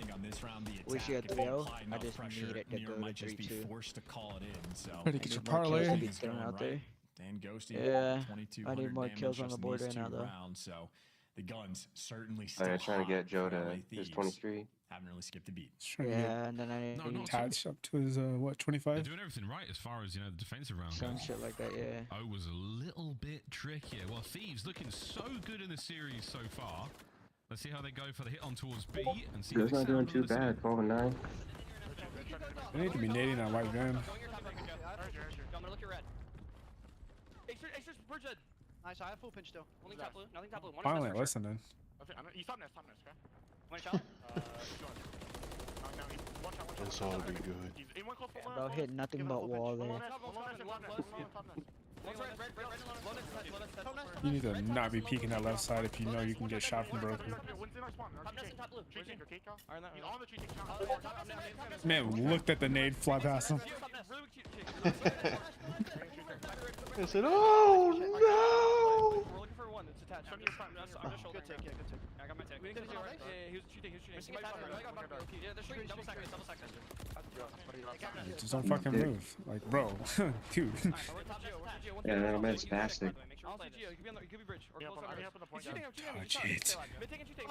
we see a 3-0. I just need it to go to 3-2. Forced to call it in. So Ready to get your parlay. To be thrown out there. Dan Ghosty, Yeah, I 2,200 need more kills on damage the just board in right these now, two though. rounds, so the guns certainly So still they're trying to get Joe hot for to LA his Thieves. 23. Haven't really skipped a beat. Yeah, and then I need Attach up to his what 25. They're doing everything right as far as, you know, the defensive round some goes. shit like that. Yeah. O was a little bit trickier. Well, Thieves looking so good in the series so far. Let's see how they go for the hit on towards B and see. Joe's not doing too bad. 12-9. They need to be nading that white van. Nice, I have full pinch still. Only top blue, nothing top blue. One Finally listening. You stop nest, okay? One shot? This ought to be good. Bro, hit nothing but wall there. You need to not be peeking that left side if you know you can get shot from broken. Man looked at the nade fly past him. I said, oh no! We're looking for one, it's attached. I'm just good take, yeah, good take. I got my take. Yeah, he was shooting, Yeah, they're shooting, double stack this. Just don't fucking move. Like, bro, dude. Yeah, that man's spastic.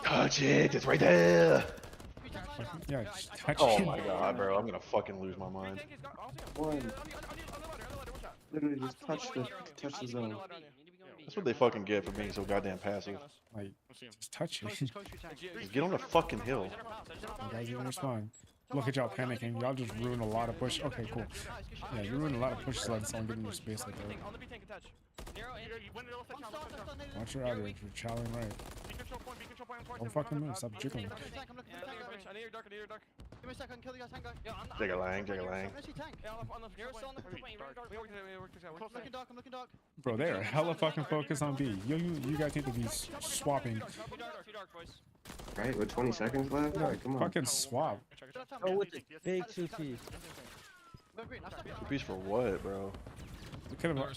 Touch it, it's right there! Yeah, just touch Oh it. my god, bro, I'm gonna fucking lose my mind. One. Literally just touch the zone. That's what they fucking get for being so goddamn passive. Like, just touch it. Just get on the fucking hill. You guys even respond. Look at y'all panicking. Y'all just ruined a lot of push. Okay, cool. Yeah, you ruined a lot of push letting someone get in your space like that. Watch your audio if you're chowing right. Don't fucking move. Stop jiggling. I need your dark. Give me a second, kill the guy's tank guy. Jigga-lang, jigga-lang. Where's he tank? Yeah, on the I'm looking dark. Bro, they are hella fucking focused on B. You guys need to be swapping. Right, with 20 seconds left? Yeah, Like, come on. fucking swap. Oh, with the big 2P. Piece for what, bro? We could have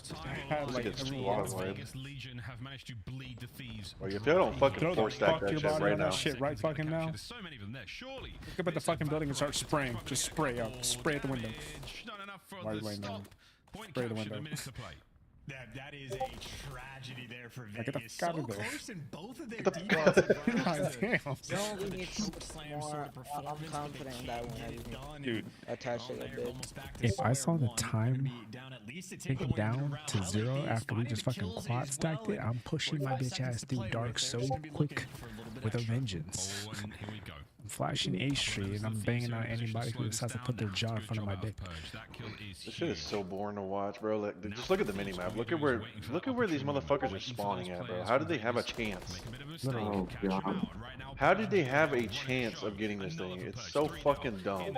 had like Get every squad one. wiped. Vegas Legion have managed to bleed the Thieves. Like, if y'all don't fucking Throw the force stack fuck that your shit body right on now. that shit right fucking now. There's so many of them there. Surely. Look up at the fucking building and start spraying. Just spray up. Spray at the window. Not enough for Why are you the waiting on stop. me? Point Spray the captured, window. a minute to play. That is a tragedy there for Like, get the Vegas. fuck out So of there. close in both of their Get the defensive God rounds. damn. No, we need Choke slam more. sort of performance, I'm but they confident in that can't one. get I it just need done. Dude. attach it a They're bit. almost back to If I saw the square one. time Gonna be down at least a take takeaway it in the down round. to LA 0 Thieves after we finding just the fucking kills quad as stacked well, it, I'm pushing my 45 bitch seconds ass to through play dark with. They're so just gonna be quick looking for a little bit with a extra. vengeance. Oh, and here we go. I'm flashing A Street and I'm banging on anybody who decides to put their jaw in front of my dick. This shit is so boring to watch, bro. Like, just look at the minimap. Look at where these motherfuckers are spawning at, bro. How did they have a chance? Oh, God. How did they have a chance of getting this thing? It's so fucking dumb.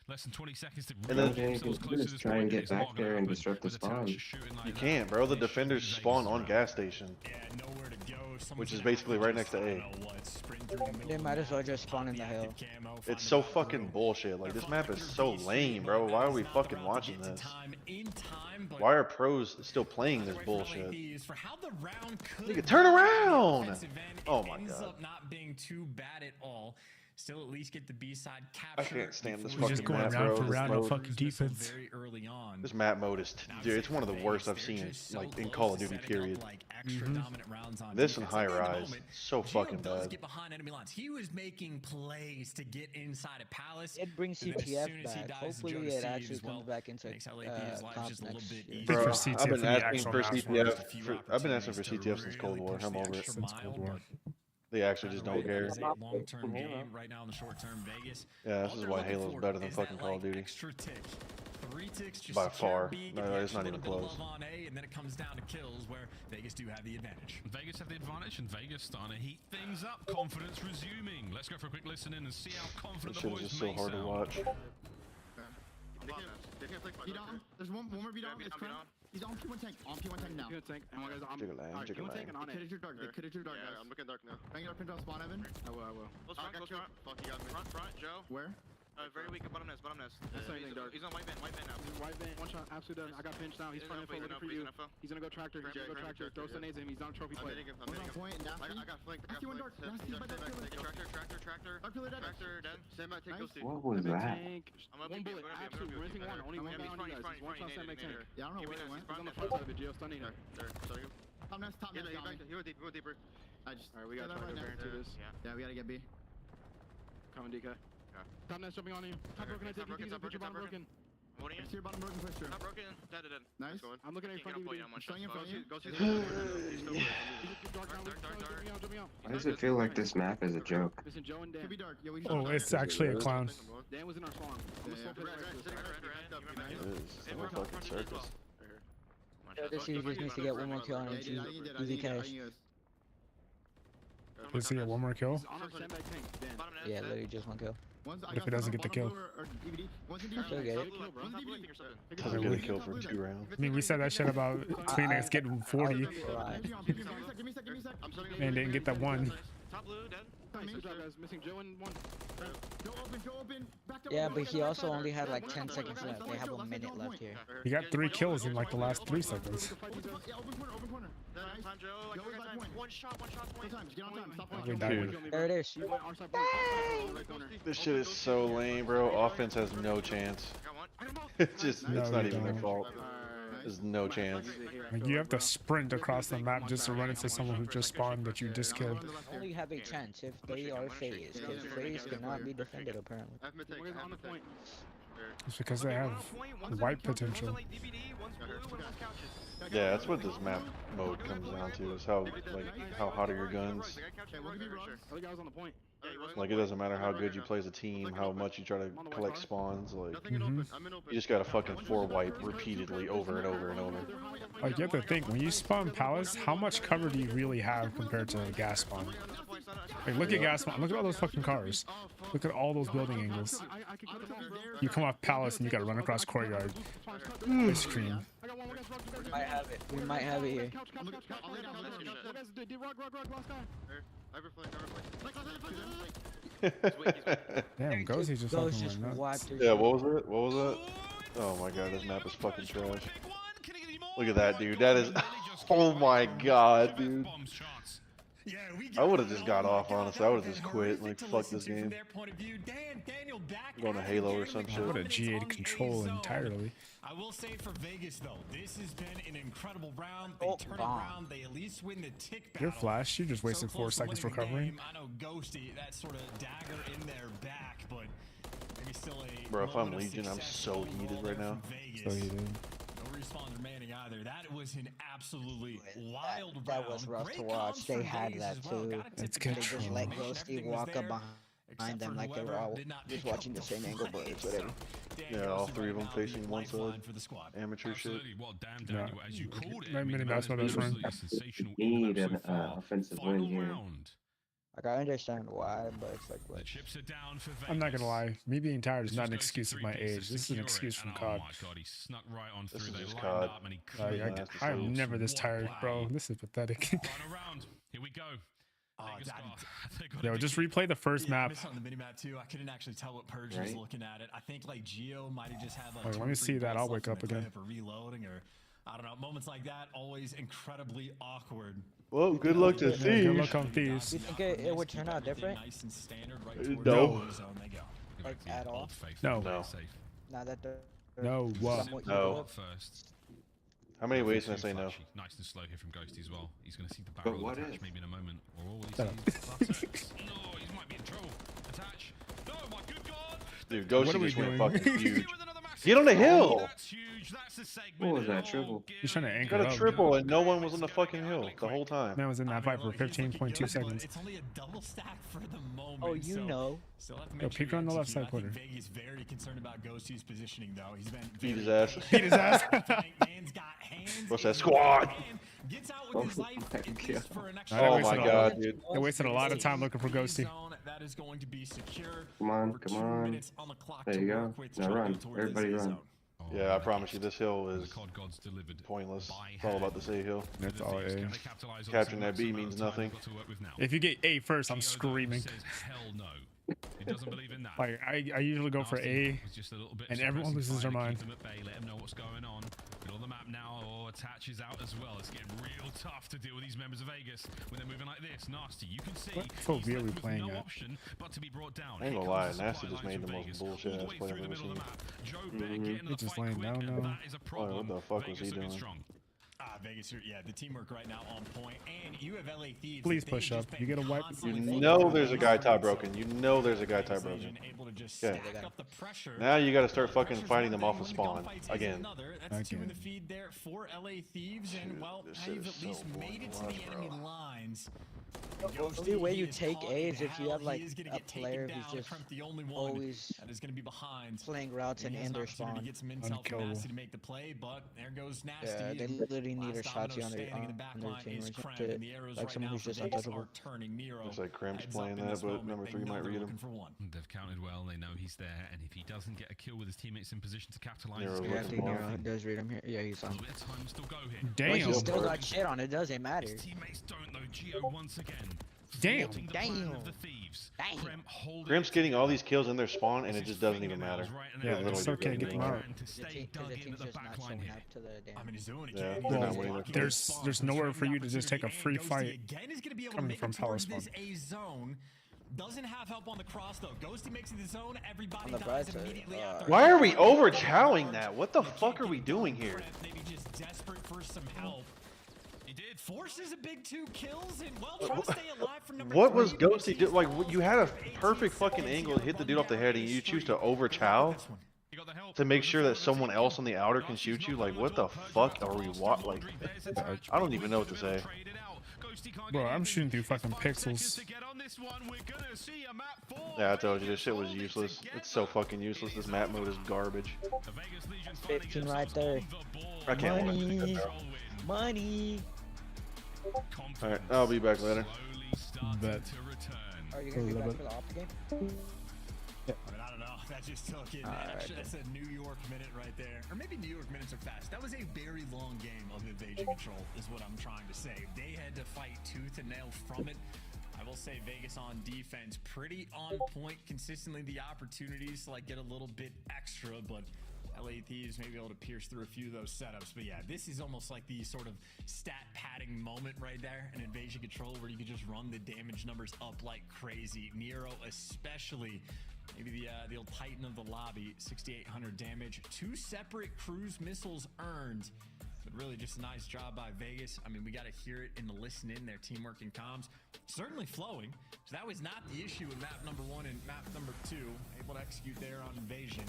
Less than 20 seconds to And then- Okay, just try and get back there and disrupt the spawn. You can't, bro. The defenders spawn on gas station, Nowhere to go. which is basically right next to A. They might as well just spawn in the hill. It's so fucking bullshit. Like, this map is so lame, bro. Why are we fucking watching this? Why are pros still playing this bullshit? Nigga, turn around! Oh my ends god. up not being too bad at all. Still at least get the B-side I capture. can't stand this before fucking going map, round bro. for This round of mode- fucking defense. very early on. This map mode is, dude, it's one of the worst I've seen, like, in Call of Duty, period. This and High Rise, so fucking bad. Get behind enemy lines. He was making plays to get inside a palace. It brings And then as CTF soon as he back. dies, Hopefully Joe it Steve actually as well comes back into makes LAP's life comp just a little next bit year. Bro, for CTF I've been for the asking actual for national. CTF. I've been asking for CTF since Cold War. I'm over it. Since Cold War. They actually just don't care. It's a long-term game right now in the short-term Vegas. Yeah, this All is they're why looking Halo's for better than is fucking that, Call of like, Duty. extra tick. 3 ticks just By secure far. B, get No, the it's not extra even little bit close. of love on A, and then it comes down to kills where Vegas do have the advantage. Vegas have the advantage, and Vegas starting to heat things up. Confidence resuming. Let's go for a quick listen in and see how confident This the shit is boys just so may hard to sound. watch. There's one more beat on. It's Chrome. He's on P1 tank. On P1 tank now. P1 tank. And one guy's on. Alright, P1 tank and on it. They too dark. They too dark. Yeah, I'm looking dark now. Bang it up into spawn, Evan. I will. Close front, close front. Fuck, he got me. Front, Joe. Where? Very weak at bottom nest. He's on white van now. White van, one shot, absolute done. I got pinched now. He's front info looking for you. He's gonna go tractor. Throw some nades at him. He's not a trophy player. One's on point. Nasty. I got flanked. Nasty one dark. Nasty by dark killer. Tractor dead. Stand by, take those two. What was that? One bullet, absolute rinsing one. Only one guy on you guys. One shot, stand by tank. Yeah, I don't know where it went. He's on the front side of it, Gio. Stunning him. Top nest. He went deeper. I just. Alright, we gotta try to guarantee this. Yeah, we gotta get B. Coming, DK. Top nest jumping on you. Top broken, I take you. Put your bottom broken. I'm holding it. Your bottom broken push through. Top broken. Dead. Nice. I'm looking at your front of you. Showing in front of you. Go to Dark, jumping out. Why does it feel like this map is a joke? Listen, Joe and Dan. Could be dark. Yeah, we Oh, it's actually a clown. Dan was in our spawn. I'm gonna slow play It is. I'm a fucking circus. This dude just needs to get one more kill on easy cash. Does he get one more kill? Yeah, literally just one kill. What if he doesn't get the kill? He'll get it. Doesn't get a kill for 2 rounds. I mean, we said that shit about Kleenex getting 40 and didn't get that one. Top blue, dead. Good job, guys. Missing Joe and one. Go open. Back up. Yeah, but he also only had like 10 seconds left. They have 1 minute left here. He got 3 kills in like the last 3 seconds. Open corner. Time, Joe. Like, one shot point. Get on time. Stop Dude. There it is. This shit is so lame, bro. Offense has no chance. It's just, it's not even their fault. There's no chance. Like, you have to sprint across the map just to run into someone who just spawned that you just killed. Only have a chance if they are phased, because phased cannot be defended apparently. It's because they have white potential. Yeah, that's what this map mode comes down to, is how, like, how hot are your guns. Like, it doesn't matter how good you play as a team, how much you try to collect spawns, like, you just gotta fucking 4-wipe repeatedly over and over and over. Like, you have to think, when you spawn Palace, how much cover do you really have compared to gas spawn? Like, look at gas spawn, look at all those fucking cars. Look at all those building angles. You come off Palace and you gotta run across courtyard. Ice cream. We might have it here. Damn, Ghosty just fucking went nuts. Yeah, what was it? What was that? Oh my god, this map is fucking trash. Look at that, dude. That is... Oh my god, dude. I would have just got off, honestly. I would have just quit. Like, fuck this game. Going to Halo or some shit. I would have GA'd control entirely. I will say for Vegas, though, this has been an incredible round. They turn around. They at least win the tick battle. Your flash, you just wasted 4 seconds recovering. I know Ghosty, that sort of dagger in their back, but maybe still a... Bro, if I'm Legion, I'm so heated right now. So heated. No respawn remaining either. That was an absolutely wild round. That was rough to watch. They had that too. It's They just let Ghosty walk up behind them like they were all just watching the same angle, but it's whatever. Yeah, all 3 of them facing one side. Amateur shit. Yeah. My mini mouse mode is run. We need an offensive win here. Like, I understand why, but it's like, what? I'm not gonna lie. Me being tired is not an excuse of my age. This is an excuse from COD. This is just COD. I am never this tired, bro. This is pathetic. Here we go. Yo, just replay the first map. On the minimap too, I couldn't actually tell what Purge was looking at it. I think like Geo might have just had like. Wait, let me see that. I'll wake up again. For reloading, or I don't know. Moments like that always incredibly awkward. Well, good luck to Thieves. Good luck on Thieves. You think it would turn out different? Nice and standard right No. Like, at all? No. Now that they're No. No. How many ways can I say no? Nice and slow here from Ghosty as well. He's going to see the But barrel what attach if? maybe in a moment. Or all he sees no, he might be in trouble. Attach. No, my good God. Dude, Ghosty just went fucking huge. Get on the hill! That's huge. That's a segment. What was that triple? He's trying to anchor Got a up. triple and no one was on the fucking hill the whole time. Man was in that fight for 15.2 seconds. It's only a double stack for the moment. Oh, you know. Still have to Yo, make sure peek on the left side I think corner. Vegas very concerned about Ghosty's positioning though. He's been Beat his ass. Beat his ass. Man's got hands. What's that squad? Gets out with his life at least for an extra. Oh my god, dude. They wasted a lot of time looking for Ghosty. That is going to be secure. Come on, come on. There you go. Now run. Everybody run. Yeah, I promise you, this hill is COD gods delivered pointless. It's all about the C hill. It's all A. Capturing that B means nothing. If you get A first, I'm screaming. Hell no. He doesn't believe in that. Like I usually go for A, and everyone loses their mind. Keep them at bay, let them know what's going on. But on the map now, attaches out as well. It's getting real tough to deal with these members of Vegas when they're moving like this. Nasty, you can see. What phobia are we playing no at? option but to be brought down. I ain't gonna lie, Nasty just made the most bullshit ass play I've ever seen. He's just laying down now. Oh, what the fuck was he doing? Vegas, yeah, the teamwork right now on point, and you have LA Thieves. Please push up. You get a wipe. You know there's a guy tie broken. You know there's a guy tie broken. Okay. Now you got to start fucking fighting them off of spawn again. That's 2 in the feed there for LA Thieves, and well, now you've at least made it to the enemy lines. The only way you take A is if you have like a player who's just always playing routes and in their spawn. To make the play, but there goes Nasty. Yeah, they literally need a Shotzi on their team or shit. Like someone who's just untouchable. Looks like Crim's playing that, but number 3 might read him. They've counted well. They know he's there, and if he doesn't get a kill with his teammates in position to capitalize, Yeah, I think Nero does read him here. Yeah, he's on. Time still go here. Damn. But he still got shit on. It doesn't matter. His teammates don't know. Geo once again. Damn. Damn. Crim's getting all these kills in their spawn, and it just doesn't even matter. Yeah, it's okay. Get them out. Well, there's nowhere for you to just take a free fight coming from power spawn. Doesn't have help on the cross though. Ghosty makes it his own. Everybody dies immediately after. Why are we over-chowing that? What the fuck are we doing here? Maybe just desperate for some help. He did. Forces a big 2 kills and well trying to stay alive for number 3. What was Ghosty doing? Like, you had a perfect fucking angle to hit the dude off the head, and you choose to over-chow to make sure that someone else on the outer can shoot you? Like, what the fuck are we like? I don't even know what to say. Bro, I'm shooting through fucking pixels. Yeah, I told you, this shit was useless. It's so fucking useless. This map mode is garbage. 15 right there. I can't Money. Money. Alright, I'll be back later. Bet. Are you gonna be back for the off game? I mean, I don't know. That just took it. That's a New York minute right there. Or maybe New York minutes are fast. That was a very long game of invasion control, is what I'm trying to say. They had to fight tooth and nail from it. I will say Vegas on defense, pretty on point. Consistently the opportunities to like get a little bit extra, but LA Thieves may be able to pierce through a few of those setups. But yeah, this is almost like the sort of stat padding moment right there in invasion control where you could just run the damage numbers up like crazy. Nero especially. Maybe the old Titan of the lobby, 6,800 damage. 2 separate cruise missiles earned. But really just a nice job by Vegas. I mean, we got to hear it in the listen in, their teamwork and comms. Certainly flowing. So that was not the issue in map number 1 and map number 2. Able to execute there on Invasion.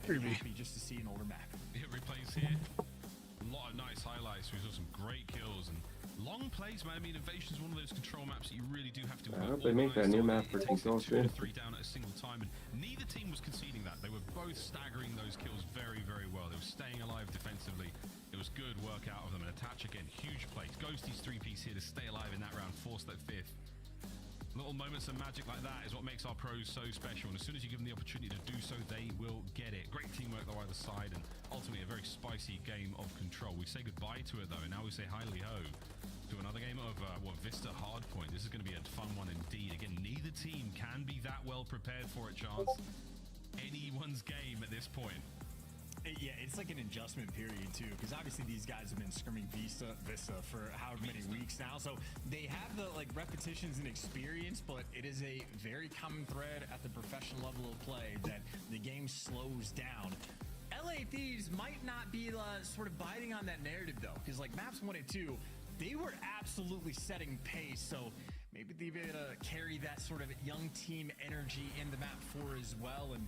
Happy just to see an older map. Hit replays here. A lot of nice highlights. We saw some great kills and long plays, man. I mean, Invasion is one of those control maps that you really do have to I hope they make that new map for control soon. 3 down at a single time, and neither team was conceding that. They were both staggering those kills very, very well. They were staying alive defensively. It was good work out of them. And attach again, huge plays. Ghosty's 3-piece here to stay alive in that round, force that 5th. Little moments of magic like that is what makes our pros so special, and as soon as you give them the opportunity to do so, they will get it. Great teamwork though either side, and ultimately a very spicy game of control. We say goodbye to it though, and now we say hi-li-ho to another game of Vista Hardpoint. This is going to be a fun one indeed. Again, neither team can be that well prepared for it, Chance. Anyone's game at this point. Yeah, it's like an adjustment period too, because obviously these guys have been scrimming Vista for however many weeks now, so they have the like repetitions and experience, but it is a very common thread at the professional level of play that the game slows down. LA Thieves might not be sort of biting on that narrative though, because like maps 1 and 2, they were absolutely setting pace, so maybe they'll be able to carry that sort of young team energy into map 4 as well and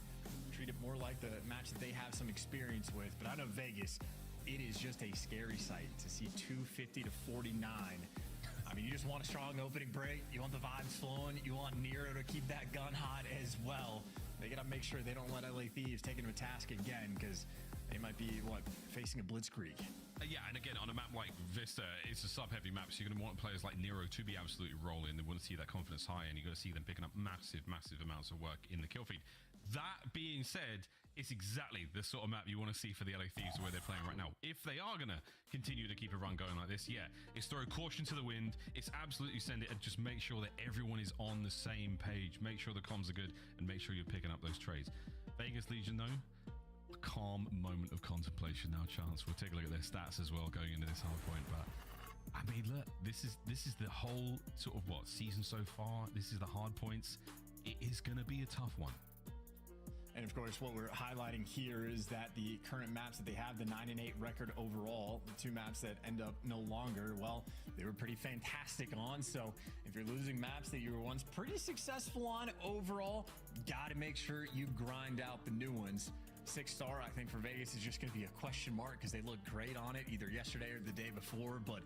treat it more like the match that they have some experience with. But I know Vegas, it is just a scary sight to see 250 to 49. I mean, you just want a strong opening break. You want the vibes flowing. You want Nero to keep that gun hot as well. They got to make sure they don't let LA Thieves take into a task again, because they might be, facing a blitzkrieg. Yeah, and again, on a map like Vista, it's a sub-heavy map, so you're going to want players like Nero to be absolutely rolling. They want to see that confidence high, and you're going to see them picking up massive, massive amounts of work in the kill feed. That being said, It's exactly the sort of map you want to see for the LA Thieves where they're playing right now. If they are going to continue to keep a run going like this, yeah, it's throw caution to the wind. It's absolutely send it and just make sure that everyone is on the same page. Make sure the comms are good and make sure you're picking up those trades. Vegas Legion, though, a calm moment of contemplation now, Chance. We'll take a look at their stats as well going into this hard point, but I mean, look, this is the whole sort of season so far. This is the hard points. It is going to be a tough one. And of course, what we're highlighting here is that the current maps that they have, the 9-8 record overall, the 2 maps that end up no longer, well, they were pretty fantastic on. So if you're losing maps that you were once pretty successful on overall, got to make sure you grind out the new ones. 6-star, I think for Vegas is just going to be a question mark because they looked great on it either yesterday or the day before, but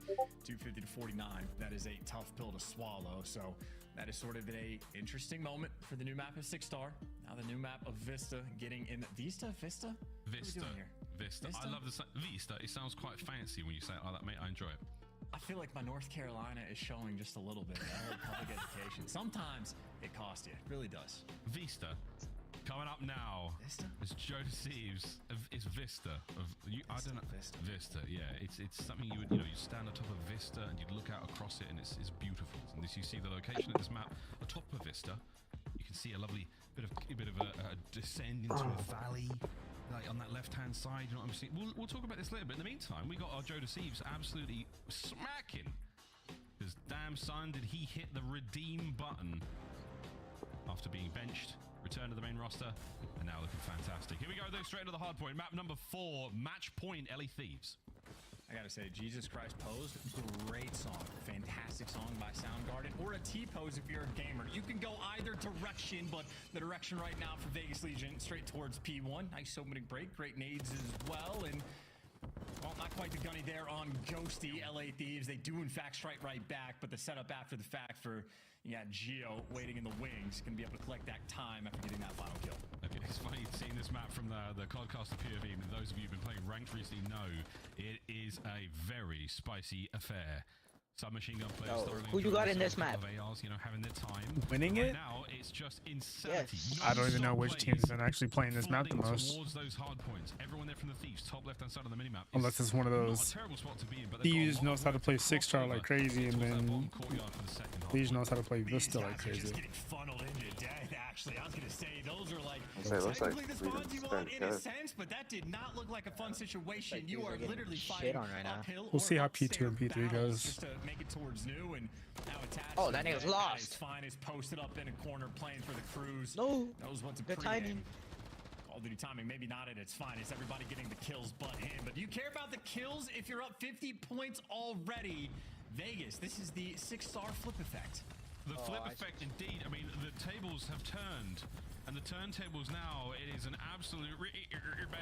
250 to 49, that is a tough pill to swallow. So that is sort of a interesting moment for the new map of 6-star. Now the new map of Vista getting in Vista. Vista. I love the Vista. It sounds quite fancy when you say it like that, mate. I enjoy it. I feel like my North Carolina is showing just a little bit. Public education. Sometimes it costs you. It really does. Vista. Coming up now, Vista? It's Joe Deceives. It's Vista. I don't know. Vista. Yeah, it's something you would you stand on top of Vista and you'd look out across it and it's beautiful. And this you see the location of this map atop of Vista. You can see a lovely bit of a descend into a valley, like on that left-hand side. You know what I'm saying? We'll talk about this later. But in the meantime, we got our Joe Deceives absolutely smacking. Because damn son, did he hit the redeem button after being benched. Return to the main roster, and now looking fantastic. Here we go, though, straight into the hard point. Map number 4, Match Point, LA Thieves. I gotta say, Jesus Christ Posed, great song. Fantastic song by Soundgarden. Or a T-Pose if you're a gamer. You can go either direction, but the direction right now for Vegas Legion, straight towards P1. Nice opening break, great nades as well, and well, not quite the gunny there on Ghosty. LA Thieves, they do in fact strike right back, but the setup after the fact for Geo waiting in the wings, going to be able to collect that time after getting that final kill. Okay, it's funny seeing this map from the Codcaster POV, and those of you who've been playing ranked recently know it is a very spicy affair. Submachine gun players. Who you got in this map? ARs, having their time. Winning it? Now it's just insanity. Yes. I don't even know which team's been actually playing this map the most. Towards those hard points. Everyone there from the Thieves, top left-hand side of the minimap. Unless it's one of those Thieves knows how to play 6-star like crazy, and then Thieves knows how to play Vista like crazy. Just getting funneled into death. Actually, I was gonna say those are like technically the spawns you want in a sense, but that did not look like a fun situation. You are literally fighting uphill. We'll see how P2 and P3 goes. Just to make it towards new and now attached. Oh, that nigga's lost. Fine is posted up in a corner playing for the Cruise. No. Knows what's a good timing. Call of Duty timing, maybe not at its finest. Everybody getting the kills but him. But do you care about the kills if you're up 50 points already? Vegas, this is the 6-star flip effect. The flip effect, indeed. I mean, the tables have turned, and the turntables now, it is an absolute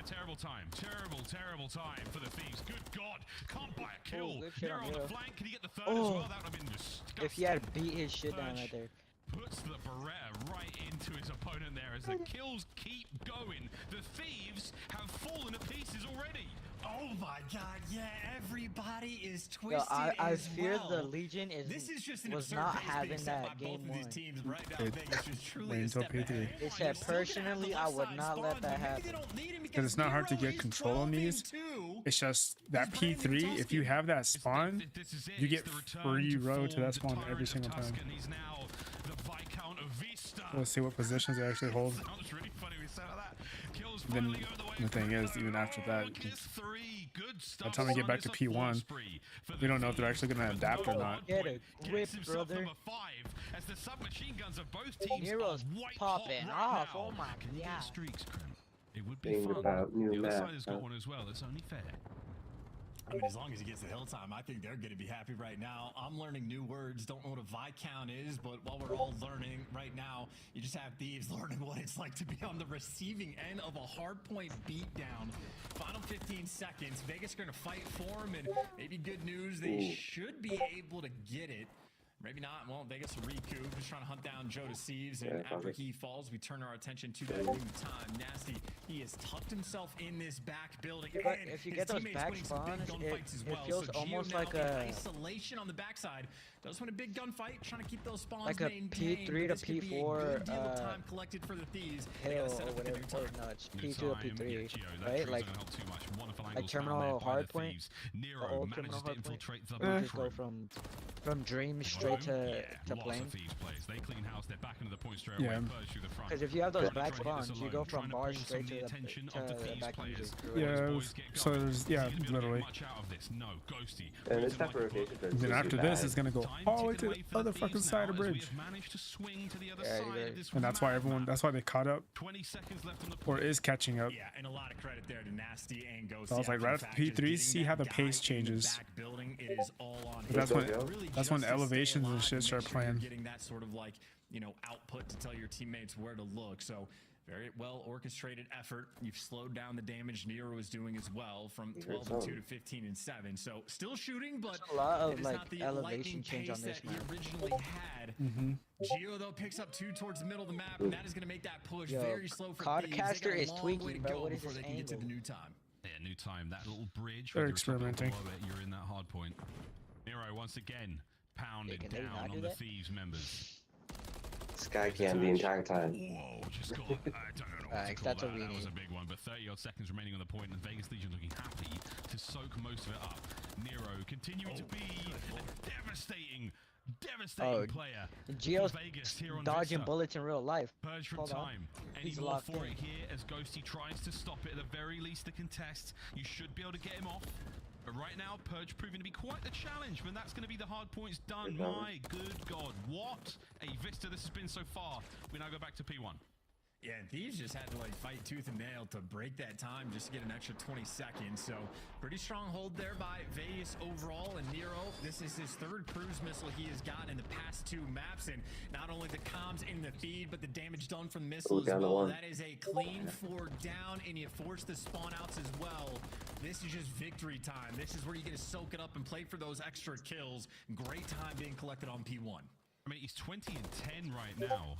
terrible time. Terrible time for the Thieves. Good God, can't buy a kill. They're on the flank. Can he get the third as well? That would have been disgusting. If he had beat his shit down right there. Puts the Beretta right into his opponent there as the kills keep going. The Thieves have fallen to pieces already. Oh my God! Yeah, everybody is twisted. Yo, I as fear well. the Legion was not having that game one. Wait until P3. They said personally, I would not let that happen. Because it's not hard to get control on these. It's just that P3. If you have that spawn, you get free road to that spawn every single time. Let's see what positions they actually hold. Then the thing is, even after that, by the time we get back to P1, we don't know if they're actually going to adapt or not. Get a grip, brother. Nero's popping off. Oh my God. It would be fun. The other side has got one as well. It's only fair. I mean, as long as he gets the hill time, I think they're going to be happy right now. I'm learning new words. Don't know what a Viscount is, but while we're all learning right now, you just have Thieves learning what it's like to be on the receiving end of a hardpoint beatdown. Final 15 seconds. Vegas are going to fight for him, and maybe good news, they should be able to get it. Maybe not. Well, Vegas will recoup. Just trying to hunt down Joe Deceives. And after he falls, we turn our attention to that new time. Nasty, he has tucked himself in this back building. But And if you his get those teammates back winning some big spawns, gunfights as it well. feels So almost Gio now like in a isolation on the backside. Does win a big gunfight, trying to keep those spawns like a maintained. P3 to This could be a P4 good deal of time collected for the Thieves. They hill gotta set or up with a whatever. new time. No, it's New P2 to time, P3, yeah, Gio, that right? tree's Like gonna help too much. Wonderful angles found terminal there by the hardpoint. Thieves. The Nero old manages terminal to hardpoint. infiltrate the You back just go room. from dream straight to Lots plane. of Thieves players. They clean house. They're back into the point straight away. Purge through the front. Because if you have those Trying to back try and hit spawns, this you go alone, from trying to bars pull straight some of to the attention the of the Thieves back players. Yeah, so there's, yeah, literally. Much out of this. No, Ghosty. And this type of rotation And then after this, it's gonna go all the way to the other fucking side of the bridge. Managed to swing to the other side of this And that's why that's why they caught up. 20 seconds left on the Or is catching up. Yeah, and a lot of credit there to Nasty and Ghost. So I was like, right after P3, see how the pace changes. Building, it is all on But that's when elevations and shit start playing. Getting that sort of like, you know, output to tell your teammates where to look. So very well orchestrated effort. You've slowed down the damage Nero is doing as well from 12-2 to 15-7. So still shooting, but a lot of it is like not the elevation lightning change on pace this that he map. originally had. Gio though picks up 2 towards the middle of the map, and that is going to make that push Yo, very slow for Thieves. They Codcaster got a is long tweaking, way to bro. go What is before this they can get to the angle? new time. Yeah, new time. That little bridge. They're whether it's top or experimenting. below it, you're in that hard point. Nero once again pounded can they down not on do the that? Thieves members. Sky cam the entire time. Whoa, just got, I don't know what to call that's that. what we That was need. a big one, but 30 odd seconds remaining on the point, and Vegas Legion looking happy to soak most of it up. Nero continuing to be a devastating player. Gio's for Vegas here on dodging Vista. bullets in real life. Purge from Hold on. time. Any He's more locked for in. it here as Ghosty tries to stop it. At the very least, the contest. You should be able to get him off. But right now, Purge proving to be quite the challenge. When that's going to be the hard points done. My good God. What a Vista this has been so far. We now go back to P1. Yeah, and Thieves just had to like fight tooth and nail to break that time just to get an extra 20 seconds. So pretty strong hold there by Vegas overall. And Nero, this is his 3rd cruise missile he has gotten in the past 2 maps. And not only the comms in the feed, but the damage done from the missile as well. That is a clean 4 down, and you force the spawn outs as well. This is just victory time. This is where you get to soak it up and play for those extra kills. Great time being collected on P1. I mean, he's 20 and 10 right now.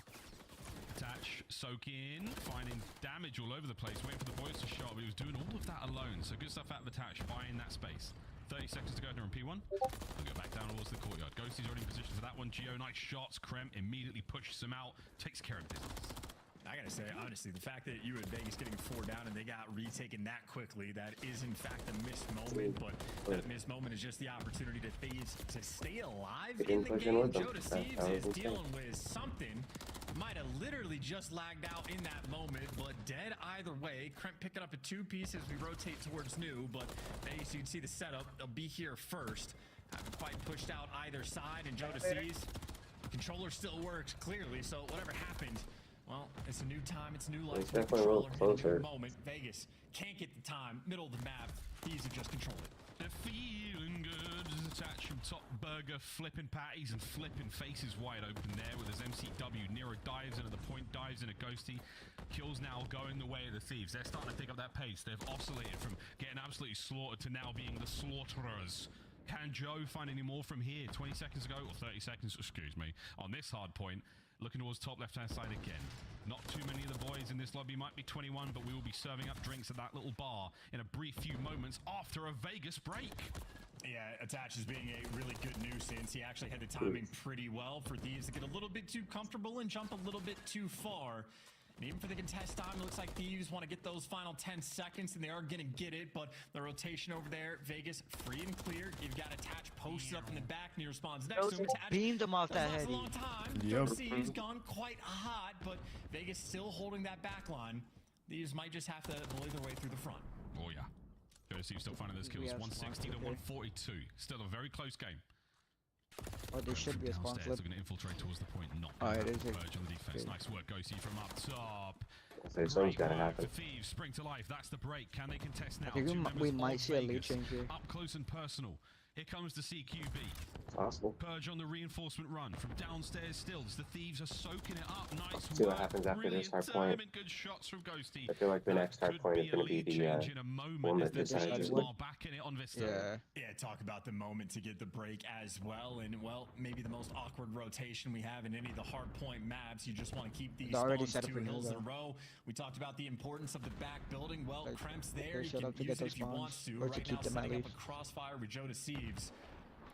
Attach, soak in, finding damage all over the place, waiting for the boys to show up, but he was doing all of that alone. So good stuff out of Attach, buying that space. 30 seconds to go here on P1. I'll go back down towards the courtyard. Ghosty's already in position for that one. Gio, nice shots. Krem immediately pushes him out, takes care of business. I gotta say, honestly, the fact that you had Vegas getting 4 down and they got retaken that quickly, that is in fact a missed moment, but that missed moment is just the opportunity to Thieves to stay alive in the game. Joe Deceives is dealing with something. Might have literally just lagged out in that moment, but dead either way. Kremp picking up a 2-piece as we rotate towards new, but Vegas, you can see the setup. They'll be here first. Haven't quite pushed out either side, and Joe Deceives, controller still works clearly, so whatever happened, well, it's a new time, it's a new life. It's definitely a little closer. Moment. Vegas can't get the time, middle of the map. These are just control it. They're feeling good. Attach from top burger, flipping patties and flipping faces wide open there with his MCW. Nero dives into the point, dives into Ghosty. Kills now going the way of the Thieves. They're starting to pick up that pace. They've oscillated from getting absolutely slaughtered to now being the slaughterers. Can Joe find any more from here? 20 seconds ago, or 30 seconds, excuse me, on this hard point. Looking towards top left-hand side again. Not too many of the boys in this lobby, might be 21, but we will be serving up drinks at that little bar in a brief few moments after a Vegas break. Yeah, Attach is being a really good nuisance. He actually had the timing pretty well for Thieves to get a little bit too comfortable and jump a little bit too far. And even for the contest time, it looks like Thieves want to get those final 10 seconds, and they are going to get it, but the rotation over there, Vegas free and clear. You've got Attach posted up in the back, and he responds next to him. Attach beamed him off that last head. a long time. Yep. Thieves gone quite hot, but Vegas still holding that back line. Thieves might just have to bully their way through the front. Oh, yeah. Josie still finding those kills. 160 to 142. Still a very close game. Oh, there should be a spawn flip. They're going to infiltrate towards the point. Not Oh, it is. Purge on the defense. Nice work, Ghosty from up top. So something's gotta happen. The Thieves spring to life. That's the break. Can they contest now? I think we might see a lead change here. Up close and personal. Here comes the CQB. Possible. Purge on the reinforcement run from downstairs still as the thieves are soaking it up. Nice See what work. happens after this hard Brilliant point. Good shots from Ghosty. I feel like the next hard point is going to be the one that decides it. Back in it on Vista. Yeah, talk about the moment to get the break as well. And, well, maybe the most awkward rotation we have in any of the hard point maps. You just want to keep these spawns 2 hills in a row. We talked about the importance of the back building. Well, Kremp's there. You can use it if you want to. Right now, setting up a crossfire with Joe Deceives.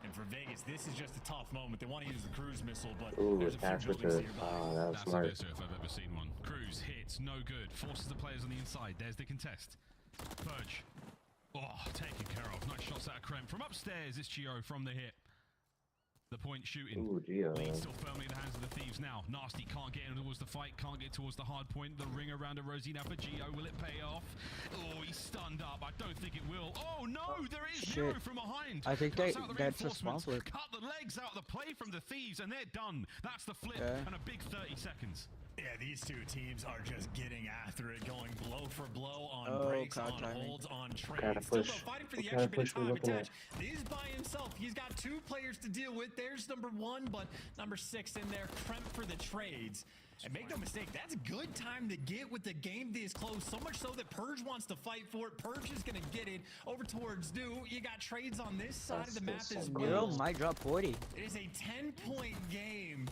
And for Vegas, this is just a tough moment. They want to use the cruise missile, but there's a few buildings nearby. Oh, that's smart. That's if I've ever seen one. Cruise hits, no good. Forces the players on the inside. There's the contest. Purge. Oh, taken care of. Nice shots out of Krem. From upstairs, it's Gio from the hip. The point shooting. Ooh, Gio. Lead still firmly in the hands of the thieves now. Nasty can't get in towards the fight, can't get towards the hard point. The ring around a Rosie now for Gio. Will it pay off? Oh, he's stunned up. I don't think it will. Oh no, there is Gio from behind. I think that's a spawn flip. Cut the legs out of the play from the thieves, and they're done. That's the flip and a big 30 seconds. Yeah, these two teams are just getting after it, going blow for blow on breaks, on holds, on trades. Still, though, fighting for the extra bit of time attached. He's by himself. He's got 2 players to deal with. There's number 1, but number 6 in there, Kremp for the trades. And make no mistake, that's a good time to get with the game this close. So much so that Purge wants to fight for it. Purge is going to get it over towards Do. You got trades on this side of the map as well. Girl might drop 40. It is a 10-point game.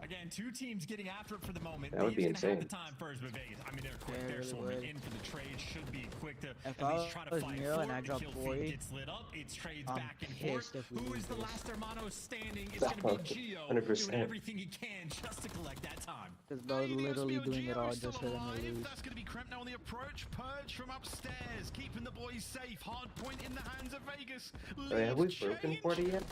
Again, 2 teams getting after it for the moment. That would be insane. Have the time first, but Vegas, I mean, they're quick. They're swarming in for the trade. Should be quick to if at least try to fight for and I drop 40, gets lit up. It's trades back and forth. Who is the last Hermano standing? It's going to be Gio 100%. doing everything he can just to collect that time. Because they're literally doing it all just for them to lose. That's going to be Kremp now on the approach. Purge from upstairs, keeping the boys safe. Hard point in the hands of Vegas. Have we broken 40 yet?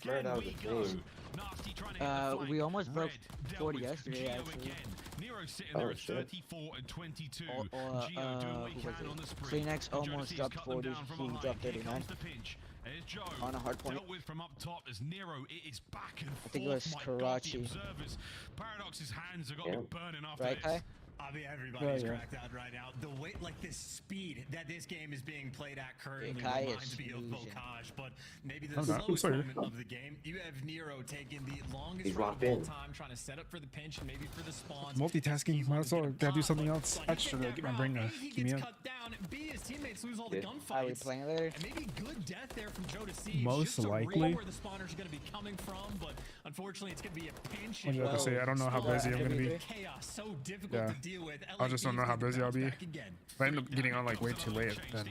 Swear that was a thing. We almost broke 40 yesterday, actually. Nero sitting there at 34 and 22. Gio doing what he can on the sprint. Kleenex almost dropped 40. He dropped 39. There's Joe on a hard point. Dealt with from up top as Nero. It is back and forth. I think it was Karachi. Paradox's hands have got to be burning after right, this. I mean, everybody's cracked out right now. The way, like this speed that this game is being played at currently reminds me of Bocage, but maybe the slowest moment of the game. You have Nero taking the longest round of all time, trying to set up for the pinch and maybe for the spawns. Multitasking. Might as well gotta do something else extra to get my brain to keep me up. Cut down. B, his teammates lose all the gunfights. Are we playing later? And maybe good death there from Joe Deceives. Most just likely. Where the spawners are going to be coming from, but unfortunately it's going to be a pinch. I was about to say, I don't know how busy I'm going to be. Chaos, so difficult to deal with. I just don't know how busy I'll be. If I end up getting on like way too late, then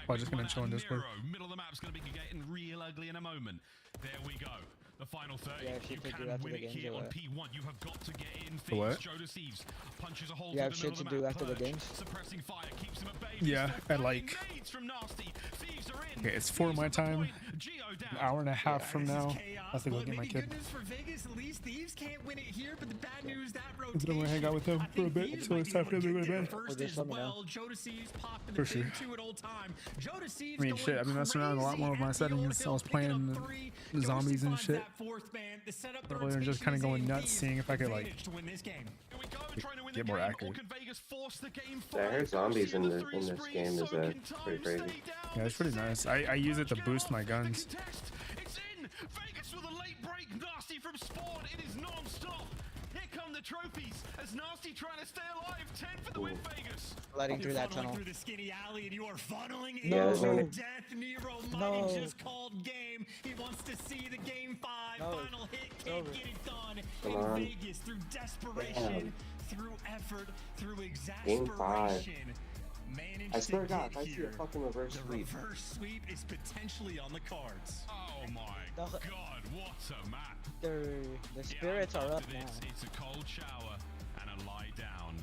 I'm just going to chill in Discord. Middle of the map's going to be getting real ugly in a moment. There we go. The final 30. You can win it here on P1. You have got to get in. What? Joe Deceives punches a hole you have shit to do after the games? Suppressing fire keeps him at bay. Yeah, at like... Okay, it's 4 my time. An hour and a half from now, I have to go get my kid. For Vegas, at least Thieves can't win it here, but the bad news, that I'm going to hang out with him for a bit until it's time for them to go to bed. For sure. I mean, shit, I've been messing around a lot more with my settings. I was playing the zombies and shit earlier and just kind of going nuts, seeing if I could, like, get more accurate. Yeah, I heard zombies in this game is pretty crazy. Yeah, it's pretty nice. I use it to boost my guns. It's in! Vegas with a late break. Nasty from spawn. It is non-stop. Here come the trophies as Nasty trying to stay alive. 10 for the win, Vegas. Sliding through that tunnel. Through the skinny alley, and you are funneling into death. Nero might just called game. He wants to see the game 5. Final hit, can't get it done. In Vegas, through desperation, through effort, through exasperation. Game 5. I swear to God, if I see a fucking reverse sweep. The reverse sweep is potentially on the cards. Oh my God, what a map. The spirits are up now. It's a cold shower and a lie down.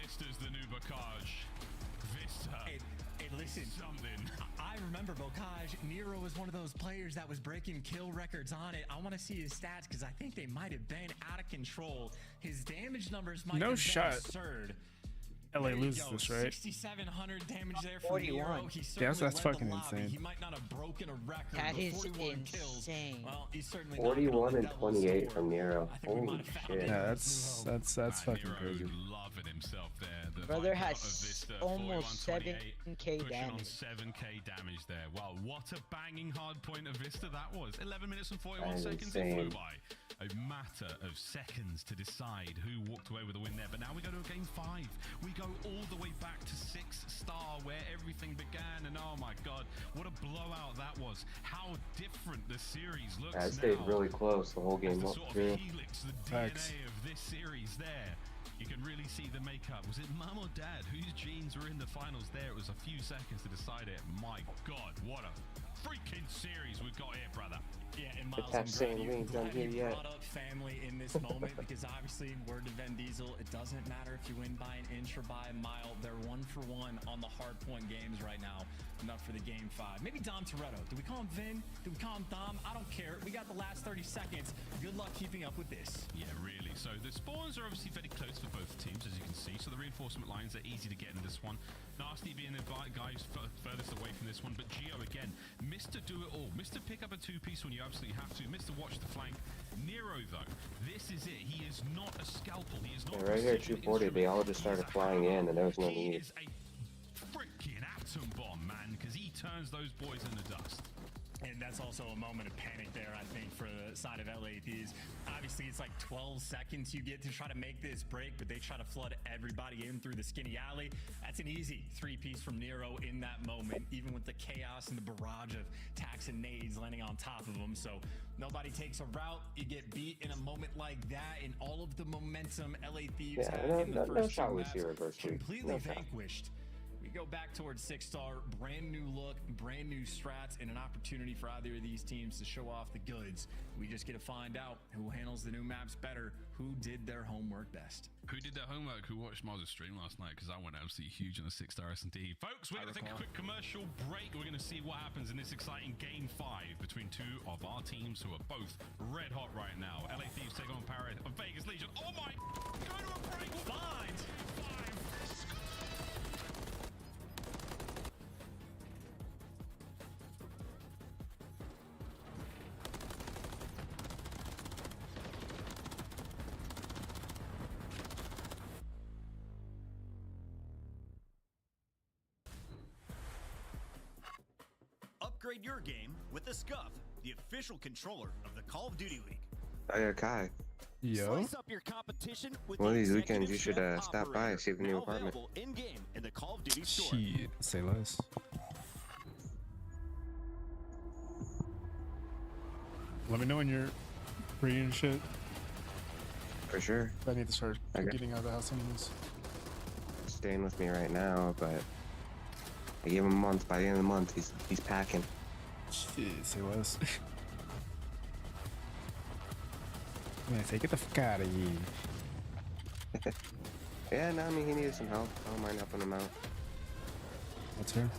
Vista's the new Bocage. Vista. Hey, listen. Something. I remember Bocage. Nero was one of those players that was breaking kill records on it. I want to see his stats because I think they might have been out of control. His damage numbers might have been absurd. LA loses this, right? 6,700 damage there from 41. Nero. He Yeah, that's certainly led the fucking lobby. insane. He might not have broken a record, That but is 41 kills. insane. Well, he's certainly 41 and 28 from Nero. Holy shit. Yeah, that's fucking crazy. Loving himself there. The Brother Viper has of Vista, almost 41-28, 7k pushing on damage. 7k damage there. Wow, what a banging hard point of Vista that was. 11 minutes and 41 That is seconds it flew insane. by. A matter of seconds to decide who walked away with a win there. But now we go to a game 5. We go all the way back to 6-star where everything began. And oh my god, what a blowout that was. How different the series looks Yeah, it stayed now. really close the whole game. The Up. sort of Yeah. helix, the Facts. DNA of this series there. You can really see the makeup. Was it mum or dad whose genes were in the finals there? It was a few seconds to decide it. My god, what a freaking series we've got here, brother. Yeah, and The Miles, tap I'm saying glad we ain't done here you yet. brought up family in this moment because obviously, word to Vin Diesel, it doesn't matter if you win by an inch or by a mile. They're 1 for 1 on the hard point games right now. Enough for the game 5. Maybe Dom Toretto. Do we call him Vin? Do we call him Dom? I don't care. We got the last 30 seconds. Good luck keeping up with this. Yeah, really. So the spawns are obviously very close for both teams, as you can see. So the reinforcement lines are easy to get in this one. Nasty being the guy who's furthest away from this one. But Gio, again, Mr. Do It All. Mr. Pick up a two-piece when you absolutely have to. Mr. Watch the flank. Nero, though, this is it. He is not a scalpel. He is not Yeah, right here at 240, they all just started flying in, and there was no He need. is a freaking atom bomb, man, because he turns those boys into dust. And that's also a moment of panic there, I think, for the side of LA Thieves. Obviously, it's like 12 seconds you get to try to make this break, but they try to flood everybody in through the skinny alley. That's an easy 3-piece from Nero in that moment, even with the chaos and the barrage of tacks and nades landing on top of them. So nobody takes a route. You get beat in a moment like that, and all of the momentum LA Thieves Yeah, had in the no first shot two was maps here reverse sweep. completely No shot. vanquished. We go back towards 6-star, brand new look, brand new strats, and an opportunity for either of these teams to show off the goods. We just get to find out who handles the new maps better, who did their homework best. Who did their homework? Who watched Miles' stream last night? Because I went absolutely huge on a 6-star S&D. Folks, we're going to take a quick commercial break. We're going to see what happens in this exciting game 5 between two of our teams who are both red hot right now. LA Thieves take on Paris of Vegas Legion. Oh my! Go to a break. Find 5. Upgrade your game with the Scuff, the official controller of the Call of Duty League. Oh yeah, Kai. Yo. Slice up your competition with One of the these weekends, you Executive should Chef stop by and see the new Now apartment. available in-game in the Call of Duty store. Shit, say less. Let me know when you're free and shit. For sure. I need to start Okay. getting out of the house anyways. Staying with me right now, but I gave him a month. By the end of the month, he's packing. Shit, say less. Man, say get the fuck out of here. Yeah, no, I mean, he needed some help. I don't mind helping him out. That's fair.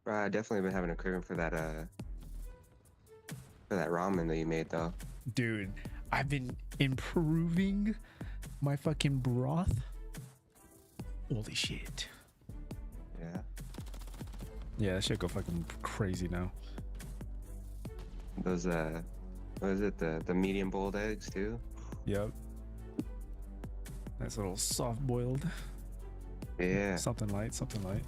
I definitely been having a craving for that ramen that you made, though. Dude, I've been improving my fucking broth. Holy shit. Yeah. Yeah, that shit go fucking crazy now. Those what is it? The medium boiled eggs too. Yep. Nice little soft boiled. Yeah. Something light, something light.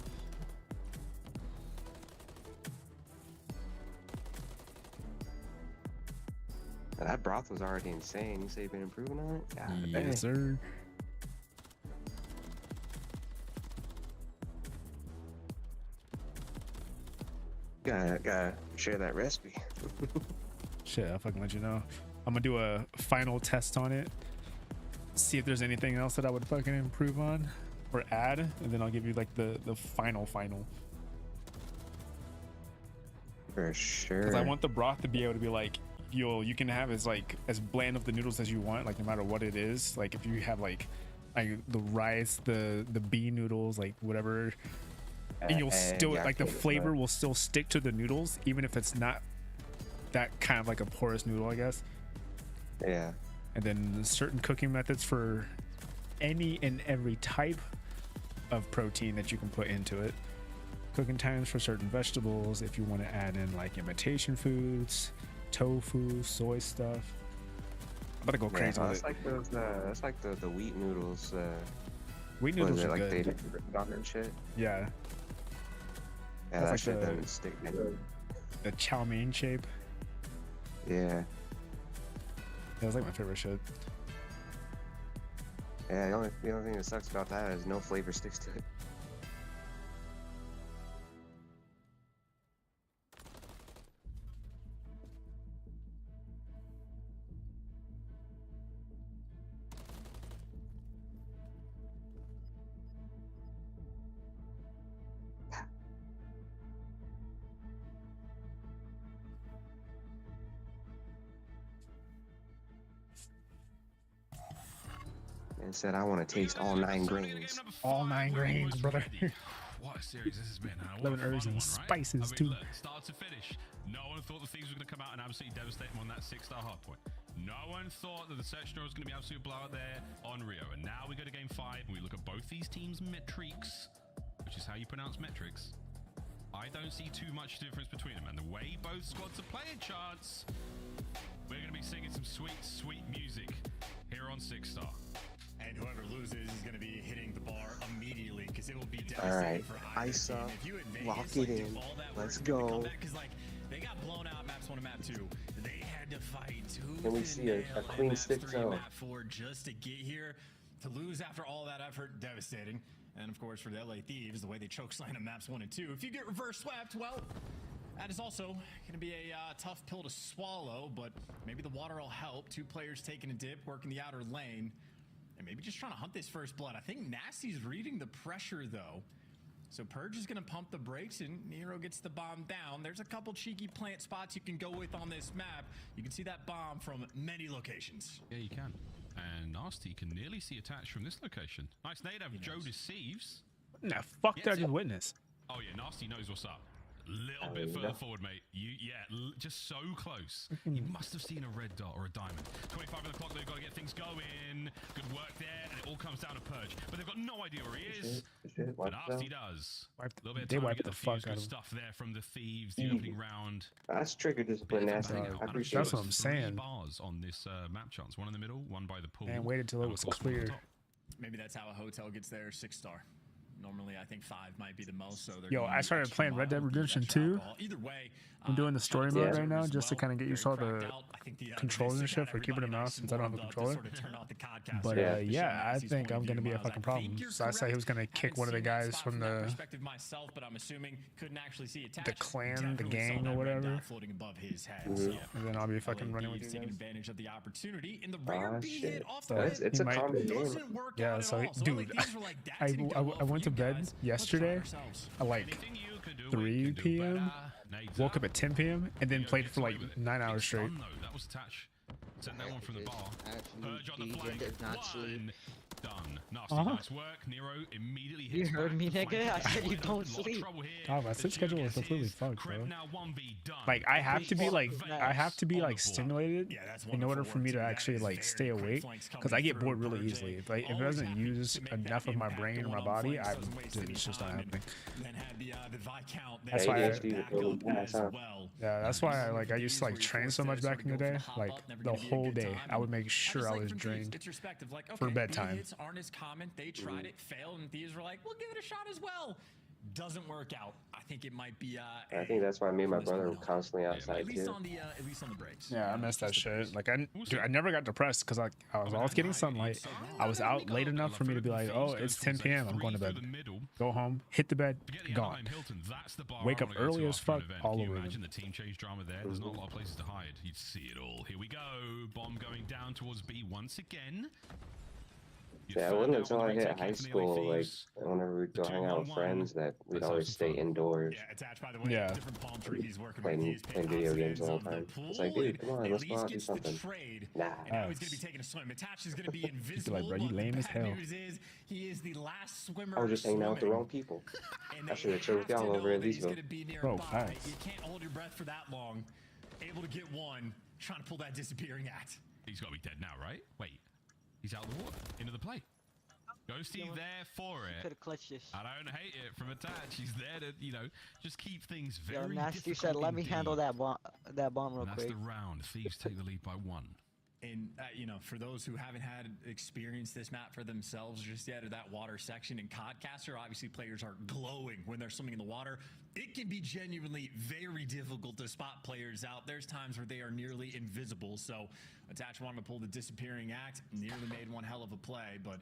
That broth was already insane. You say you've been improving on it? God, dang. Yes, sir. Gotta share that recipe. Shit, I'll fucking let you know. I'm gonna do a final test on it. See if there's anything else that I would fucking improve on or add, and then I'll give you like the final. For sure. Because I want the broth to be able to be like, you can have as bland of the noodles as you want, like no matter what it is. Like if you have like the rice, the bean noodles, like whatever and you'll still like the flavor will still stick to the noodles, even if it's not that kind of like a porous noodle, I guess. Yeah. And then certain cooking methods for any and every type of protein that you can put into it. Cooking times for certain vegetables, if you want to add in like imitation foods, tofu, soy stuff. I'm about to go crazy with That's it. like those. That's like the wheat noodles. Wheat noodles are like good. They and shit. Yeah. Yeah, That's that like shit doesn't stick. The chow mein shape. Yeah. That was like my favorite shit. Yeah, the only thing that sucks about that is no flavor sticks to it. And said, I want to taste all 9 grains. All 9 grains, brother. What a series this has been. 11 herbs and spices, too. Start to finish, no one thought the Thieves were going to come out and absolutely devastate them on that 6-star hardpoint. No one thought that the Sectional was going to be absolute blowout there on Rio. And now we go to game 5 and we look at both these teams' metrics, which is how you pronounce metrics. I don't see too much difference between them. And the way both squads are playing, Chance, we're going to be singing some sweet, sweet music here on 6-star. And whoever loses is going to be hitting the bar immediately because it will be devastating. All right, for either ice team. up, If you in Vegas, lock it in, let's go. Because like they got blown out maps 1 and map 2. They had to fight tooth Can we and see a nail clean in map stick 3 zone? and map 4 just to get here. To lose after all that effort, devastating. And of course for the LA Thieves, the way they chokeslam in maps 1 and 2. If you get reverse swept, well, that is also going to be a tough pill to swallow, but maybe the water will help. 2 players taking a dip, working the outer lane. And maybe just trying to hunt this first blood. I think Nasty's reading the pressure, though. So Purge is going to pump the brakes, and Nero gets the bomb down. There's a couple cheeky plant spots you can go with on this map. You can see that bomb from many locations. Yeah, you can. And Nasty can nearly see attached from this location. Nice nade of Joe Deceives. What in the fuck did I just witness? Oh, yeah, Nasty knows what's up. Little bit further forward, mate. Just so close. You must have seen a red dot or a diamond. 25 on the clock, they've got to get things going. Good work there, and it all comes down to Purge. But they've got no idea where he is. But Nasty does. They wiped the fuck out of him. Stuff there from the Thieves, the opening round. That's trigger discipline, Nasty. I appreciate That's it. what I'm saying. 3 bars on this map chance. 1 in the middle, 1 by the pool. And waited till it was clear. Maybe that's how a hotel gets there 6-star. Normally, I think 5 might be the most. So Yo, I started playing Red Dead Redemption 2. Either way, I'm doing the story mode right now just to kind of get used to all the controls and shit for keyboard and mouse since I don't have a controller. But yeah, I think I'm going to be a fucking problem. So I said he was going to kick one of the guys from the clan, the gang or whatever. And then I'll be fucking running with you guys. Advantage of the opportunity in the rare B hit off the It's a common game. Yeah, so dude, I went to bed yesterday at like 3 p.m. Woke up at 10 p.m. and then played for like 9 hours straight. That was attached. Send that one from the bar. Purge on the flank. One. Done. Nasty, nice work. Nero immediately hits. You heard me, nigga. I said you don't sleep. Oh, my sleep schedule was completely fucked, bro. Like I have to be like stimulated in order for me to actually like stay awake, because I get bored really easily. Like if it doesn't use enough of my brain or my body, it's just not happening. That's why. That's why I used to like train so much back in the day. Like the whole day, I would make sure I was drained for bedtime. Aren't as common. They tried it, failed, and Thieves were like, we'll give it a shot as well. Doesn't work out. I think it might be I think that's why me and my brother were constantly outside at least too. on the breaks. Yeah, I missed that shit. Like I never got depressed because I was always getting sunlight. I was out late enough for me to be like, oh, it's 10 p.m. I'm going to bed. Go home, hit the bed, gone. Wake up early as fuck all over Imagine the team change drama there. There's not a lot of places to hide. You'd see it all. Here we go. Bomb going down towards B once again. Yeah, it wasn't until I hit high school, like whenever we'd go hang out with friends, that we'd always stay indoors. Yeah. Playing video games all the time. It's like, dude, come on, let's go out and do something. Nah. Now he's going to be taking a swim. Attach is going to be invisible. Like, bro, you lame as hell. News is he is the last swimmer. I was just hanging out with the wrong people. I should have chilled with y'all over at Leesville. Bro, thanks. You can't hold your breath for that long. Able to get one, trying to pull that disappearing act. He's got to be dead now, right? Wait. He's out of the water, into the play. Ghosty there for it. Could have clutched this. I don't hate it from Attach. He's there to, you know, just keep things very Yo, Nasty difficult said, "Let me indeed. handle that bomb real And that's quick." the round. Thieves take the lead by 1. And, you know, for those who haven't had experienced this map for themselves just yet, or that water section in Codcaster, obviously players are glowing when they're swimming in the water. It can be genuinely very difficult to spot players out. There's times where they are nearly invisible. So Attach wanted to pull the disappearing act, nearly made one hell of a play, but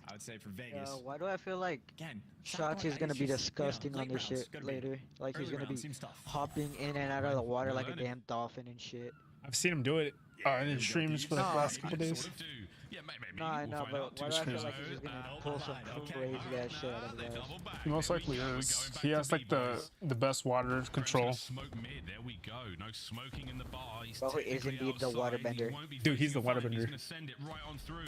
I would say for Vegas. Why do I feel like again, Shotzi is gonna be disgusting on this shit later? Like he's gonna be hopping in and out of the water like a damn dolphin and shit. I've seen him do it in his streams for the last couple days. No, I know, but why do I feel like he's just gonna pull some crazy ass shit out of his ass? He most likely is. He has like the best water control. Smoke mid. There we go. No smoking in the bar. He's Bro, he is indeed the waterbender. Dude, he's the He's waterbender. gonna send it right on through.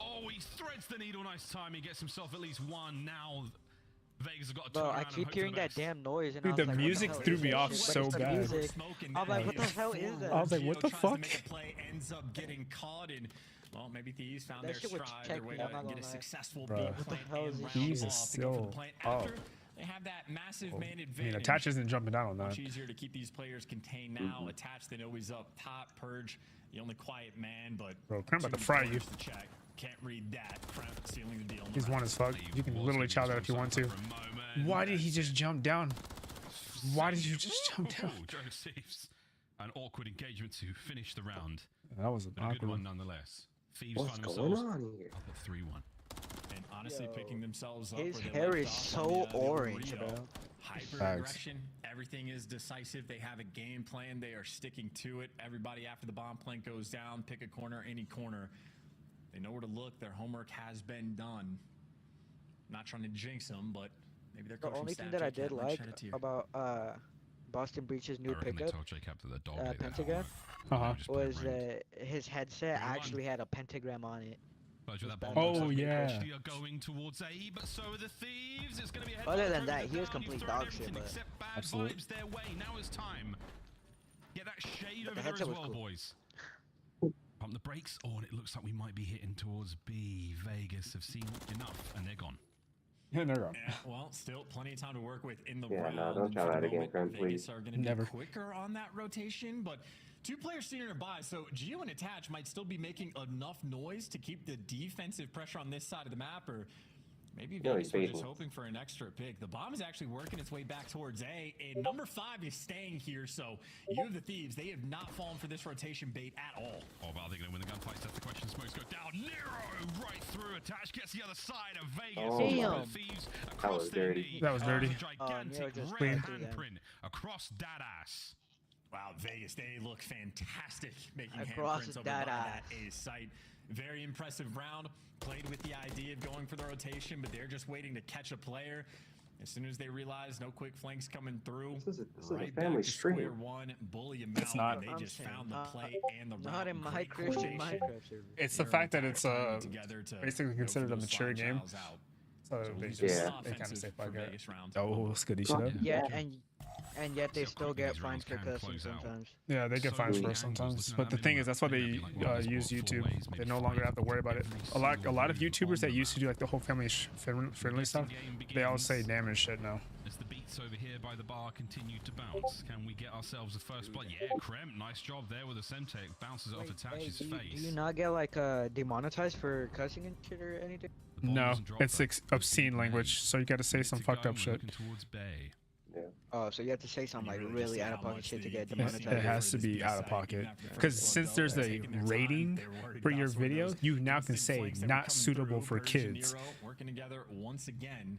Oh, he threads the needle. Nice time. He gets himself at least one. Now Vegas has got to turn Bro, around I and keep hope hearing for the that best. damn noise, and Dude, I was the like, music what the threw hell me is off this shit? so What is the bad. music? I was like, what the hell is that? I was like, what the Tries fuck? to make a play, ends up getting caught, and well, maybe Thieves found That their shit would stride, check their way me, I'm to not get gonna a lie. successful Bruh. beat What the plant hell and is round this? He's ball, pick up still the plant. up. After they have that massive man I advantage. mean, Attach isn't jumping down on that. Much easier to keep these players contained now. Attach, they know he's up top. Purge, the only quiet man, but Bro, Cramp about to two fry you. corners to check. Can't read that. Cramp sealing the deal. on the He's round. one as fuck. You can literally chow that if you want to. Why did he just jump down? Why did you just jump down? Josephs. An awkward engagement to finish the round. That was an But a good awkward one one. nonetheless. Thieves What's find going themselves on here? up at 3-1. And honestly, picking themselves up. His where they hair left is off on so the orange, Rio. bro. Hyper Facts. aggression. Everything is decisive. They have a game plan. They are sticking to it. Everybody after the bomb plant goes down, pick a corner, any corner. They know where to look. Their homework has been done. Not trying to jinx them, but maybe their The coach only from thing that I Snapchat did can't like shed a tear. about Boston Breach's new I reckon they pickup, told J-Cap that the dog ate that Pentagon, Uh-huh. Just put it was right. his headset actually had a pentagram on it. But that Oh, bomb looks like yeah. actually are going towards A, but so are the Thieves. It's going to be a headlock Other than through that, the he was down. complete You've thrown dog shit, everything but- except bad Absolute. vibes their way. Now is time. Get that shade But over the there as headset was well, cool. boys. Pump the brakes. Oh, and it looks like we might be hitting towards B. Vegas have seen enough, and they're gone. Yeah, they're gone. Yeah, well, still plenty of time to work with in the Yeah, round. no, don't And try for the that again, moment, Cram, Vegas please. are going to Never. be quicker on that rotation, but two players senior nearby, so Gio and Attach might still be making enough noise to keep the defensive pressure on this side of the map, or maybe No, Vegas he's were just baiting. hoping for an extra pick. The bomb is actually working its way back towards A, and number 5 is staying here, so you have the Thieves. They have not fallen for this rotation bait at all. Oh, but are they going to win the gunfight? That's the question. Smokes go down. Nero right through. Attach gets the other side of Vegas. Oh, Damn. The Thieves That across was their dirty. knee. That was dirty. A Nero gigantic just red clean through them. handprint across that ass. Wow, Vegas, they look fantastic making Across handprints over that by ass. that A site. Very impressive round. Played with the idea of going for the rotation, but they're just waiting to catch a player. As soon as they realize no quick flanks coming through, This is a right family back to stream. square one, bully them out, It's not. and they just found the play and the Not route. in my Great Christian coordination. Minecraft server. It's the Their fact that entire it's team together to basically go considered for a those mature slide game. trials out. So So they just just Yeah. they kind of offensive stay for like that. Vegas round. Oh, skitty shit up. Yeah, and yet they See how still quickly get these fines rounds for can cussing close out. sometimes. Yeah, they get So fines for many it angles sometimes. looking But at the that thing is, that's why they minimap. Maybe like use four YouTube. ways, They maybe no longer five. have to worry about it. Every A lot of single YouTubers move that on used to the do like the whole family friendly stuff, they all say damage shit now. As the beats over here by the bar continue to bounce, can we get ourselves a first blood? Yeah, Krem, nice job there with the Semtech. Bounces it off Attach's do you face. not get like demonetized for cussing and shit or anything? The ball No, doesn't drop it's though. obscene language, so you got to say some fucked up shit. Looking towards Bay. Oh, so you have to say some like really really just out how of pocket much shit to the get defense It demonetized. has to be out of pocket. Because since there's a rating for your video, you now can say not suitable for kids. Working together once again.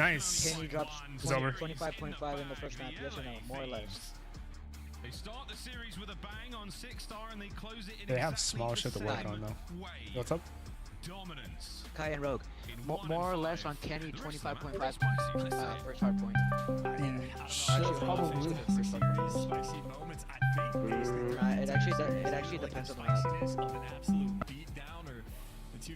Nice. Kenny drops It's over. 25.5 in the first match. Yes or no? More or less. They start the series with a bang on 6-star and they close it in They have exactly small the shit to work on same though. way. What's up? Dominance. Kai and Rogue. More or less on Kenny 25.5 first hard point. Probably. Spicy moments. I think It actually depends on the map. spiciness of an absolute beat down or the two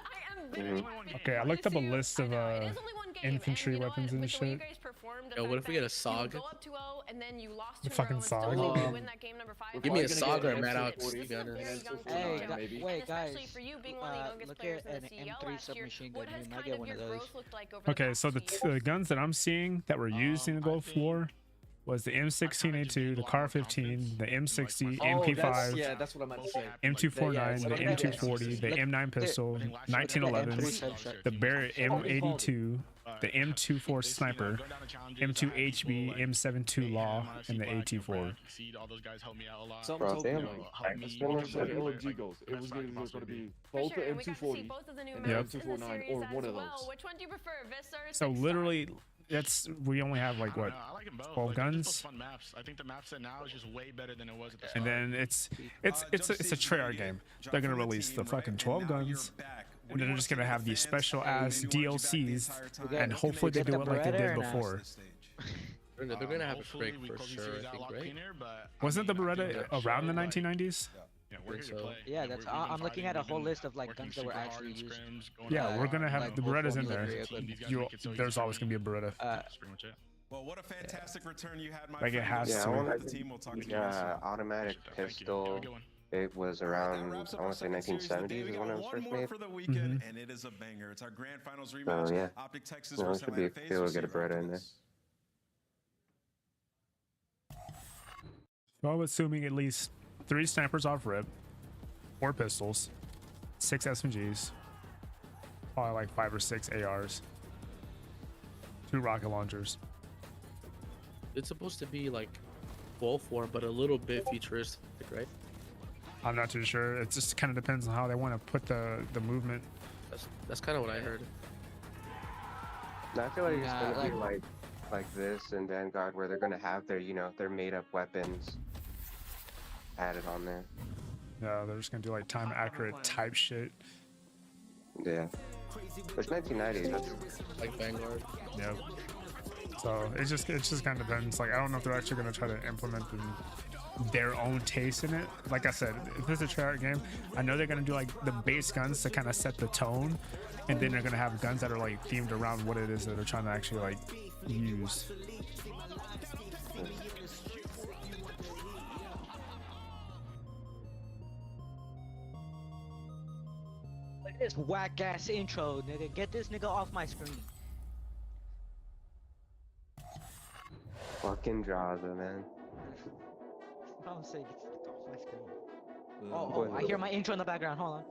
Okay, I looked up a list of infantry weapons and shit. Yo, what if we get a SOG? The fucking SOG. Give me a SOG or a Mad Alex, to be honest. Hey, wait, guys. Look at an M3 submachine gun. You might get one of those. Okay, so the guns that I'm seeing that were used in the Gulf War was the M16A2, the CAR-15, the M60, MP5, Yeah, that's what I meant to say. M249, the M240, the M9 pistol, 1911s, the Barrett M82, the M24 Sniper, M2 HB, M72 Law, and the AT4. Bro, they have LMG goals. It was going to be both the M240 and the M249 or one of those. Which one do you prefer, Vista or So literally, we only have like what, 12 guns? Fun maps. I think the map set now is just way better than it was at the start. And then it's a Treyarch game. They're gonna release the fucking 12 guns, and they're just gonna have these special ass DLCs, and hopefully they do it like they did before. They're gonna have a break for sure, I think, right? Wasn't the Beretta around the 1990s? Yeah, that's. I'm looking at a whole list of like guns that were actually used. Yeah, we're gonna have the Berettas in there. There's always gonna be a Beretta. Well, what a fantastic return you had, my like it has yeah, to. the team will talk to you. Automatic pistol. It was around, I want to say 1970s is when it was first made. For the weekend, and it is a banger. It's our grand finals rematch. So yeah, Optic Texas no, it should be able to get a Beretta in there. So I'm assuming at least 3 snipers off rip, 4 pistols, 6 SMGs, probably like 5 or 6 ARs, 2 rocket launchers. It's supposed to be like Gulf War, but a little bit futuristic, right? I'm not too sure. It just kind of depends on how they want to put the movement. That's kind of what I heard. No, I feel like it's gonna be like this in Vanguard, where they're gonna have their their made up weapons added on there. Yeah, they're just gonna do like time accurate type shit. Yeah, it's 1990. That's like Vanguard. Yep. So it just kind of depends. Like I don't know if they're actually gonna try to implement their own taste in it. Like I said, if it's a Treyarch game, I know they're gonna do like the base guns to kind of set the tone, and then they're gonna have guns that are like themed around what it is that they're trying to actually like use. Look at this whack ass intro, nigga. Get this nigga off my screen. fucking Draza, man. I'm saying get off my screen. Oh, I hear my intro in the background. Hold on.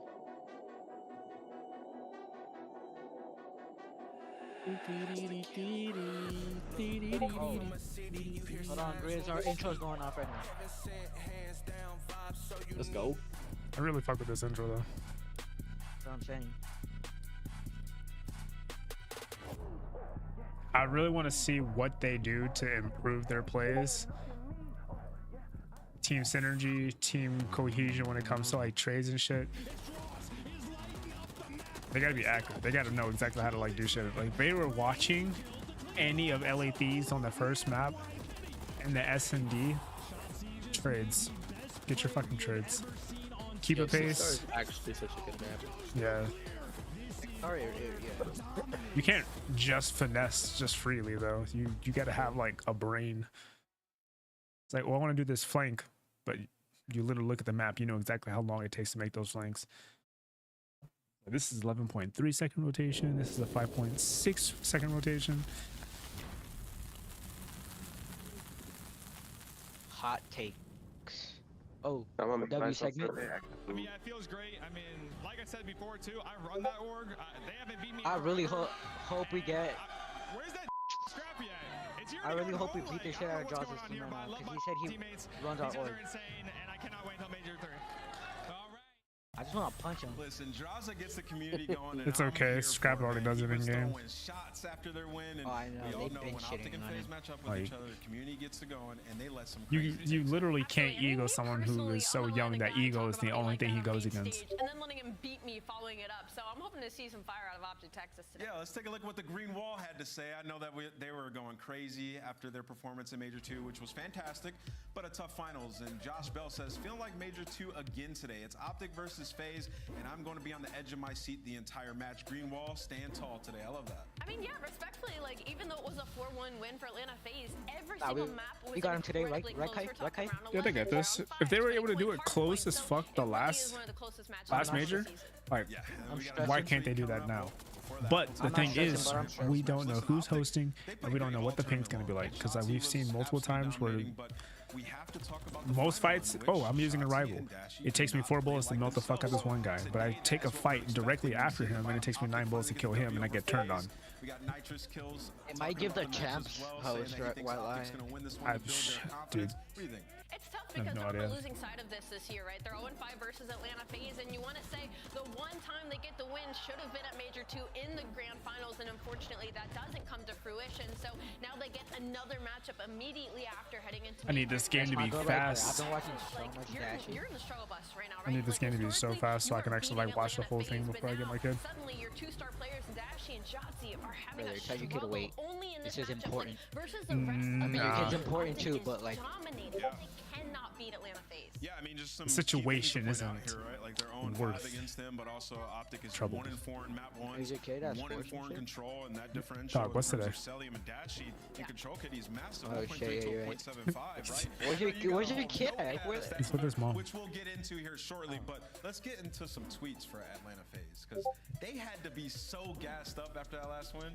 Hold on, Grizz, our intro's going off right now. Let's go. I really fuck with this intro though. That's what I'm saying. I really want to see what they do to improve their plays. Team synergy, team cohesion when it comes to like trades and shit. They gotta be accurate. They gotta know exactly how to like do shit. Like if they were watching any of LA Thieves on the first map and the S&D trades. Get your fucking trades. Keep a pace. Actually such a good map. Yeah. You can't just finesse just freely though. You gotta have like a brain. It's like, well, I want to do this flank, but you literally look at the map, you know exactly how long it takes to make those flanks. This is 11.3 second rotation. This is a 5.6 second rotation. Hot takes. Oh, W segment. I mean, it feels great. I mean, like I said before too, I run that org. They haven't beat me. I really hope we get. Where's that scrappy at? It's here I really hope we beat the shit out of Jaws this team right now, because he said he runs our org. Insane, and I cannot wait until Major 3. I just want to punch him. Listen, Draza gets the community going. It's okay. Scrap already does it in game. Shots after their win, and I know. we all know They've been when Optic and shitting on FaZe him. match up with Like, each other, the community gets to going, and they let some. You literally can't ego someone who is so young that ego is the only thing he goes against. And then letting him beat me following it up. So I'm hoping to see some fire out of Optic Texas today. Yeah, let's take a look at what the Green Wall had to say. I know that they were going crazy after their performance in Major 2, which was fantastic, but a tough finals. And Josh Bell says, feeling like Major 2 again today. It's Optic versus FaZe, and I'm going to be on the edge of my seat the entire match. Green Wall, stand tall today. I love that. I mean, yeah, respectfully, like, even though it was a 4-1 win for Atlanta FaZe, every single map was we got him today, right? incredibly Right, close. Kai? Yeah, they got this. If they were able to do it close as fuck the last major, like, why can't they do that now? But the thing is, we don't know who's hosting, and we don't know what the ping's gonna be like, because we've seen multiple times where we have to talk about most fights. Oh, I'm using a rival. It takes me 4 bullets to melt the fuck out of this one guy, but I take a fight directly after him, and it takes me 9 bullets to kill him, and I get turned on. We got nitrous kills. It might give the champs host white line. Dude. It's tough because they're on the losing side of this year, right? They're 0-5 versus Atlanta FaZe, and you want to say the one time they get the win should have been at Major 2 in the grand finals, and unfortunately that doesn't come to fruition. So now they get another matchup immediately after heading into. I need this game to be fast. I've been watching so much Dashy. You're in the struggle bus right now, right? I need this game to be so fast so I can actually like watch the whole thing before I get my kid. Suddenly your 2-star players Dashy and Shotzzy are having a tell your kid to wait. only in this is important. Versus the rest of I mean, your kid's important too, but like. They cannot beat Atlanta FaZe. Yeah, I mean, just some situation isn't here, right? Like their own worth against them, but also Optic is trouble. 1-4 in map 1, Is it K that's 1-4 in control, and that differential. Dog, what's today? Celium and Dashy in control kid, he's massive. Oh shit, yeah, you're right. 0.75, Where's your kid? He's with his mom. Which we'll get into here shortly, but let's get into some tweets for Atlanta FaZe because they had to be so gassed up after that last win.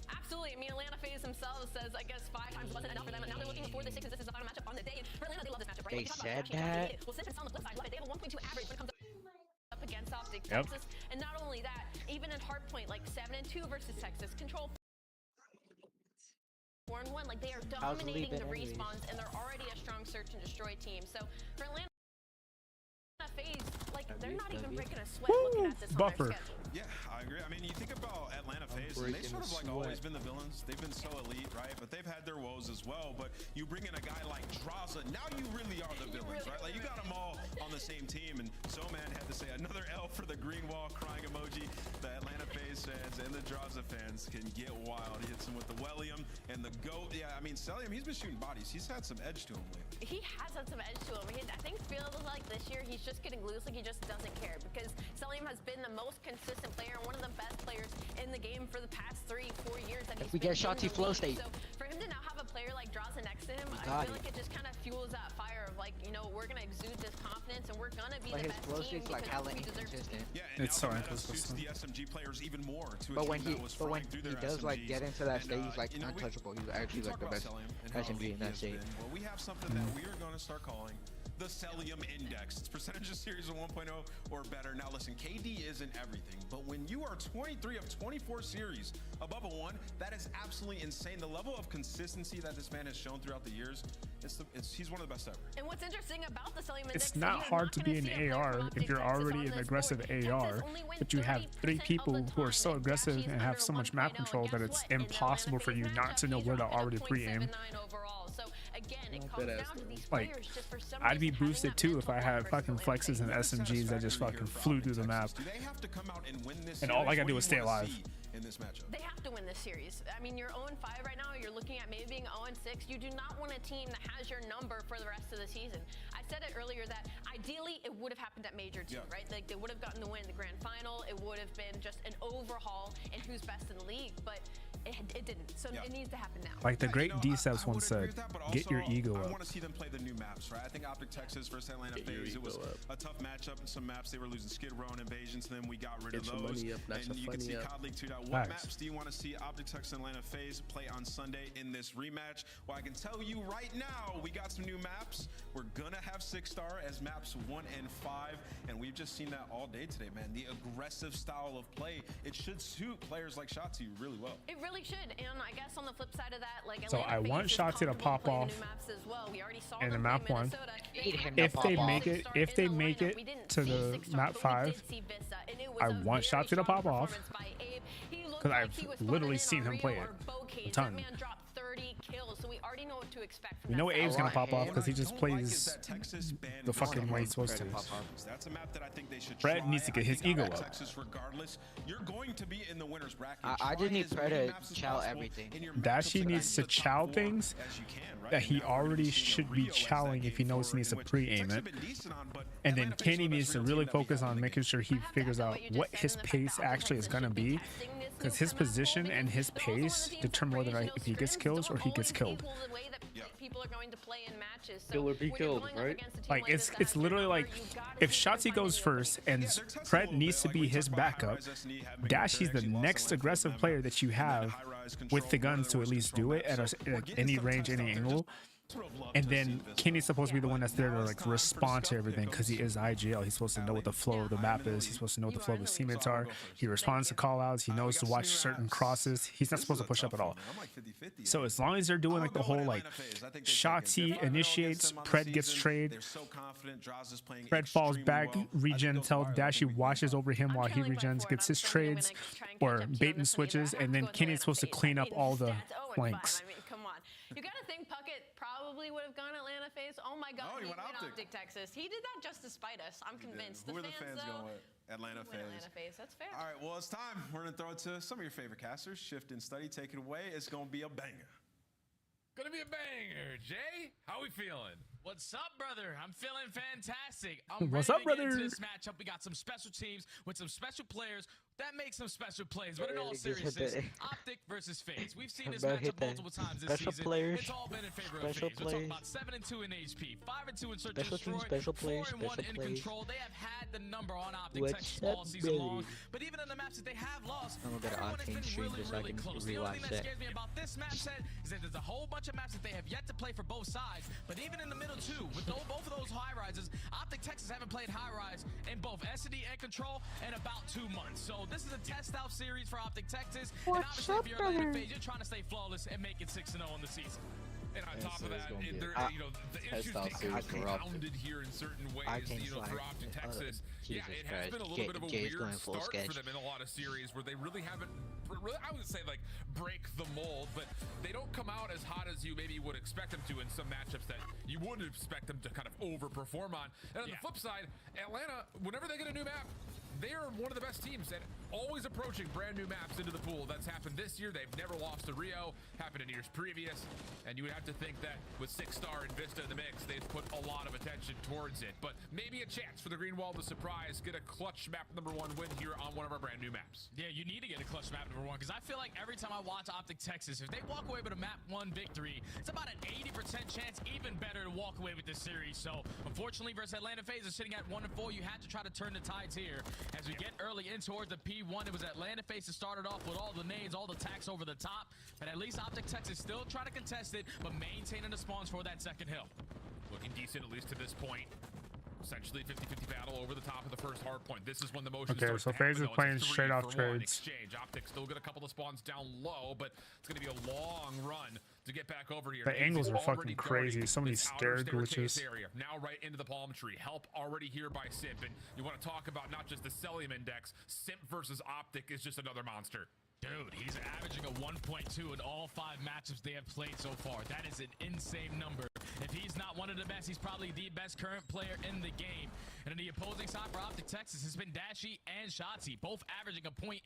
Absolutely. I mean, Atlanta FaZe themselves says, I guess 5 times wasn't enough for them. And now they're looking for the 6 as this is the final matchup on the day. And for Atlanta, they love this matchup, right? They said that. Well, since it's on the flip side, love it. They have a 1.2 average when it comes up against Optic Texas. And not only that, even in hardpoint, like 7-2 versus Texas, control 4-1. Like they are dominating the respawns, and they're already a strong search and destroy team. So for Atlanta FaZe, like they're not even breaking a sweat looking at this on their schedule. Yeah, I agree. I mean, you think about Atlanta FaZe, and they sort of like always been the villains. They've been so elite, right? But they've had their woes as well. But you bring in a guy like Draza, now you really are the villains, right? Like you got them all on the same team. And Zoman had to say another L for the green wall crying emoji. The Atlanta FaZe fans and the Draza fans can get wild. He hits him with the Wellium and the GOAT. Yeah, I mean, Celium, he's been shooting bodies. He's had some edge to him lately. He has had some edge to him. I think feels like this year he's just getting loose, like he just doesn't care because Celium has been the most consistent player and one of the best players in the game for the past 3-4 years. That if we get Shotzzy flow state. So for him to now have a player like Draza next to him, I feel like it just kind of fuels that fire of like, you know, we're gonna exude this confidence and we're gonna be the best team like hella we deserve. Yeah, it's so inconsistent. The SMG players even more to but when he does like get into that stage, he's like untouchable. He's actually like the best SMG in that stage. Well, we have something that we are going to start calling the Celium Index. It's percentage of series of 1.0 or better. Now listen, KD isn't everything, but when you are 23 of 24 series above a 1, that is absolutely insane. The level of consistency that this man has shown throughout the years, he's one of the best ever. And what's interesting about the Celium Index, it's not hard to be an AR if you're already an aggressive AR, but you have 3 people who are so aggressive and have so much map control that it's impossible for you not to know where to already pre-aim. Like, I'd be boosted too if I had fucking flexes and SMGs that just fucking flew through the map. And all I gotta do is stay alive. In this matchup, they have to win this series. I mean, you're 0-5 right now. You're looking at maybe being 0-6. You do not want a team that has your number for the rest of the season. I said it earlier that ideally it would have happened at Major 2, right? Like they would have gotten the win in the grand final. It would have been just an overhaul in who's best in the league, but it didn't. So it needs to happen now. Like the great D-Steps once said, get your ego up. I want to see them play the new maps, right? I think Optic Texas versus Atlanta FaZe, it was a tough matchup in some maps. They were losing Skid Row and Invasions, and then we got rid of those. And you can see COD League 2. What maps do you want to see Optic Texas and Atlanta FaZe play on Sunday in this rematch? Well, I can tell you right now, we got some new maps. We're gonna have 6-star as maps 1 and 5, and we've just seen that all day today, man. The aggressive style of play, it should suit players like Shotzzy really well. It really should, and I guess on the flip side of that, like so I want Shotzzy to pop off in the map 1. If they make it to the map 5, I want Shotzzy to pop off because I've literally seen him play it a ton. We know Abe's gonna pop off because he just plays the fucking way he's supposed to. Fred needs to get his ego up. I just need Fred to chow everything. Dashy needs to chow things that he already should be chowing if he knows he needs to pre-aim it. And then Kenny needs to really focus on making sure he figures out what his pace actually is gonna be, because his position and his pace determine whether or not if he gets kills or he gets killed. Kill or be killed, right? Like it's literally like if Shotzzy goes first and Fred needs to be his backup, Dashy's the next aggressive player that you have with the guns to at least do it at any range, any angle. And then Kenny's supposed to be the one that's there to like respond to everything because he is IGL. He's supposed to know what the flow of the map is. He's supposed to know what the flow of his teammates are. He responds to call outs. He knows to watch certain crosses. He's not supposed to push up at all. So as long as they're doing like the whole like Shotzi initiates, Pred gets trade, Pred falls back, regen tells Dashy watches over him while he regens, gets his trades or bait and switches, and then Kenny's supposed to clean up all the flanks. You gotta think Puckett probably would have gone Atlanta FaZe. Oh my God, he went Optic Texas. He did that just to spite us. I'm convinced. Who are the fans going with? Atlanta FaZe. That's fair. All right, well, it's time. We're gonna throw it to some of your favorite casters. Shift and Study, take it away. It's gonna be a banger. Gonna be a banger. Jay, how we feeling? What's up, brother? I'm feeling fantastic. What's up, brother? Get into this matchup. We got some special teams with some special players that make some special plays. But in all seriousness, Optic versus FaZe. We've seen this matchup multiple times this season. It's all been in favor of FaZe. We're talking about 7-2 in HP, 5-2 in Search and Destroy, 4-1 in Control. They have had the number on Optic Texas all season long. But even in the maps that they have lost, everyone has been really close. The only thing that scares me about this match set is that there's a whole bunch of maps that they have yet to play for both sides. But even in the middle too, with both of those high rises, Optic Texas haven't played high rise in both SD and Control in about 2 months. So this is a test out series for Optic Texas. And obviously, if you're Atlanta FaZe, you're trying to stay flawless and make it 6-0 in the season. And on top of that, the issues get compounded here in certain ways, for Optic Texas. Yeah, it has been a little bit of a weird start for them in a lot of series where they really haven't, I would say, like, break the mold, but they don't come out as hot as you maybe would expect them to in some matchups that you wouldn't expect them to kind of overperform on. And on the flip side, Atlanta, whenever they get a new map, they are one of the best teams and always approaching brand new maps into the pool. That's happened this year. They've never lost to Rio, happened in years previous. And you would have to think that with 6-star and Vista in the mix, they've put a lot of attention towards it. But maybe a chance for the Green Wall to surprise, get a clutch map #1 win here on one of our brand new maps. Yeah, you need to get a clutch map #1 because I feel like every time I watch Optic Texas, if they walk away with a map 1 victory, it's about an 80% chance, even better, to walk away with this series. So unfortunately versus Atlanta FaZe is sitting at 1-4. You had to try to turn the tides here. As we get early in towards the P1, it was Atlanta FaZe that started off with all the nades, all the attacks over the top. But at least Optic Texas still trying to contest it, but maintaining the spawns for that second hill. Looking decent, at least to this point. Essentially 50-50 battle over the top of the first hard point. This is when the motion starts to happen. FaZe is playing straight off trades. Exchange. Optic still got a couple of spawns down low, but it's going to be a long run to get back over here. The angles are fucking crazy. So many stair glitches. Now right into the palm tree. Help already here by Simp. And you want to talk about not just the Celium index. Simp versus Optic is just another monster. Dude, he's averaging a 1.2 in all 5 matchups they have played so far. That is an insane number. If he's not one of the best, he's probably the best current player in the game. And on the opposing side for Optic Texas, it's been Dashy and Shotzi, both averaging a 0.8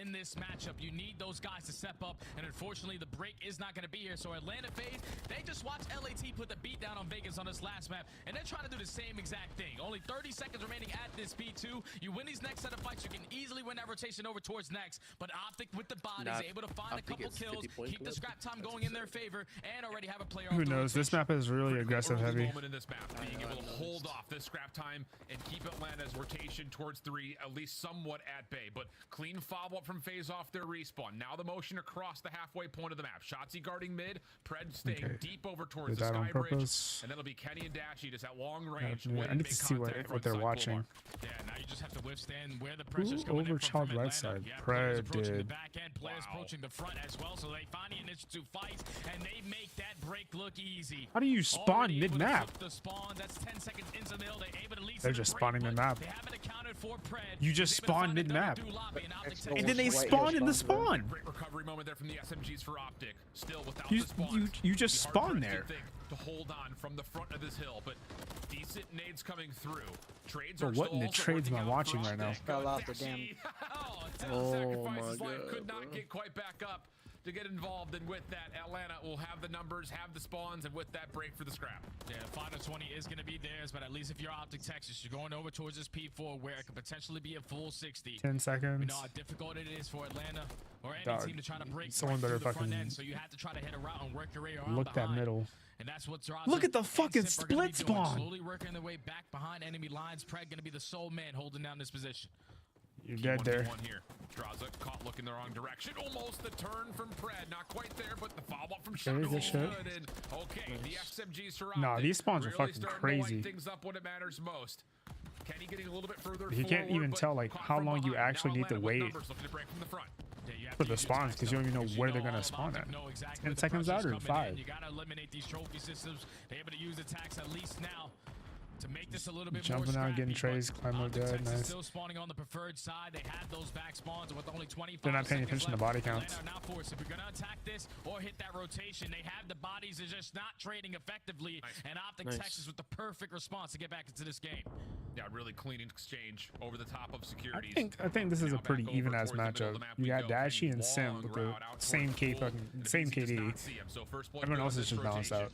in this matchup. You need those guys to step up, and unfortunately, the break is not going to be here. So Atlanta FaZe, they just watched LAT put the beat down on Vegas on this last map, and they're trying to do the same exact thing. Only 30 seconds remaining at this P2. You win these next set of fights, you can easily win that rotation over towards next. But Optic with the bodies, able to find a couple kills, keep the scrap time going in their favor, and already have a player. Who knows? This map is really aggressive heavy. Moment in this map, being able to hold off this scrap time and keep Atlanta's rotation towards 3 at least somewhat at bay. But clean follow-up from FaZe off their respawn. Now the motion across the halfway point of the map. Shotzi guarding mid, Pred staying deep over towards the sky bridge, and that'll be Kenny and Dashy just at long range. I need to see what they're watching. Yeah, now you just have to withstand where the pressure's coming in from right side. Pred approaching the back end, players approaching the front as well, so they find the initiative fights, and they make that break look easy. How do you spawn mid-map? The spawn, that's 10 seconds into the hill. They're just spawning mid-map. They haven't accounted for Pred. You just spawn mid-map. And then they spawn in the spawn. Great recovery moment there from the SMGs for Optic. Still without the spawn. You just spawn there. To hold on from the front of this hill, but decent nades coming through. Trades are what in the trades am I watching right now? Fell off the damn. Oh my God. Could not get quite back up to get involved, and with that, Atlanta will have the numbers, have the spawns, and with that, break for the scrap. Yeah, final 20 is going to be theirs, but at least if you're Optic Texas, you're going over towards this P4 where it could potentially be a full 60. 10 seconds. We know how difficult it is for Atlanta or any team to try to break someone better the front fucking end, so you have to try to hit a route and work your way around look behind. that middle. And that's what look at the fucking split spawn. Slowly working their way back behind enemy lines. Pred going to be the sole man holding down this position. You're dead there. Here. Draws a caught looking the wrong direction. Almost the turn from Pred. Not quite there, but the follow-up from Shadow Good shit. and okay, the SMGs surround. Nah, these spawns are really fucking crazy. To light things up when it matters most. Kenny getting a little bit further You can't even tell like how long you actually need to wait for the spawns because you don't even know where they're gonna spawn at. 10 seconds out or 5. You gotta eliminate these trophy systems. They're able to use attacks at least now to make this a little bit Jumping more out, getting trays, climb up dead, nice. Still spawning on the preferred side. They had those back spawns with only 25. They're not paying attention to body counts. Now forced. If you're gonna attack this or hit that rotation, they have the bodies. They're just not trading effectively. And Optic Texas with the perfect response to get back into this game. Yeah, really clean exchange over the top of securities. I think this is a pretty even ass matchup. You got Dashy and Sim with the same KD. Everyone else is just balanced out.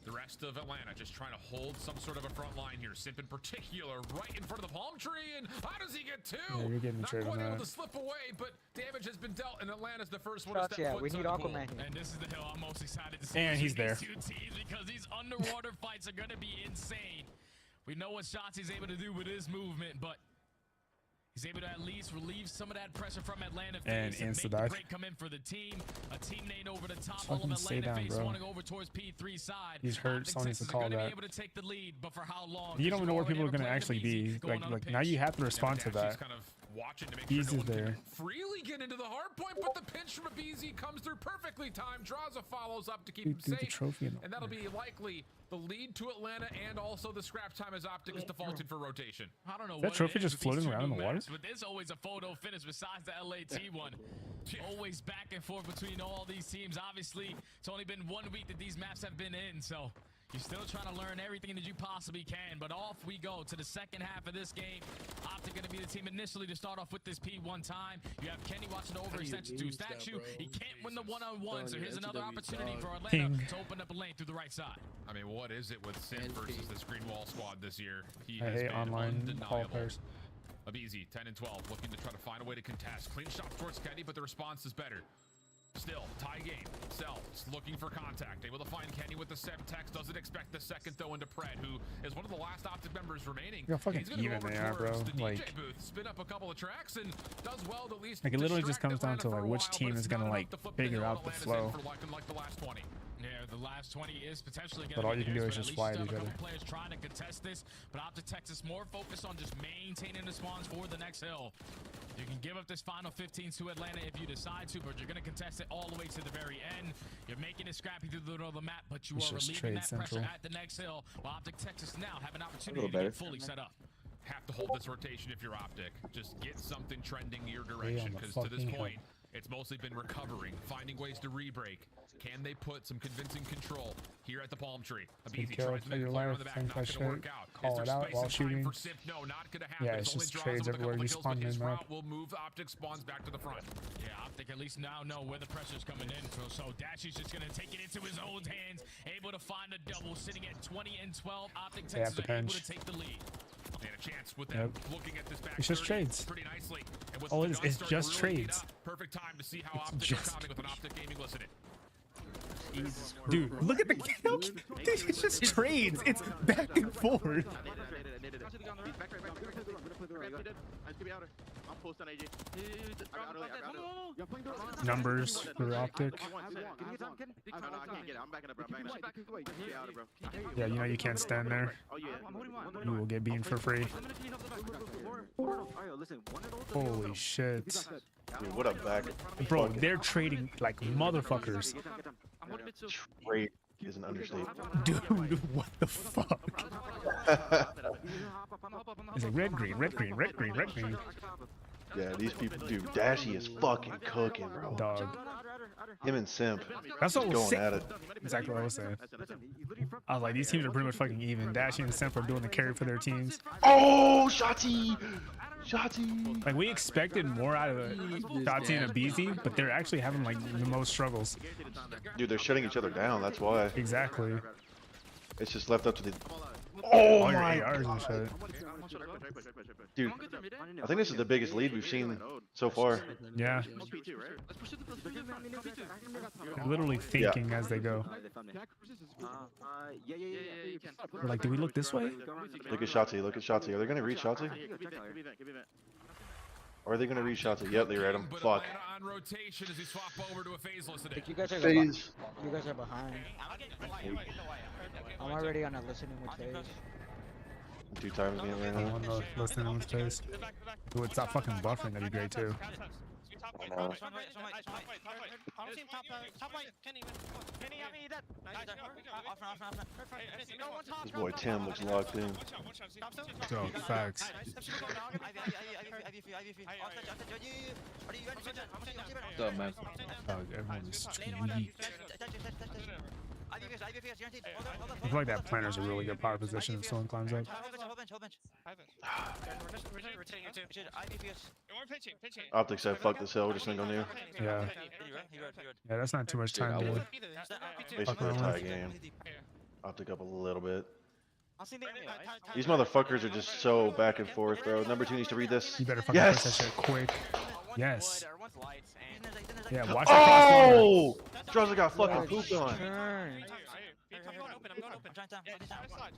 The rest of Atlanta just trying to hold some sort of a front line here. Simp in particular, right in front of the palm tree, and how does he get two? Yeah, you're getting not traded quite on able that. to slip away, but damage has been dealt, and Atlanta's the first one to step Yeah, foot we to need the Aquaman pool. here. And this is the hill I'm most excited to see. And he's there. These two teams, because these underwater fights are going to be insane. We know what Shotzi's able to do with his movement, but he's able to at least relieve some of that pressure from Atlanta And FaZe and make the insta-dive. break come in for the team. A team nade over the top. Just All of fucking stay Atlanta down, FaZe bro. wanting over towards P3 side. He's hurt, Optic someone needs to Texas call are gonna that. be able to take the lead, but for how long? You don't even know where people are gonna actually be. Like now you have to respond to that. Kind of watching to make Bees sure is no one there. can freely get into the hard point, but the pinch from Abizi comes through perfectly timed. Draws a follows up to keep him Dude, the safe, trophy and that'll be likely the lead to Atlanta and also the scrap time as Optic is defaulted for rotation. I don't know Is that what trophy it is just with these floating two around in new the water? maps, but there's always a photo finish besides the LAT one. Always back and forth between all these teams. Obviously, it's only been 1 week that these maps have been in, so you're still trying to learn everything that you possibly can. But off we go to the second half of this game. Optic going to be the team initially to start off with this P1 time. You have Kenny watching the overextension to statue. He can't win the one-on-one, so here's another opportunity for Atlanta to open up a lane through the right side. I mean, what is it with Sim versus this Green Wall squad this year? He I has hate been online undeniable. qualifiers. Abizi, 10 and 12, looking to try to find a way to contest. Clean shot towards Kenny, but the response is better. Still, tie game. Sells, looking for contact. Able to find Kenny with the Semtex. Doesn't expect the second, though, into Pred, who is one of the last Optic members remaining. Look how fucking He's gonna even go over they are, bro. towards the Like- DJ booth, spin up a couple of tracks, and does well to at least Like it literally just distract comes down to Atlanta like for a which while, but team it's is gonna not like enough to flip figure hill out the Atlanta's flow. in for like the last 20. Yeah, the last 20 is potentially going But to all be you can do theirs, is but just at least fly you at still each have a other. couple players trying to contest this, but Optic Texas more focused on just maintaining the spawns for the next hill. You can give up this final 15 to Atlanta if you decide to, but you're going to contest it all the way to the very end. You're making it scrappy through the middle of the map, but you It's are just relieving trade that pressure central. at the next hill, while Optic Texas now have an opportunity little to better. get fully set up. Have to hold this rotation if you're Optic. Just get something trending your on direction, the because to this fucking hill. point, it's mostly been recovering, finding ways to re-break. Can they put some convincing control here at the palm tree? Good Abizi kill tries to for make a your play on life, the back, thank not my gonna work shirt. out. Call Is it there out space while and time shooting. for Simp? No, not gonna happen. Yeah, it's only just draws trades him with a everywhere couple you of kills, spawn but his in, man. route will move Optic spawns back to the front. Yeah, Optic at least now know where the pressure's coming in. So Dashy's just going to take it into his own hands, able to find a double, sitting at 20 and 12. Optic They have Texas to are able pinch. to take the lead. And a chance with them looking at this back. It's just 30 trades. Pretty nicely. And with Oh, the it's gun starting just to really heat trades. up, perfect time to see how It's Optic are just coming with an Optic gaming listening. Dude, look at the kill. It's just trades. It's back and forth. Numbers for Optic. Yeah, you know you can't stand there. You will get beamed for free. Holy shit. Dude, what a back. Bro, they're trading like motherfuckers. Trade is an understatement. Dude, what the fuck? It's like red, green, red, green, red, green, red, green. Yeah, these people, dude, Dashy is fucking cooking, bro. Dog. Him and Simp. That's what I was going saying. at it. Exactly what I was saying. I was like, these teams are pretty much fucking even. Dashy and Simp are doing the carry for their teams. Oh, Shotzi! Shotzi! Like, we expected more out of Shotzi and Abizi, but they're actually having, like, the most struggles. Dude, they're shutting each other down, that's why. Exactly. It's just left up to the... Oh Oh your my... ARs and shit. Dude, I think this is the biggest lead we've seen so far. Yeah. They're literally thinking as they go. They're like, do we look this way? Look at Shotzi, look at Shotzi. Are they going to reach Shotzi? Or are they gonna read shots? Yep, they read them. Fuck. On rotation as we swap over to a phaseless today. You guys are Phase. you guys are behind. I'm already on a listening with phase. 2 times me right now. On the listening with phase. Dude, stop fucking buffering. That'd be great too. This boy Tim looks locked in. So facts. What's up, man? Everyone's weak. I feel like that planter's a really good power position if someone climbs up. Optic said, fuck this hill, we're just gonna go new. Yeah. Yeah, that's not too much time to Basically a tie game. Optic up a little bit. These motherfuckers are just so back and forth, bro. Number 2 needs to read this. You better fucking yes! press that shit quick. Yes. Yeah, watch oh! Struzza got fucking pooped on.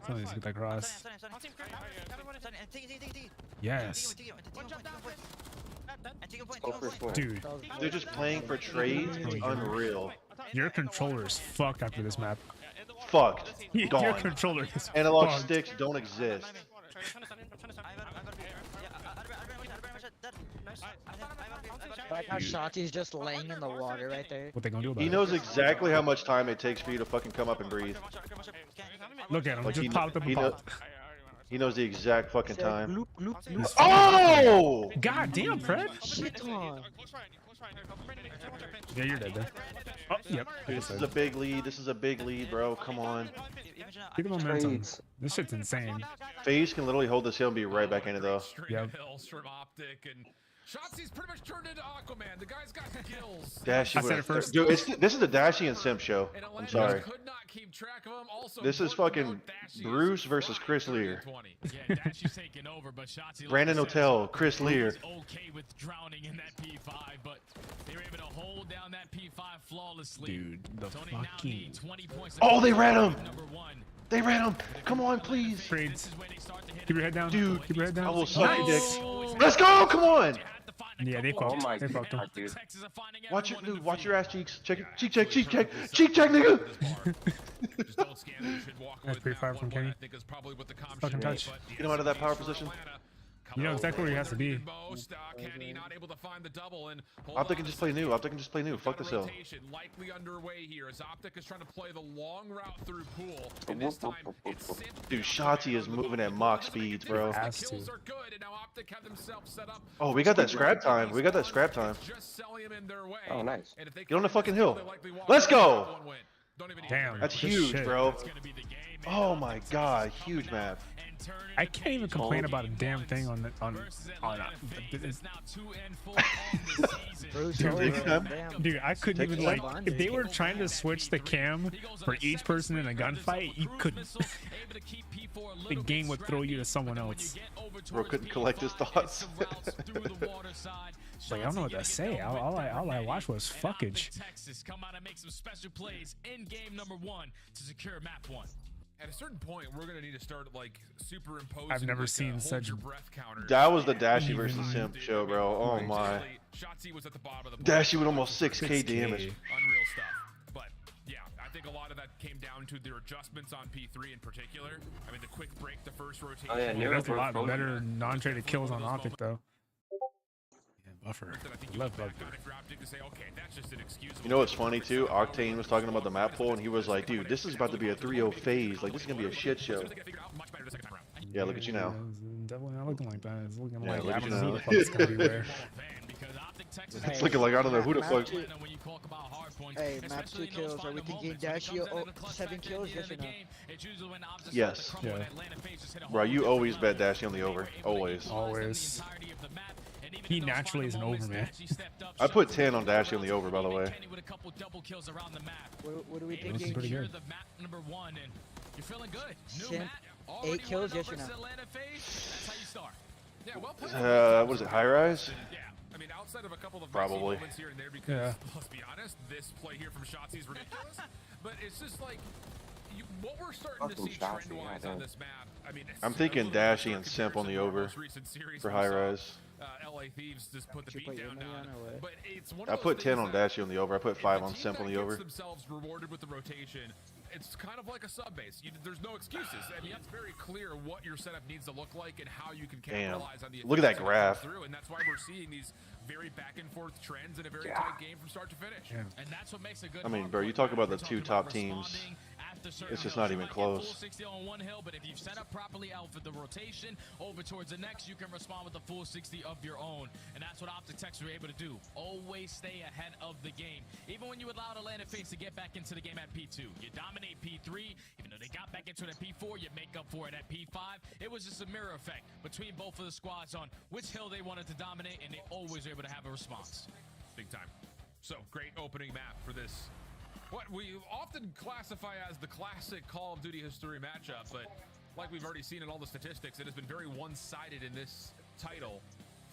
Somebody's get that cross. Yes. Dude. They're just playing for trades. It's unreal. Your controller is fucked after this map. Fucked. Gone. Your controller is Analog fucked. sticks don't exist. I like how Shotzi's just laying in the water right there. What they gonna do about He it? knows exactly how much time it takes for you to fucking come up and breathe. Look at him, Like just popped up and popped. He knows the exact fucking time. Bloop, bloop, bloop. Oh! God damn, Fred. Shit on. Yeah, you're dead there. Oh, yep. This is a big lead. This is a big lead, bro. Come on. Keep the momentum. This shit's insane. FaZe can literally hold this hill and be right back in it, though. Yep. Hills from Optic and Shotzi's pretty much turned into Aquaman. The guy's got skills. Dashy. I said it first. Dude, this is a Dashy and Simp show. I'm sorry. Could not keep track of him. Also, This is fucking Bruce versus Chris Lear. Yeah, Dashy's taking over, but Shotzi, Brandon Hotel, Chris Lear. okay with drowning in that P5, but they were able to hold down that P5 flawlessly. Dude, the Tony now fucking... needs 20 points. Oh, they ran him! Number 1. They ran him! Come on, please! Trades. Keep your head down. Dude, keep your head down. I will suck your dick. Let's go! Come on! Yeah, they fucked. They fucked him. Dude, watch your ass cheeks. Check it. Cheek check, cheek check, cheek check, nigga! That's pretty far from Kenny. Fucking touch. Get him out of that power position. You know exactly where he has to be. Kenny not able to find the double and Optic can just play new. Optic can just play new. Fuck this hill. likely underway here as Optic is trying to play the long route through pool. And this time it's Dude, Shotzi is moving at mock speeds, bro. kills are good and now Optic have themselves set up. Oh, we got that scrap time. We got that scrap time. Just selling him in their way. Oh, nice. And if they Get on the fucking hill. they likely walk Let's go! one win. Don't even Damn. That's good huge, shit. bro. Oh my god, huge map. I can't even complain about a damn thing on the Dude, I couldn't even like if they were trying to switch the cam for each person in a gunfight, you couldn't. The game would throw you to someone else. Bro couldn't collect his thoughts. Like I don't know what to say. All I watched was fuckage. Texas come out and make some special plays in game number 1 to secure map 1. At a certain point, we're gonna need to start like superimposing. I've never like, seen hold such. your breath counters. That was the Dashy versus Simp show, bro. Oh my. Shotzi was at the bottom of the Dashy with almost 6k damage. Unreal stuff. But yeah, I think a lot of that came down to their adjustments on P3 in particular. I mean, the quick break, the first rotation. Oh, yeah, That's a lot better non-traded kills on Optic though. Buffer. Love buffer. You know what's funny too? Octane was talking about the map pool and he was like, dude, this is about to be a 3-0 phase. Like, this is going to be a shit show. Yeah, look at you now. It's definitely not looking like that. It's looking Yeah, like look I at don't you know who now. the fuck's going to be where. It's looking like I don't know who the fuck. Hey, map 2 kills. Are we thinking Dashy 7 kills? Yes or no? Yes. Yeah. Bro, you always bet Dashy on the over. Always. Always. He naturally is an overman. I put 10 on Dashy on the over, by the way. What are we This is thinking? pretty good. Feeling good. Simp, 8 kills? Yes or no? What is it, high rise? Yeah, I mean, outside of a couple of Probably. moments here and there, because Yeah. let's be honest, this play here from Shotzi is ridiculous. But it's just like what we're starting to Fucking see Shotzi, trend-wise yeah, on dude. this map. I mean, I'm thinking Dashy and Simp on the over for high rise. LA Thieves just put the beat down on. But it's one of I those put 10 things on that Dashy on the over. I put 5 on team Simp on that the over. gets themselves rewarded with the rotation. It's kind of like a sub base. There's no excuses. I mean, it's very clear what your setup needs to look like and how you can capitalize on the. Look at that graph. Through, and that's why we're seeing these very back and forth trends in a very tight game from start to finish. And that's what makes a good. I mean, bro, you talk about the 2 top teams. It's just not even close. 60 on one hill, but if you've set up properly out for the rotation over towards the next, you can respond with a full 60 of your own. And that's what OpticTex were able to do. Always stay ahead of the game. Even when you allowed Atlanta FaZe to get back into the game at P2, you dominate P3. Even though they got back into it at P4, you make up for it at P5. It was just a mirror effect between both of the squads on which hill they wanted to dominate, and they always were able to have a response. Big time. So, great opening map for this. What we often classify as the classic Call of Duty history matchup, but like we've already seen in all the statistics, it has been very one-sided in this title.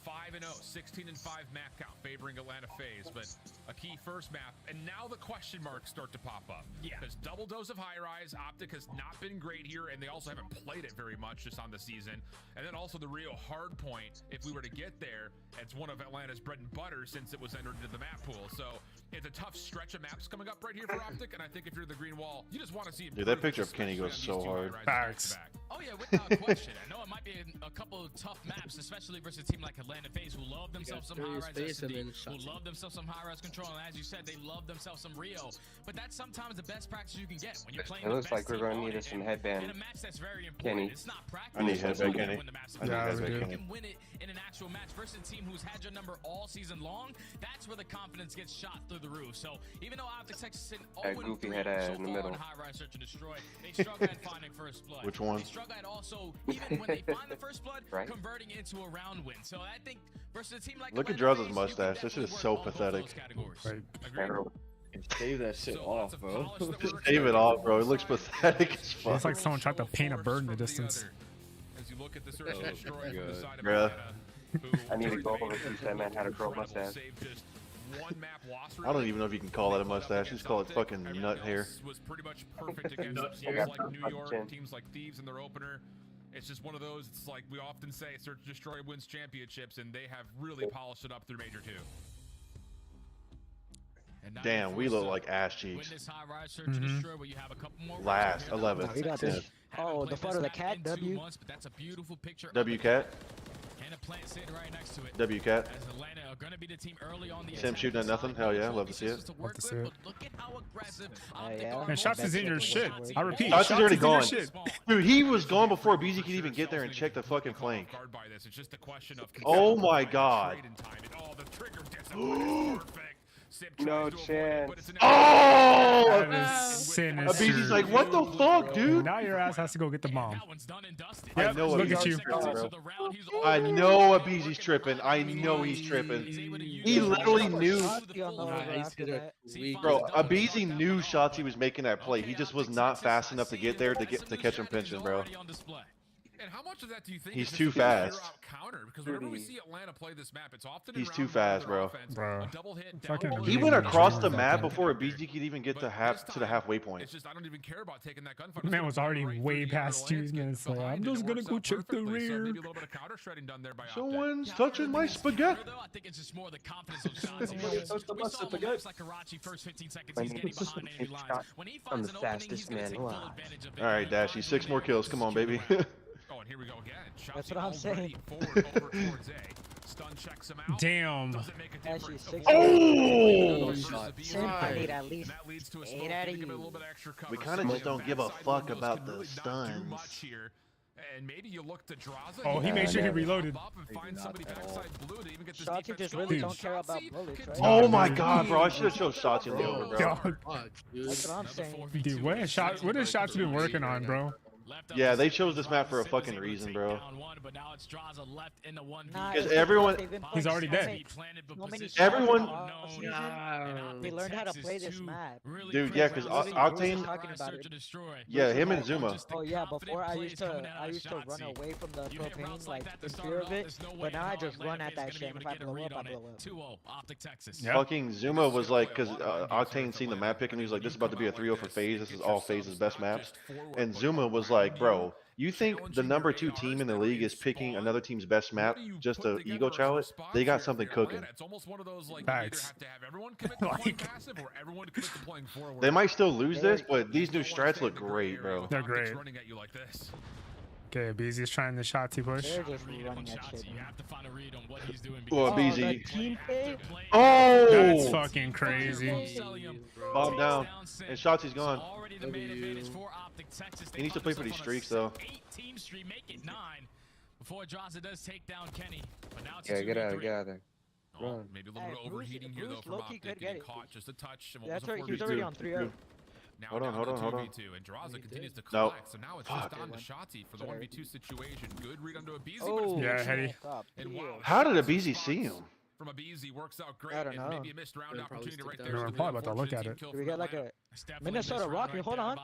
5-0, 16-5 map count favoring Atlanta FaZe, but a key first map, and now the question marks start to pop up. Yeah. Because double dose of high rise, Optic has not been great here, and they also haven't played it very much just on the season. And then also the real hard point, if we were to get there, it's one of Atlanta's bread and butter since it was entered into the map pool. So it's a tough stretch of maps coming up right here for Optic, and I think if you're the green wall, you just want to see it. Dude, that picture of Kenny goes so hard. Facts. Oh yeah, without question. I know it might be a couple of tough maps, especially versus a team like Atlanta FaZe, who love themselves some high-rise SD, who love themselves some high-rise control, and as you said, they love themselves some Rio. But that's sometimes the best practice you can get when you're playing. It looks like we're going to need some headband. In a match that's very important. Kenny. It's not practice. I need headband Kenny. You can win it in an actual match versus a team who's had your number all season long. That's where the confidence gets shot through the roof. So even though OpticTex is sitting 0-3 so in the middle. in high-rise search and destroy, they struggle at finding first blood. Which one? They struggle at also, even when they find the first blood, converting into a round win. So I think versus a team like look at Draza's mustache. This shit is so pathetic. Shave that shit off, bro. Just shave it off, bro. It looks pathetic as fuck. It's like someone tried to paint a bird in the distance. As you look at the search and destroy from the side of Bruh. I need to go over since that man had a curl mustache. I don't even know if you can call that a mustache. Just call it fucking nut hair. Was pretty much perfect against teams like New York, teams like Thieves in their opener. It's just one of those. It's like we often say, search and destroy wins championships, and they have really polished it up through Major 2. Damn, we look like ass cheeks. Last 11th. Oh, the photo of the cat, W. That's a beautiful picture. W cat. And a plant sitting right next to it. W cat. As Atlanta are going to be the team early on the Sim shooting at nothing. Hell yeah, love to see it. Love to see it. Look at how aggressive. And Shots is in your shit. I repeat, Shots is already gone. Shit. Dude, he was gone before BZ could even get there and check the fucking flank. Oh my god. No chance. Oh! Sinister. BZ's like, what the fuck, dude? Now your ass has to go get the bomb. I know look at you. I know BZ's tripping. I know he's tripping. He literally knew. Bro, BZ knew shots he was making that play. He just was not fast enough to get there to catch him pinching, bro. And how much of that do you think he's is too fast? Counter? Because whenever we see Atlanta play this map, it's often he's too fast, bro. A double hit, down He went across the map before BG could even get to the halfway point. It's just I don't even care about taking that gunfight. The man was already way past you. He's gonna say, "I'm just gonna go check the rear." Maybe a little bit of counter shredding done there by Someone's touching my spaghetti. I think it's just more the confidence of shots. We saw moments like Karachi first 15 seconds. He's getting behind enemy lines. When he finds an opening, he's gonna take full advantage of it. All right, Dashy, 6 more kills. Come on, baby. Oh, and here we go again. That's what I'm saying. Stun checks him out. Damn. Actually, 6. Oh! I need at least 8 out of you. We kind of just don't give a fuck about the stuns. And maybe you look to Draza. Oh, he made sure he reloaded. Shotzi just really don't care about bullets, right? Oh my god, bro. I should have chose Shotzi in the over, bro. That's what I'm saying. Dude, what has Shotzi been working on, bro? Yeah, they chose this map for a fucking reason, bro. Because everyone... He's already dead. Everyone... They learned how to play this map. Dude, yeah, because Octane... Yeah, him and Zuma. Oh yeah, before I used to run away from the propane, like, in fear of it. But now I just run at that shit, and if I blow up, I blow up. Fucking Zuma was like, because Octane seen the map pick, and he was like, this is about to be a 3-0 for FaZe. This is all FaZe's best maps. And Zuma was like, bro, You think the number 2 team in the league is picking another team's best map just to ego chow it? They got something cooking. It's almost one of those like Facts. you either have to have everyone commit to playing passive or everyone commit to playing forward. They might still lose this, but these new strats look great, bro. They're great. Running at you like this. Okay, BZ's trying the Shotzi push. They're just running that shit. You have to find a read on what he's doing. Oh, the BZ. team fake? Oh! That's fucking crazy. Bomb down. And Shotzi's gone. Already the main advantage for Optic Texas. He needs to play for these streaks, though. 8-team streak, make it 9 before Droza does take down Kenny. But now it's Yeah, get out of there. Oh, maybe a little bit of overheating here though from Optic, getting caught just a touch. And That's right, he's already on 3-0. Now hold on. And Droza continues to collect, so now it's just on to Shotzi for the 1v2 situation. Good read onto a BZ. Oh, yeah, Hetty. And wow, How did a BZ see him? from a BZ works out great. I don't know. And maybe a missed round opportunity right there. We're probably about to look at it. Do we get like a Minnesota Rocket? Hold on.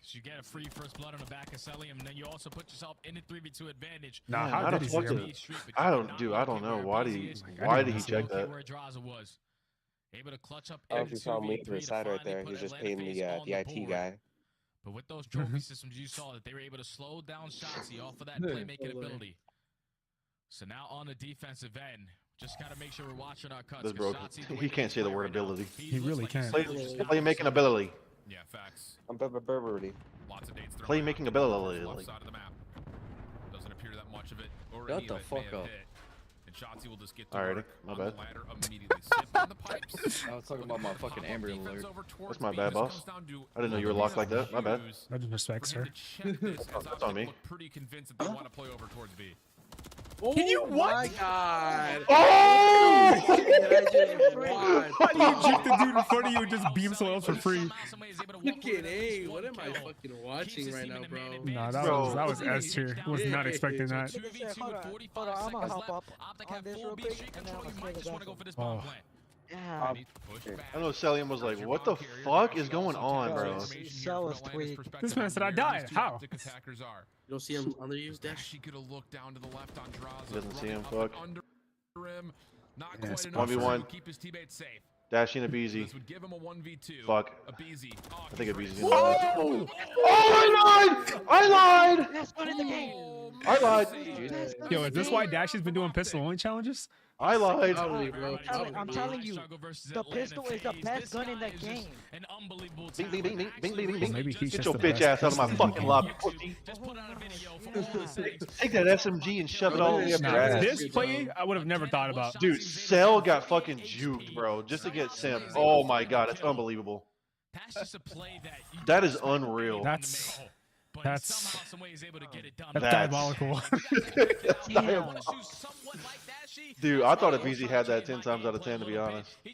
You get a free first blood on the back of Celium, and then you also put yourself in a 3v2 advantage. Nah, how did he see him? I don't know. Why did he check that? Where Droza was. Able to clutch up Oh, if you saw him lean to his side right there, he's just paying the IT guy. But with those trophy systems, you saw that they were able to slow down Shotzi off of that playmaking ability. So now on the defensive end, just gotta make sure we're watching our cuts. This bro, he can't say the word ability. He really can't. Playmaking ability. Yeah, facts. I'm Burberry. Lots of dates. Playmaking ability. Left side of the map. Doesn't appear that much of it. Shut the fuck up. And Shotzi will just get to Alrighty, work my on bad. the ladder immediately. Sip on the pipes. I was talking about my fucking Amber alert. That's my bad, boss. I didn't know you were locked like that. My bad. I just respect, sir. That's on me. Pretty convinced that they want to play over towards B. Can you what? God. Oh! Why do you juke the dude in front of you and just beam someone else for free? Fucking A, what am I fucking watching right now, bro? Nah, that was S tier. Was not expecting that. Hold on, I'm gonna hop up on this real quick, and then I'm gonna stay the Oh. Yeah. I know Celium was like, what the fuck is going on, bro? Cell was tweaked. This man said I died. How? You don't see him under you, Dash? She could have looked down to the left on Droza. Doesn't see him, fuck. Under him. Not Yes, quite enough 1v1. to keep his teammates safe. Dashing a BZ. This would give him a 1v2. Fuck. A BZ. Oh, I think a he's BZ's ready. gonna lie. Oh, I lied! Best gun in the game. I lied. Yo, is this why Dash has been doing pistol only challenges? I lied. Probably, bro. I'm telling you, the pistol is the best gun in the game. An unbelievable Bing, bing, bing, bing, bing, bing, bing, bing. Maybe he's Get just your the bitch best ass out of my pistol in the fucking game. lobby. Just put out a video for all the settings. Take that SMG and shove it all in your Nah, ass. this play I would have never thought about. Dude, Cell got fucking juked, bro, just to get simp. Oh my god, that's unbelievable. That's just a play that you That is unreal. That's somehow, some way is able to get it done. that's diabolical. Dude, I thought if BZ had that 10 times out of 10, to be honest. Hey,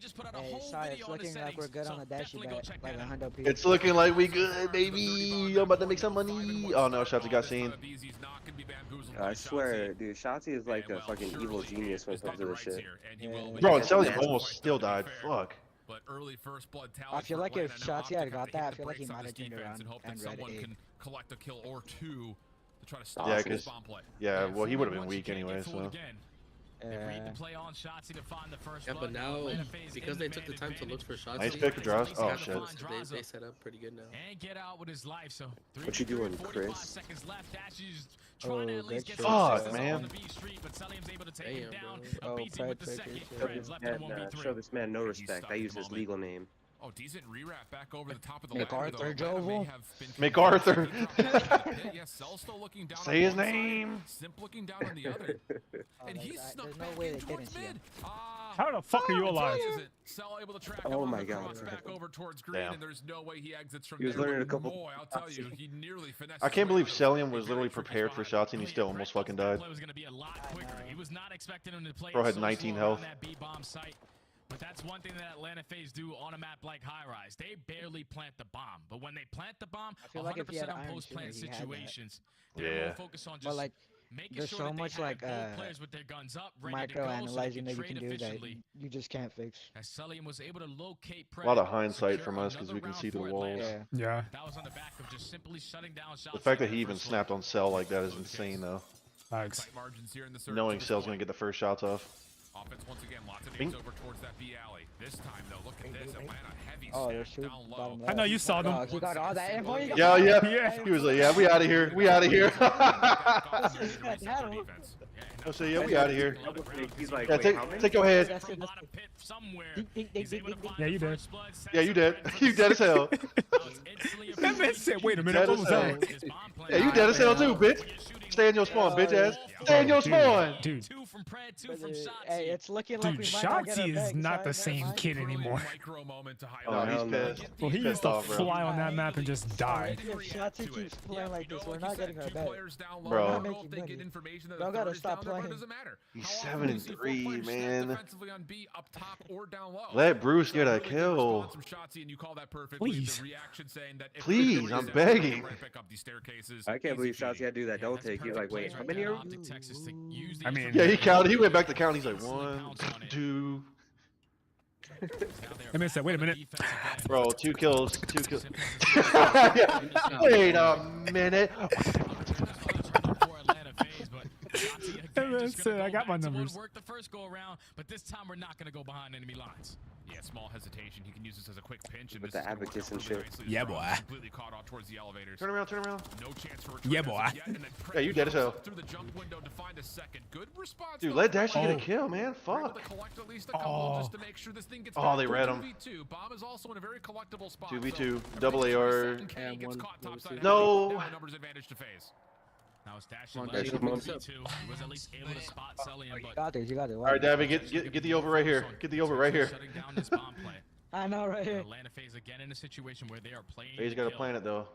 sorry, it's looking like we're good on the dashy bet, like 100 people. It's looking like we good, baby. I'm about to make some money. Oh no, Shotzi got seen. I swear, dude, Shotzi is like a fucking evil genius when it comes to this shit. Bro, and Celium almost still died. Fuck. But early first blood tally. I feel like if Shotzi had got that, I feel like he might might have turned around and hope that and read someone it. can collect a kill or two to try to stop Yeah, this because bomb play. yeah, well, he would have been weak anyway. So. Yeah, but now, because they took the time to look for shots, Nice pick of draws. Oh shit. They set up pretty good now. And get out with his life. So What you doing, Chris? Oh, good shit. Fuck, man. Oh, Show this man no respect. I use his legal name. Oh, decent re-wrap back over the top of the MacArthur Jovel? MacArthur. Yeah, Cell still looking down. Say his name. Simp looking down on the other. And he's snuck back in towards mid. How the fuck are you alive? Cell able to track Oh him my on the god. cross back over towards green, Damn. and there's no way he exits from He was there. learning a But couple- boy, I'll tell you, he nearly finessed. I can't believe his Celium was literally prepared for shots and he still almost fucking died. Play was going to be a lot quicker. He was not expecting him to play Bro had so 19 slow health. on that B-bomb site. But that's one thing that Atlanta FaZe do on a map like High Rise. They barely plant the bomb. But when they plant the bomb, feel like if he 100% had on Iron post-plant Shooter, he had that. situations. They're Yeah. more focused on But just like, making there's sure so that much they like have both players with their guns up, ready to micro go, so they analyzing that you trade can do that efficiently. you just can't fix. As Celium was able to locate A lot of Pred, hindsight secure from us because we another can see round the for walls. Atlanta. Yeah. That was on the back of just simply shutting down shots. The fact that in he the even first snapped on Cell like that is insane, though. Thanks. tight margins here in the Knowing search for Cell's this gonna get the first shots off. Offense once again, lots of names over towards that B alley. This time though, look at this. Atlanta heavy stack down low. I know you saw them. He got all that info. Yeah. He was like, yeah, we out of here. We out of here. I say, yeah, we out of here. He's like, Yeah, take your head. Yeah, you did. Yeah, you dead. You dead as hell. That man said, wait a minute, what was that? Yeah, you dead as hell too, bitch. Stay in your spawn, bitch ass. Stay in your spawn. Dude. Hey, it's looking like Dude, we might not get a Shotzi is bag, not so the same kid anymore. Oh, he's pissed. Well, he used to fly on that map and just die. If Shotzi keeps playing like this, we're not getting our bag. Bro. Y'all gotta stop playing. He's 7-3, man. Let Bruce get a kill. Please. Please, I'm begging. I can't believe Shotzi had to do that don't take. He's like, wait, how many are I mean, yeah, he counted. He went back to count. He's like, 1, 2. I mean, said, wait a minute. Bro, 2 kills. 2 kills. Wait a minute. I got my numbers. Worked the first go around, but this time we're not going to go behind enemy lines. Yeah, small hesitation. He can use this as a quick pinch. And with the advocates and shit? Yeah, boy. Completely caught off towards the elevators. Turn around, turn around. No chance for yeah, boy. Yeah, you dead as hell. Through the jump window to find a second. Good response. Dude, let Dashy get a kill, man. Fuck. Oh, they read him. Bomb is also in a very collectible spot. 2v2, double AR. No. Numbers advantage to phase. Now it's Dash He was at least able to spot Celian, but You got this, you got it. All right, Davy, get the over right here. Get the over right here. shutting down this bomb play. I know, right here. Atlanta FaZe again in a situation where they are playing. He's got to plan it though.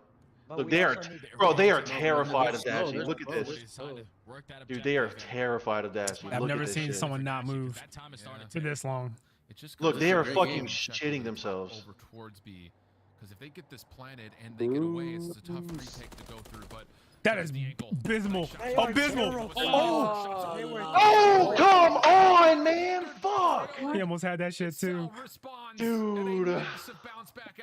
But Look, we they are, also need to- bro. They are terrified of No, Dashy. Look at this, Work that dude. They are objective, and terrified of Dashy. I've Look never at this seen shit. someone not move that time is starting for this long. Look, they are fucking shitting themselves. Over towards B, because if they get this planted and they get away, it's a tough retake to go through. But That is abysmal. Abysmal. Oh, come on, man. Fuck. He almost had that shit too. Dude.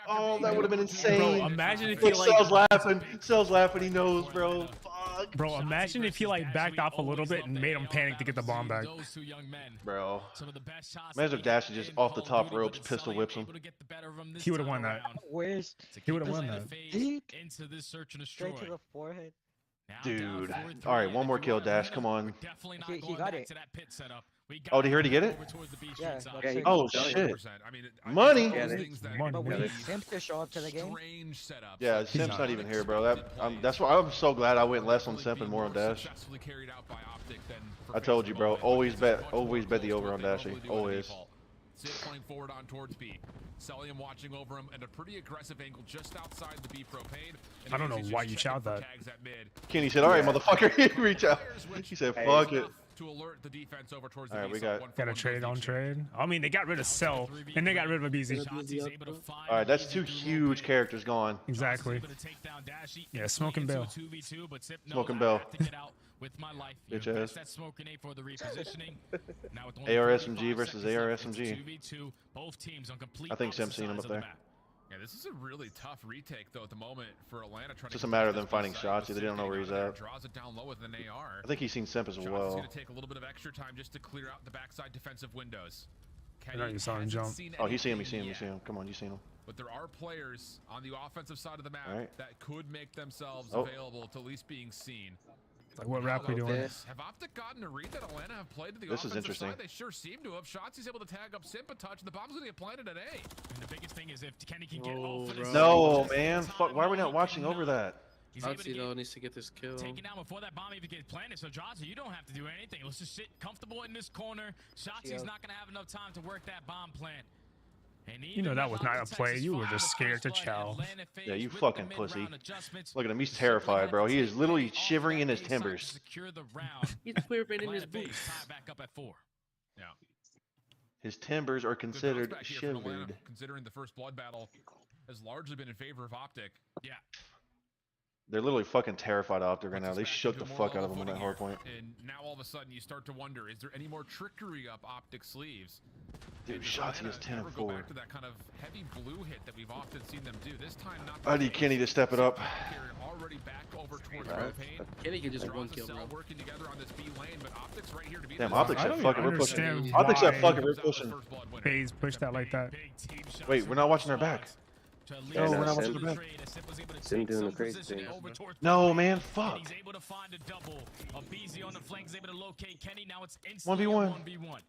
Oh, that would have been insane. Bro, imagine if Look, he like. Cell's laughing. Cell's laughing. He knows, bro. Fuck. Bro, imagine if he like backed off a little bit and made him panic to get the bomb back. Bro. Imagine if Dashy just off the top ropes pistol whips him. He would have won that. Where's He would have won that. deep into this search and destroy. straight to the forehead? Dude. All right, one more kill, Dash. Come on. He got it. Oh, did he already get it? Yeah. Oh, shit. Money? But we need Simp to show up to the game. Yeah, Simp's not even here, bro. That's why I'm so glad I went less on Simp and more on Dash. I told you, bro. Always bet the over on Dashy. Always. Sid pointing forward on towards B. Celian watching over him at a pretty aggressive angle just outside the B propane. I don't know why you shout that. Kenny said, all right, motherfucker. He reached out. He said, fuck it. To alert the defense over towards the All right, we got a trade on trade. I mean, they got rid of Cell and they got rid of a BZ. All right, that's 2 huge characters gone. Exactly. Yeah, Smoke and Bell. Smoke and Bell. Bitch ass. ARSMG versus ARSMG. I think Sim's seen him up there. Yeah, this is a really tough retake though at the moment for Atlanta. It's just a matter of them finding Shotzi. They don't know where he's at. Draws it down low with an AR. I think he's seen Simp as Shotzi's well. gonna take a little bit of extra time just to clear out the backside defensive windows. I know you saw him jump. Oh, he's seen him. He's seen him. He's seen him. Come on, you seen him. But there are players on the offensive side of the map that could make themselves Oh. available to at least being seen. Like, what rap we doing? Have Optic gotten a read that Atlanta have played to the This is offensive interesting. side? They sure seem to have. Shotzi's able to tag up Simp a touch, and the bomb's gonna get planted at A. And the biggest thing is if Kenny can get off of this. No, man. Fuck. Why are we not watching over that? Shotzi though needs to get this kill. Taken down before that bomb even gets planted. So Johnson, you don't have to do anything. Let's just sit comfortable in this corner. Shotzi's not gonna have enough time to work that bomb plant. You know that was not a play. You were just scared to chow. Yeah, you fucking pussy. Look at him. He's terrified, bro. He is literally shivering in his timbers. He's quivering in his boots. Back up at 4. Yeah. His timbers are considered shivered. Considering the first blood battle has largely been in favor of Optic. Yeah. They're literally fucking terrified of Optic right now. They shook the fuck out of him on that hard point. And now all of a sudden you start to wonder, is there any more trickery up Optic sleeves? Dude, shots against 10 and 4. Back to that kind of heavy blue hit that we've often seen them do. This time not. I need Kenny to step it up. Already back over towards Kenny can just one kill, bro. Working together on this B lane, but Optic's right here to be. Damn, Optic's at fucking rip pushing. Optic's at fucking rip pushing. FaZe pushed that like that. Wait, we're not watching their back. Yeah, No, no, we're not Sim- watching their back. Sim doing the crazy thing. No, man, fuck. 1v1.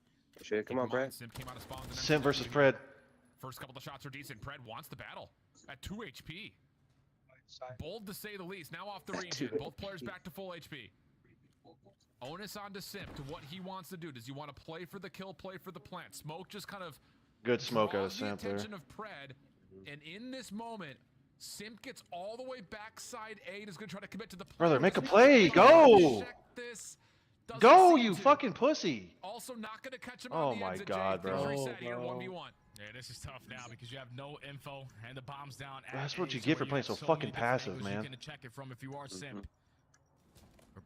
Shit, come on, Brad. Sim versus Pred. First couple of shots are decent. Pred wants the battle at 2 HP. Bold to say the least. Now off the region. Both players back to full HP. Onus on to Simp to what he wants to do. Does he want to play for the kill, play for the plant? Smoke just kind of Good smoke out of draws the Simp there. attention of Pred, and in this moment, Simp gets all the way backside A and is going to try to commit to the play. Brother, make a play. Go. Go, you fucking pussy. Also not going to catch him Oh on the my exit, God, Jay. bro. Reset here, 1v1. Yeah, this is tough now because you have no info and the bomb's down. That's what you get for playing so fucking passive, man. You can check it from if you are Simp.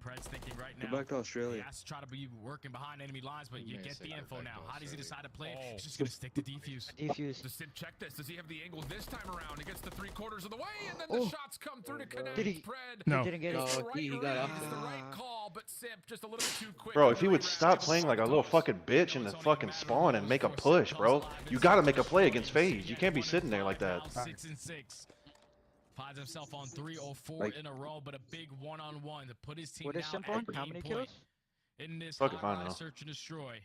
Pred's thinking right now. Go back to Australia. He has to try to be working behind enemy lines, but you get the info now. How does he decide to play it? He's just gonna stick to defuse. Does Simp check this? Does he have the angles this time around? He gets the 3/4 of the way, and then the shots come through to connect. Did he? Pred. No. He didn't get it. It's the he right got read, up it's there. the right call, but Simp just a little bit too quick. Bro, if he would stop playing like a little fucking bitch in the fucking spawn and make a push, bro. You gotta make a play against FaZe. You can't be sitting there like that. 6 and 6. Finds himself on 3 or 4 in a row, but a big one-on-one to put his team What is now Simp at on? How 8 many points. kills? In this Fucking fine high now. search and destroy.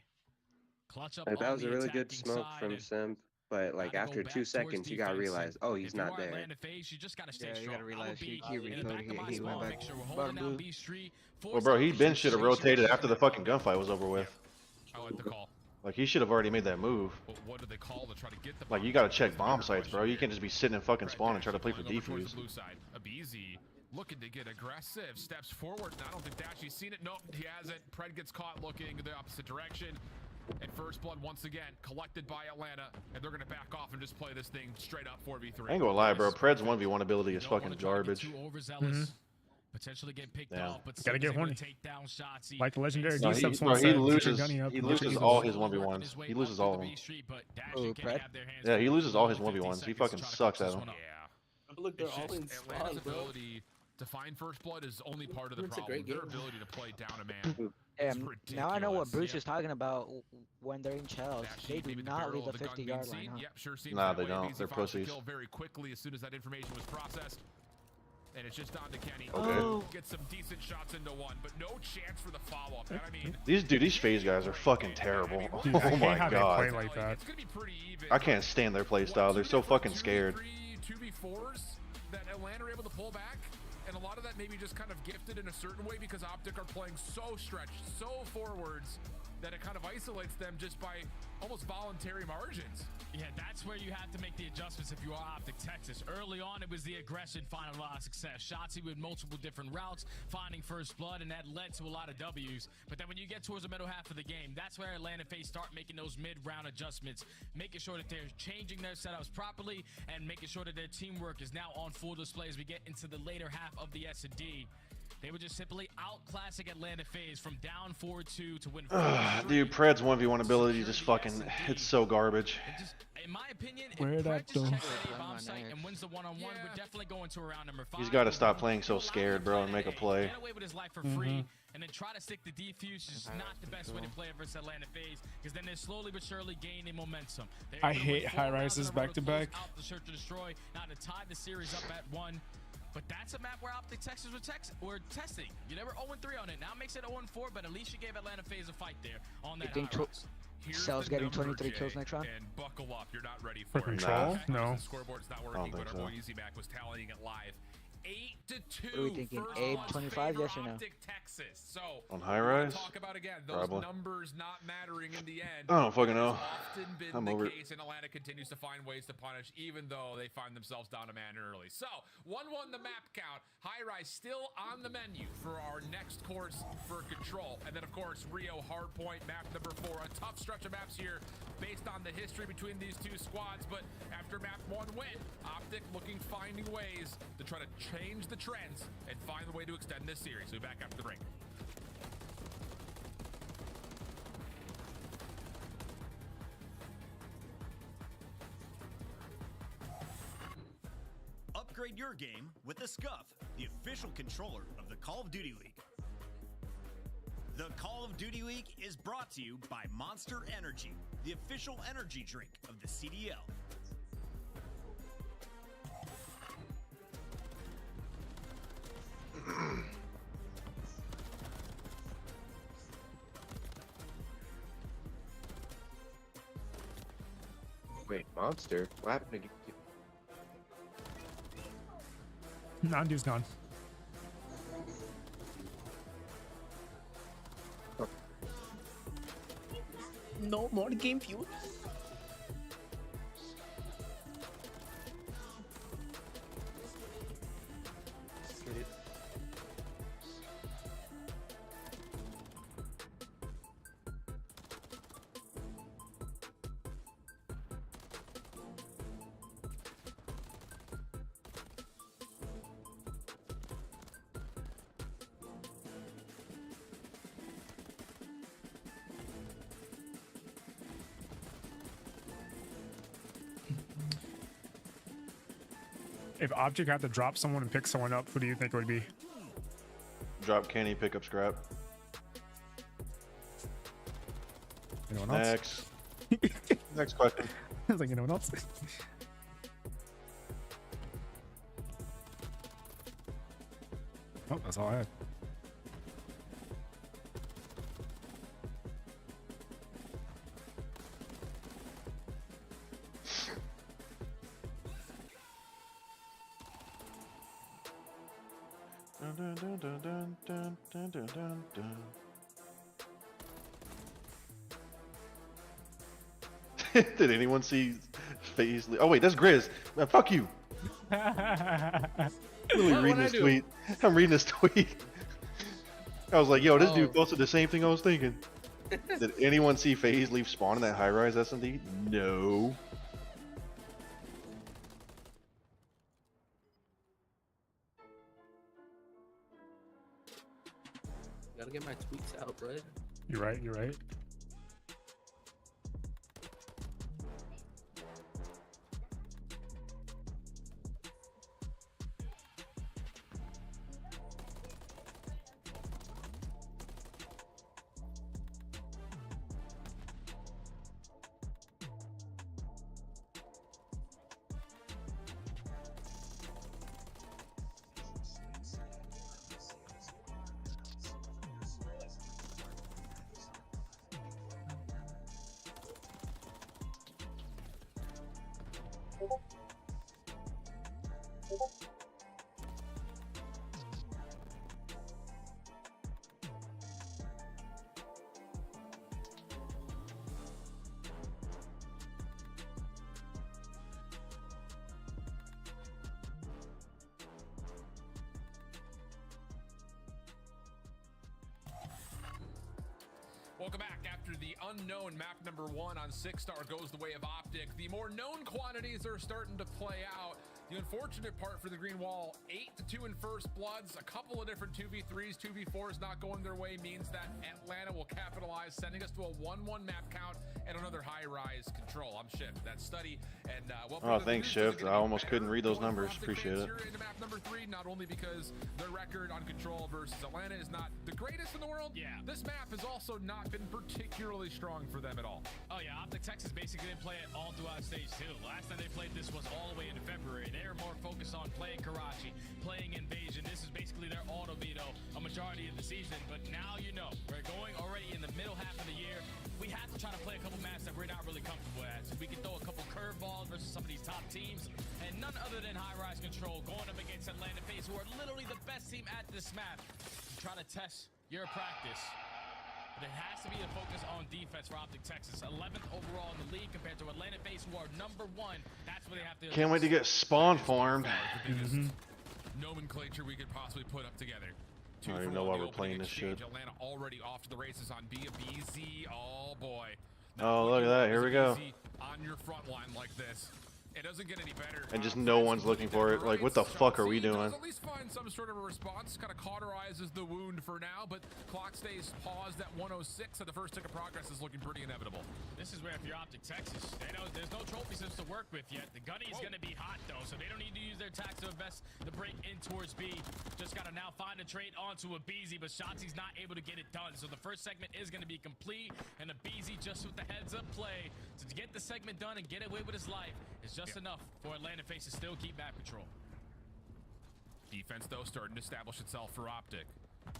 Clutch up Like, that on was the a really good attacking smoke side from and Simp, but like gotta go after back 2 towards seconds, you gotta defense. realize, oh, he's If you not are there. Atlanta FaZe, you just gotta stay Yeah, you strong. gotta realize I would he be in the back of my he went spawn, back. make sure we're Bottom holding down blue. B Street. Well, bro, he been should have rotated after the fucking gunfight was over with. I like the call. Like, he should have already made that move. But what do they call to try to get the Like, you gotta check bomb sites, bro. You can't just be sitting in fucking spawn and try to play for Going over towards defuse. the blue side. Abizi looking to get aggressive, steps forward. I don't think Dashy's seen it. Nope, he hasn't. Pred gets caught looking the opposite direction. And first blood once again collected by Atlanta, and they're gonna back off and just play this thing straight up 4v3. I ain't gonna lie, bro. Pred's 1v1 ability is fucking garbage. Potentially get picked Yeah. off, but Gotta get horny. take down shots. Like the legendary No, D-Subs he once said, "Put your loses. gunny up, He put your loses gun all up." his 1v1s. He loses all of them. Oh, Pred? Yeah, he loses all his 1v1s. He fucking sucks at them. Yeah. Look, they're It's all just in Atlanta's squad, bro. ability to find first blood is only part of the It's a problem. great Their game. ability to play down a man. Now I know what ridiculous. Bruce Yeah. is talking about when they're in Chels. They do Maybe the not barrel leave of the the gun 50-yard being line, seen. huh? Yep, sure seems Nah, that they way. don't. Beasley They're finds the pussies. kill very quickly as soon as that information was processed. And it's just on to Kenny. Okay. Get some decent shots into one, but no chance for the follow-up. And I mean, These FaZe guys are fucking terrible. Dude, I Oh hate my how they god. play like that. it's gonna be pretty even. I can't stand their play style. They're so fucking scared. 2v4s that Atlanta are able to pull back, and a lot of that maybe just kind of gifted in a certain way because Optic are playing so stretched, so forwards, that it kind of isolates them just by almost voluntary margins. Yeah, that's where you have to make the adjustments if you are Optic Texas. Early on, it was the aggression finding a lot of success. Shotzzy with multiple different routes, finding first blood, and that led to a lot of W's. But then when you get towards the middle half of the game, that's where Atlanta FaZe start making those mid-round adjustments, making sure that they're changing their setups properly and making sure that their teamwork is now on full display as we get into the later half of the S&D. They were just simply outclassing Atlanta FaZe from down 4-2 to win 4-3. Dude, Pred's 1v1 ability just fucking, it's so garbage. In my opinion, if Where that Pred just though? checks the bomb site and wins the one-on-one, we're definitely going to round number 5. He's got to stop playing so scared, bro, and make a play. Get away with his life for free, and then try to stick to defuse is not the best way to play it versus Atlanta FaZe, because then they're slowly but surely gaining momentum. They're I able to win hate 4 high rounds in rises a row to back-to-back. close out the search and destroy, now to tie the series up at 1. But that's a map where Optic Texas were testing. You never 0-3 on it. Now it makes it 0-4, but at least you gave Atlanta FaZe a fight there on that think high rise. Cell's getting 23 kills next round? And buckle up, you're not ready For for it. control? No. The scoreboard's not working, but our boy Easy Mac was tallying it live. 8-2. What are we thinking? First Abe blood 25, favor yes or no? Optic Texas. So On high rise? talk about again those Probably. numbers not mattering in the end. I don't fucking know. Often been I'm the over it. case, and Atlanta continues to find ways to punish, even though they find themselves down a man early. So 1-1 the map count. High rise still on the menu for our next course for control, and then of course Rio Hardpoint map number 4. A tough stretch of maps here based on the history between these two squads, but after map 1 win, Optic finding ways to try to change the trends and find a way to extend this series. We'll be back after the break. Upgrade your game with the Scuff, the official controller of the Call of Duty League. The Call of Duty League is brought to you by Monster Energy, the official energy drink of the CDL. Wait, Monster? What happened to Nandu's gone. No more game fuel. If Object had to drop someone and pick someone up, who do you think it would be? Drop Kenny, pick up Scrap. Anyone else? Next. Next question. I was like, anyone else? Oh, that's all I had. Did anyone see FaZe? Oh wait, that's Grizz. Man, fuck you. Really reading this tweet. I'm reading this tweet. I was like, yo, this dude posted the same thing I was thinking. Did anyone see FaZe leave spawn in that high-rise S&D? No. Gotta get my tweets out, right? You're right, you're right. Welcome back. After the unknown map number 1 on 6-star goes the way of Optic, the more known quantities are starting to play out. The unfortunate part for the Green Wall, 8-2 in First Bloods, a couple of different 2v3s, 2v4s not going their way means that Atlanta will capitalize, sending us to a 1-1 map count and another high-rise control. I'm Shift. That's Study. And oh, thanks, Shift. I almost couldn't read those numbers. Appreciate it. Into map number 3, not only because their record on control versus Atlanta is not the greatest in the world. Yeah. This map has also not been particularly strong for them at all. Oh yeah, Optic Texas basically didn't play it all throughout stage 2. Last time they played this was all the way into February. They were more focused on playing Karachi, playing Invasion. This is basically their auto veto a majority of the season. But now you know, we're going already in the middle half of the year. We have to try to play a couple maps that we're not really comfortable at. So we can throw a couple curveballs versus some of these top teams. And none other than high-rise control going up against Atlanta FaZe, who are literally the best team at this map. Try to test your practice. But it has to be a focus on defense for Optic Texas. 11th overall in the league compared to Atlanta FaZe, who are number 1. That's where they have to. Can't wait to get spawn farmed. Nomenclature we could possibly put up together. I don't even know why we're playing this shit. Atlanta already off to the races on B of BZ. Oh boy. Oh, look at that. Here we go. On your front line like this. It doesn't get any better. And just no one's looking for it. Like, what the fuck are we doing? At least find some sort of a response. Kind of cauterizes the wound for now, but clock stays paused at 106, and the first tick of progress is looking pretty inevitable. This is where if you're Optic Texas, there's no trophy systems to work with yet. The gunny is going to be hot though, so they don't need to use their tax to invest the break in towards B. Just got to now find a trade onto a BZ, but Shotzi's not able to get it done. So the first segment is going to be complete, and a BZ just with the heads up play to get the segment done and get away with his life is just enough for Atlanta Face to still keep map control. Defense, though, starting to establish itself for Optic.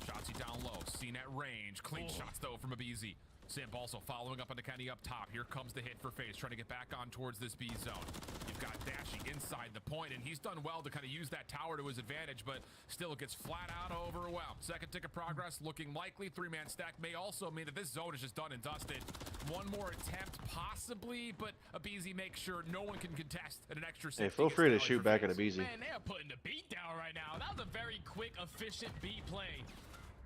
Shotzi down low, seen at range. Clean shots, though, from a BZ. Simp also following up on the Kenny up top. Here comes the hit for FaZe, trying to get back on towards this B zone. You've got Dashy inside the point, and he's done well to kind of use that tower to his advantage, but still gets flat out overwhelmed. Second tick of progress looking likely. Three-man stack may also mean that this zone is just done and dusted. One more attempt, possibly, but a BZ makes sure no one can contest at an extra 60. Hey, feel free to shoot back at a BZ. Man, they are putting the beat down right now. That was a very quick, efficient B play.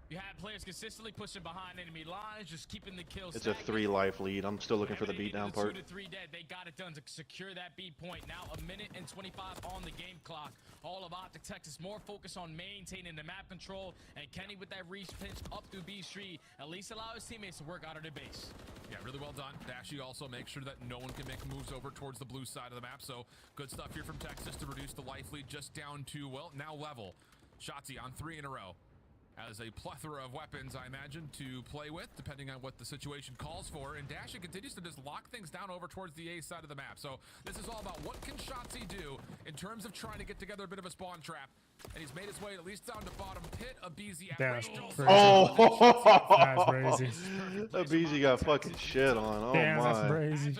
You had players consistently pushing behind enemy lines, just keeping the kills. It's a 3-life lead. I'm still looking for the beatdown part. 2 to 3 dead. They got it done to secure that B point. Now a minute and 25 on the game clock. All of Optic Texas more focused on maintaining the map control, and Kenny with that reach pinch up through B Street at least allow his teammates to work out of their base. Yeah, really well done. Dashy also makes sure that no one can make moves over towards the blue side of the map. So good stuff here from Texas to reduce the life lead just down to, well, now level. Shotzi on 3 in a row. Has a plethora of weapons, I imagine, to play with, depending on what the situation calls for. And Dashy continues to just lock things down over towards the A side of the map. So this is all about what can Shotzi do in terms of trying to get together a bit of a spawn trap. And he's made his way at least down to bottom pit. A BZ That's crazy. A BZ got fucking shit on. Oh damn, my. that's crazy.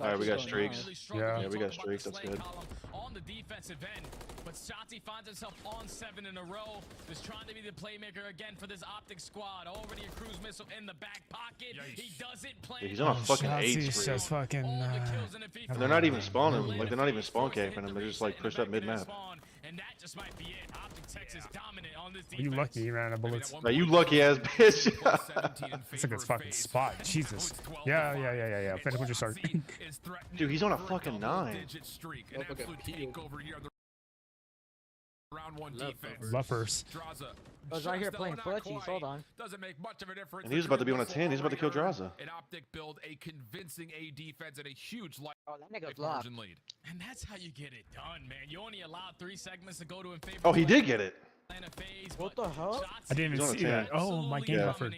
All right, we got streaks. Yeah, we got streaks. That's good. On the defensive end, but Shotzi finds himself on 7 in a row. Just trying to be the playmaker again for this Optic squad. Already a cruise missile in the back pocket. He doesn't play. Yeah, he's on a fucking 8 Shotzi's spree. just fucking. And they're not even spawning. Like, they're not even spawn camping him. They're just like pushed up mid map. And that just might be it. Optic Texas dominant on this defense. You lucky you ran out of bullets. Now you lucky ass bitch. That's a good fucking spot. Jesus. Yeah. Finish what you start. Dude, he's on a fucking 9. Round 1 defense. Luffers. I was right here playing footsies. Hold on. Doesn't make much of a difference. And he was about to be on a 10. He's about to kill Draza. An Optic build a convincing A defense and a huge life margin lead. And that's how you get it done, man. You only allowed 3 segments to go to in favor. Oh, he did get it. What the hell? I didn't even see that. Oh, my game buffered.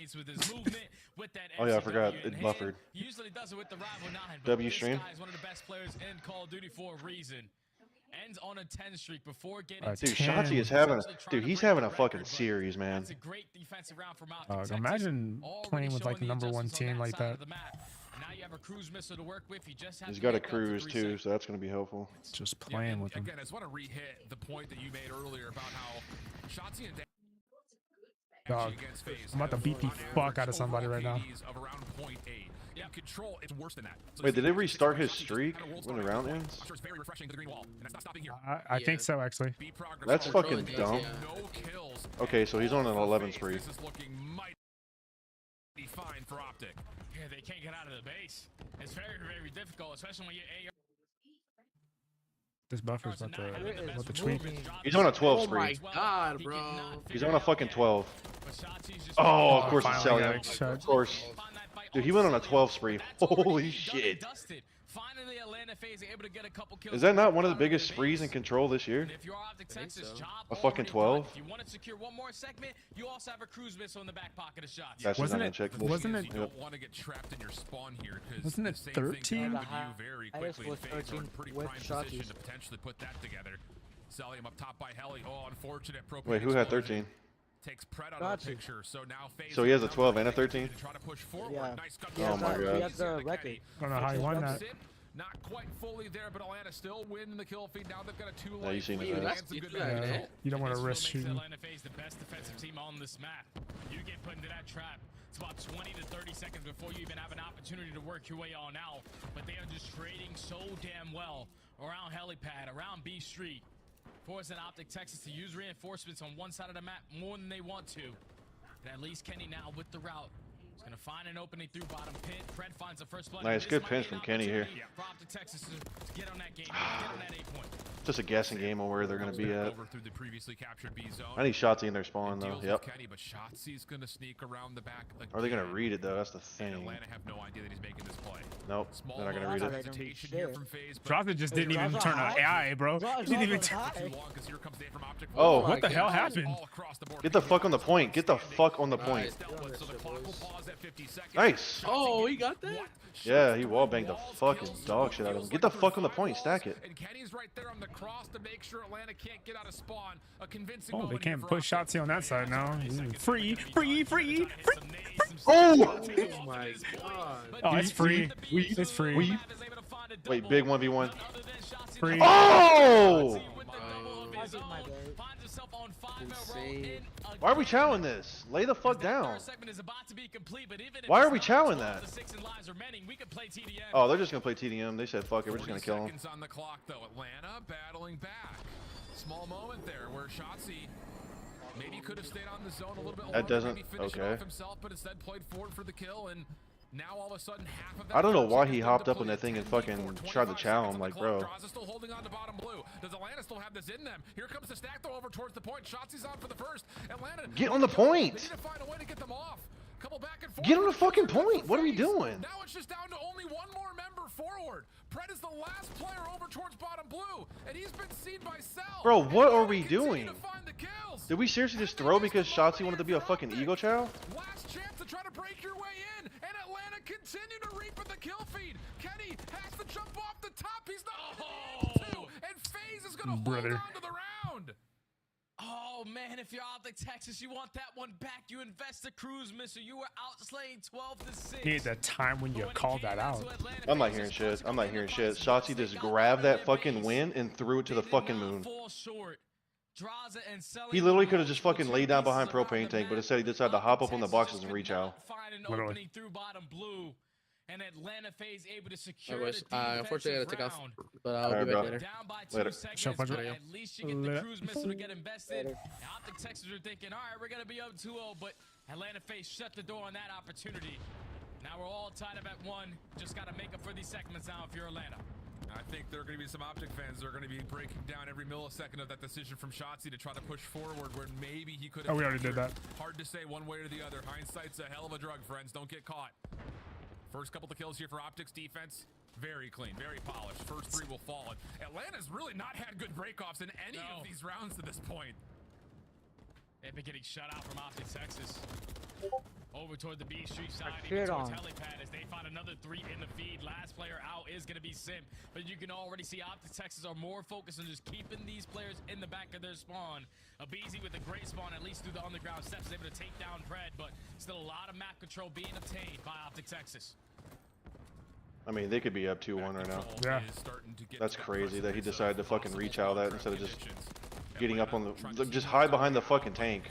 Oh yeah, I forgot. It buffered. Usually does it with the rival 9. W stream. This is one of the best players in Call of Duty for a reason. Ends on a 10 streak before getting dude, Shotzi is having he's having a fucking series, man. That's a great defensive round from Optic Texas. Imagine playing with like the #1 team like that. Now you have a cruise missile to work with. He's got a cruise too, so that's going to be helpful. Just playing with him. Again, I just want to re-hit the point that you made earlier about how Shotzi and Dog, I'm about to beat the fuck out of somebody right now. Control, it's worse than that. So wait, did it restart his streak when the round ends? I think so, actually. That's fucking dumb. Okay, so he's on an 11 spree. This is looking mighty fine for Optic. Yeah, they can't get out of the base. It's very, very difficult, especially when you're AR. This buffer's about to tweak. He's on a 12 spree. Oh my god, bro. He's on a fucking 12. Oh, of course it's selling. Of course. Dude, he went on a 12 spree. Holy shit. Finally, Atlanta FaZe able to get a couple kills. Is that not one of the biggest sprees in Control this year? A fucking 12? If you want to secure one more segment, you also have a cruise missile in the back pocket of shots. That's wasn't it? Yep. You don't want to get trapped in your spawn here because wasn't it 13? Very quickly. FaZe are in pretty prime position to potentially put that together. Selling him up top by Heli. Oh, unfortunate. Wait, who had 13? Takes Pred out of the picture, so now FaZe. So he has a 12 and a 13? Yeah. Nice oh my god. He has the record. I don't know how he won that. Not quite fully there, but Atlanta still winning the kill feed. Now they've got a 2 Yeah, you seen that. Yeah, you don't want to risk shooting. Atlanta FaZe the best defensive team on this map. You get put into that trap. It's about 20 to 30 seconds before you even have an opportunity to work your way on out. But they are just trading so damn well around helipad, around B Street. Forcing Optic Texas to use reinforcements on one side of the map more than they want to. And at least Kenny now with the route He's gonna find an opening through bottom pit. Pred finds the first blood. Nice, good pinch from Kenny here. For Optic Texas to get on that game, get on that 8 point. Just a guessing game on where they're going to be at. Over through the previously captured B zone. I need Shotzi in their spawn though. Yep. Kenny, but Shotzi's going to sneak around the back. Are they going to read it though? That's the thing. Atlanta have no idea that he's making this play. Nope. They're not going to read it. Drozda just didn't even turn an AI, bro. He didn't even turn. Oh, what the hell happened? Get the fuck on the point. Get the fuck on the point. Nice. Oh, he got that? Yeah, he wall banged the fucking dog shit out of him. Get the fuck on the point. Stack it. And Kenny's right there on the cross to make sure Atlanta can't get out of spawn. A convincing Oh, they can't push Shotzi on that side now. Free. Oh! Oh my god. Oh, it's free. It's free. Wait, big 1v1. Free. Oh! Why are we chowing this? Lay the fuck down. Why are we chowing that? Oh, they're just gonna play TDM. They said fuck it, we're just gonna kill him. Seconds on the clock though. Atlanta battling back. Small moment there where Shotzi maybe could have stayed on the zone a little bit longer. That doesn't. Maybe finish it Okay. off himself, but instead played forward for the kill, and now all of a sudden half of that. I don't know why he hopped up on that thing and fucking tried to chow him, like, bro. Draza still holding on to bottom blue. Does Atlanta still have this in them? Here comes the stack though over towards the point. Shotzi's on for the first. Atlanta Get on the point. They need to find a way to get them off. Couple back and forth. Get on the fucking point. What are we doing? Now it's just down to only one more member forward. Pred is the last player over towards bottom blue, and he's been seen by Cell. Bro, what are we doing? Did we seriously just throw because Shotzi wanted to be a fucking ego chow? Last chance to try to break your way in, and Atlanta continue to reap in the kill feed. Kenny has to jump off the top. He's not able to, and FaZe is going to hold on to the round. Oh man, if you're out like Texas, you want that one back. You invest the cruise missile. You were outslaying 12-6. Need the time when you call that out. I'm not hearing shit. I'm not hearing shit. Shotzi just grabbed that fucking win and threw it to the fucking moon. He literally could have just fucking laid down behind propane tank, but instead he decided to hop up on the boxes and reach out. Literally. And Atlanta FaZe able to secure unfortunately, I gotta take off, but I'll Alright, be back bro. later. Later. At least you get the cruise missile to get invested. And Optic Texas are thinking, all right, we're gonna be up 2-0, but Atlanta FaZe shut the door on that opportunity. Now we're all tied up at 1. Just gotta make up for these segments now if you're Atlanta. I think there are going to be some Optic fans that are going to be breaking down every millisecond of that decision from Shotzi to try to push forward where maybe he could have. Oh, we already did that. Hard to say one way or the other. Hindsight's a hell of a drug, friends. Don't get caught. First couple of kills here for Optics defense. Very clean, very polished. First 3 will fall. And Atlanta's really not had good breakoffs in any of these rounds to this point. They've been getting shut out from Optic Texas. Over toward the B Street side, even towards helipad as they find another 3 in the feed. Last player out is going to be Sim, but you can already see Optic Texas are more focused on just keeping these players in the back of their spawn. Abizi with a great spawn, at least through the underground steps, is able to take down Pred, but still a lot of map control being obtained by Optic Texas. I mean, they could be up 2-1 right now. Yeah. That's crazy that he decided to fucking reach out that instead of just getting up on the... Just hide behind the fucking tank.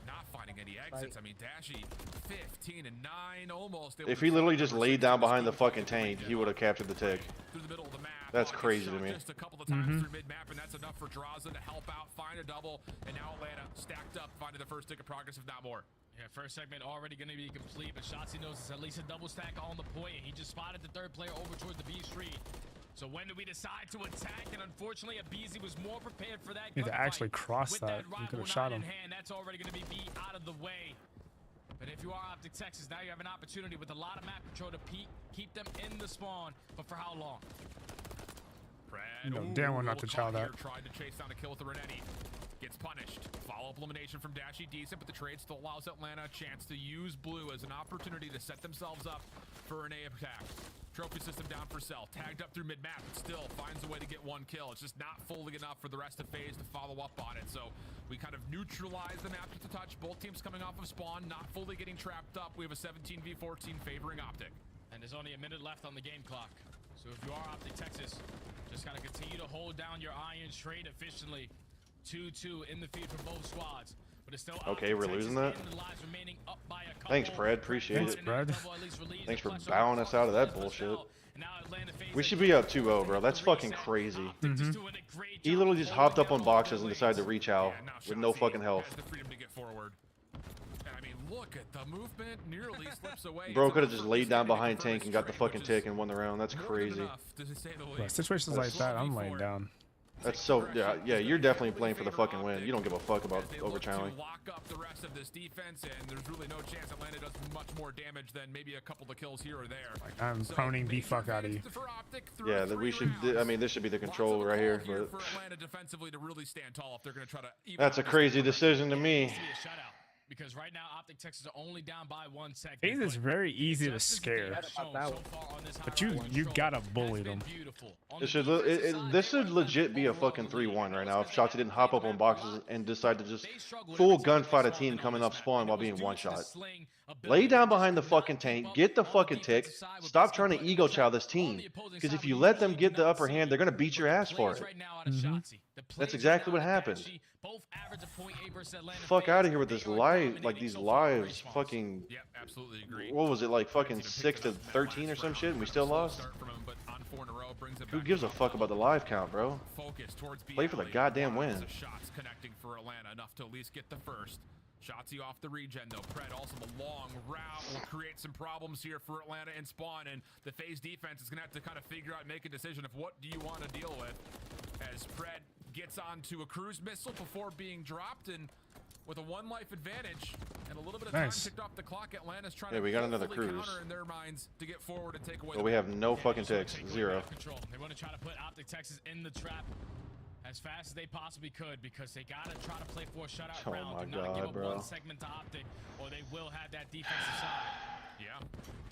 Not finding any exits. I mean, Dashy 15 and 9 almost. If he literally just laid down behind the fucking tank, he would have captured the tick. Through the middle of the map. That's crazy to me. Just a couple of times through mid-map, and that's enough for Draza to help out, find a double, and now Atlanta stacked up, finding the first tick of progress, if not more. Yeah, first segment already going to be complete, but Shotzi knows it's at least a double stack on the point, and he just spotted the third player over towards the B Street. So when do we decide to attack? And unfortunately, Abizi was more prepared for that. Need to actually cross that. You could have shot him. That's already going to be out of the way. But if you are Optic Texas, now you have an opportunity with a lot of map control to keep them in the spawn. But for how long? Pred, No, damn well not to chow that. Tried to chase down a kill with the Renetti. Gets punished. Follow-up elimination from Dashy decent, but the trade still allows Atlanta a chance to use blue as an opportunity to set themselves up for an A attack. Trophy system down for Cell. Tagged up through mid-map, but still finds a way to get 1 kill. It's just not fully enough for the rest of FaZe to follow up on it. So we kind of neutralize the map with the touch. Both teams coming off of spawn, not fully getting trapped up. We have a 17v14 favoring Optic. And there's only a minute left on the game clock. So if you are Optic Texas, just got to continue to hold down your iron trade efficiently. 2-2 in the feed for both squads. But it's still okay, we're losing that. Thanks, Pred. Appreciate it. Pred. Thanks for bowing us out of that bullshit. We should be up 2-0, bro. That's fucking crazy. He literally just hopped up on boxes and decided to reach out with no fucking health. The freedom to get forward. And I mean, look at the movement, nearly slips away. Bro could have just laid down behind tank and got the fucking tick and won the round. That's crazy. Bro, situations like that, I'm laying down. That's so, yeah, you're definitely playing for the fucking win. You don't give a fuck about overchalling. Lock up the rest of this defense, and there's really no chance Atlanta does much more damage than maybe a couple of kills here or there. Like, I'm proning the fuck out of you. Yeah, that we should. I mean, this should be the control right here. But for Atlanta defensively to really stand tall if they're going to try to. That's a crazy decision to me. Because right now, Optic Texas are only down by 1 second. FaZe is very easy to scare, but you gotta bully them. This should legit be a fucking 3-1 right now if Shotzi didn't hop up on boxes and decide to just full gunfight a team coming up spawn while being one shot. Lay down behind the fucking tank, get the fucking tick, stop trying to ego chow this team. Because if you let them get the upper hand, they're gonna beat your ass for it. That's exactly what happened. Fuck out of here with this live, like these lives, fucking. Yep, absolutely agree. What was it like, fucking 6-13 or some shit, and we still lost? Who gives a fuck about the live count, bro? Play for the goddamn win. Shots connecting for Atlanta enough to at least get the first. Shotzi off the regen though. Pred also the long route will create some problems here for Atlanta and spawn, and the FaZe defense is gonna have to kind of figure out, make a decision of what do you want to deal with, as Pred gets onto a cruise missile before being dropped, and with a 1 life advantage and a little bit of time ticked off the clock, Atlanta's trying to we got another cruise counter in their minds to get forward and take away. But we have no fucking ticks, 0. They want to try to put Optic Texas in the trap as fast as they possibly could, because they gotta try to play for a shutout round. My Do not give God, up bro. 1 segment to Optic, or they will have that defensive side. Yeah.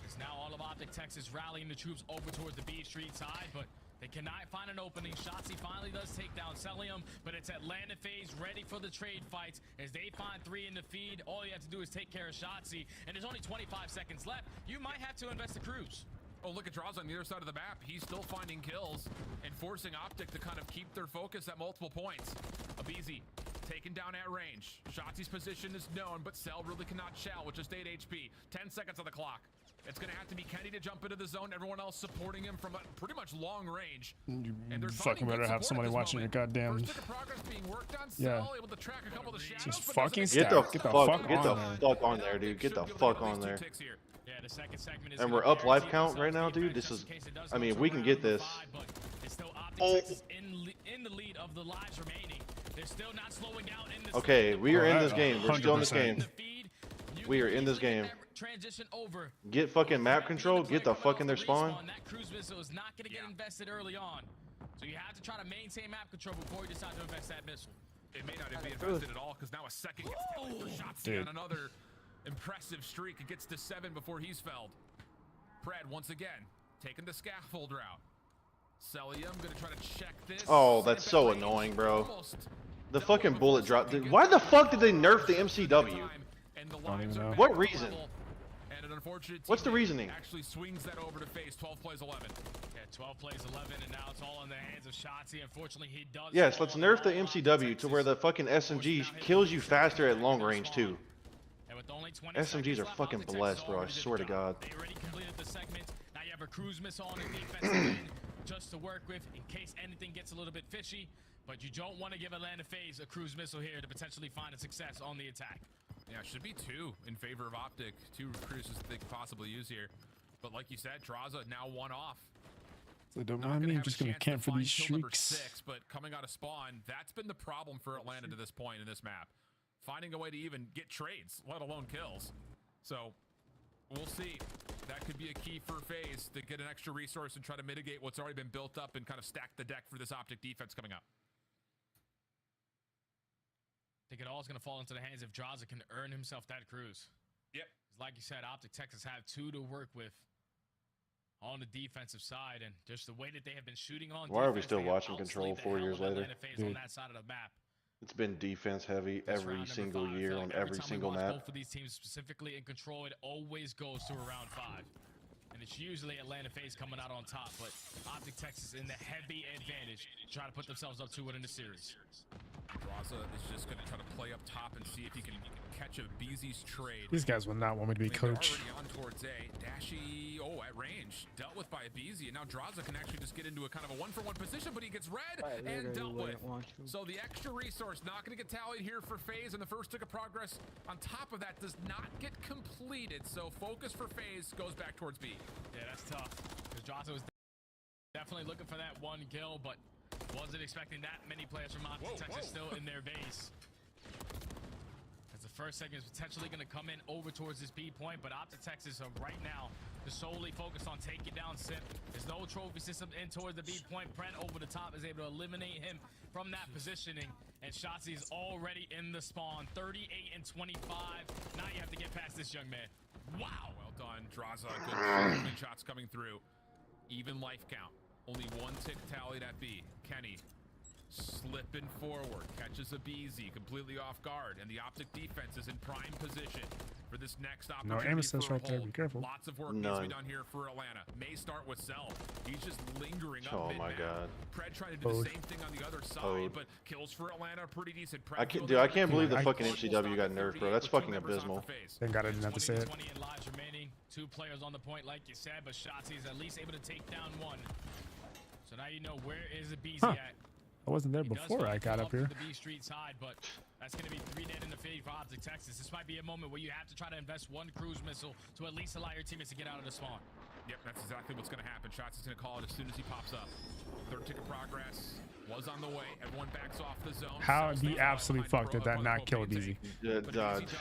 It's now all of Optic Texas rallying the troops over towards the B Street side, but they cannot find an opening. Shotzi finally does take down Celium, but it's Atlanta FaZe ready for the trade fights as they find 3 in the feed. All you have to do is take care of Shotzi, and there's only 25 seconds left. You might have to invest a cruise. Oh, look at Draws on the other side of the map. He's still finding kills and forcing Optic to kind of keep their focus at multiple points. Abizi taken down at range. Shotzi's position is known, but Cell really cannot shell with just 8 HP. 10 seconds on the clock. It's going to have to be Kenny to jump into the zone. Everyone else supporting him from a pretty much long range. You fucking better have somebody watching your goddamn. Yeah. Just fucking get the fuck on there, dude. Get the fuck on there. Yeah, the second segment is and we're up life count right now, dude. This is, I mean, we can get this. In the lead of the lives remaining. They're still not slowing down in this. Okay, we are in this game. We're still in this game. We are in this game. Transition over. Get fucking map control. Get the fuck in their spawn. That cruise missile is not going to get invested early on, so you have to try to maintain map control before you decide to invest that missile. It may not be invested at all, because now a second gets killed for Shotzi on another impressive streak. It gets to 7 before he's felled. Pred once again taking the scaffold route. Celium gonna try to check this. Oh, that's so annoying, bro. The fucking bullet drop. Why the fuck did they nerf the MCW? I don't even know. What reason? And an unfortunate What's the reasoning? Actually swings that over to FaZe. 12 plays 11. Yeah, 12 plays 11, and now it's all in the hands of Shotzi. Unfortunately, he does. Yes, let's nerf the MCW to where the fucking SMG kills you faster at long range too. SMGs are fucking blessed, bro. I swear to God. They already completed the segment. Now you have a cruise missile on the defensive end just to work with in case anything gets a little bit fishy. But you don't want to give Atlanta FaZe a cruise missile here to potentially find a success on the attack. Yeah, should be 2 in favor of Optic. 2 cruises that they could possibly use here. But like you said, Draza now 1 off. So don't mind me, I'm just gonna camp for these streaks. 6, but coming out of spawn, that's been the problem for Atlanta to this point in this map. Finding a way to even get trades, let alone kills. So we'll see. That could be a key for FaZe to get an extra resource and try to mitigate what's already been built up and kind of stack the deck for this Optic defense coming up. I think it all is going to fall into the hands if Draza can earn himself that cruise. Yep. Like you said, Optic Texas have 2 to work with on the defensive side, and just the way that they have been shooting on. Why are we still watching Control 4 years later? On that side of the map. It's been defense heavy every single year on every single map. Both of these teams specifically in Control, it always goes to around 5. And it's usually Atlanta FaZe coming out on top, but Optic Texas in the heavy advantage, trying to put themselves up 2-1 in the series. Draza is just going to try to play up top and see if he can catch a Beezy's trade. These guys would not want me to be coach. Already on towards towards A. Dashy, at range. Dealt with by Abizi, and now Draza can actually just get into a kind of a one-for-one position, but he gets read and dealt with. So the extra resource not going to get tallied here for FaZe, and the first tick of progress on top of that does not get completed. So focus for FaZe goes back towards B. Yeah, that's tough, because Draza was definitely looking for that one kill, but wasn't expecting that many players from Texas still in their base. As the first segment is potentially going to come in over towards this B point, but Texas are right now just solely focused on taking down Simp. There's no trophy system in towards the B point. Brent over the top is able to eliminate him from that positioning, and Shotzi is already in the spawn. 38 and 25. Now you have to get past this young man. Wow. Well done, Draza. Good shots coming through. Even life count. Only one tick tallied at B. Kenny slipping forward, catches Abizi completely off guard, and the Optic defense is in prime position for this next opportunity. No aim assist right there. Be careful. Lots of work needs to be done here for Atlanta. May start with Cell. He's just lingering up Oh mid-map. my god. Pred trying to do the same thing on the other side, but kills for Atlanta are pretty decent. I can't believe the fucking MCW got nerfed, bro. That's fucking abysmal. Thank God I didn't have to say it. 20 lives remaining. 2 players on the point, like you said, but Shotzi is at least able to take down one. So now you know where is Abizi at. I wasn't there before I got up here. The B Street side, but that's going to be 3 dead in the fade for Optic Texas. This might be a moment where you have to try to invest one cruise missile to at least allow your teammates to get out of the spawn. Yep, that's exactly what's going to happen. Shots is going to call it as soon as he pops up. Third tick of progress was on the way. Everyone backs off the zone. How the absolute fuck did that not kill Abizi?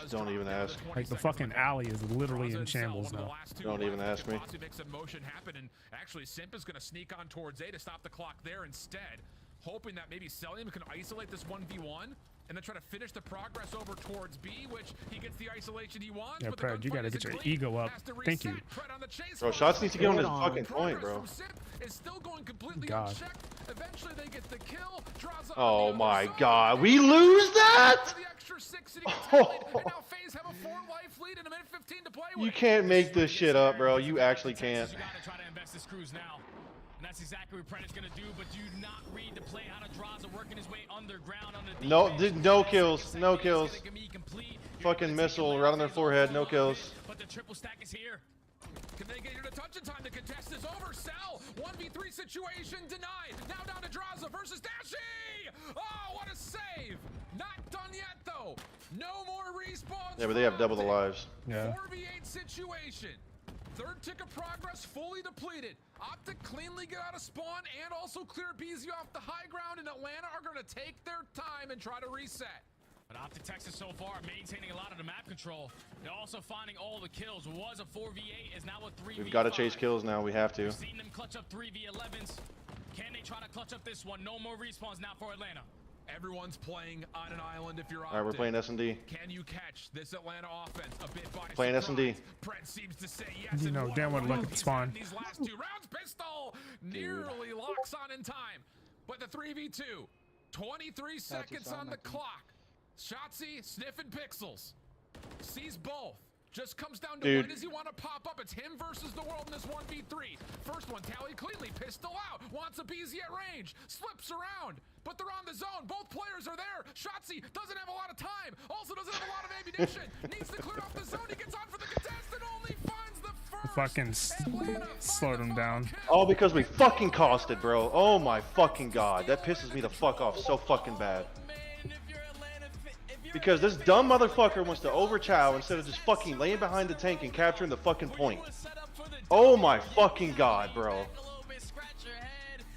Don't even ask. Like the fucking alley is literally in shambles now. Don't even ask me. Makes a motion happen, and actually Simp is going to sneak on towards A to stop the clock there instead, hoping that maybe Celium can isolate this 1v1 and then try to finish the progress over towards B, which he gets the isolation he wants. Yeah, but Pred, you gotta get your ego up. Thank you. Bro, shots need to get on his fucking point, bro. Is still going completely God. unchecked. Eventually they get the kill. Oh my god, we lose that? You can't make this shit up, bro. You actually can't. You gotta try to invest this cruise now. And that's exactly what Pred is gonna do, but do not read the play how to Draza working his way underground on the No kills, no kills. Fucking missile right on their forehead, no kills. But the triple stack is here. Can they get here to touch in time? The contest is over. Cell, 1v3 situation denied. Now down to Draza versus Dashy. Oh, what a save. Not done yet, though. No more respawns. Yeah, but they have double the lives. Yeah. 4v8 situation. Third tick of progress fully depleted. Optic cleanly get out of spawn and also clear Abizi off the high ground, and Atlanta are going to take their time and try to reset. But Optic Texas so far maintaining a lot of the map control. They're also finding all the kills. Was a 4v8, is now a 3v5. We've got to chase kills now. We have to. We've seen them clutch up 3v11s. Can they try to clutch up this one? No more respawns now for Atlanta. Everyone's playing on an island if you're Optic. All right, we're playing S&D. Can you catch this Atlanta offense a bit by Playing S&D. Pred seems to say yes. You know damn well to look at the spawn. These last 2 rounds, pistol nearly locks on in time. But the 3v2, 23 seconds on the clock. Shotzi sniffing pixels. Sees both. Just comes down to when does he want to pop up? It's him versus the world in this 1v3. First one, tally cleanly, pistol out. Wants Abizi at range. Slips around, but they're on the zone. Both players are there. Shotzi doesn't have a lot of time. Also doesn't have a lot of ammunition. Needs to clear off the zone. He gets on for the contest and only finds the first. Fucking slowed him down. All because we fucking costed, bro. Oh my fucking god. That pisses me the fuck off so fucking bad. Because this dumb motherfucker wants to overchow instead of just fucking laying behind the tank and capturing the fucking point. Oh my fucking god, bro.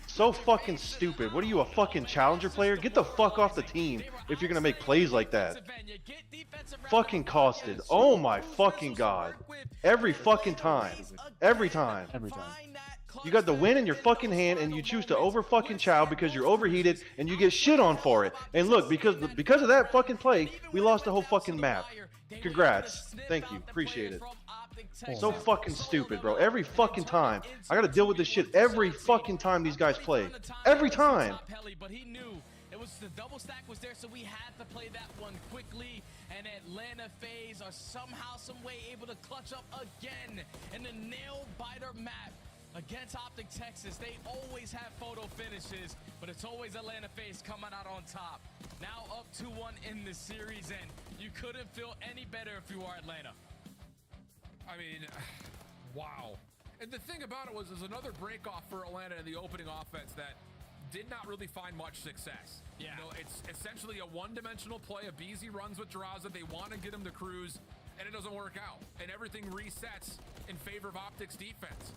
So fucking stupid. What are you, a fucking challenger player? Get the fuck off the team if you're gonna make plays like that. Fucking costed. Oh my fucking god. Every fucking time. Every time. Every time. You got the win in your fucking hand and you choose to over fucking chow because you're overheated and you get shit on for it. And look, because of that fucking play, we lost the whole fucking map. Congrats. Thank you. Appreciate it. So fucking stupid, bro. Every fucking time. I gotta deal with this shit every fucking time these guys play. Every time. But he knew it was the double stack was there, so we had to play that one quickly. And Atlanta FaZe are somehow, some way able to clutch up again in the nail biter map. Against Optic Texas, they always have photo finishes, but it's always Atlanta FaZe coming out on top. Now up 2-1 in the series, and you couldn't feel any better if you are Atlanta. I mean, wow. And the thing about it was, there's another break off for Atlanta in the opening offense that did not really find much success. Yeah. You know, it's essentially a one-dimensional play. A BZ runs with Jiraza. They want to get him to cruise, and it doesn't work out. And everything resets in favor of Optic's defense.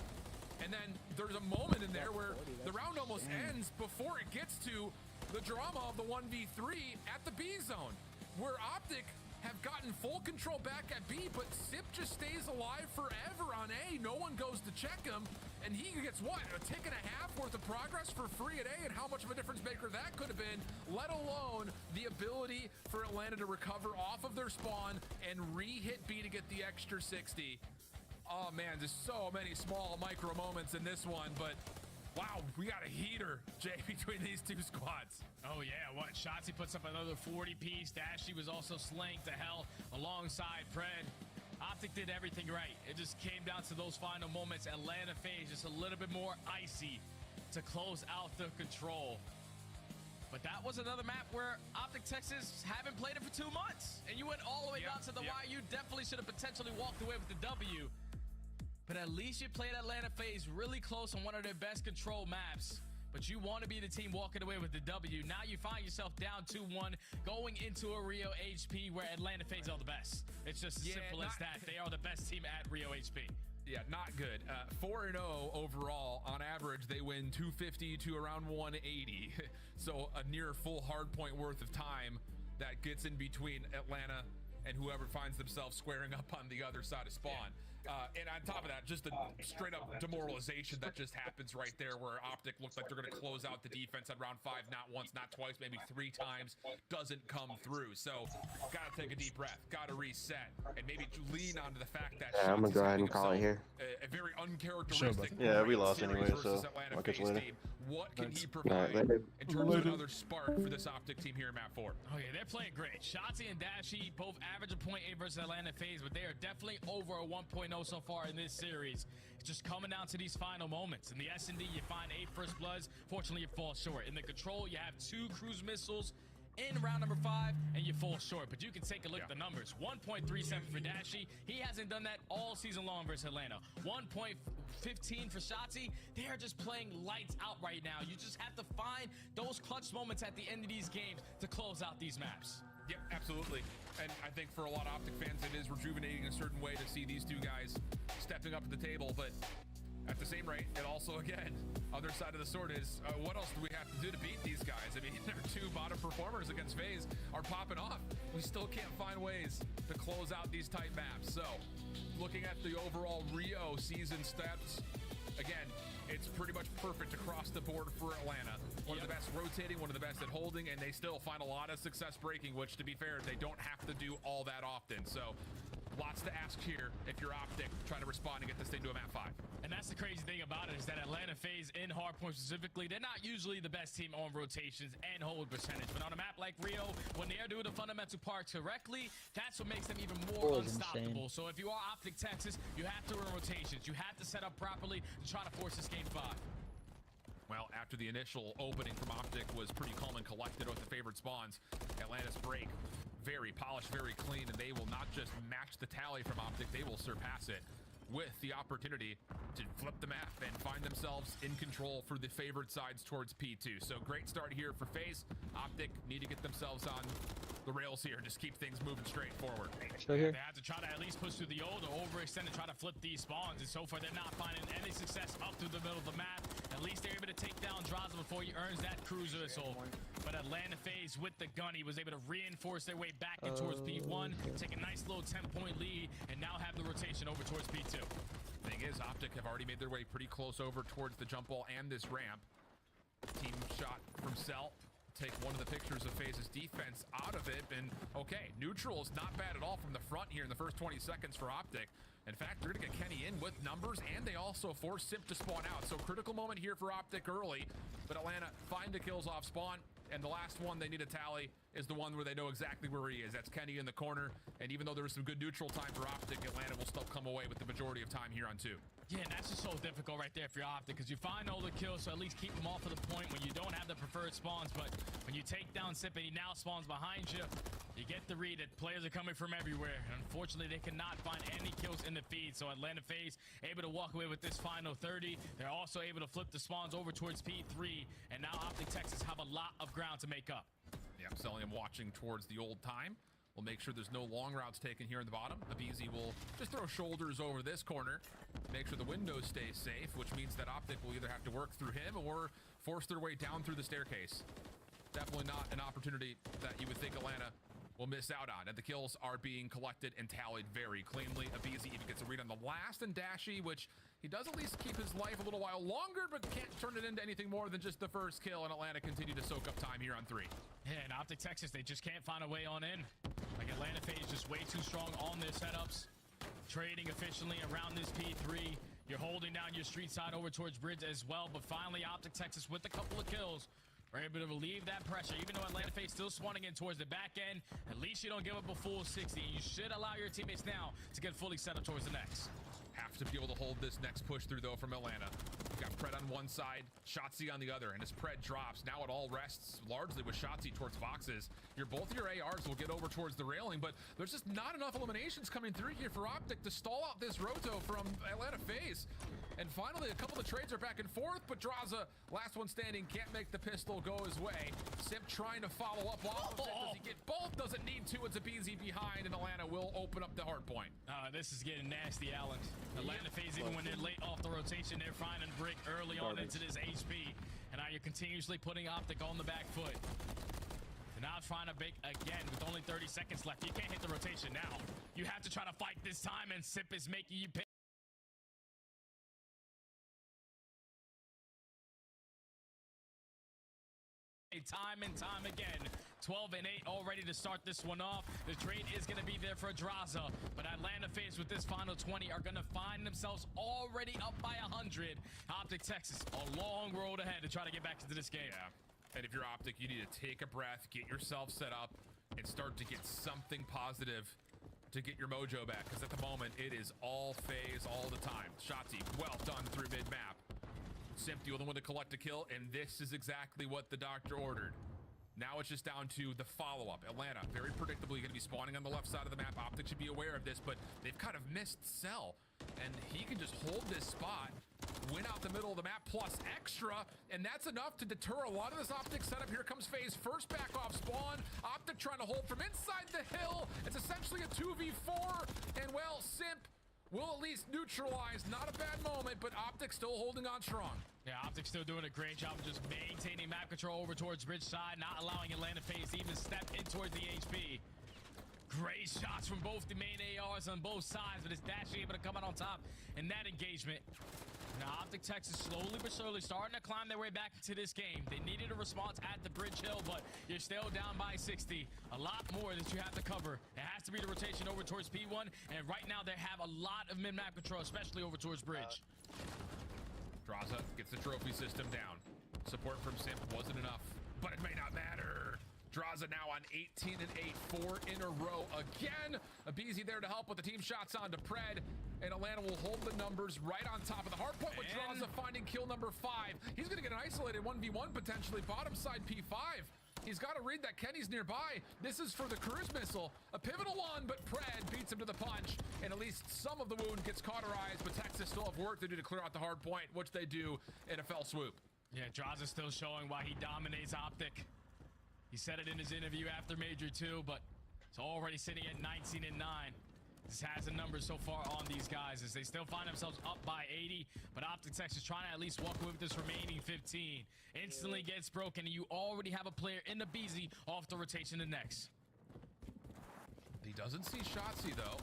And then there's a moment in there where the round almost ends before it gets to the drama of the 1v3 at the B zone, where Optic have gotten full control back at B, but Sip just stays alive forever on A. No one goes to check him, and he gets what, a tick and a half worth of progress for free at A, and how much of a difference maker that could have been, let alone the ability for Atlanta to recover off of their spawn and re-hit B to get the extra 60. Oh man, there's so many small micro moments in this one, but wow, we got a heater, Jay, between these two squads. Oh yeah, what? Shotzi puts up another 40 piece. Dashy was also slaying to hell alongside Pred. Optic did everything right. It just came down to those final moments. Atlanta FaZe just a little bit more icy to close out the control. But that was another map where Optic Texas haven't played it for 2 months. And you went all the way down to the wire. You definitely should have potentially walked away with the W. But at least you played Atlanta FaZe really close on one of their best control maps. But you want to be the team walking away with the W. Now you find yourself down 2-1 going into a Rio HP where Atlanta FaZe are the best. It's just as simple as that. They are the best team at Rio HP. Yeah, not good. 4-0 overall. On average, they win 250 to around 180. So a near full hard point worth of time that gets in between Atlanta and whoever finds themselves squaring up on the other side of spawn. And on top of that, just a straight up demoralization that just happens right there, where Optic looks like they're going to close out the defense at round 5, not once, not twice, maybe 3 times, doesn't come through. So got to take a deep breath, got to reset, and maybe lean onto the fact that I'm going to go ahead and call it here. A very uncharacteristic. Yeah, we lost anyway, so I'll catch you later. What can he provide in terms of another spark for this Optic team here in map 4? Oh yeah, they're playing great. Shotzi and Dashy both average a .8 versus Atlanta FaZe, but they are definitely over a 1.0 so far in this series. It's just coming down to these final moments. In the S&D, you find 8 first bloods. Fortunately, you fall short. In the control, you have 2 cruise missiles in round number 5, and you fall short. But you can take a look at the numbers. 1.37 for Dashy. He hasn't done that all season long versus Atlanta. 1.15 for Shotzi. They are just playing lights out right now. You just have to find those clutch moments at the end of these games to close out these maps. Yep, absolutely. And I think for a lot of Optic fans, it is rejuvenating a certain way to see these two guys stepping up to the table. But at the same rate, it also, again, other side of the sword is, what else do we have to do to beat these guys? I mean, our 2 bottom performers against FaZe are popping off. We still can't find ways to close out these tight maps. So, looking at the overall Rio season stats, again, it's pretty much perfect across the board for Atlanta. One of the best rotating, one of the best at holding, and they still find a lot of success breaking, which, to be fair, they don't have to do all that often. So, lots to ask here if you're Optic trying to respond and get this thing to a map 5. And that's the crazy thing about it, is that Atlanta FaZe in hardpoint specifically, they're not usually the best team on rotations and hold percentage. But on a map like Rio, when they are doing the fundamental part correctly, that's what makes them even more unstoppable. So if you are Optic Texas, you have to run rotations. You have to set up properly to try to force this game 5. Well, after the initial opening from Optic was pretty calm and collected with the favored spawns, Atlanta's break, very polished, very clean, and they will not just match the tally from Optic, they will surpass it with the opportunity to flip the map and find themselves in control for the favored sides towards P2. So great start here for FaZe. Optic need to get themselves on the rails here, just keep things moving straight forward. They have to try to at least push through the old or overextend and try to flip these spawns, and so far they're not finding any success up through the middle of the map. At least they're able to take down Draza before he earns that cruiser missile. But Atlanta FaZe with the gun, he was able to reinforce their way back in towards P1, take a nice little 10-point lead, and now have the rotation over towards P2. Thing is, Optic have already made their way pretty close over towards the jump wall and this ramp. Team shot from Cell. Take one of the pictures of FaZe's defense out of it, and okay, neutral is not bad at all from the front here in the first 20 seconds for Optic. In fact, they're gonna get Kenny in with numbers, and they also force Simp to spawn out. So critical moment here for Optic early, but Atlanta find the kills off spawn, and the last one they need to tally is the one where they know exactly where he is. That's Kenny in the corner, and even though there was some good neutral time for Optic, Atlanta will still come away with the majority of time here on 2. Yeah, and that's just so difficult right there for your Optic, because you find all the kills, so at least keep them off of the point when you don't have the preferred spawns. But when you take down Sip and he now spawns behind you, you get the read that players are coming from everywhere. And unfortunately, they cannot find any kills in the feed. So Atlanta FaZe able to walk away with this final 30. They're also able to flip the spawns over towards P3. And now Optic Texas have a lot of ground to make up. Yeah, Sellium watching towards the old time. We'll make sure there's no long routes taken here in the bottom. Abizi will just throw shoulders over this corner, make sure the windows stay safe, which means that Optic will either have to work through him or force their way down through the staircase. Definitely not an opportunity that you would think Atlanta will miss out on. And the kills are being collected and tallied very cleanly. Abizi even gets a read on the last and Dashy, which he does at least keep his life a little while longer, but can't turn it into anything more than just the first kill. And Atlanta continue to soak up time here on 3. Yeah, and Optic Texas, they just can't find a way on in. Like Atlanta FaZe just way too strong on their setups. Trading efficiently around this P3. You're holding down your street side over towards Bridge as well. But finally, Optic Texas with a couple of kills are able to relieve that pressure. Even though Atlanta FaZe still spawning in towards the back end, at least you don't give up a full 60. You should allow your teammates now to get fully set up towards the next. Have to be able to hold this next push through, though, from Atlanta. We've got Pred on one side, Shotzzy on the other, and as Pred drops, now it all rests largely with Shotzzy towards Foxes. Both of your ARs will get over towards the railing, but there's just not enough eliminations coming through here for Optic to stall out this roto from Atlanta FaZe. And finally, a couple of the trades are back and forth, but Draza, last one standing, can't make the pistol go his way. Simp trying to follow up. Does he get both? Doesn't need to. It's Abizi behind, and Atlanta will open up the hard point. This is getting nasty, Allen. Atlanta FaZe, even when they're late off the rotation, they're finding Brick early on into this HP. And now you're continuously putting Optic on the back foot. They're now trying to bake again with only 30 seconds left. You can't hit the rotation now. You have to try to fight this time, and Sip is making you pay. Time and time again. 12 and 8 already to start this one off. The trade is going to be there for Draza, but Atlanta FaZe with this final 20 are going to find themselves already up by 100. Optic Texas, a long road ahead to try to get back into this game. Yeah. And if you're Optic, you need to take a breath, get yourself set up, and start to get something positive to get your mojo back, because at the moment, it is all FaZe all the time. Shotzzy, well done through mid-map. Simp dealing with a collect a kill, and this is exactly what the doctor ordered. Now it's just down to the follow-up. Atlanta, very predictably going to be spawning on the left side of the map. Optic should be aware of this, but they've kind of missed Cell, and he can just hold this spot, win out the middle of the map plus extra, and that's enough to deter a lot of this Optic setup. Here comes FaZe, first back off spawn. Optic trying to hold from inside the hill. It's essentially a 2v4, and well, Simp will at least neutralize. Not a bad moment, but Optic still holding on strong. Yeah, Optic still doing a great job of just maintaining map control over towards Bridge side, not allowing Atlanta FaZe to even step in towards the HP. Great shots from both the main ARs on both sides, but it's Dash able to come out on top in that engagement. Now, Optic Texas slowly but surely starting to climb their way back into this game. They needed a response at the Bridge Hill, but you're still down by 60. A lot more that you have to cover. It has to be the rotation over towards P1, and right now they have a lot of mid-map control, especially over towards Bridge. Draza gets the trophy system down. Support from Simp wasn't enough, but it may not matter. Draza now on 18 and 8, 4 in a row again. Abizi there to help with the team shots onto Pred, and Atlanta will hold the numbers right on top of the hard point with Draza finding kill number 5. He's going to get an isolated 1v1 potentially, bottom side P5. He's got to read that Kenny's nearby. This is for the cruise missile. A pivotal one, but Pred beats him to the punch, and at least some of the wound gets cauterized, but Texas still have work to do to clear out the hard point, which they do in a fell swoop. Yeah, Draza's still showing why he dominates Optic. He said it in his interview after Major 2, but it's already sitting at 19 and 9. This has the numbers so far on these guys as they still find themselves up by 80, but Optic Texas trying to at least walk away with this remaining 15. Instantly gets broken, and you already have a player in the BZ off the rotation to next. He doesn't see Shotzzy, though.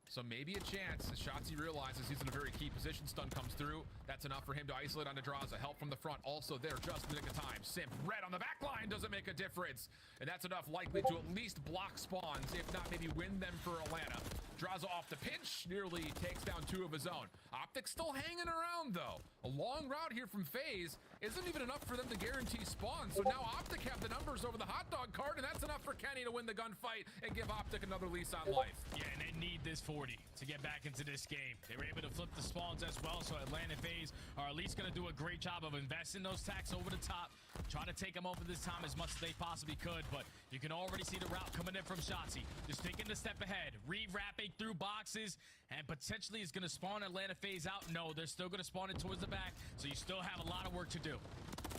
So maybe a chance as Shotzzy realizes he's in a very key position. Stun comes through. That's enough for him to isolate onto Draza. Help from the front also there just in the nick of time. Simp red on the back line doesn't make a difference. And that's enough likely to at least block spawns, if not maybe win them for Atlanta. Draza off the pinch, nearly takes down 2 of his own. Optic still hanging around, though. A long route here from FaZe isn't even enough for them to guarantee spawn. So now Optic have the numbers over the hot dog cart, and that's enough for Kenny to win the gunfight and give Optic another lease on life. Yeah, and they need this 40 to get back into this game. They were able to flip the spawns as well, so Atlanta FaZe are at least going to do a great job of investing those tacks over the top, try to take them over this time as much as they possibly could, but you can already see the route coming in from Shotzzy. Just thinking a step ahead, re-wrapping through boxes, and potentially is going to spawn Atlanta FaZe out. No, they're still going to spawn it towards the back, so you still have a lot of work to do.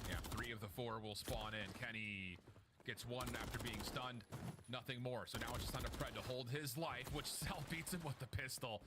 Yeah, 3 of the 4 will spawn in. Kenny gets 1 after being stunned, nothing more. So now it's just on to Pred to hold his life, which Cell beats him with the pistol.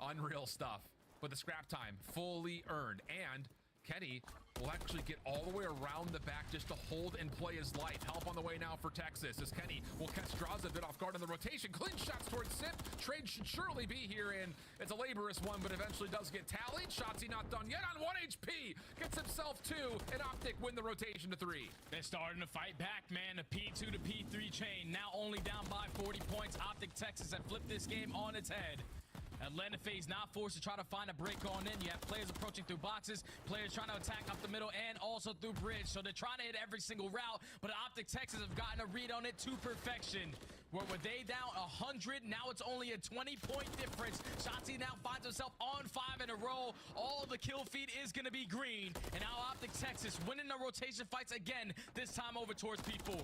Unreal stuff. But the scrap time, fully earned. And Kenny will actually get all the way around the back just to hold and play his life. Help on the way now for Texas as Kenny will catch Draza a bit off guard on the rotation. Clean shots towards Sip. Trade should surely be here, and it's a laborious one, but eventually does get tallied. Shotzzy not done yet on 1 HP. Gets himself 2, and Optic win the rotation to 3. They're starting to fight back, man. The P2 to P3 chain now only down by 40 points. Optic Texas have flipped this game on its head. Atlanta FaZe now forced to try to find a break on in. You have players approaching through boxes, players trying to attack up the middle and also through bridge. So they're trying to hit every single route, but Optic Texas have gotten a read on it to perfection. Where were they down 100? Now it's only a 20-point difference. Shotzzy now finds himself on 5 in a row. All the kill feed is going to be green. And now Optic Texas winning the rotation fights again, this time over towards P4.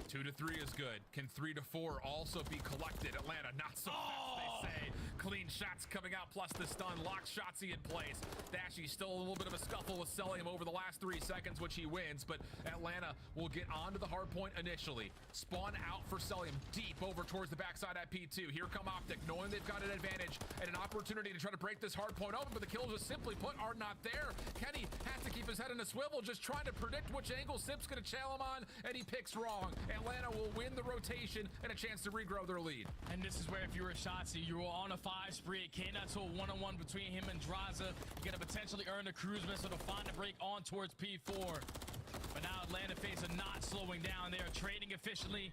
2 to 3 is good. Can 3 to 4 also be collected? Atlanta not so fast, they say. Clean shots coming out, plus the stun locks Shotzzy in place. Dashy still a little bit of a scuffle with selling him over the last 3 seconds, which he wins, but Atlanta will get onto the hard point initially. Spawn out for Celium deep over towards the backside at P2. Here come Optic, knowing they've got an advantage and an opportunity to try to break this hard point open, but the kills just simply put are not there. Kenny has to keep his head in a swivel, just trying to predict which angle Sip's gonna channel him on, and he picks wrong. Atlanta will win the rotation and a chance to regrow their lead. And this is where if you were Shotzzy, you were on a 5 spree. It came out to a 1-on-1 between him and Draza. You're gonna potentially earn a cruise missile to find a break on towards P4. But now Atlanta FaZe are not slowing down. They are trading efficiently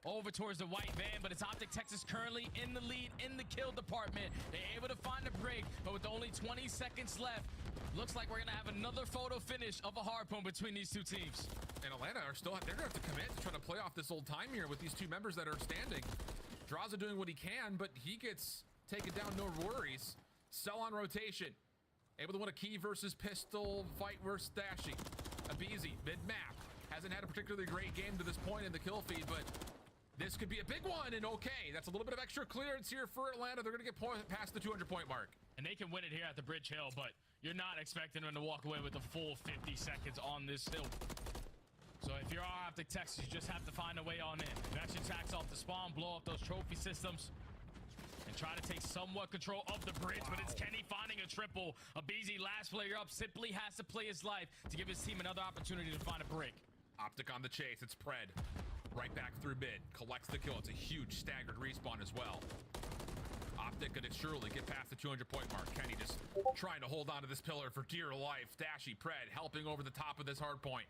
over towards the white van, but it's Optic Texas currently in the lead in the kill department. They're able to find a break, but with only 20 seconds left, looks like we're gonna have another photo finish of a hard point between these two teams. And Atlanta are still, they're gonna have to commit to try to play off this old time here with these 2 members that are standing. Draza doing what he can, but he gets taken down, no worries. Cell on rotation. Able to win a key versus pistol fight versus Dashy. Abizi, mid-map. Hasn't had a particularly great game to this point in the kill feed, but this could be a big one, and okay, that's a little bit of extra clearance here for Atlanta. They're gonna get past the 200-point mark. And they can win it here at the Bridge Hill, but you're not expecting them to walk away with a full 50 seconds on this hill. So if you're Optic Texas, you just have to find a way on in. Eventually tax off the spawn, blow up those trophy systems, and try to take somewhat control of the bridge. Wow. But it's Kenny finding a triple. Abizi, last player up, simply has to play his life to give his team another opportunity to find a break. Optic on the chase, it's Pred. Right back through mid, collects the kill. It's a huge staggered respawn as well. Optic could surely get past the 200-point mark. Kenny just trying to hold on to this pillar for dear life. Dashy, Pred helping over the top of this hard point.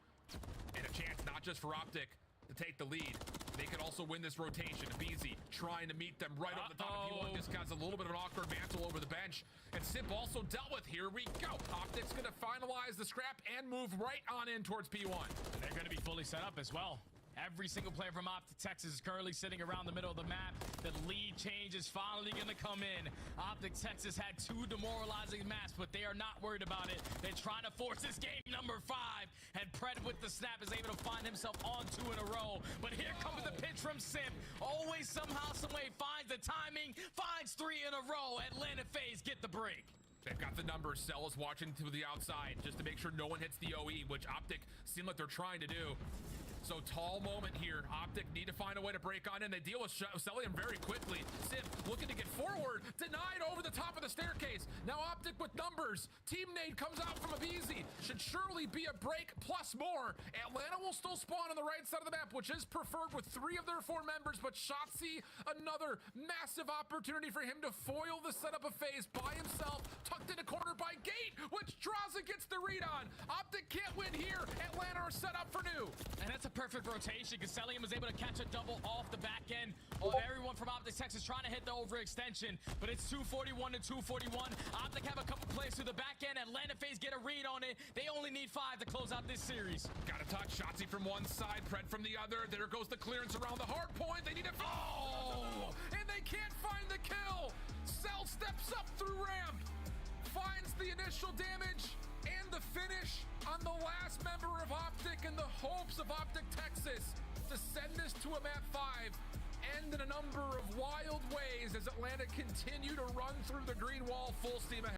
And a chance not just for Optic to take the lead. They could also win this rotation. Abizi trying to meet them right over the top of P1. This guy's a little bit of an awkward mantle over the bench. And Sip also dealt with. Here we go. Optic's gonna finalize the scrap and move right on in towards P1. And they're gonna be fully set up as well. Every single player from Optic Texas is currently sitting around the middle of the map. The lead change is finally going to come in. Optic Texas had 2 demoralizing maps, but they are not worried about it. They're trying to force this game number 5. And Pred with the snap is able to find himself on 2 in a row. But here comes the pitch from Sip. Always somehow, someway finds the timing, finds 3 in a row. Atlanta FaZe get the break. They've got the numbers. Cell is watching to the outside just to make sure no one hits the OE, which Optic seem like they're trying to do. So tall moment here. Optic need to find a way to break on in. They deal with Celium very quickly. Sip looking to get forward. Denied over the top of the staircase. Now Optic with numbers. Team nade comes out from Abizi. Should surely be a break plus more. Atlanta will still spawn on the right side of the map, which is preferred with 3 of their 4 members. But Shotzzy, another massive opportunity for him to foil the setup of FaZe by himself. Tucked in a corner by Gate, which Draza gets the read on. Optic can't win here. Atlanta are set up for new. And that's a perfect rotation because Celium was able to catch a double off the back end of everyone from Optic Texas trying to hit the overextension, but it's 241 to 241. Optic have a couple plays to the back FaZe get a read on it. They only need 5 to close out this series. Got to touch. Shotzzy from one side, Pred from the other. There goes the clearance around the hard point. They need a... Oh! And they can't find the kill. Cell steps up through ramp. Finds the initial damage and the finish on the last member of Optic in the hopes of Optic Texas to send this to a map 5. End in a number of wild ways as Atlanta continue to run through the green wall full steam ahead.